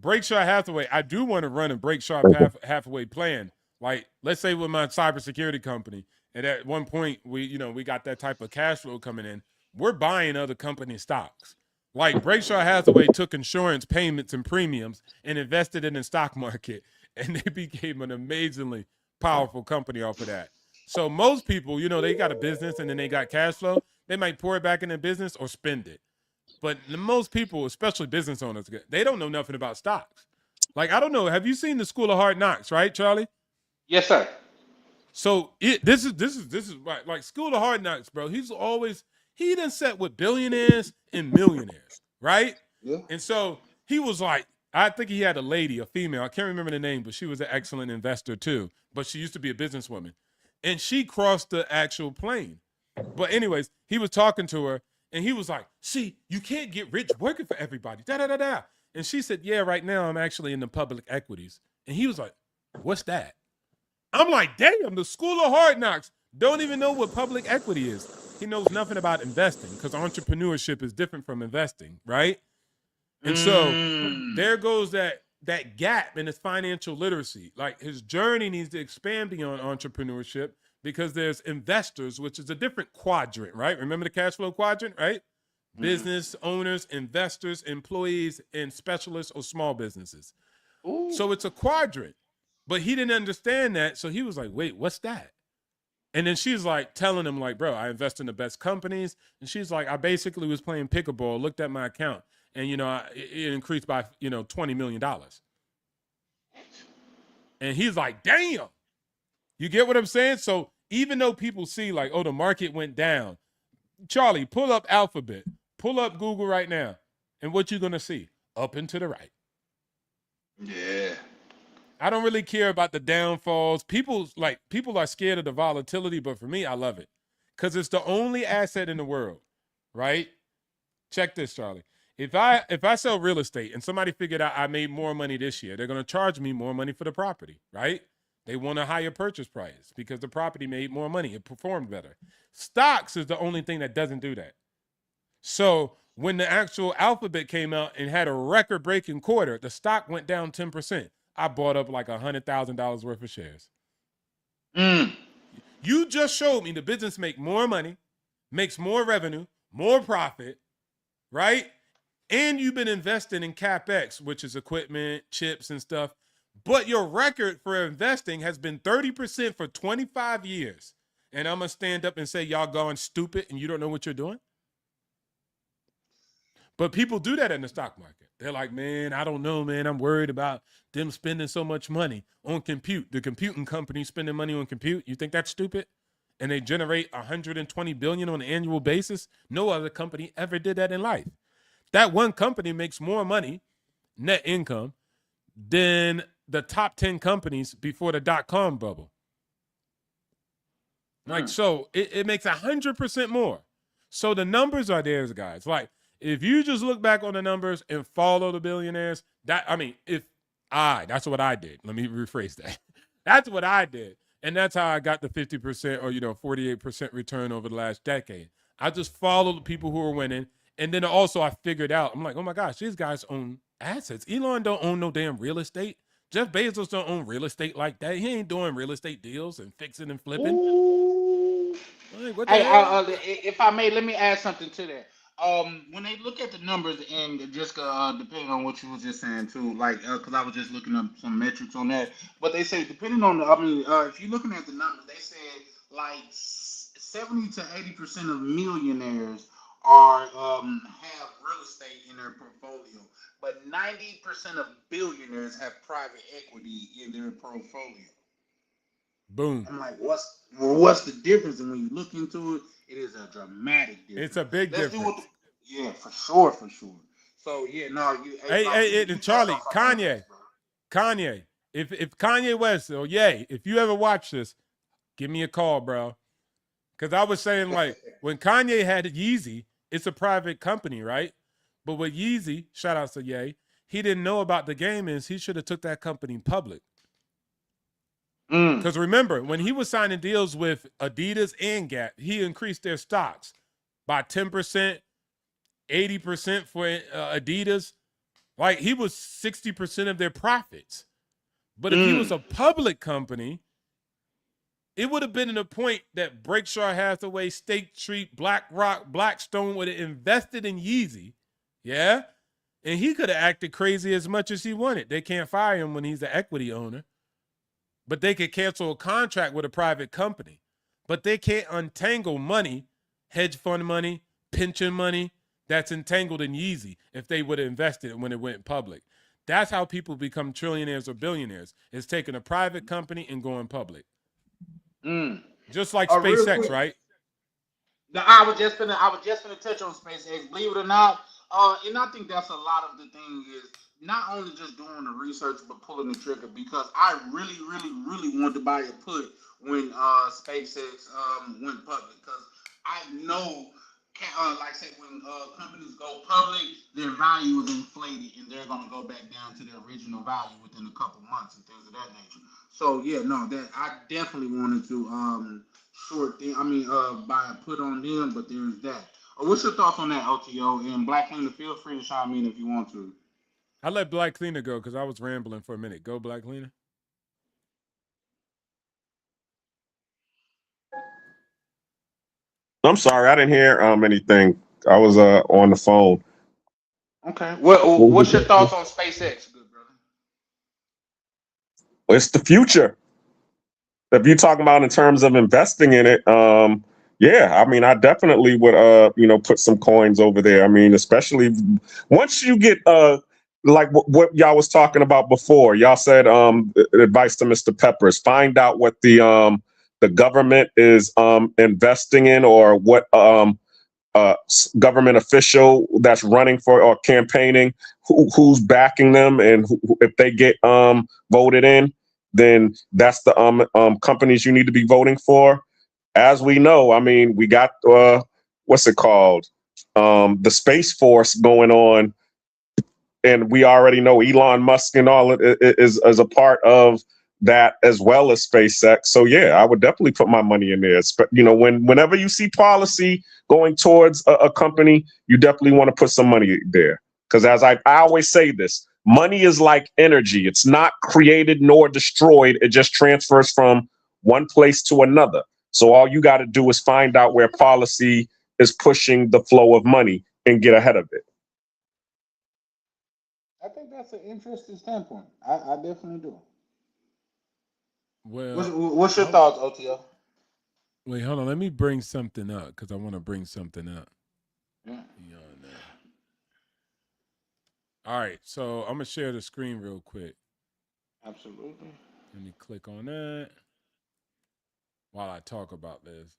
Breakshire Hathaway, I do want to run a Breakshire Hathaway plan. Like, let's say with my cybersecurity company, and at one point we got that type of cash flow coming in. We're buying other company stocks. Like Breakshire Hathaway took insurance payments and premiums and invested in the stock market, and they became an amazingly powerful company off of that. So most people, they got a business and then they got cash flow. They might pour it back in their business or spend it. But most people, especially business owners, they don't know nothing about stocks. Like, I don't know. Have you seen the School of Hard Knocks, right, Charlie? Yes, sir. So this is right. Like School of Hard Knocks, bro. He done sat with billionaires and millionaires, right? Yeah. And so he was like, I think he had a lady, a female. I can't remember the name, but she was an excellent investor too. But she used to be a businesswoman, and she crossed the actual plane. But anyways, he was talking to her, and he was like, "See, you can't get rich working for everybody." Da da da da. And she said, "Yeah, right now I'm actually in the public equities." And he was like, "What's that?" I'm like, damn, the School of Hard Knocks don't even know what public equity is. He knows nothing about investing because entrepreneurship is different from investing, right? And so there goes that gap in his financial literacy. Like his journey needs to expand beyond entrepreneurship because there's investors, which is a different quadrant, right? Remember the cash flow quadrant, right? Business owners, investors, employees, and specialists or small businesses. Ooh. So it's a quadrant. But he didn't understand that. So he was like, wait, what's that? And then she's like telling him like, bro, I invest in the best companies. And she's like, I basically was playing pickleball, looked at my account, and, it increased by, $20 million. And he's like, damn. You get what I'm saying? So even though people see like, oh, the market went down, Charlie, pull up Alphabet, pull up Google right now. And what you're going to see? Up and to the right. Yeah. I don't really care about the downfalls. People are scared of the volatility, but for me, I love it because it's the only asset in the world, right? Check this, Charlie. If I sell real estate and somebody figured out I made more money this year, they're going to charge me more money for the property, right? They want a higher purchase price because the property made more money. It performed better. Stocks is the only thing that doesn't do that. So when the actual Alphabet came out and had a record-breaking quarter, the stock went down 10%. I bought up like $100,000 worth of shares. You just showed me the business make more money, makes more revenue, more profit, right? And you've been investing in CapEx, which is equipment, chips, and stuff. But your record for investing has been 30% for 25 years. And I'm going to stand up and say, y'all going stupid and you don't know what you're doing? But people do that in the stock market. They're like, man, I don't know, man. I'm worried about them spending so much money on compute. The computing company spending money on compute. You think that's stupid? And they generate $120 billion on an annual basis. No other company ever did that in life. That one company makes more money, net income, than the top 10 companies before the dot-com bubble. Like, so it makes 100% more. So the numbers are there, guys. Like, if you just look back on the numbers and follow the billionaires, that's what I did. Let me rephrase that. That's what I did. And that's how I got the 50% or, 48% return over the last decade. I just followed the people who were winning. And then also I figured out, I'm like, oh my gosh, these guys own assets. Elon don't own no damn real estate. Jeff Bezos don't own real estate like that. He ain't doing real estate deals and fixing and flipping. Like, what the hell? If I may, let me add something to that. When they look at the numbers and just depending on what you was just saying too, like because I was just looking up some metrics on that, but they say depending on if you're looking at the numbers, they said like 70 to 80% of millionaires are have real estate in their portfolio, but 90% of billionaires have private equity in their portfolio. Boom. I'm like, what's the difference? And when you look into it, it is a dramatic difference. It's a big difference. Yeah, for sure. So yeah, no, you. Hey, Charlie, Kanye. If Kanye West or Ye, if you ever watch this, give me a call, bro. Because I was saying like when Kanye had Yeezy, it's a private company, right? But with Yeezy, shout out to Ye, he didn't know about the game is he should have took that company public. Because remember, when he was signing deals with Adidas and Gap, he increased their stocks by 10%, 80% for Adidas, Like he was 60% of their profits. But if he was a public company, it would have been in a point that Berkshire Hathaway, State Street, BlackRock, Blackstone would have invested in Yeezy. Yeah? And he could have acted crazy as much as he wanted. They can't fire him when he's the equity owner. But they could cancel a contract with a private company. But they can't untangle money, hedge fund money, pension money, that's entangled in Yeezy if they would have invested it when it went public. That's how people become trillionaires or billionaires. It's taking a private company and going public. Just like SpaceX, right? No, I was just gonna touch on SpaceX. Believe it or not, and I think that's a lot of the thing is not only just doing the research but pulling the trigger, because I really, really, really wanted to buy a put when SpaceX went public, because I know, like I said, when companies go public, their value is inflated and they're gonna go back down to their original value within a couple months and things of that nature. So yeah, no, that I definitely wanted to buy a put on them, but there's that. What's your thoughts on that, OTO? And Black Cleaner, feel free to chime in if you want to. I let Black Cleaner go because I was rambling for a minute. Go, Black Cleaner. I'm sorry, I didn't hear anything. I was on the phone. Okay. What's your thoughts on SpaceX, good brother? It's the future. If you're talking about in terms of investing in it, yeah, I mean, I definitely would, put some coins over there. I mean, especially once you get, like what y'all was talking about before. Y'all said advice to Mr. Peppers: find out what the government is investing in, or what government official that's running for or campaigning, who's backing them, and if they get voted in, then that's the companies you need to be voting for. As we know, I mean, we got what's it called, the Space Force going on, and we already know Elon Musk and all is a part of that, as well as SpaceX. So yeah, I would definitely put my money in there. Whenever you see policy going towards a company, you definitely want to put some money there. Because as I always say this, money is like energy. It's not created nor destroyed. It just transfers from one place to another. So all you got to do is find out where policy is pushing the flow of money and get ahead of it. I think that's an interesting standpoint. I definitely do. Well, what's your thoughts, OTO? Wait, hold on. Let me bring something up because I want to bring something up. Yeah. Beyond that. All right, so I'm gonna share the screen real quick. Absolutely. Let me click on that while I talk about this.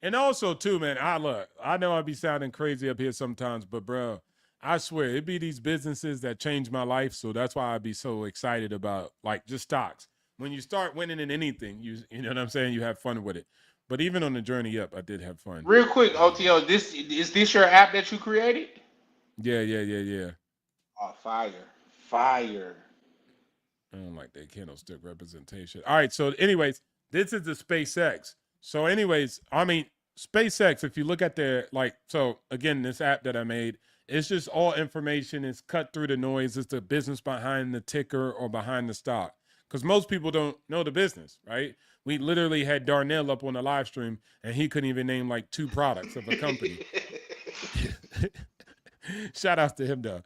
And also, too, man, I know I be sounding crazy up here sometimes, but bro, I swear it be these businesses that change my life. So that's why I be so excited about like just stocks. When you start winning in anything, you know what I'm saying? You have fun with it. But even on the journey up, I did have fun. Real quick, OTO, is this your app that you created? Yeah. Oh, fire. I don't like that candlestick representation. All right, so anyways, this is the SpaceX. So anyways, I mean, SpaceX, if you look at their, so again, this app that I made, it's just all information. It's cut through the noise. It's the business behind the ticker or behind the stock. Because most people don't know the business, right? We literally had Darnell up on the live stream, and he couldn't even name like 2 products of a company. Shout out to him, though.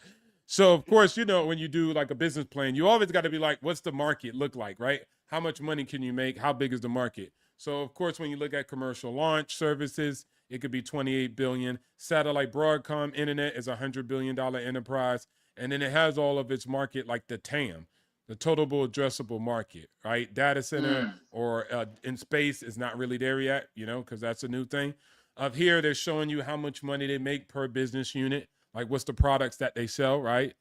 So, of course, when you do like a business plan, you always got to be like, what's the market look like, right? How much money can you make? How big is the market? So, of course, when you look at commercial launch services, it could be 28 billion. Satellite Broadcom internet is $100 billion enterprise. And then it has all of its market, like the TAM, the total addressable market, right? Data center or in space is not really there yet, because that's a new thing. Up here, they're showing you how much money they make per business unit. Like what's the products that they sell, right?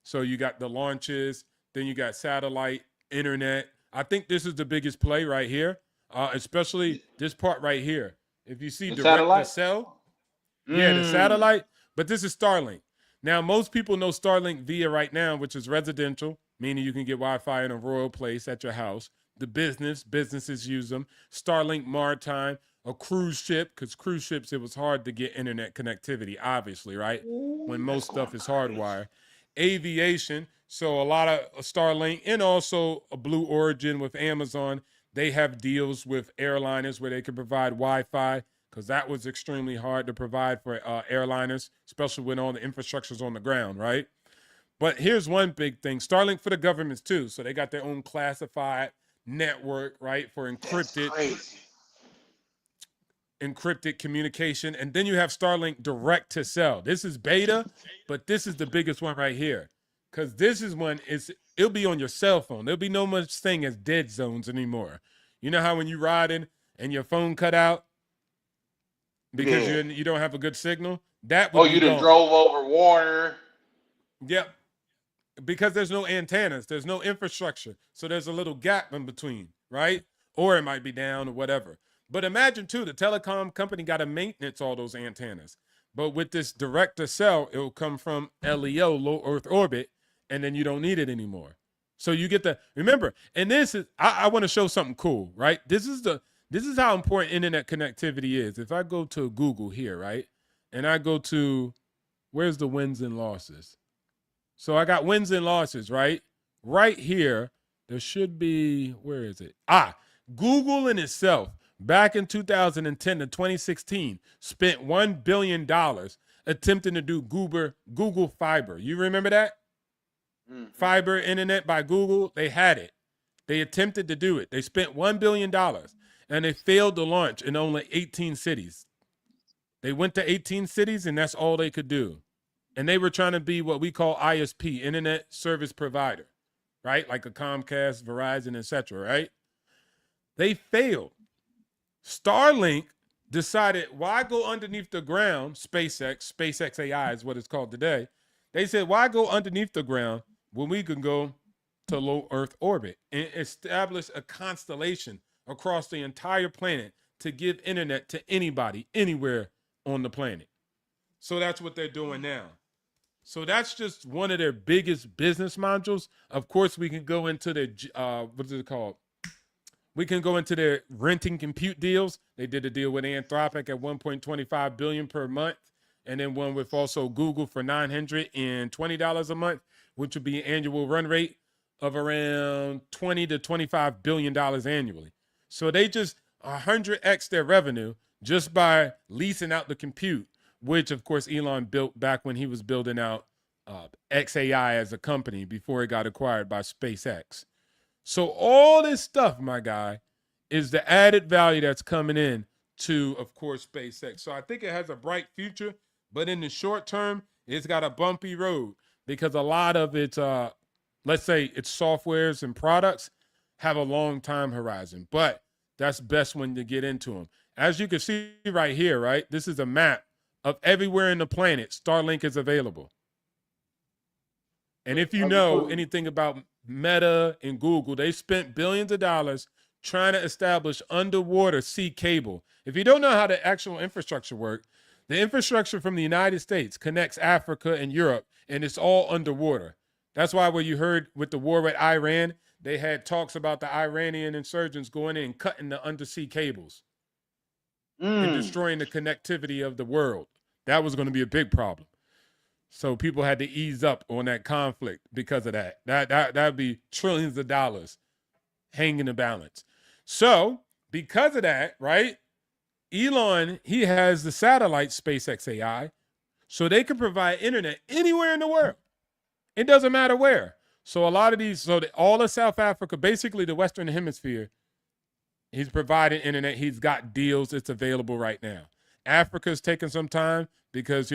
So you got the launches, then you got satellite, internet. I think this is the biggest play right here, especially this part right here. If you see direct to cell, the satellite, but this is Starlink. Now, most people know Starlink via right now, which is residential, meaning you can get Wi-Fi in a rural place at your house. The businesses use them. Starlink Maritime, a cruise ship, because cruise ships, it was hard to get internet connectivity, obviously, right? When most stuff is hardwired. Aviation, so a lot of Starlink, and also a Blue Origin with Amazon. They have deals with airliners where they can provide Wi-Fi, because that was extremely hard to provide for airliners, especially when all the infrastructure's on the ground, right? But here's one big thing. Starlink for the governments too. So they got their own classified network, right, for encrypted communication. And then you have Starlink direct to cell. This is beta, but this is the biggest one right here. Because this is one, it'll be on your cell phone. There'll be no much thing as dead zones anymore. You know how when you riding and your phone cut out because you don't have a good signal? That would be you done drove over Warner. Yep. Because there's no antennas, there's no infrastructure. So there's a little gap in between, right? Or it might be down or whatever. But imagine too, the telecom company got to maintenance all those antennas. But with this direct to cell, it will come from LEO, low Earth orbit, and then you don't need it anymore. So you get remember, and this is, I want to show something cool, right? This is how important internet connectivity is. If I go to Google here, right? And I go to, where's the wins and losses? So I got wins and losses, right? Right here, there should be, where is it? Google in itself, back in 2010 to 2016, spent $1 billion attempting to do Google Fiber. You remember that? Mm-hmm. Fiber internet by Google, they had it. They attempted to do it. They spent $1 billion, and they failed to launch in only 18 cities. They went to 18 cities, and that's all they could do. And they were trying to be what we call ISP, Internet Service Provider, right? Like a Comcast, Verizon, etc., right? They failed. Starlink decided, why go underneath the ground? SpaceX AI is what it's called today. They said, why go underneath the ground when we can go to low Earth orbit and establish a constellation across the entire planet to give internet to anybody, anywhere on the planet. So that's what they're doing now. So that's just one of their biggest business modules. Of course, we can go into their, what is it called? We can go into their renting compute deals. They did a deal with Anthropic at $1.25 billion per month. And then one with also Google for $920 a month, which would be an annual run rate of around $20 to $25 billion annually. So they just 100x their revenue just by leasing out the compute, which, of course, Elon built back when he was building out XAI as a company before it got acquired by SpaceX. So all this stuff, my guy, is the added value that's coming in to, of course, SpaceX. So I think it has a bright future, but in the short term, it's got a bumpy road because a lot of its, let's say, its softwares and products have a long time horizon. But that's best when you get into them. As you can see right here, right, this is a map of everywhere in the planet Starlink is available. And if you know anything about Meta and Google, they spent billions of dollars trying to establish underwater sea cable. If you don't know how the actual infrastructure works, the infrastructure from the United States connects Africa and Europe, and it's all underwater. That's why when you heard with the war with Iran, they had talks about the Iranian insurgents going in and cutting the undersea cables and destroying the connectivity of the world. That was going to be a big problem. So people had to ease up on that conflict because of that. That'd be trillions of dollars hanging in the balance. So because of that, right, Elon, he has the satellite SpaceX AI, so they can provide internet anywhere in the world. It doesn't matter where. So a lot of these, all of South Africa, basically the Western Hemisphere, he's providing internet. He's got deals. It's available right now. Africa's taking some time because,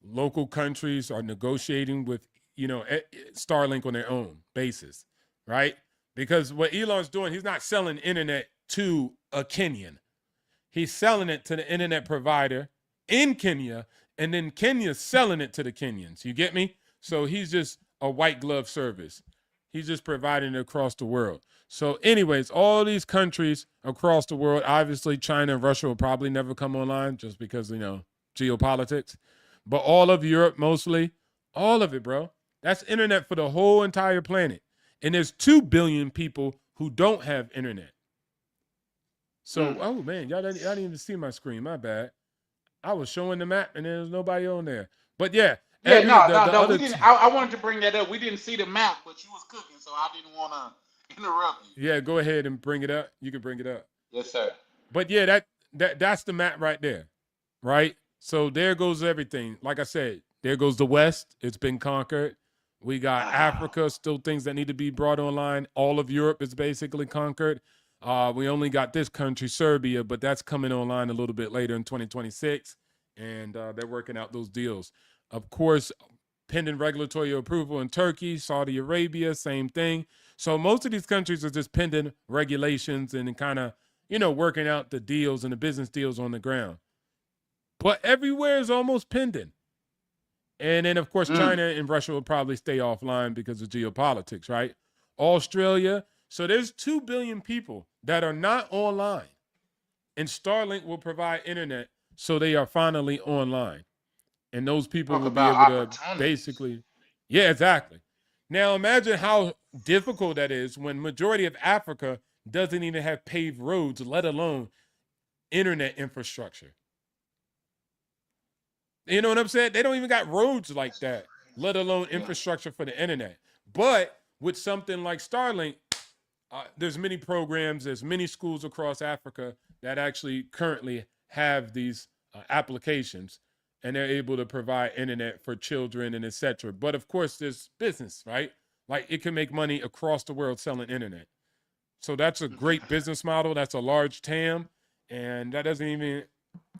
local countries are negotiating with, Starlink on their own basis, right? Because what Elon's doing, he's not selling internet to a Kenyan. He's selling it to the internet provider in Kenya, and then Kenya's selling it to the Kenyans. You get me? So he's just a white glove service. He's just providing it across the world. So anyways, all these countries across the world, obviously China and Russia will probably never come online just because, geopolitics. But all of Europe, mostly, all of it, bro. That's internet for the whole entire planet. And there's 2 billion people who don't have internet. So, oh man, y'all didn't even see my screen. My bad. I was showing the map and there was nobody on there. But yeah, Yeah, no, the no, we other didn't. I wanted to bring that up. We didn't see the map, but you was cooking, so I didn't want to interrupt you. yeah, go ahead and bring it up. You can bring it up. Yes, sir. But yeah, that's the map right there, right? So there goes everything. Like I said, there goes the West. It's been conquered. We got Africa, still things that need to be brought online. All of Europe is basically conquered. We only got this country, Serbia, but that's coming online a little bit later in 2026, and they're working out those deals. Of course, pending regulatory approval in Turkey, Saudi Arabia, same thing. So most of these countries are just pending regulations and kind of, working out the deals and the business deals on the ground. But everywhere is almost pending. And then, of course, China and Russia will probably stay offline because of geopolitics, right? Australia. So there's 2 billion people that are not online. And Starlink will provide internet, so they are finally online. And those people Talk will be about able to opportunities. basically, yeah, exactly. Now imagine how difficult that is when majority of Africa doesn't even have paved roads, let alone internet infrastructure. You know what I'm saying? They don't even got roads like that, let alone infrastructure for the internet. But with something like Starlink, there's many programs, there's many schools across Africa that actually currently have these applications, and they're able to provide internet for children and etc. But of course, there's business, right? Like it can make money across the world selling internet. So that's a great business model. That's a large TAM, and that doesn't even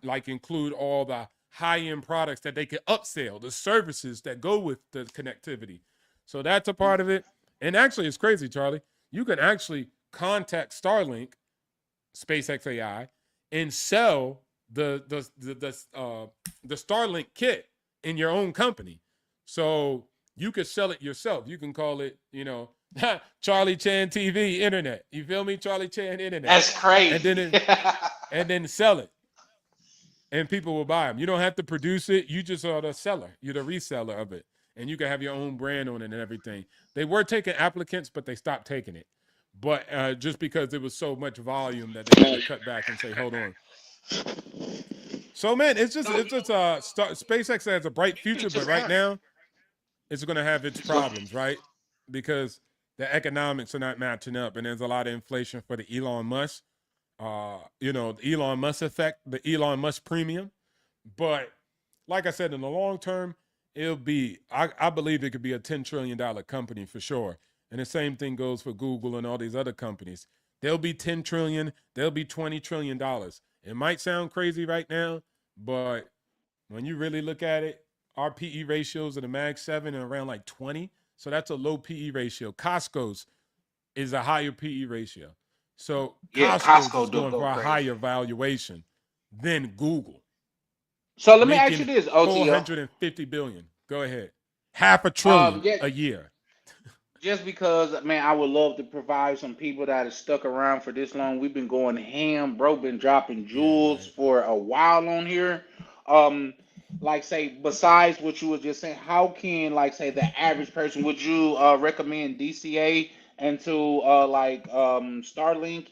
like include all the high-end products that they can upsell, the services that go with the connectivity. So that's a part of it. And actually, it's crazy, Charlie. You can actually contact Starlink, SpaceX AI, and sell the Starlink kit in your own company. So you could sell it yourself. You can call it, Charlie Chan TV Internet. You feel me? Charlie Chan Internet. That's crazy. And then sell it. And people will buy them. You don't have to produce it. You just are the seller. You're the reseller of it. And you can have your own brand on it and everything. They were taking applicants, but they stopped taking it. But just because there was so much volume that they had to cut back and say, hold on. So, man, SpaceX has a bright future, but right now it's going to have its problems, right? Because the economics are not matching up. And there's a lot of inflation for the Elon Musk. The Elon Musk effect, the Elon Musk premium. But like I said, in the long term, I believe it could be a $10 trillion company for sure. And the same thing goes for Google and all these other companies. They'll be 10 trillion, they'll be $20 trillion. It might sound crazy right now, but when you really look at it, our PE ratios of the Mag 7 are around like 20. So that's a low PE ratio. Costco's is a higher PE ratio. So Costco is going for a higher valuation than Google. So let me ask you Making this, OTO. 450 billion. Go ahead. $500 billion a year. Just because, man, I would love to provide some people that have stuck around for this long. We've been going ham, bro. Been dropping jewels for a while on here. Like say, besides what you were just saying, how can like say the average person would you recommend DCA and to Starlink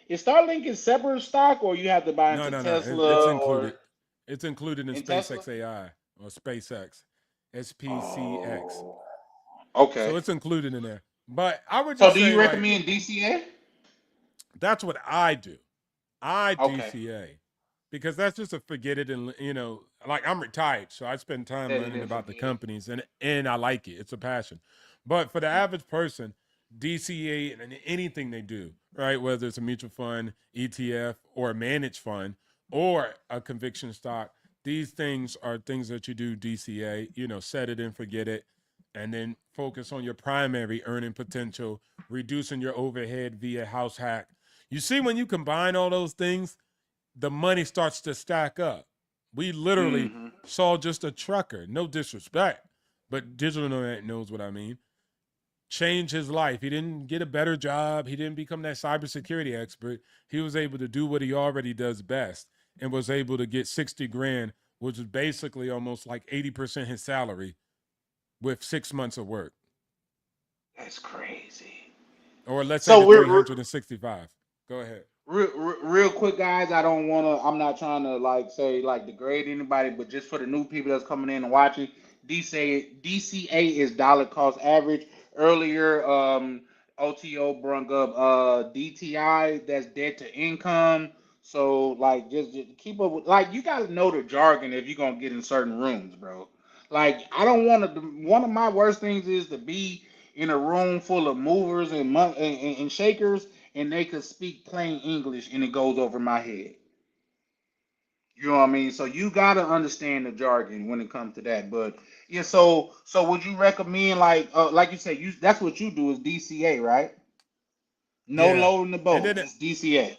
is Starlink in separate stock or you have to buy into No. It's Tesla included. or It's included in in Tesla? SpaceX AI or SpaceX, SPCX. Oh, okay. So it's included in there. But I would So just do say you like recommend DCA? that's what I do. I Okay. DCA because that's just a forget it and like I'm retired, so I spend time Set it learning and about the forget it. companies and I like it. It's a passion. But for the average person, DCA and anything they do, right? Whether it's a mutual fund, ETF, or a managed fund, or a conviction stock, these things are things that you do DCA. Set it and forget it, and then focus on your primary earning potential, reducing your overhead via house hack. You see, when you combine all those things, the money starts to stack up. We literally Mm-hmm. saw just a trucker, no disrespect, but digital nomad knows what I mean, change his life. He didn't get a better job. He didn't become that cybersecurity expert. He was able to do what he already does best and was able to get 60 grand, which is basically almost like 80% his salary with 6 months of work. That's crazy. Or let's say So the we're 365. Go ahead. Real quick, guys. I don't want to. I'm not trying to like say like degrade anybody, but just for the new people that's coming in and watching, DCA is dollar cost average. Earlier, OTO brung up DTI, that's debt to income. So like just keep up with, like, you gotta know the jargon if you're gonna get in certain rooms, bro. Like I don't want to. One of my worst things is to be in a room full of movers and shakers, and they could speak plain English and it goes over my head. You know what I mean? So you gotta understand the jargon when it comes to that. But yeah, so would you recommend like you said, you that's what you do is DCA, right? No Yeah. loading the And boat, then just DCA.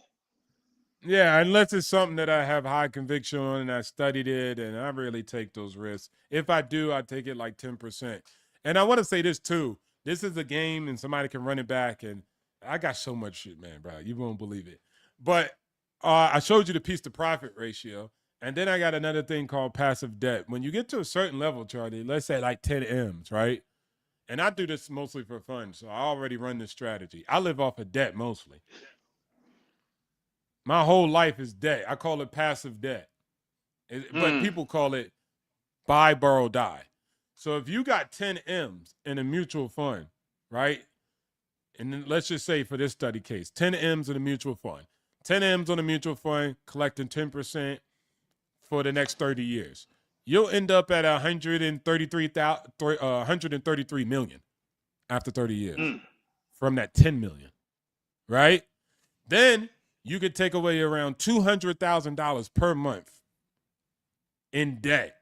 yeah, unless it's something that I have high conviction on and I studied it and I really take those risks. If I do, I take it like 10%. And I want to say this too. This is a game and somebody can run it back. And I got so much shit, man, bro. You won't believe it. But I showed you the piece to profit ratio. And then I got another thing called passive debt. When you get to a certain level, Charlie, let's say like 10 M's, right? And I do this mostly for fun. So I already run this strategy. I live off of debt mostly. My whole life is debt. I call it passive debt. But people call it buy, borrow, die. So if you got 10 M's in a mutual fund, right? And then let's just say for this study case, 10 M's in a mutual fund. 10 M's on a mutual fund, collecting 10% for the next 30 years. You'll end up at 133 million after 30 years from that 10 million, right? Then you could take away around $200,000 per month in debt,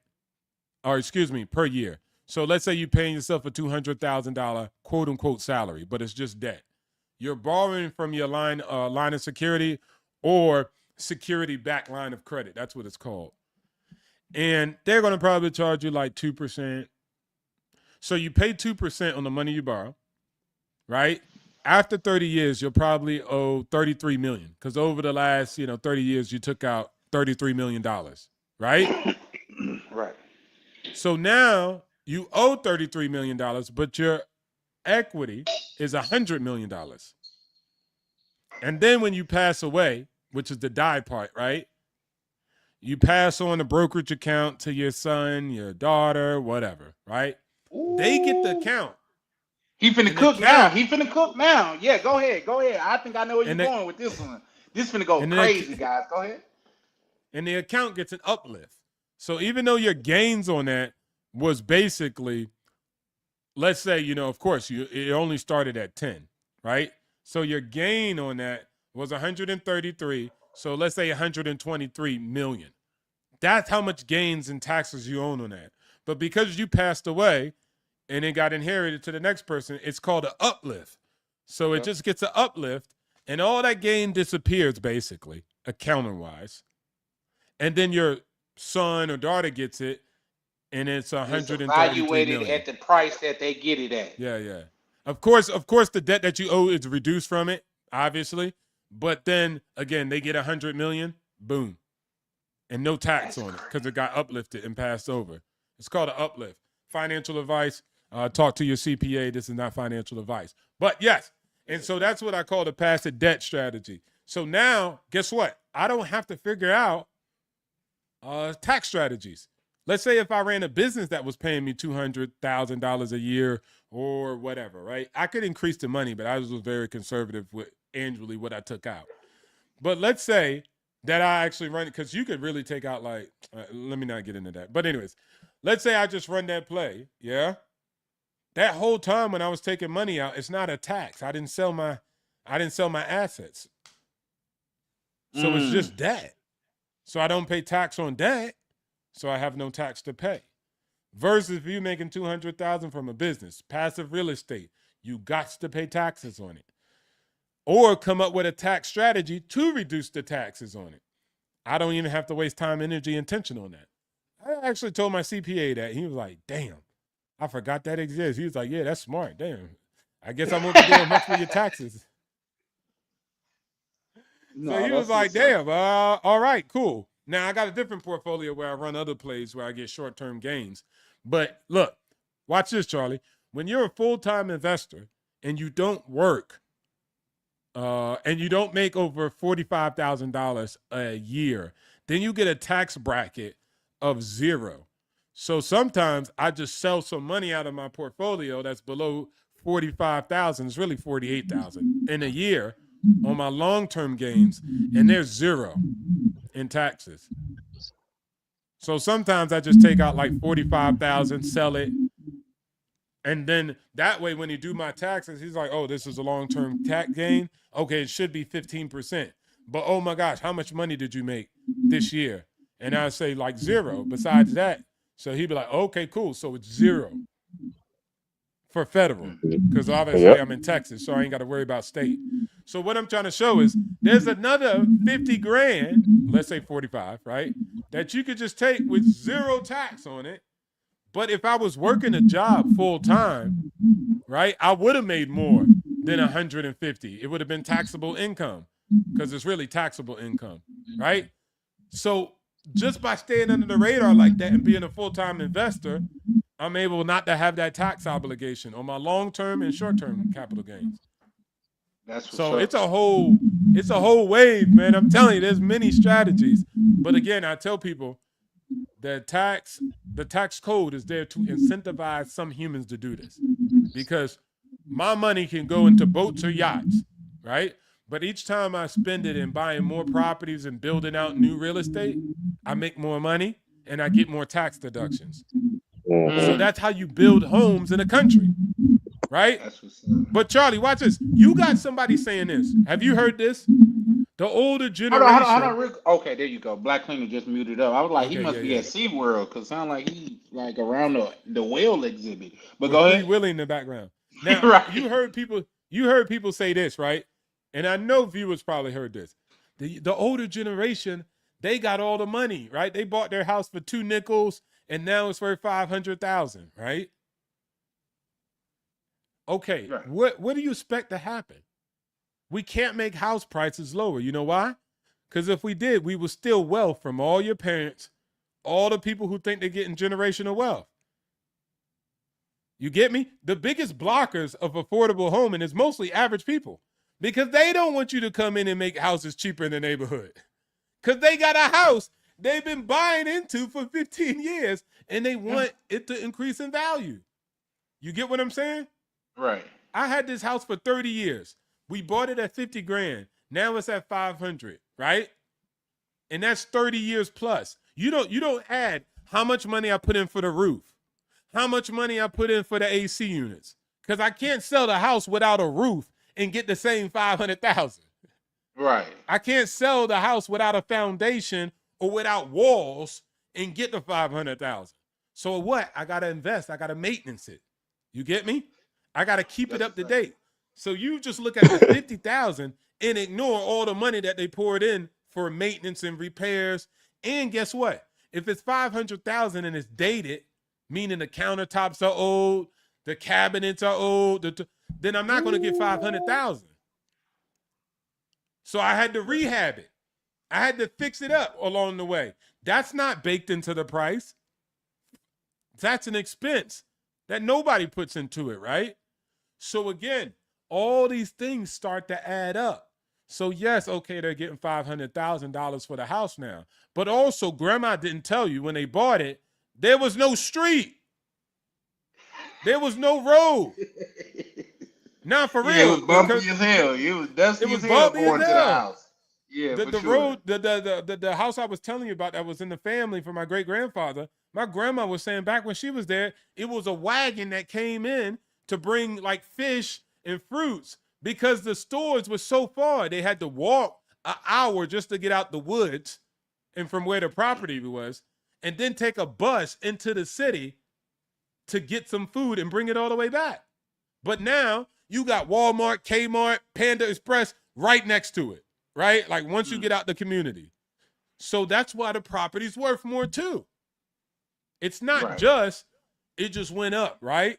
or excuse me, per year. So let's say you're paying yourself a $200,000 quote unquote salary, but it's just debt. You're borrowing from your line of security or security backed line of credit. That's what it's called. And they're going to probably charge you like 2%. So you pay 2% on the money you borrow, right? After 30 years, you'll probably owe 33 million because over the last, 30 years, you took out $33 million, right? Right. So now you owe $33 million, but your equity is $100 million. And then when you pass away, which is the die part, right? You pass on the brokerage account to your son, your daughter, whatever, right? Ooh. They get the account. He finna cook now. He finna cook now. Yeah, go ahead. Go ahead. I think I know where you're going with this one. This finna go crazy, guys. Go ahead. And the account gets an uplift. So even though your gains on that was basically, let's say, of course, it only started at 10, right? So your gain on that was 133. So let's say 123 million. That's how much gains and taxes you own on that. But because you passed away and it got inherited to the next person, it's called an uplift. So it just gets an uplift and all that gain disappears basically, accounting-wise. And then your son or daughter gets it and it's 133 evaluated million. at the price that they get it at. Yeah. Of course, the debt that you owe is reduced from it, obviously. But then again, they get 100 million, boom, and no tax on it because it got uplifted and passed over. It's called an uplift. Financial advice. Talk to your CPA. This is not financial advice, but yes. And so that's what I call the passive debt strategy. So now, guess what? I don't have to figure out tax strategies. Let's say if I ran a business that was paying me $200,000 a year or whatever, right? I could increase the money, but I was very conservative with annually what I took out. But let's say that I actually run it because you could really take out like, let me not get into that. But anyways, let's say I just run that play, yeah? That whole time when I was taking money out, it's not a tax. I didn't sell my assets. So it's just debt. So I don't pay tax on debt. So I have no tax to pay. Versus if you're making $200,000 from a business, passive real estate, you got to pay taxes on it. Or come up with a tax strategy to reduce the taxes on it. I don't even have to waste time, energy, and attention on that. I actually told my CPA that. He was like, damn, I forgot that exists. He was like, yeah, that's smart. Damn. I guess I won't be doing much for your taxes. So he was like, damn, all right, cool. Now I got a different portfolio where I run other plays where I get short-term gains. But look, watch this, Charlie. When you're a full-time investor and you don't work and you don't make over $45,000 a year, then you get a tax bracket of 0. So sometimes I just sell some money out of my portfolio that's below 45,000. It's really 48,000 in a year on my long-term gains, and there's 0 in taxes. So sometimes I just take out like 45,000, sell it, and then that way when he do my taxes, he's like, oh, this is a long-term tax gain. Okay, it should be 15%. But oh my gosh, how much money did you make this year? And I say like 0 besides that. So he'd be like, okay, cool. So it's 0 for federal, because obviously I'm in Texas, so I ain't got to worry about state. So what I'm trying to show is there's another 50 grand, let's say 45, right, that you could just take with 0 tax on it. But if I was working a job full time, right, I would have made more than 150. It would have been taxable income, because it's really taxable income, right? So just by staying under the radar like that and being a full-time investor, I'm able not to have that tax obligation on my long-term and short-term capital gains. That's so it's a whole wave, man. I'm telling you, there's many strategies. But again, I tell people the tax code is there to incentivize some humans to do this, because my money can go into boats or yachts, right? But each time I spend it in buying more properties and building out new real estate, I make more money and I get more tax deductions. So that's how you build homes in a country, right? But Charlie, watch this. You got somebody saying this. Have you heard this? The older generation. Hold on, Rick. Okay, there you go. Black Cleaner just muted up. I was like, he must be at SeaWorld, because sound like he like around the whale exhibit. But go ahead. Free Willy in the background. Now, right. you heard people say this, right? And I know viewers probably heard this. The older generation, they got all the money, right? They bought their house for 2 nickels, and now it's worth 500,000, right? Okay, right. What do you expect to happen? We can't make house prices lower. You know why? Because if we did, we would steal wealth from all your parents, all the people who think they're getting generational wealth. You get me? The biggest blockers of affordable homing is mostly average people, because they don't want you to come in and make houses cheaper in the neighborhood, because they got a house they've been buying into for 15 years and they want it to increase in value. You get what I'm saying? Right. I had this house for 30 years. We bought it at 50 grand. Now it's at 500, right? And that's 30 years plus. You don't add how much money I put in for the roof, how much money I put in for the AC units, because I can't sell the house without a roof and get the same 500,000. Right. I can't sell the house without a foundation or without walls and get the 500,000. So what? I got to invest. I got to maintenance it. You get me? I got to keep it up to date. So you just look at the 50,000 and ignore all the money that they poured in for maintenance and repairs. And guess what? If it's 500,000 and it's dated, meaning the countertops are old, the cabinets are old, then I'm not going to get 500,000. So I had to rehab it. I had to fix it up along the way. That's not baked into the price. That's an expense that nobody puts into it, right? So again, all these things start to add up. So yes, okay, they're getting $500,000 for the house now. But also, grandma didn't tell you when they bought it, there was no street. There was no road. Now, for real. It was bumpy as hell. It was dusty as hell going to the house. Yeah, the road, the house I was telling you about that was in the family for my great-grandfather, my grandma was saying back when she was there, it was a wagon that came in to bring like fish and fruits, because the stores were so far. They had to walk an hour just to get out the woods and from where the property was, and then take a bus into the city to get some food and bring it all the way back. But now you got Walmart, Kmart, Panda Express right next to it, right? Like once you get out the community. So that's why the property's worth more too. It's not just, it just went up, right?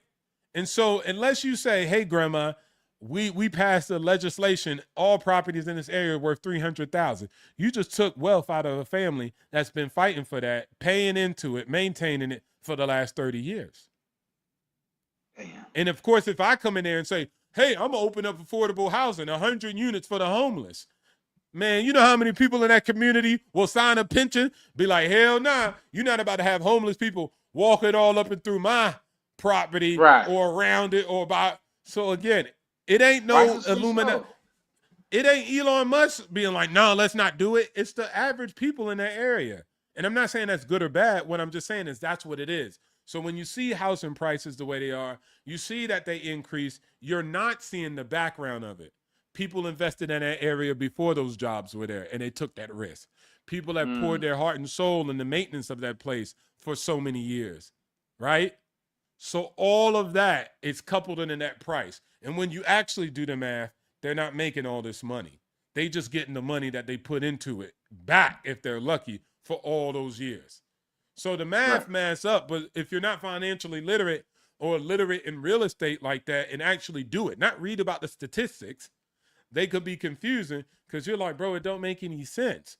And so unless you say, hey, grandma, we passed the legislation, all properties in this area are worth $300,000. You just took wealth out of a family that's been fighting for that, paying into it, maintaining it for the last 30 years. Damn. And of course, if I come in there and say, hey, I'm gonna open up affordable housing, 100 units for the homeless. Man, you know how many people in that community will sign a pension? Be like, hell nah, you're not about to have homeless people walking all up and through my property Right. or around it or about. So again, it ain't no Righteously Illuminati. so. It ain't Elon Musk being like, no, let's not do it. It's the average people in that area. And I'm not saying that's good or bad. What I'm just saying is that's what it is. So when you see housing prices the way they are, you see that they increase. You're not seeing the background of it. People invested in that area before those jobs were there, and they took that risk. People that poured their heart and soul in the maintenance of that place for so many years, right? So all of that is coupled in that price. And when you actually do the math, they're not making all this money. They just getting the money that they put into it back if they're lucky for all those years. So the math maths up, but if you're not financially literate or literate in real estate like that and actually do it, not read about the statistics, they could be confusing because you're like, bro, it don't make any sense.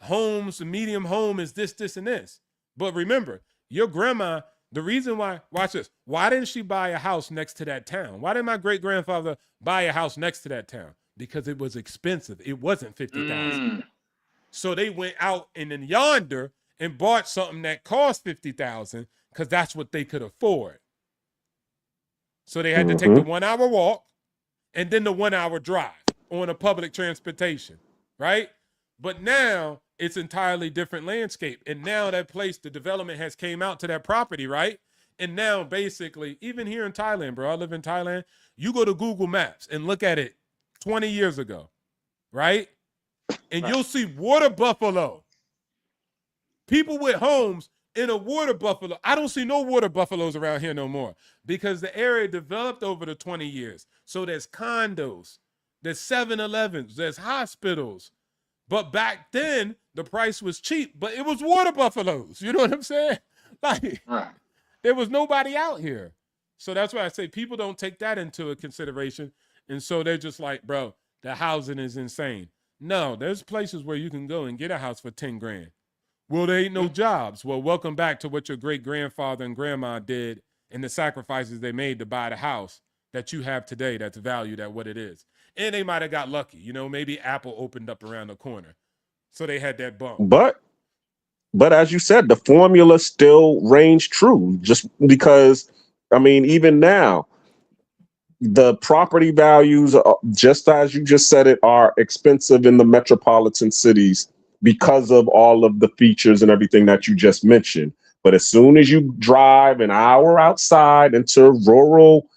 Homes, the medium home is this, this, and this. But remember, your grandma, the reason why, watch this, why didn't she buy a house next to that town? Why didn't my great-grandfather buy a house next to that town? Because it was expensive. It wasn't $50,000. So they went out in yonder and bought something that cost $50,000 because that's what they could afford. So they had to take the 1 hour walk and then the 1 hour drive on a public transportation, right? But now it's entirely different landscape. And now that place, the development has came out to that property, right? And now basically, even here in Thailand, bro, I live in Thailand, you go to Google Maps and look at it 20 years ago, right? And you'll see water buffalo. People with homes in a water buffalo. I don't see no water buffaloes around here no more because the area developed over the 20 years. So there's condos, there's 7-Elevens, there's hospitals. But back then, the price was cheap, but it was water buffaloes. You know what I'm saying? Like, there was nobody out here. So that's why I say people don't take that into consideration. And so they're just like, bro, the housing is insane. No, there's places where you can go and get a house for 10 grand. Well, there ain't no jobs. Well, welcome back to what your great-grandfather and grandma did and the sacrifices they made to buy the house that you have today that's valued at what it is. And they might have got lucky. You know, maybe Apple opened up around the corner. So they had that bump. But as you said, the formula still reigns true just because, I mean, even now, the property values, just as you just said it, are expensive in the metropolitan cities because of all of the features and everything that you just mentioned. But as soon as you drive an hour outside into rural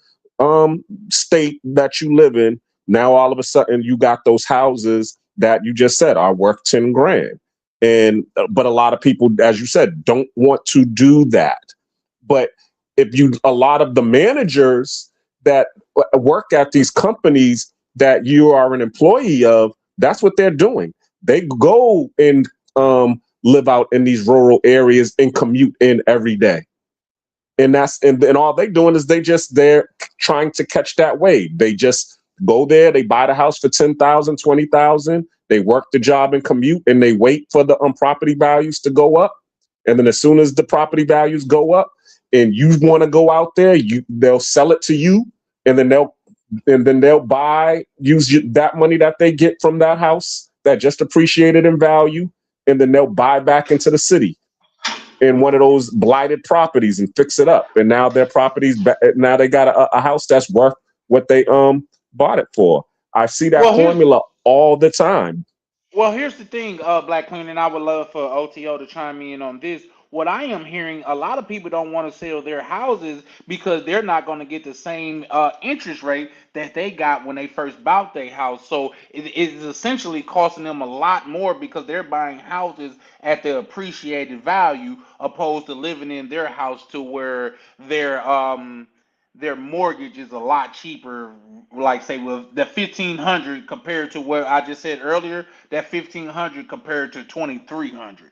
state that you live in, now all of a sudden you got those houses that you just said are worth 10 grand. And but a lot of people, as you said, don't want to do that. But a lot of the managers that work at these companies that you are an employee of, that's what they're doing. They go and live out in these rural areas and commute in every day. And and all they're doing is they're trying to catch that wave. They just go there, they buy the house for 10,000, 20,000, they work the job and commute, and they wait for the property values to go up. And then as soon as the property values go up and you want to go out there, they'll sell it to you, and then they'll use that money that they get from that house that just appreciated in value, and then they'll buy back into the city in one of those blighted properties and fix it up. And now their properties, now they got a house that's worth what they bought it for. I see that formula all the time. Well, here's the thing, Black Queen, and I would love for OTO to chime in on this. What I am hearing, a lot of people don't want to sell their houses because they're not going to get the same interest rate that they got when they first bought their house. So it is essentially costing them a lot more because they're buying houses at the appreciated value opposed to living in their house to where their mortgage is a lot cheaper, like say with the 1,500 compared to what I just said earlier, that 1,500 compared to 2,300.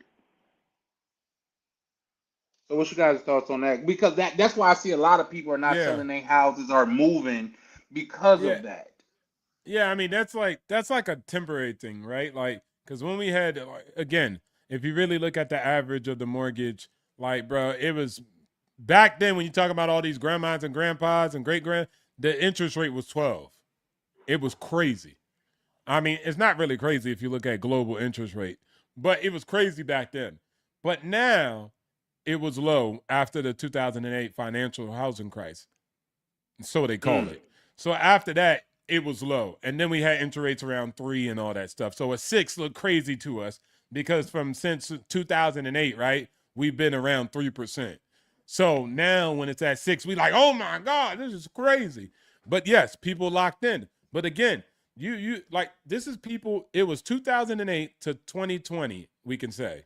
So what's you guys' thoughts on that? Because that's why I see a lot of people are not Yeah. selling their houses or moving because Yeah. of that. Yeah, I mean that's like a temporary thing, right? Like, because when we had, again, if you really look at the average of the mortgage, like, bro, it was back then when you talk about all these grandmas and grandpas and great grand, the interest rate was 12. It was crazy. I mean, it's not really crazy if you look at global interest rate, but it was crazy back then. But now it was low after the 2008 financial housing crisis. So they call it. So after that, it was low. And then we had interest rates around 3 and all that stuff. So a 6 looked crazy to us because since 2008, right, we've been around 3%. So now when it's at 6, we like, oh my God, this is crazy. But yes, people locked in. But again, you like, this is people, it was 2008 to 2020, we can say,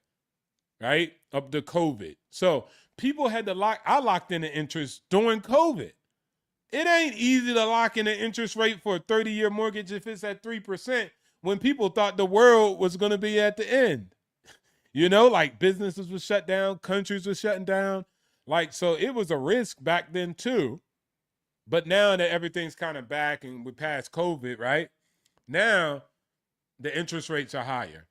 right? Up to COVID. So people had to I locked in the interest during COVID. It ain't easy to lock in an interest rate for a 30-year mortgage if it's at 3% when people thought the world was going to be at the end. You know, like businesses were shut down, countries were shutting down. Like, so it was a risk back then too. But now that everything's kind of back and we're past COVID, right? Now the interest rates are higher.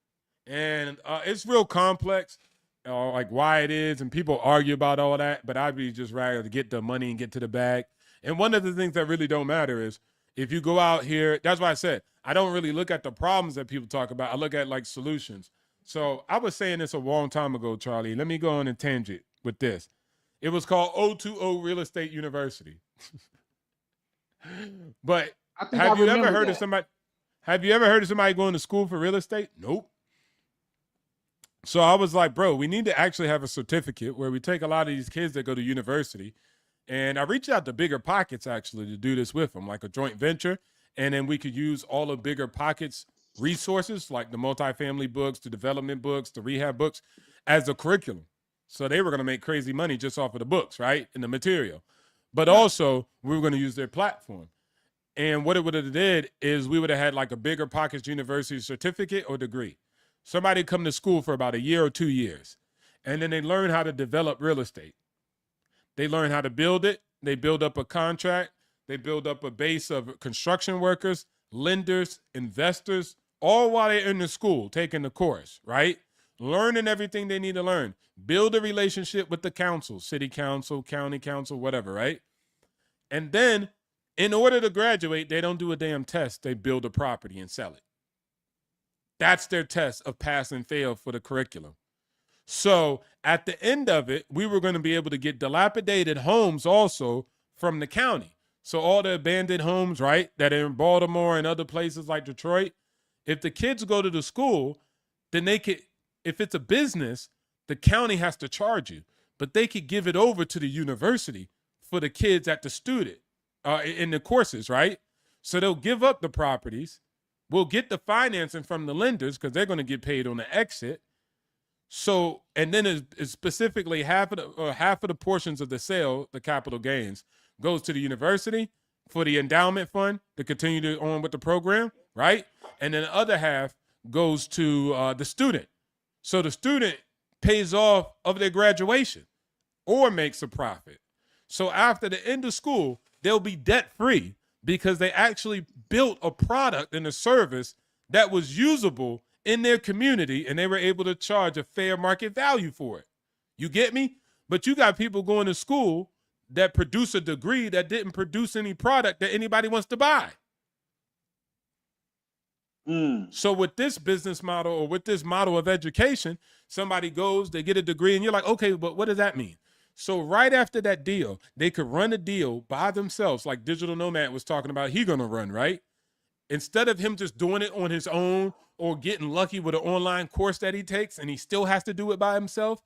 And it's real complex, like why it is. And people argue about all that. But I'd be just rather to get the money and get to the bag. And one of the things that really don't matter is if you go out here, that's why I said, I don't really look at the problems that people talk about. I look at like solutions. So I was saying this a long time ago, Charlie. Let me go on a tangent with this. It was called O2O Real Estate University. But have you ever heard of somebody going to school for real estate? Nope. So I was like, bro, we need to actually have a certificate where we take a lot of these kids that go to university. And I reached out to Bigger Pockets, actually, to do this with them, like a joint venture. And then we could use all of Bigger Pockets resources, like the multifamily books, the development books, the rehab books, as a curriculum. So they were going to make crazy money just off of the books, right, and the material. But also, we were going to use their platform. And what it would have did is we would have had like a Bigger Pockets University certificate or degree. Somebody come to school for about a year or 2 years, and then they learn how to develop real estate. They learn how to build it. They build up a contract. They build up a base of construction workers, lenders, investors, all while they're in the school taking the course, right? Learning everything they need to learn. Build a relationship with the council, city council, county council, whatever, right? And then in order to graduate, they don't do a damn test. They build a property and sell it. That's their test of pass and fail for the curriculum. So at the end of it, we were going to be able to get dilapidated homes also from the county. So all the abandoned homes, right, that are in Baltimore and other places like Detroit, if the kids go to the school, then they could, if it's a business, the county has to charge you, but they could give it over to the university for the kids at the student in the courses, right? So they'll give up the properties. We'll get the financing from the lenders because they're going to get paid on the exit. So, and then it's specifically half of the portions of the sale, the capital gains, goes to the university for the endowment fund to continue on with the program, right? And then the other half goes to the student. So the student pays off of their graduation or makes a profit. So after the end of school, they'll be debt-free because they actually built a product and a service that was usable in their community, and they were able to charge a fair market value for it. You get me? But you got people going to school that produce a degree that didn't produce any product that anybody wants to buy. So with this business model or with this model of education, somebody goes, they get a degree, and you're like, okay, but what does that mean? So right after that deal, they could run a deal by themselves, like Digital Nomad was talking about, he gonna run, right? Instead of him just doing it on his own or getting lucky with an online course that he takes and he still has to do it by himself,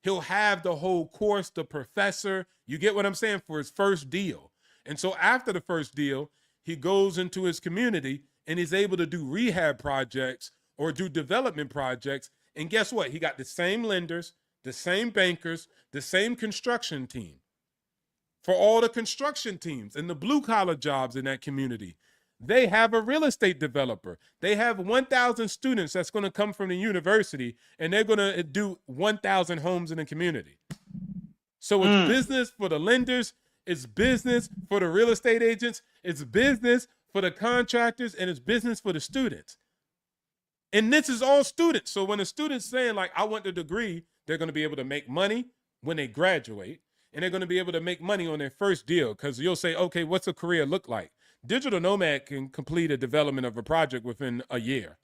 he'll have the whole course, the professor, you get what I'm saying, for his first deal. And so after the first deal, he goes into his community and he's able to do rehab projects or do development projects. And guess what? He got the same lenders, the same bankers, the same construction team. For all the construction teams and the blue collar jobs in that community, they have a real estate developer. They have 1,000 students that's going to come from the university, and they're going to do 1,000 homes in the community. So it's business for the lenders. It's business for the real estate agents. It's business for the contractors, and it's business for the students. And this is all students. So when a student's saying, like, I want the degree, they're going to be able to make money when they graduate. and they're going to be able to make money on their first deal. Because you'll say, okay, what's a career look like? Digital nomad can complete a development of a project within a year,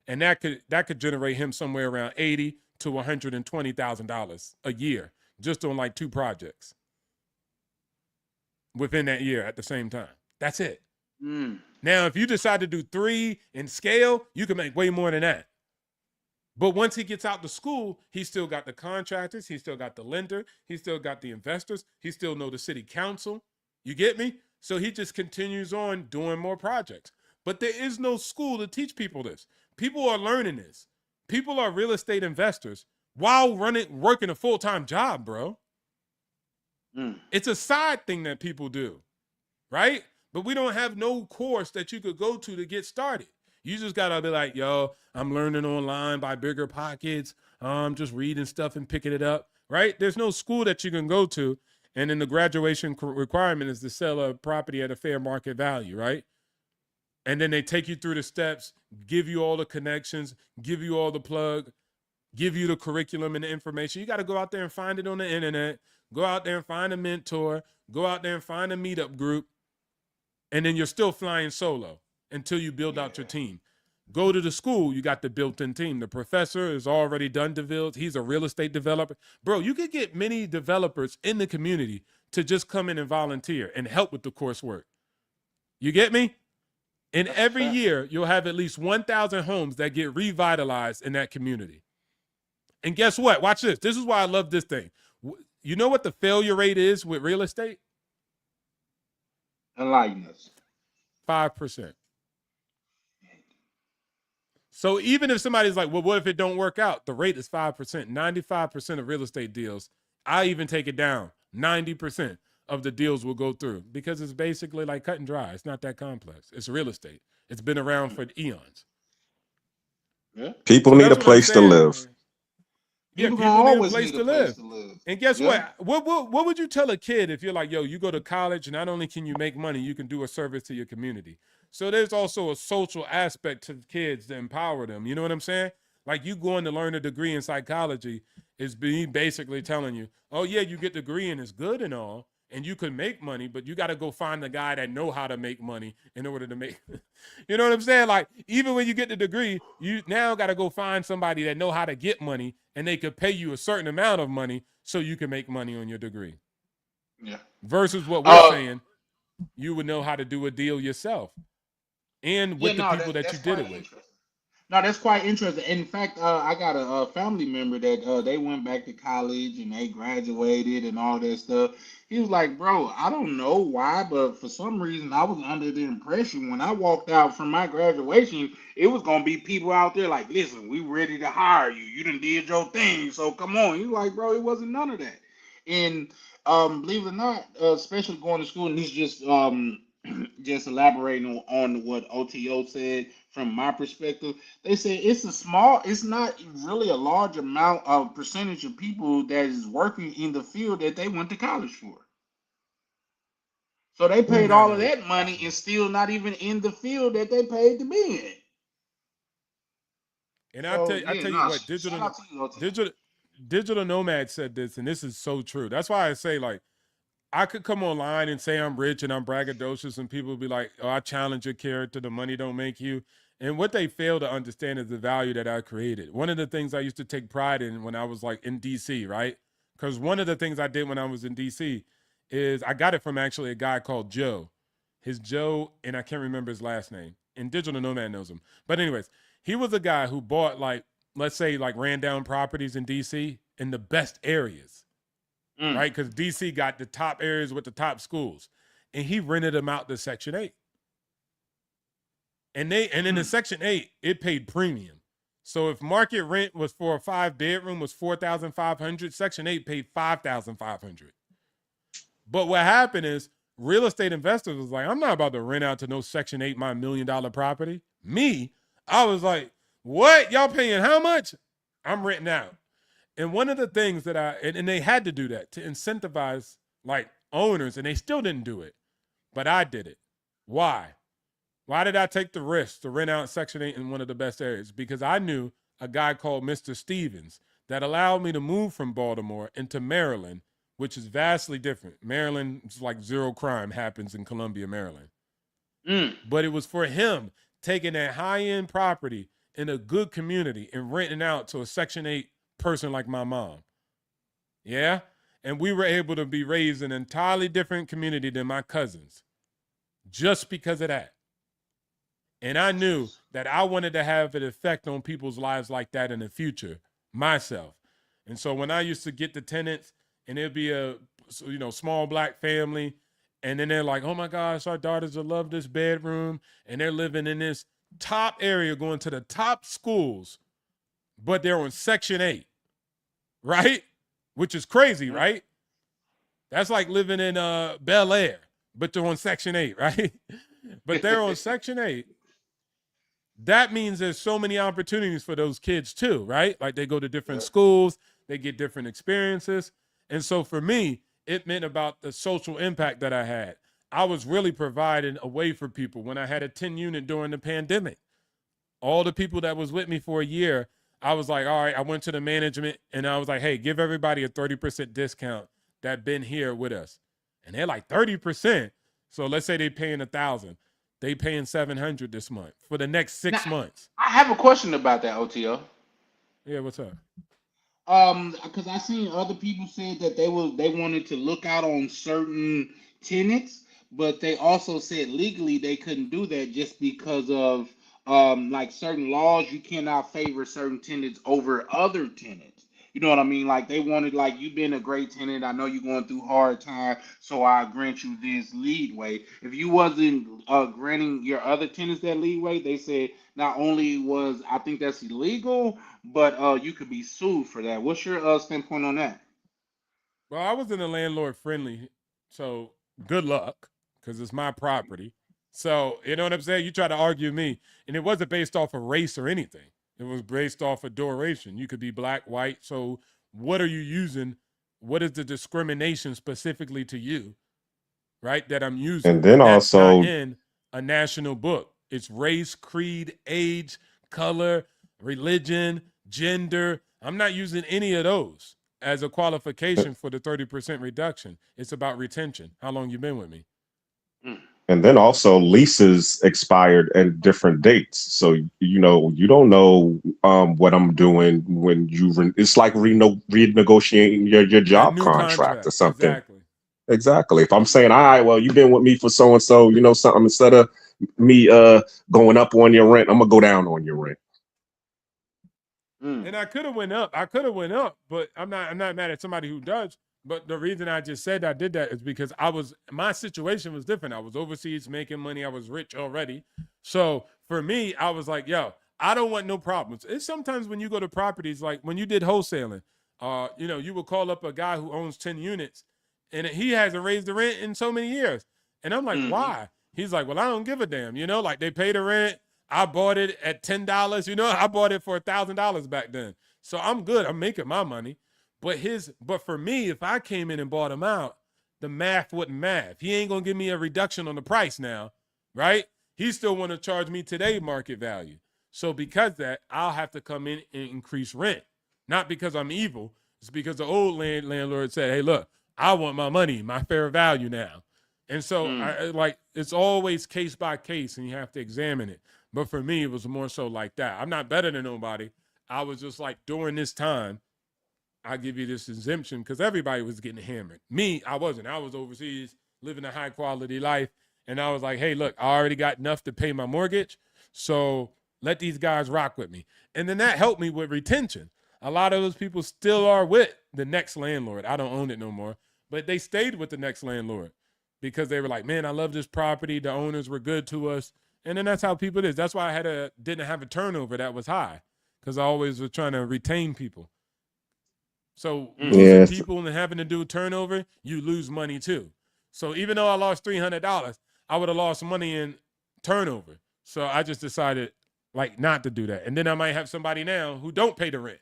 and that could generate him somewhere around $80,000 to $120,000 a year just on like 2 projects within that year at the same time. That's it. Now, if you decide to do 3 and scale, you can make way more than that. But once he gets out to school, he still got the contractors, he still got the lender, he still got the investors, he still know the city council. You get me? So he just continues on doing more projects. But there is no school to teach people this. People are learning this. People are real estate investors while working a full-time job, bro. It's a side thing that people do, right? But we don't have no course that you could go to get started. You just got to be like, yo, I'm learning online by Bigger Pockets. I'm just reading stuff and picking it up, right? There's no school that you can go to. And then the graduation requirement is to sell a property at a fair market value, right? And then they take you through the steps, give you all the connections, give you all the plug, give you the curriculum and the information. You got to go out there and find it on the internet. Go out there and find a mentor. Go out there and find a meetup group. And then you're still flying solo until you build out your team. Go to the school, you got the built-in team. The professor is already done developed. He's a real estate developer. Bro, you could get many developers in the community to just come in and volunteer and help with the coursework. You get me? And every year, you'll have at least 1,000 homes that get revitalized in that community. And guess what? Watch this. This is why I love this thing. You know what the failure rate is with real estate? Enlighten us. 5%. So even if somebody's like, well, what if it don't work out? The rate is 5%. 95% of real estate deals, I even take it down. 90% of the deals will go through because it's basically like cut and dry. It's not that complex. It's real estate. It's been around for eons. Yeah. People need a place to live. Yeah, people need a place to live. And guess what? What would you tell a kid if you're like, yo, you go to college, and not only can you make money, you can do a service to your community. So there's also a social aspect to kids to empower them. You know what I'm saying? Like you going to learn a degree in psychology is basically telling you, oh, yeah, you get the degree and it's good and all, and you can make money, but you got to go find the guy that know how to make money in order to make, you know what I'm saying? Like even when you get the degree, you now got to go find somebody that know how to get money and they could pay you a certain amount of money so you can make money on your degree. Yeah. Versus what we're saying, you would know how to do a deal yourself and with the people that you did it with. No, that's quite interesting. In fact, I got a family member that they went back to college and they graduated and all that stuff. He was like, bro, I don't know why, but for some reason I was under the impression when I walked out from my graduation, it was going to be people out there like, listen, we ready to hire you. You done did your thing, so come on. He was like, bro, it wasn't none of that. And believe it or not, especially going to school, and he's just elaborating on what OTO said from my perspective. They say it's not really a large amount of percentage of people that is working in the field that they went to college for. So they paid all of that money and still not even in the field that they paid to be in. And I tell you what, digital nomad said this, and this is so true. That's why I say, like, I could come online and say I'm rich and I'm braggadocious, and people will be like, oh, I challenge your character. The money don't make you. And what they fail to understand is the value that I created. One of the things I used to take pride in when I was like in DC, right? Because one of the things I did when I was in DC is I got it from actually a guy called Joe. And I can't remember his last name. And Digital Nomad knows him. But anyways, he was a guy who bought like, let's say like ran down properties in DC in the best areas, right? Because DC got the top areas with the top schools. And he rented them out to Section 8. And in the Section 8, it paid premium. So if market rent was for a 5-bedroom was $4,500, Section 8 paid $5,500. But what happened is real estate investors was like, I'm not about to rent out to no Section 8 my $1 million property. I was like, what? Y'all paying how much? I'm renting out. And one of the things that and they had to do that to incentivize like owners, and they still didn't do it. But I did it. Why? Why did I take the risk to rent out Section 8 in one of the best areas? Because I knew a guy called Mr. Stevens that allowed me to move from Baltimore into Maryland which is vastly different. Maryland, it's like zero crime happens in Columbia, Maryland. But it was for him taking that high-end property in a good community and renting out to a Section 8 person like my mom. Yeah? And we were able to be raised in an entirely different community than my cousins just because of that. And I knew that I wanted to have an effect on people's lives like that in the future, myself. And so when I used to get the tenants and it'd be a small black family, and then they're like, oh my gosh, our daughters will love this bedroom, and they're living in this top area, going to the top schools, but they're on Section 8, right? Which is crazy, right? That's like living in Bel Air, but they're on Section 8, right? But they're on Section 8. That means there's so many opportunities for those kids too, right? Like they go to different schools, they get different experiences. And so for me, it meant about the social impact that I had. I was really providing a way for people when I had a 10 unit during the pandemic. All the people that was with me for a year, I was like, all right, I went to the management and I was like, hey, give everybody a 30% discount that been here with us. And they're like 30%. So let's say they paying $1,000. They paying $700 this month for the next 6 months. I have a question about that, OTO. Yeah, what's up? Because I seen other people said that they wanted to look out on certain tenants, but they also said legally they couldn't do that just because of like certain laws. You cannot favor certain tenants over other tenants. You know what I mean? Like they wanted, like, you've been a great tenant. I know you're going through hard time, so I grant you this leadway. If you wasn't granting your other tenants that leadway, they said not only was, I think that's illegal, but you could be sued for that. What's your standpoint on that? Well, I was in a landlord friendly, so good luck, because it's my property. So, you know what I'm saying? You try to argue me, and it wasn't based off of race or anything. It was based off of duration. You could be black, white. So what are you using? What is the discrimination specifically to you, right, that I'm using? And then that's also not in a national book. It's race, creed, age, color, religion, gender. I'm not using any of those as a qualification for the 30% reduction. It's about retention. How long you been with me? And then also leases expired at different dates. So, you don't know what I'm doing when it's like renegotiating your job contract or something. Exactly. If I'm saying, all right, well, you've been with me for so-and-so, something, instead of me going up on your rent, I'm going to go down on your rent. And I could have went up, but I'm not mad at somebody who does. But the reason I just said I did that is because my situation was different. I was overseas making money. I was rich already. So for me, I was like, yo, I don't want no problems. It's sometimes when you go to properties, like when you did wholesaling, you will call up a guy who owns 10 units and he hasn't raised the rent in so many years. And I'm like, why? He's like, well, I don't give a damn. Like they pay the rent. I bought it at $10. I bought it for $1,000 back then. So I'm good. I'm making my money. But for me, if I came in and bought him out, the math wouldn't math. He ain't gonna give me a reduction on the price now, right? He still want to charge me today's market value. So because of that, I'll have to come in and increase rent. Not because I'm evil. It's because the old landlord said, hey, look, I want my money, my fair value now. And so it's always case by case and you have to examine it. But for me, it was more so like that. I'm not better than nobody. I was just like, during this time, I'll give you this exemption because everybody was getting hammered. Me, I wasn't. I was overseas living a high quality life. And I was like, hey, look, I already got enough to pay my mortgage. So let these guys rock with me. And then that helped me with retention. A lot of those people still are with the next landlord. I don't own it no more. But they stayed with the next landlord because they were like, man, I love this property. The owners were good to us. And then that's how people is. That's why I didn't have a turnover that was high because I always was trying to retain people. So losing people and having to do turnover, you lose money too. So even though I lost $300, I would have lost money in turnover. So I just decided like not to do that. And then I might have somebody now who don't pay the rent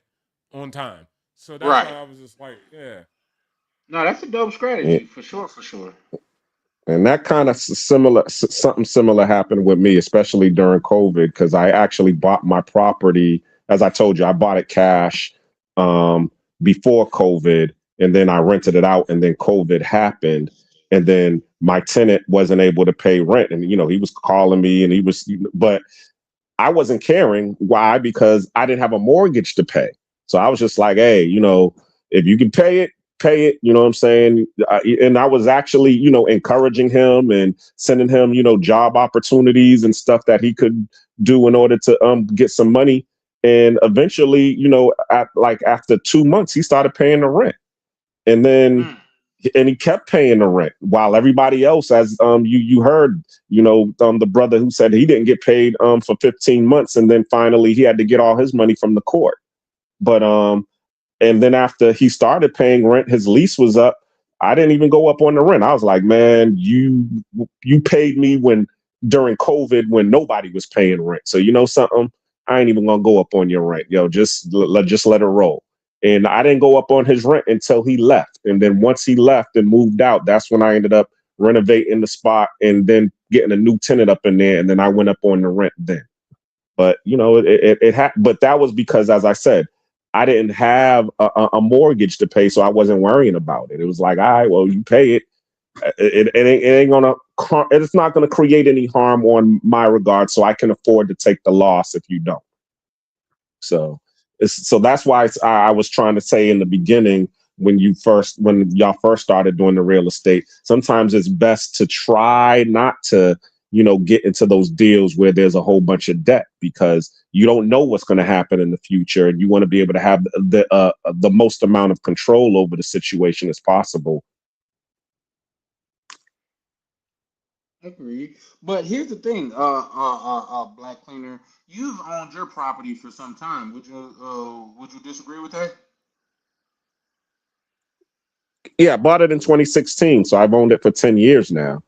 on time. So that's why I was just like, yeah. No, that's a dope strategy for sure. And that kind of something similar happened with me, especially during COVID, because I actually bought my property. As I told you, I bought it cash before COVID. and then I rented it out, and then COVID happened, and then my tenant wasn't able to pay rent, and he was calling me, and but I wasn't caring. Why? Because I didn't have a mortgage to pay. So I was just like, hey, if you can pay it, pay it. You know what I'm saying? And I was actually, encouraging him and sending him, job opportunities and stuff that he could do in order to get some money. And eventually, after 2 months, he started paying the rent. And then and he kept paying the rent while everybody else, as you heard, the brother who said he didn't get paid for 15 months, and then finally he had to get all his money from the court. But and then after he started paying rent, his lease was up. I didn't even go up on the rent. I was like, man, you paid me during COVID when nobody was paying rent. So something, I ain't even gonna go up on your rent. Just let it roll. And I didn't go up on his rent until he left. And then once he left and moved out, that's when I ended up renovating the spot and then getting a new tenant up in there. And then I went up on the rent then. But, but that was because, as I said, I didn't have a mortgage to pay, so I wasn't worrying about it. It was like, all right, well, you pay it. It's not going to create any harm on my regard, so I can afford to take the loss if you don't. So that's why I was trying to say in the beginning, when y'all first started doing the real estate, sometimes it's best to try not to, get into those deals where there's a whole bunch of debt, because you don't know what's going to happen in the future, and you want to be able to have the most amount of control over the situation as possible. Agreed. But here's the thing, Black Cleaner, you've owned your property for some time. Would you disagree with that? Yeah, I bought it in 2016, so I've owned it for 10 years now.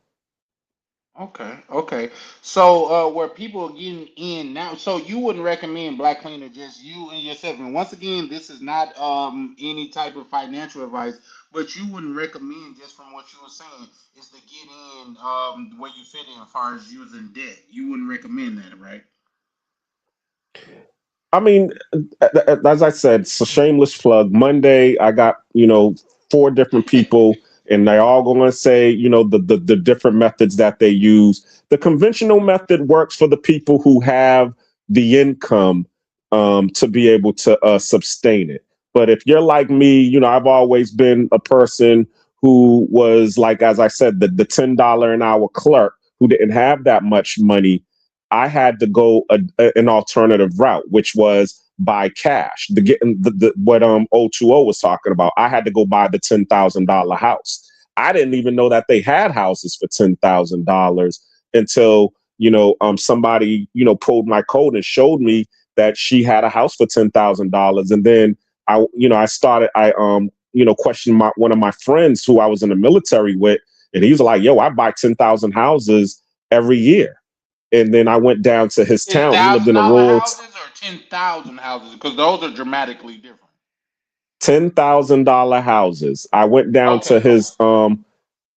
Okay. So, where people are getting in now, so you wouldn't recommend, Black Cleaner, just you and yourself. And once again, this is not any type of financial advice, but you wouldn't recommend, just from what you were saying, is to get in where you fit in as far as using debt. You wouldn't recommend that, right? I mean, as I said, it's a shameless plug. Monday, I got, 4 different people, and they all going to say, the different methods that they use. The conventional method works for the people who have the income to be able to sustain it. But if you're like me, I've always been a person who was, like, as I said, the $10 an hour clerk who didn't have that much money. I had to go an alternative route, which was buy cash. What 020 was talking about. I had to go buy the $10,000 house. I didn't even know that they had houses for $10,000 until somebody pulled my code and showed me that she had a house for $10,000. And then I questioned one of my friends who I was in the military with, and he was like, "Yo, I buy 10,000 houses every year." And then I went down to his town. He lived in a rural. Houses or 10,000 houses? Because those are dramatically different. $10,000 houses. I went down Okay.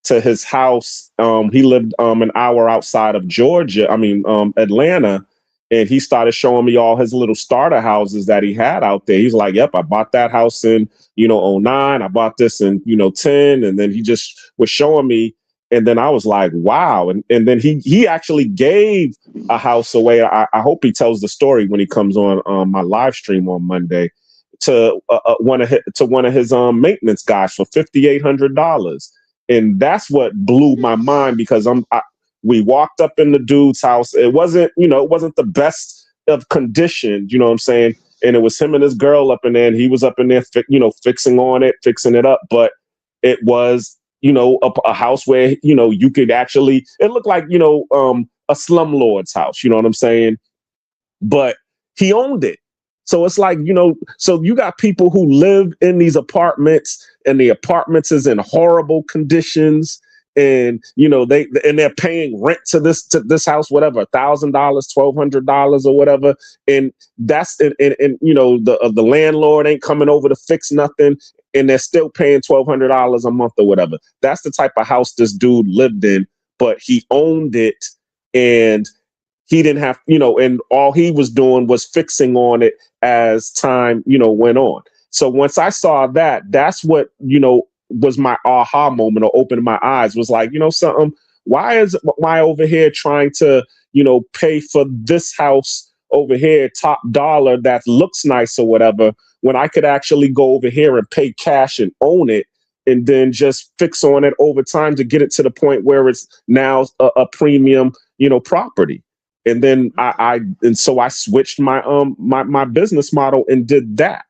to his house. He lived an hour outside of Atlanta, and he started showing me all his little starter houses that he had out there. He's like, "Yep, I bought that house in 09. I bought this in 10," and then he just was showing me. And then I was like, wow. And then he actually gave a house away. I hope he tells the story when he comes on my live stream on Monday to one of his maintenance guys for $5,800. And that's what blew my mind, because we walked up in the dude's house. It wasn't the best of condition, you know what I'm saying? And it was him and his girl up in there, and he was up in there, fixing it up. But it was, a house where, you could actually, it looked like, a slumlord's house, you know what I'm saying? But he owned it. So it's like, so you got people who live in these apartments, and the apartments is in horrible conditions. And, they're paying rent to this house, whatever, $1,000, $1,200 or whatever. And that's, and the landlord ain't coming over to fix nothing, and they're still paying $1,200 a month or whatever. That's the type of house this dude lived in, but he owned it, and he didn't have, and all he was doing was fixing on it as time, went on. So once I saw that, that's what, was my aha moment or opened my eyes, was like, something, why I over here trying to, pay for this house over here, top dollar, that looks nice or whatever, when I could actually go over here and pay cash and own it, and then just fix on it over time to get it to the point where it's now a premium, property. And then so I switched my business model and did that.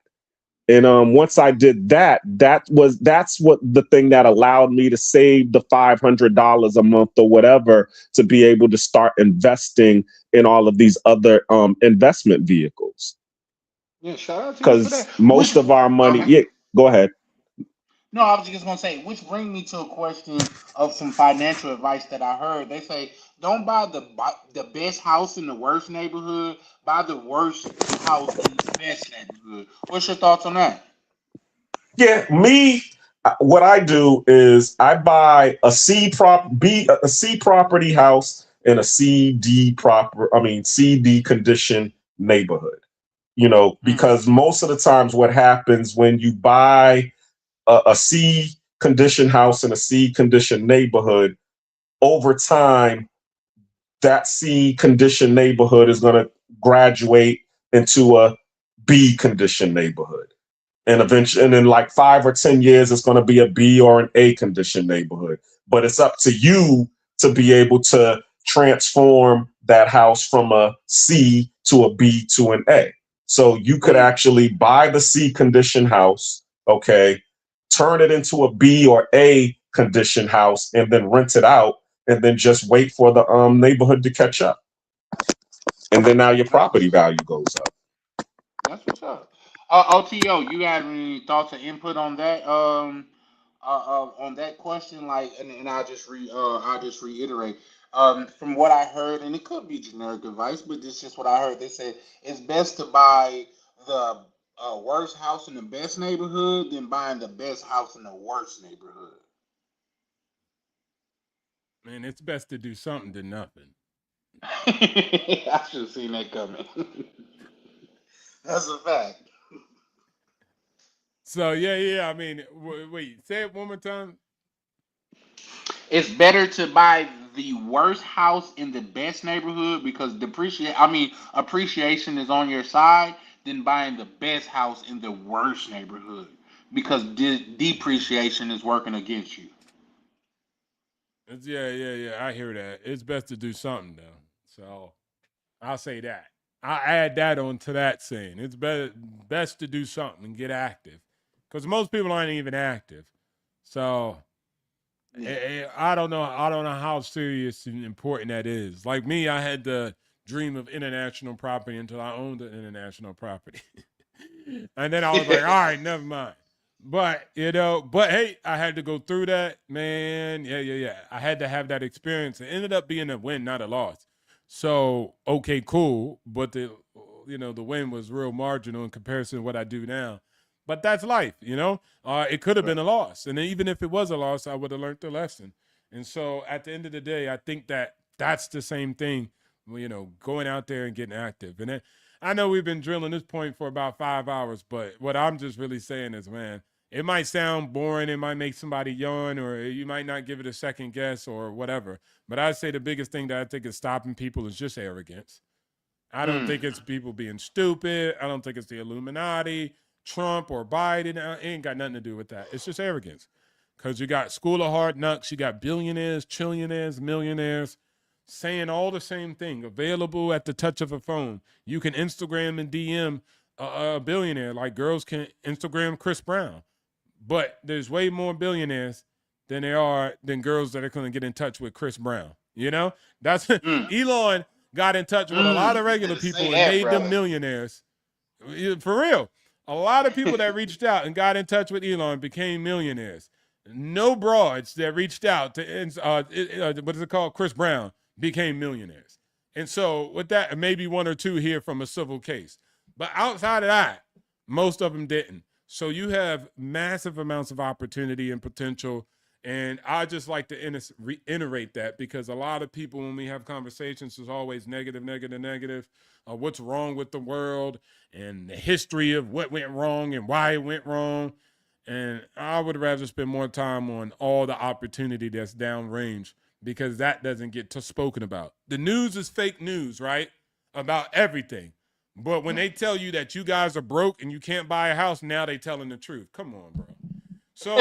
And once I did that, that's what the thing that allowed me to save the $500 a month or whatever to be able to start investing in all of these other investment vehicles. Yeah, shout out to you for Because that. most of our money, yeah, go ahead. No, I was just gonna say, which brings me to a question of some financial advice that I heard. They say, don't buy the best house in the worst neighborhood. Buy the worst house in the best neighborhood. What's your thoughts on that? Yeah, what I do is I buy a C property house in a CD condition neighborhood. Because most of the times what happens when you buy a C condition house in a C condition neighborhood, over time, that C condition neighborhood is going to graduate into a B condition neighborhood. And eventually, and in like 5 or 10 years, it's going to be a B or an A condition neighborhood. But it's up to you to be able to transform that house from a C to a B to an A. So you could actually buy the C condition house, okay, turn it into a B or A condition house, and then rent it out, and then just wait for the neighborhood to catch up. And then now your property value goes up. That's what's up. OTO, you got any thoughts or input on that? On that question, like, and I'll just reiterate. From what I heard, and it could be generic advice, but this is just what I heard. They said it's best to buy the worst house in the best neighborhood than buying the best house in the worst neighborhood. Man, it's best to do something than nothing. I should have seen that coming. That's a fact. So yeah. I mean, wait, say it one more time. It's better to buy the worst house in the best neighborhood because appreciation is on your side than buying the best house in the worst neighborhood because depreciation is working against you. Yeah. I hear that. It's best to do something though. So I'll say that. I'll add that on to that saying. It's best to do something and get active, because most people aren't even active. So I don't know. I don't know how serious and important that is. Like me, I had the dream of international property until I owned the international property, and then I was like, all right, never mind. But hey, I had to go through that, man. Yeah. I had to have that experience. It ended up being a win, not a loss. So okay, cool. But the win was real marginal in comparison to what I do now. But that's life, It could have been a loss, and even if it was a loss, I would have learned the lesson. And so, at the end of the day, I think that that's the same thing, going out there and getting active. And then, I know we've been drilling this point for about 5 hours, but what I'm just really saying is, man, it might sound boring, it might make somebody yawn, or you might not give it a second guess or whatever. But I'd say the biggest thing that I think is stopping people is just arrogance. I don't think it's people being stupid. I don't think it's the Illuminati, Trump, or Biden. It ain't got nothing to do with that. It's just arrogance. Because you got School of Hard Knocks, you got billionaires, trillionaires, millionaires saying all the same thing, available at the touch of a phone. You can Instagram and DM a billionaire like girls can Instagram Chris Brown. But there's way more billionaires than girls that are going to get in touch with Chris Brown. That's Elon got in touch with a lot of regular people and made them millionaires. For real. A lot of people that reached out and got in touch with Elon became millionaires. No broads that reached out to, what is it called? Chris Brown became millionaires. And so with that, maybe one or two here from a civil case. But outside of that, most of them didn't. So you have massive amounts of opportunity and potential. And I just like to reiterate that, because a lot of people, when we have conversations, is always negative, negative, negative. What's wrong with the world and the history of what went wrong and why it went wrong. And I would rather spend more time on all the opportunity that's downrange, because that doesn't get spoken about. The news is fake news, right? About everything. But when they tell you that you guys are broke and you can't buy a house, now they telling the truth. Come on, bro. So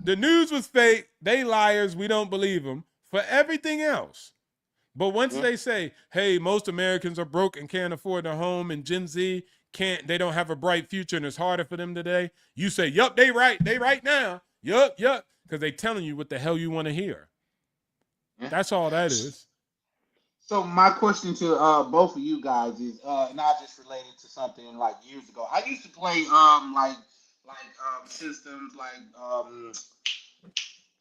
the news was fake. They liars. We don't believe them for everything else. But once they say, hey, most Americans are broke and can't afford a home, and Gen Z they don't have a bright future and it's harder for them today, you say, yup, they right now. Yup. Because they telling you what the hell you want to hear. That's all that is. So my question to both of you guys is, and I just related to something like years ago. I used to play systems like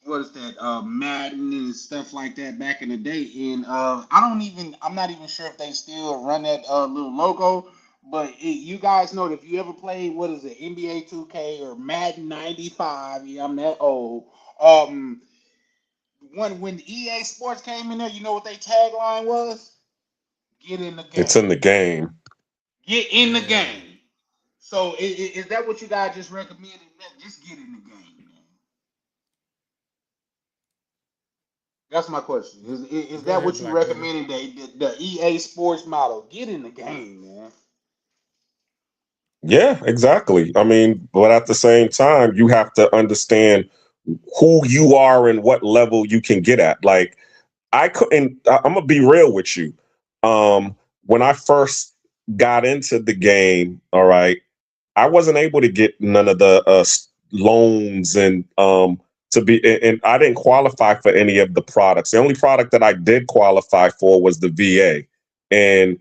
what is that, Madden and stuff like that back in the day. And I'm not even sure if they still run that little logo. But you guys know that if you ever played, what is it, NBA 2K or Madden 95? Yeah, I'm that old. When EA Sports came in there, you know what their tagline was? Get in the game. It's in the game. Get in the game. So is that what you guys just recommended? Just get in the game, man. That's my question. Is that what you recommended? The EA Sports model? Get in the game, man. Yeah, exactly. I mean, but at the same time, you have to understand who you are and what level you can get at. Like, I'm gonna be real with you. When I first got into the game, all right, I wasn't able to get none of the loans and and I didn't qualify for any of the products. The only product that I did qualify for was the VA. And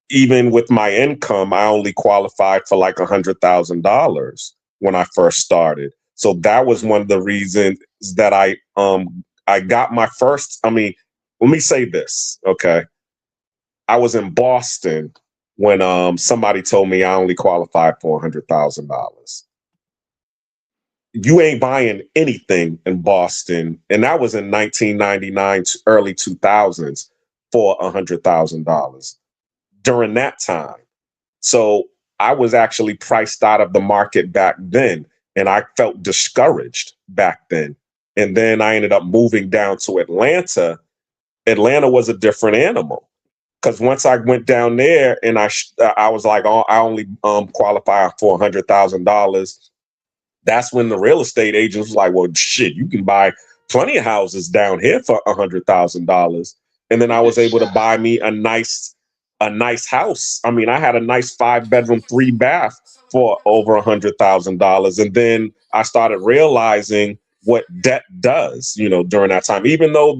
even with my income, I only qualified for like $100,000 when I first started. So that was one of the reasons that I got my first. I mean, let me say this, okay? I was in Boston when somebody told me I only qualified for $100,000. You ain't buying anything in Boston, and that was in 1999, early 2000s, for $100,000 during that time. So I was actually priced out of the market back then, and I felt discouraged back then. And then I ended up moving down to Atlanta. Atlanta was a different animal, because once I went down there and I was like, oh, I only qualify for $100,000. That's when the real estate agent was like, well, shit, you can buy plenty of houses down here for $100,000. And then I was able to buy me a nice house. I mean, I had a nice 5-bedroom, 3-bath for over $100,000. And then I started realizing what debt does, during that time. Even though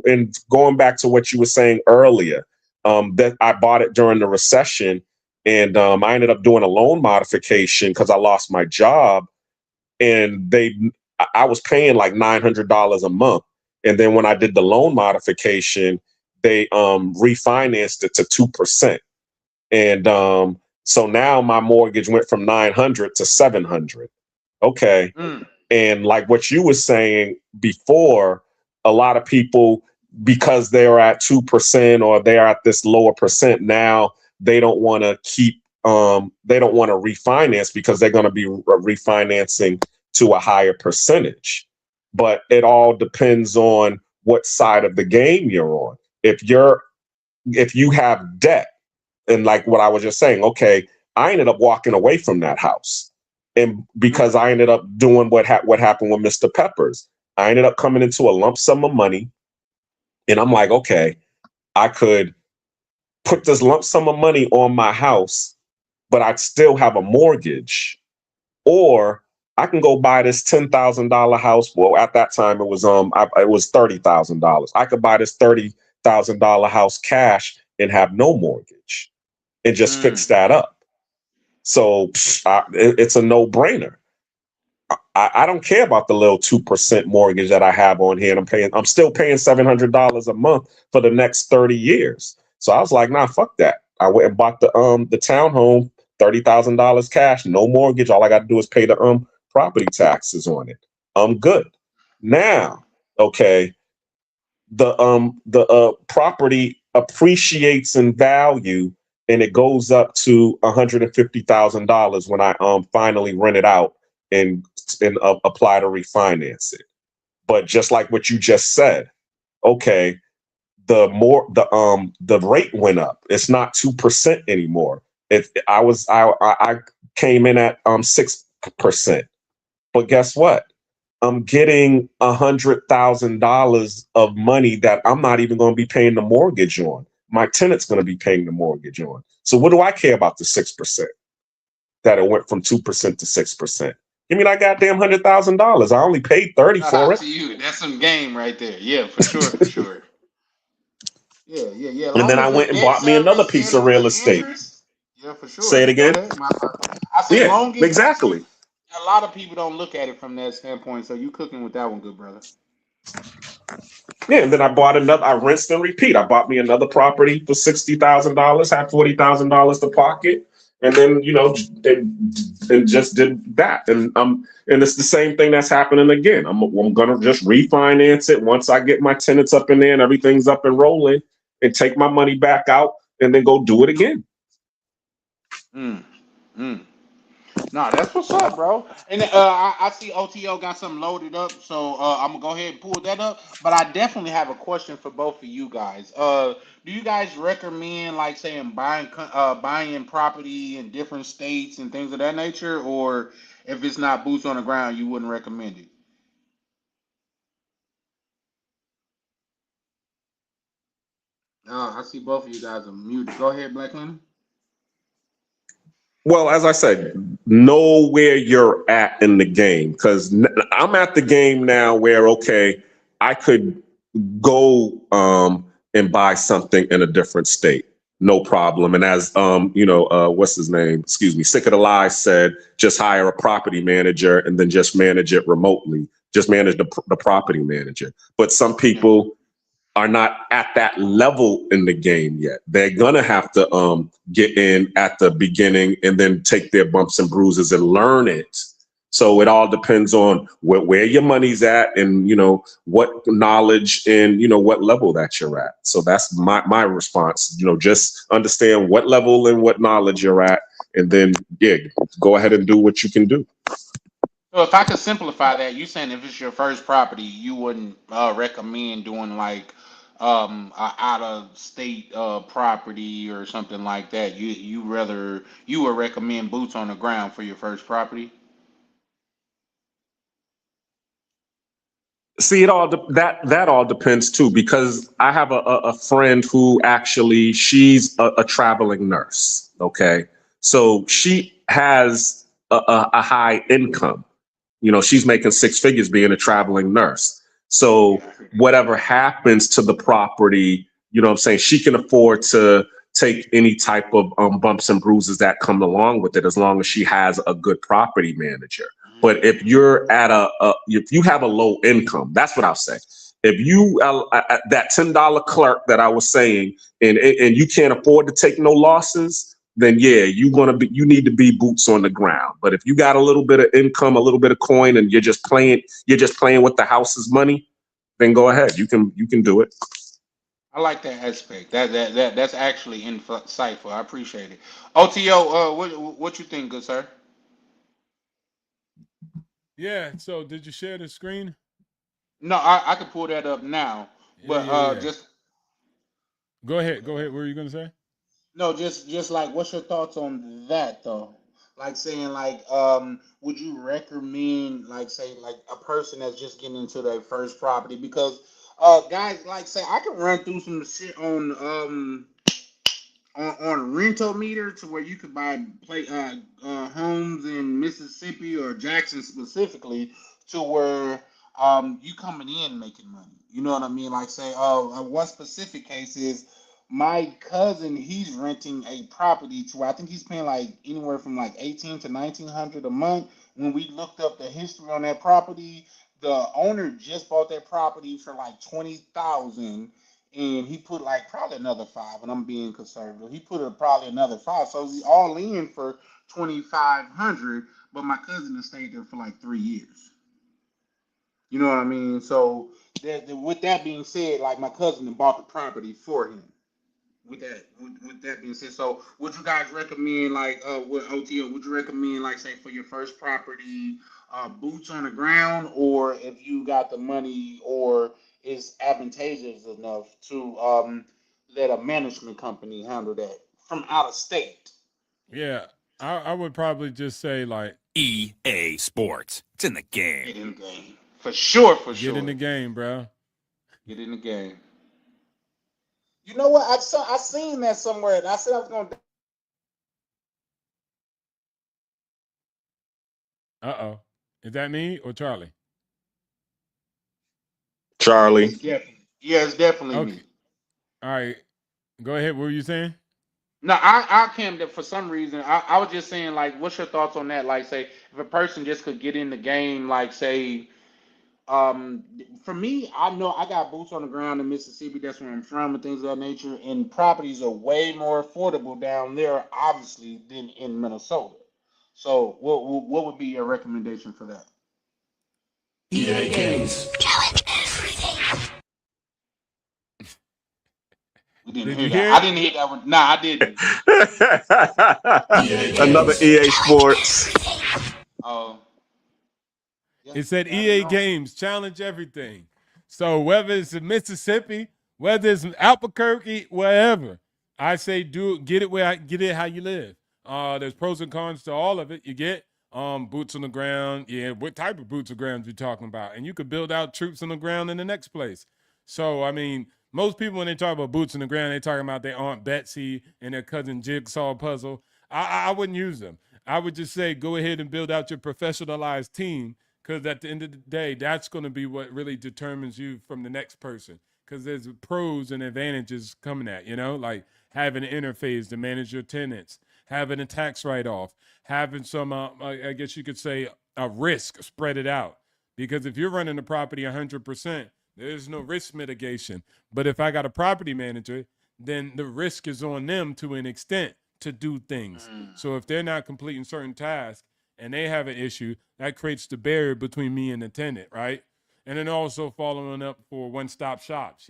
and going back to what you were saying earlier, that I bought it during the recession, and I ended up doing a loan modification because I lost my job, and I was paying like $900 a month. And then when I did the loan modification, they refinanced it to 2%. And so now my mortgage went from 900 to 700. Okay. And like what you were saying before, a lot of people, because they're at 2% or they're at this lower percent now, they don't want to they don't want to refinance because they're going to be refinancing to a higher percentage. But it all depends on what side of the game you're on. If you have debt, and like what I was just saying, okay, I ended up walking away from that house, and because I ended up doing what happened with Mr. Peppers, I ended up coming into a lump sum of money, and I'm like, okay, I could put this lump sum of money on my house, but I'd still have a mortgage, or I can go buy this $10,000 house. Well, at that time it was $30,000. I could buy this $30,000 house cash and have no mortgage and just fix that up. So it's a no-brainer. I don't care about the little 2% mortgage that I have on here, and I'm still paying $700 a month for the next 30 years. So I was like, nah, fuck that. I went and bought the townhome, $30,000 cash, no mortgage. All I got to do is pay the property taxes on it. I'm good. Now, okay, the property appreciates in value and it goes up to $150,000 when I finally rent it out and apply to refinance it. But just like what you just said, okay, the rate went up. It's not 2% anymore. I came in at 6%. But guess what? I'm getting $100,000 of money that I'm not even going to be paying the mortgage on. My tenant's going to be paying the mortgage on. So what do I care about the 6% that it went from 2% to 6%? Give me that goddamn $100,000. I only paid 30 Shout for out it. to you. That's some game right there. Yeah, for sure, for sure. Yeah, yeah, yeah. As And long then I as your went and debt bought me another service piece settle of real with estate. interest. Yeah, for Say sure. it Go again. ahead. I say Yeah, long as see, exactly. a lot of people don't look at it from that standpoint. So you cooking with that one, good brother. Yeah, and then I bought another. I rinsed and repeat. I bought me another property for $60,000, had $40,000 to pocket, and then and just did that. And it's the same thing that's happening again. I'm gonna just refinance it once I get my tenants up in there and everything's up and rolling, and take my money back out, and then go do it again. Mm, mm. No, that's what's up, bro. And I see OTO got something loaded up, so I'm gonna go ahead and pull that up. But I definitely have a question for both of you guys. Do you guys recommend, like, saying buying property in different states and things of that nature, or if it's not boots on the ground, you wouldn't recommend it? I see both of you guys are muted. Go ahead, Black Lynn. Well, as I said, know where you're at in the game because I'm at the game now where okay, I could go and buy something in a different state, no problem. And as what's his name? Excuse me, Sick of the Lies said, just hire a property manager and then just manage it remotely. Just manage the property manager. But some Yeah. people are not at that level in the game yet. They're gonna have to get in at the beginning and then take their bumps and bruises and learn it. So it all depends on where your money's at and what knowledge and what level that you're at. So that's my response. Just understand what level and what knowledge you're at, and then yeah, go ahead and do what you can do. So if I could simplify that, you saying if it's your first property, you wouldn't recommend doing like a out of state property or something like that. You would recommend boots on the ground for your first property. See, that all depends too, because I have a friend who actually she's a traveling nurse. Okay, so she has a high income. She's making six figures being a traveling nurse. So Yeah, I heard that. whatever happens to the property, what I'm saying, she can afford to take any type of bumps and bruises that come along with it as long as she has a good property manager. But if you're if you have a low income, that's what I'll say. If you that $10 clerk that I was saying, and you can't afford to take no losses, then yeah, you need to be boots on the ground. But if you got a little bit of income, a little bit of coin, and you're just playing with the house's money, then go ahead. You can do it. I like that aspect. That's actually insightful. I appreciate it. OTO, what you think, good sir? Yeah. So did you share the screen? No, I could pull that up now, Yeah, but yeah, yeah. just Go ahead. Go ahead. What were you gonna say? no, just like, what's your thoughts on that though? Like saying like, would you recommend like say like a person that's just getting into their first property because guys like say I can run through some shit on rental meter to where you could buy homes in Mississippi or Jackson specifically to where you coming in making money. You know what I mean? Like say one specific case is my cousin. He's renting a property to where I think he's paying like anywhere from like 18 to 1900 a month. When we looked up the history on that property, the owner just bought that property for like 20,000 and he put like probably another five, and I'm being conservative. He put probably another five, so he's all in for 2,500. But my cousin has stayed there for like 3 years. You know what I mean? So with that being said, like my cousin bought the property for him. With that being said, so would you guys recommend like with OTO? Would you recommend like say for your first property, boots on the ground, or if you got the money, or is advantageous enough to let a management company handle that from out of state? Yeah, I would probably just say like EA Sports. It's in the game. Get in the game for sure, for get in sure. the game, bro. Get in the game. You know what? I seen that somewhere, and I said I was gonna. Uh-oh. Is that me or Charlie? Charlie. It's definitely it's definitely Okay. me. All right. Go ahead. What were you saying? No, I came to for some reason. I was just saying like, what's your thoughts on that? Like, say if a person just could get in the game, like say, for me, I know I got boots on the ground in Mississippi. That's where I'm from, and things of that nature. And properties are way more affordable down there, obviously, than in Minnesota. So, what would be your recommendation for that? EA Games. We didn't Did hear you that. hear I it? didn't hear that one. Nah, I didn't. Another EA Sports. Oh, yeah, It said yeah, I didn't EA know. Games, challenge everything. So whether it's in Mississippi, whether it's in Albuquerque, wherever, I say do get it get it how you live. There's pros and cons to all of it. You get boots on the ground. Yeah, what type of boots on the ground you talking about? And you could build out troops on the ground in the next place. So I mean, most people when they talk about boots on the ground, they talking about their Aunt Betsy and their cousin Jigsaw puzzle. I wouldn't use them. I would just say go ahead and build out your professionalized team because at the end of the day, that's going to be what really determines you from the next person. Because there's pros and advantages coming at, like having an interface to manage your tenants, having a tax write off, having some, I guess you could say, a risk spread it out. Because if you're running the property 100%, there's no risk mitigation. But if I got a property manager, then the risk is on them to an extent to do things. Mm. So if they're not completing certain tasks, and they have an issue, that creates the barrier between me and the tenant, right? And then also following up for one-stop shops,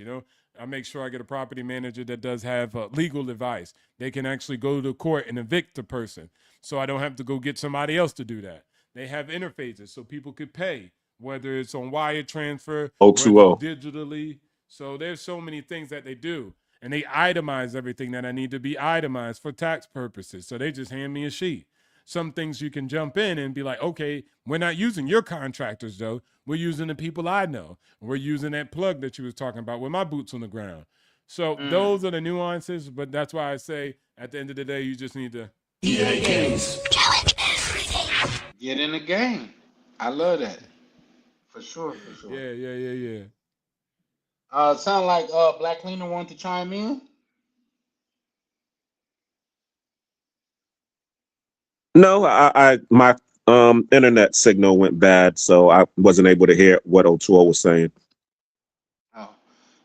I make sure I get a property manager that does have legal advice. They can actually go to court and evict the person, so I don't have to go get somebody else to do that. They have interfaces so people could pay, whether it's on wire transfer, whether it's 020. digitally. So there's so many things that they do. And they itemize everything that I need to be itemized for tax purposes. So they just hand me a sheet. Some things you can jump in and be like, okay, we're not using your contractors though. We're using the people I know. We're using that plug that you was talking about with my boots on the ground. So Mm. those are the nuances, but that's why I say at the end of the day, you just need to EA Games. Get in the game. I love that. For sure, for sure. yeah. Sound like Black Cleaner wanted to chime in. No, I my internet signal went bad, so I wasn't able to hear what O2O was saying. Oh,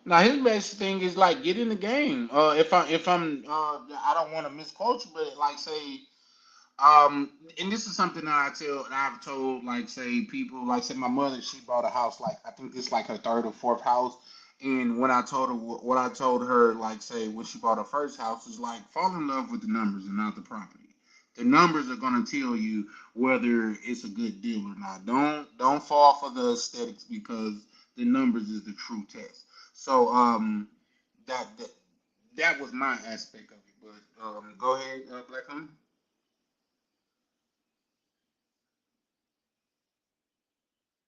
now his basic thing is like get in the game. If I'm I don't want to misquote you, but like say and this is something that I've told like say people like say my mother she bought a house like I think this like her third or fourth house. And when I told her what I told her, like say when she bought her first house, is like fall in love with the numbers and not the property. The numbers are gonna tell you whether it's a good deal or not. Don't fall for the aesthetics because the numbers is the true test. So that that, that was my aspect of it. But go ahead, Black Honey.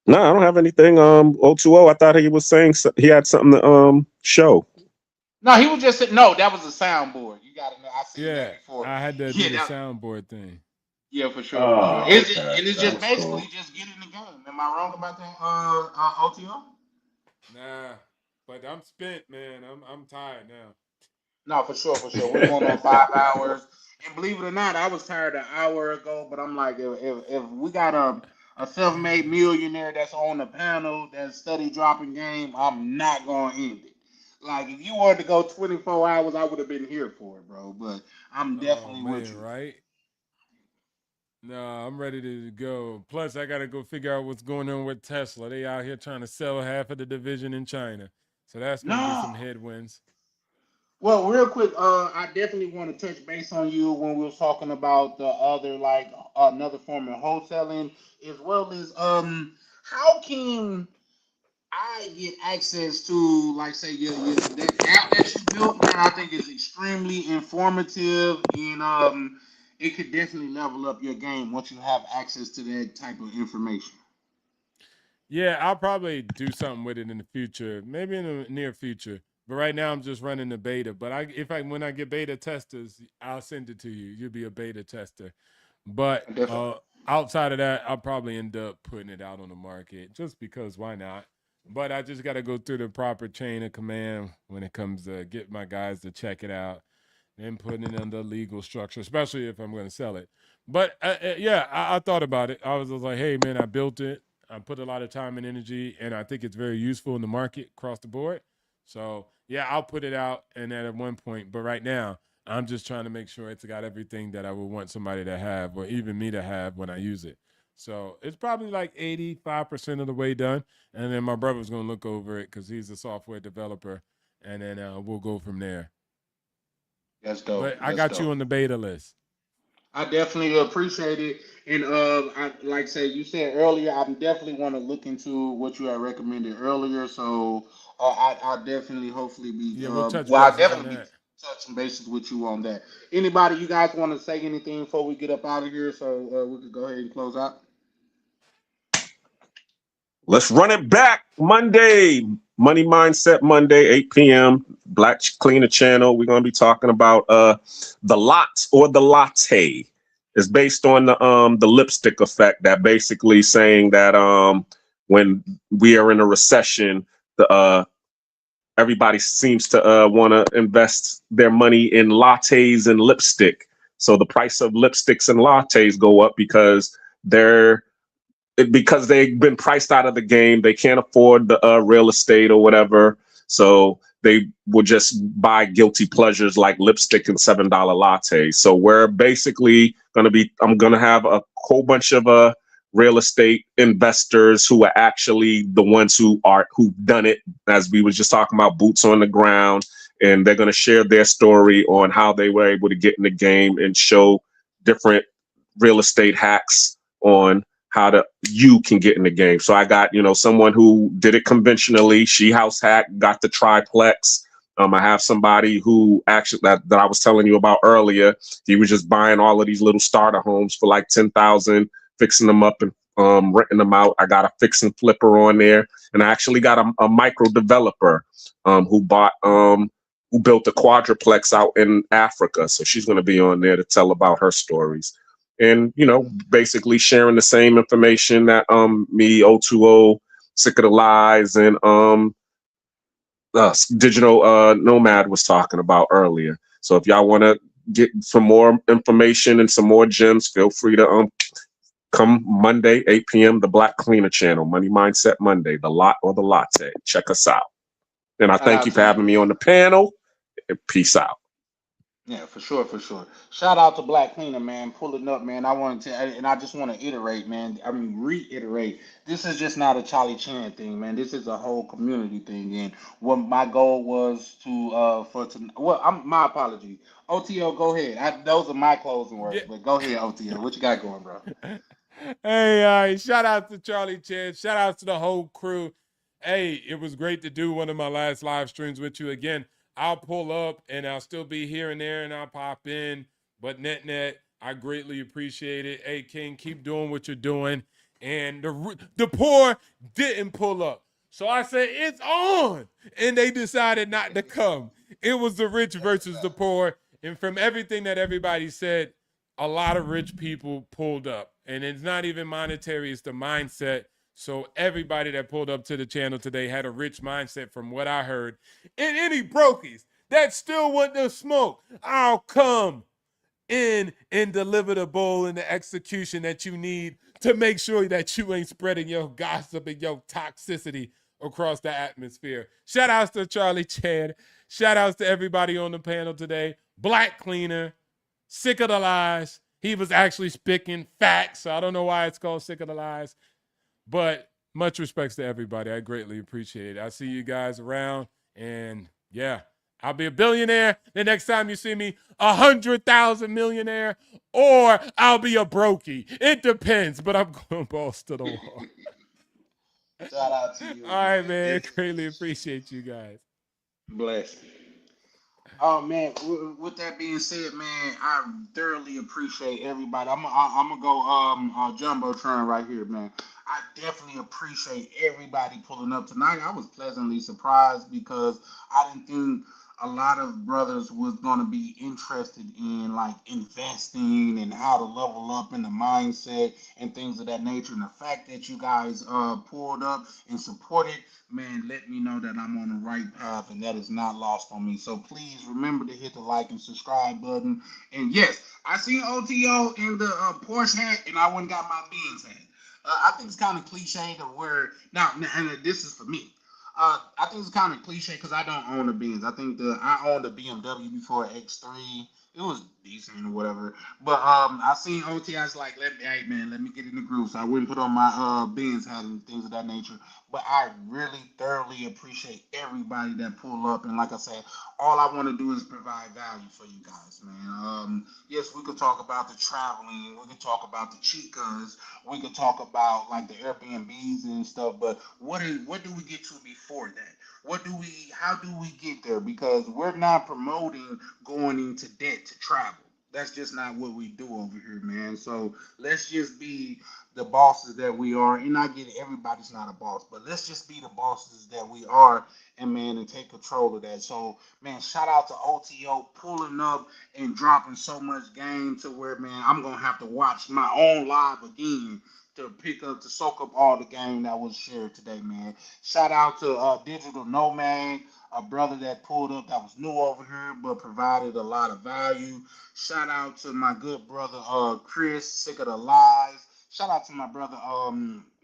No, I don't have anything. O2O. I thought he was saying he had something to show. No, he was just no. That was a soundboard. You gotta know. I seen that Yeah, before. I had to do Yeah, the that. soundboard thing. Yeah, for sure, for sure. Oh, okay. And it's just That's basically cool. just get in the game. Am I wrong about that? OTO? Nah, but I'm spent, man. I'm tired now. No, for sure, for sure. We're going on 5 hours, and believe it or not, I was tired an hour ago. But I'm like, if we got a self-made millionaire that's on the panel that's study dropping game, I'm not gonna end it. Like if you wanted to go 24 hours, I would have been here for it, bro. But I'm Oh definitely with man, you. right? No, I'm ready to go. Plus, I got to go figure out what's going on with Tesla. They out here trying to sell half of the division in China. So that's going to be No. some headwinds. Well, real quick, I definitely want to touch base on you when we were talking about the other, like another form of wholesaling, as well as how can I get access to, like, say, your that app that you built, man? I think is extremely informative, and it could definitely level up your game once you have access to that type of information. Yeah, I'll probably do something with it in the future, maybe in the near future. But right now, I'm just running the beta. But when I get beta testers, I'll send it to you. You'll be a beta tester. But Definitely. outside of that, I'll probably end up putting it out on the market just because why not? But I just got to go through the proper chain of command when it comes to get my guys to check it out and putting it under legal structure, especially if I'm going to sell it. But yeah, I thought about it. I was like, hey, man, I built it. I put a lot of time and energy, and I think it's very useful in the market across the board. So yeah, I'll put it out and then at one point. But right now, I'm just trying to make sure it's got everything that I would want somebody to have, or even me to have when I use it. So it's probably like 85% of the way done, and then my brother's gonna look over it because he's a software developer, and then we'll go from there. That's dope. But I That's got you dope. on the beta list. I definitely appreciate it. And I like I said, you said earlier, I definitely want to look into what you had recommended earlier. So I definitely, hopefully, be Yeah, we'll touch well, I bases on definitely be that. touching bases with you on that. Anybody, you guys want to say anything before we get up out of here, so we could go ahead and close out? Let's run it back Monday. Money Mindset Monday, 8 p.m. Black Cleaner channel. We're going to be talking about the lot or the latte. It's based on the lipstick effect, that basically saying that when we are in a recession, the everybody seems to want to invest their money in lattes and lipstick. So the price of lipsticks and lattes go up because they've been priced out of the game. They can't afford the real estate or whatever. So they will just buy guilty pleasures like lipstick and $7 lattes. So we're basically I'm going to have a whole bunch of real estate investors who are actually the ones who've done it, as we was just talking about, boots on the ground. And they're going to share their story on how they were able to get in the game and show different real estate hacks on you can get in the game. So I got, someone who did it conventionally. She house hacked, got the triplex. I have somebody who actually that I was telling you about earlier. He was just buying all of these little starter homes for like 10,000, fixing them up and renting them out. I got a fix and flipper on there, and I actually got a micro developer who built a quadruplex out in Africa. So she's going to be on there to tell about her stories. And basically sharing the same information that me, O2O, Sick of the Lies, and Digital Nomad was talking about earlier. So if y'all want to get some more information and some more gems, feel free to come Monday, 8 p.m. the Black Cleaner channel, Money Mindset Monday, the lot or the latte. Check us out. And I Shout thank out you to for you. having me on the panel. And peace out. Yeah, for sure, for sure. Shout out to Black Cleaner, man, pulling up, man. I wanted to, and I just want to iterate, man. I mean, reiterate. This is just not a Charlie Chan thing, man. This is a whole community thing. And what my goal was well, my apology. OTO, go ahead. Those are my closing words, Yeah. but go ahead, OTO. What you got going, bro? Hey, shout out to Charlie Chan. Shout out to the whole crew. Hey, it was great to do one of my last live streams with you again. I'll pull up and I'll still be here and there and I'll pop in. But net, I greatly appreciate it. Hey, King, keep doing what you're doing. And the poor didn't pull up. So I said, it's on. And they decided not to come. It was the rich versus the poor. And from everything that everybody said, a lot of rich people pulled up. And it's not even monetary, it's the mindset. So everybody that pulled up to the channel today had a rich mindset from what I heard. And any brokies that still want to smoke, I'll come in and deliver the bowl and the execution that you need to make sure that you ain't spreading your gossip and your toxicity across the atmosphere. Shout outs to Charlie Chan. Shout outs to everybody on the panel today. Black Cleaner, Sick of the Lies, he was actually spitting facts. So I don't know why it's called Sick of the Lies. But much respects to everybody. I greatly appreciate it. I see you guys around. And yeah, I'll be a billionaire the next time you see me, 100,000 millionaire, or I'll be a brokey. It depends, but I'm going balls to the wall. Shout out to you. All right, man. Greatly appreciate you guys. Bless. Oh man, with that being said, man, I thoroughly appreciate everybody. I'm gonna go jumbotron right here, man. I definitely appreciate everybody pulling up tonight. I was pleasantly surprised because I didn't think a lot of brothers was gonna be interested in like investing and how to level up in the mindset and things of that nature. And the fact that you guys pulled up and supported, man, let me know that I'm on the right path and that is not lost on me. So please remember to hit the like and subscribe button. And yes, I seen OTO in the Porsche hat and I went and got my Benz hat. I think it's kind of cliche to wear. Now, and this is for me. I think it's kind of cliche because I don't own a Benz. I think I owned a BMW before X3. It was decent or whatever. But I seen OT. I was like, hey man, let me get in the groove. So I went and put on my Benz hat and things of that nature. But I really thoroughly appreciate everybody that pull up. And like I said, all I want to do is provide value for you guys, man. Yes, we could talk about the traveling. We could talk about the chicas. We could talk about like the Airbnbs and stuff. But what do we get to before that? How do we get there? Because we're not promoting going into debt to travel. That's just not what we do over here, man. So let's just be the bosses that we are. And I get it, everybody's not a boss, but let's just be the bosses that we are and take control of that. So, man, shout out to OTO pulling up and dropping so much game to where, man, I'm going to have to watch my own live again to soak up all the game that was shared today, man. Shout out to Digital Nomad, a brother that pulled up that was new over here but provided a lot of value. Shout out to my good brother Chris, Sick of the Lies. Shout out to my brother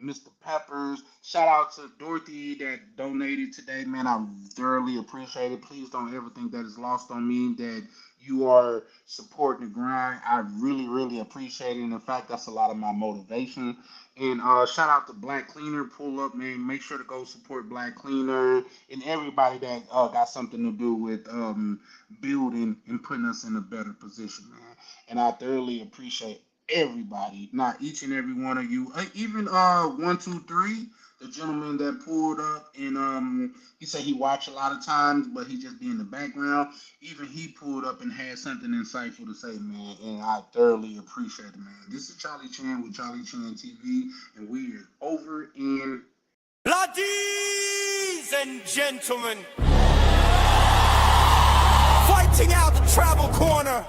Mr. Peppers. Shout out to Dorothy that donated today, man. I thoroughly appreciate it. Please don't ever think that it's lost on me that you are supporting the grind. I really, really appreciate it. And in fact, that's a lot of my motivation. And shout out to Black Cleaner. Pull up, man. Make sure to go support Black Cleaner and everybody that got something to do with building and putting us in a better position, man. And I thoroughly appreciate everybody, not each and every one of you. Even 123, the gentleman that pulled up and he said he watched a lot of times, but he just be in the background. Even he pulled up and had something insightful to say, man, and I thoroughly appreciate it, man. This is Charlie Chan with Charlie Chan TV, and we are over in. Ladies and gentlemen, fighting out the travel corner,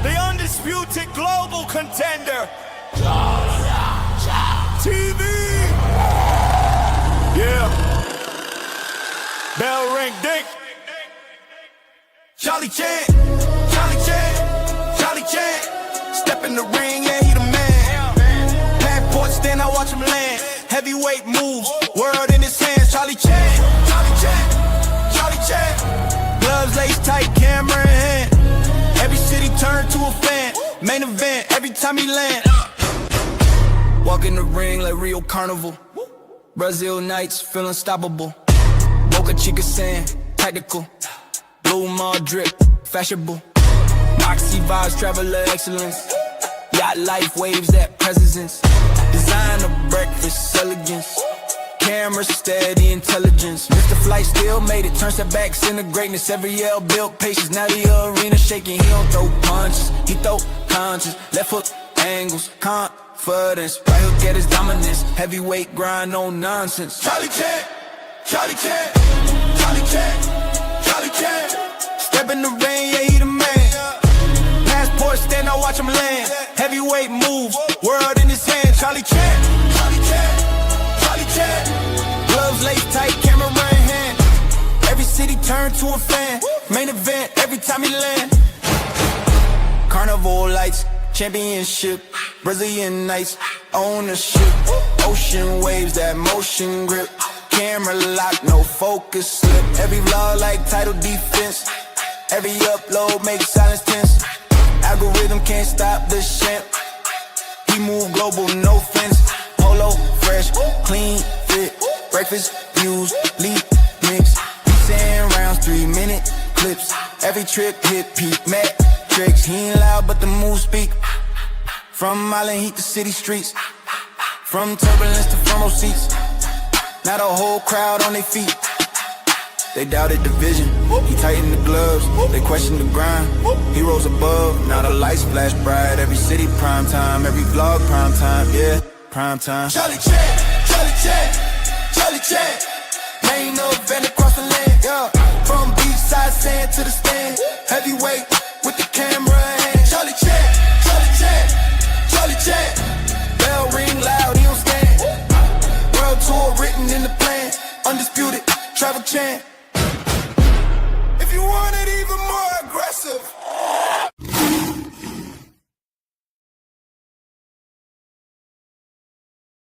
the undisputed global contender, TV. Yeah. Bell ring, ding. Charlie Chan, Charlie Chan, Charlie Chan. Step in the ring, yeah, he the man. Passport stand, I watch him land. Heavyweight moves, world in his hands. Charlie Chan, Charlie Chan, Charlie Chan. Gloves laced tight, camera in hand. Every city turn to a fan. Main event, every time he land. Walk in the ring like Rio Carnival. Brazil nights, feel unstoppable. Boca Chica sand, tactical. Blue mall drip, fashionable. Moxie vibes, traveler excellence. Yacht life, waves that presence. Designer breakfast, elegance. Camera steady, intelligence. Mr. Flight still made it, turn setbacks into greatness. Every L built patience, now the arena shaking. He don't throw punches, he throw punches. Left foot angles, confidence. Right hook at his dominance, heavyweight grind, no nonsense. Charlie Chan, Charlie Chan, Charlie Chan, Charlie Chan. Step in the ring, yeah, he the man. Passport stand, I watch him land. Heavyweight moves, world in his hand. Charlie Chan, Charlie Chan, Charlie Chan. Gloves laced tight, camera in hand. Every city turn to a fan. Main event, every time he land. Carnival lights, championship, Brazilian nights, ownership. Ocean waves, that motion grip. Camera lock, no focus slip. Every vlog like title defense. Every upload makes silence tense. Algorithm can't stop the champ. He move global, no fence. Polo, fresh, clean, fit. Breakfast, views, lead, mix. He saying rounds, 3-minute clips. Every trip hit peak, metrics. He ain't loud, but the moves speak. From Island Heat to city streets. From turbulence to front row seats. Now the whole crowd on their feet. They doubted the vision, he tightened the gloves. They questioned the grind, he rose above. Now the lights flash bright, every city prime time. Every vlog prime time, yeah, prime time. Charlie Chan, Charlie Chan, Charlie Chan. Main event across the land, yeah. From beachside sand to the stand. Heavyweight with the camera in hand. Charlie Chan, Charlie Chan, Charlie Chan. Bell ring loud, he don't stand. World tour written in the plan. Undisputed, travel chant. If you want it.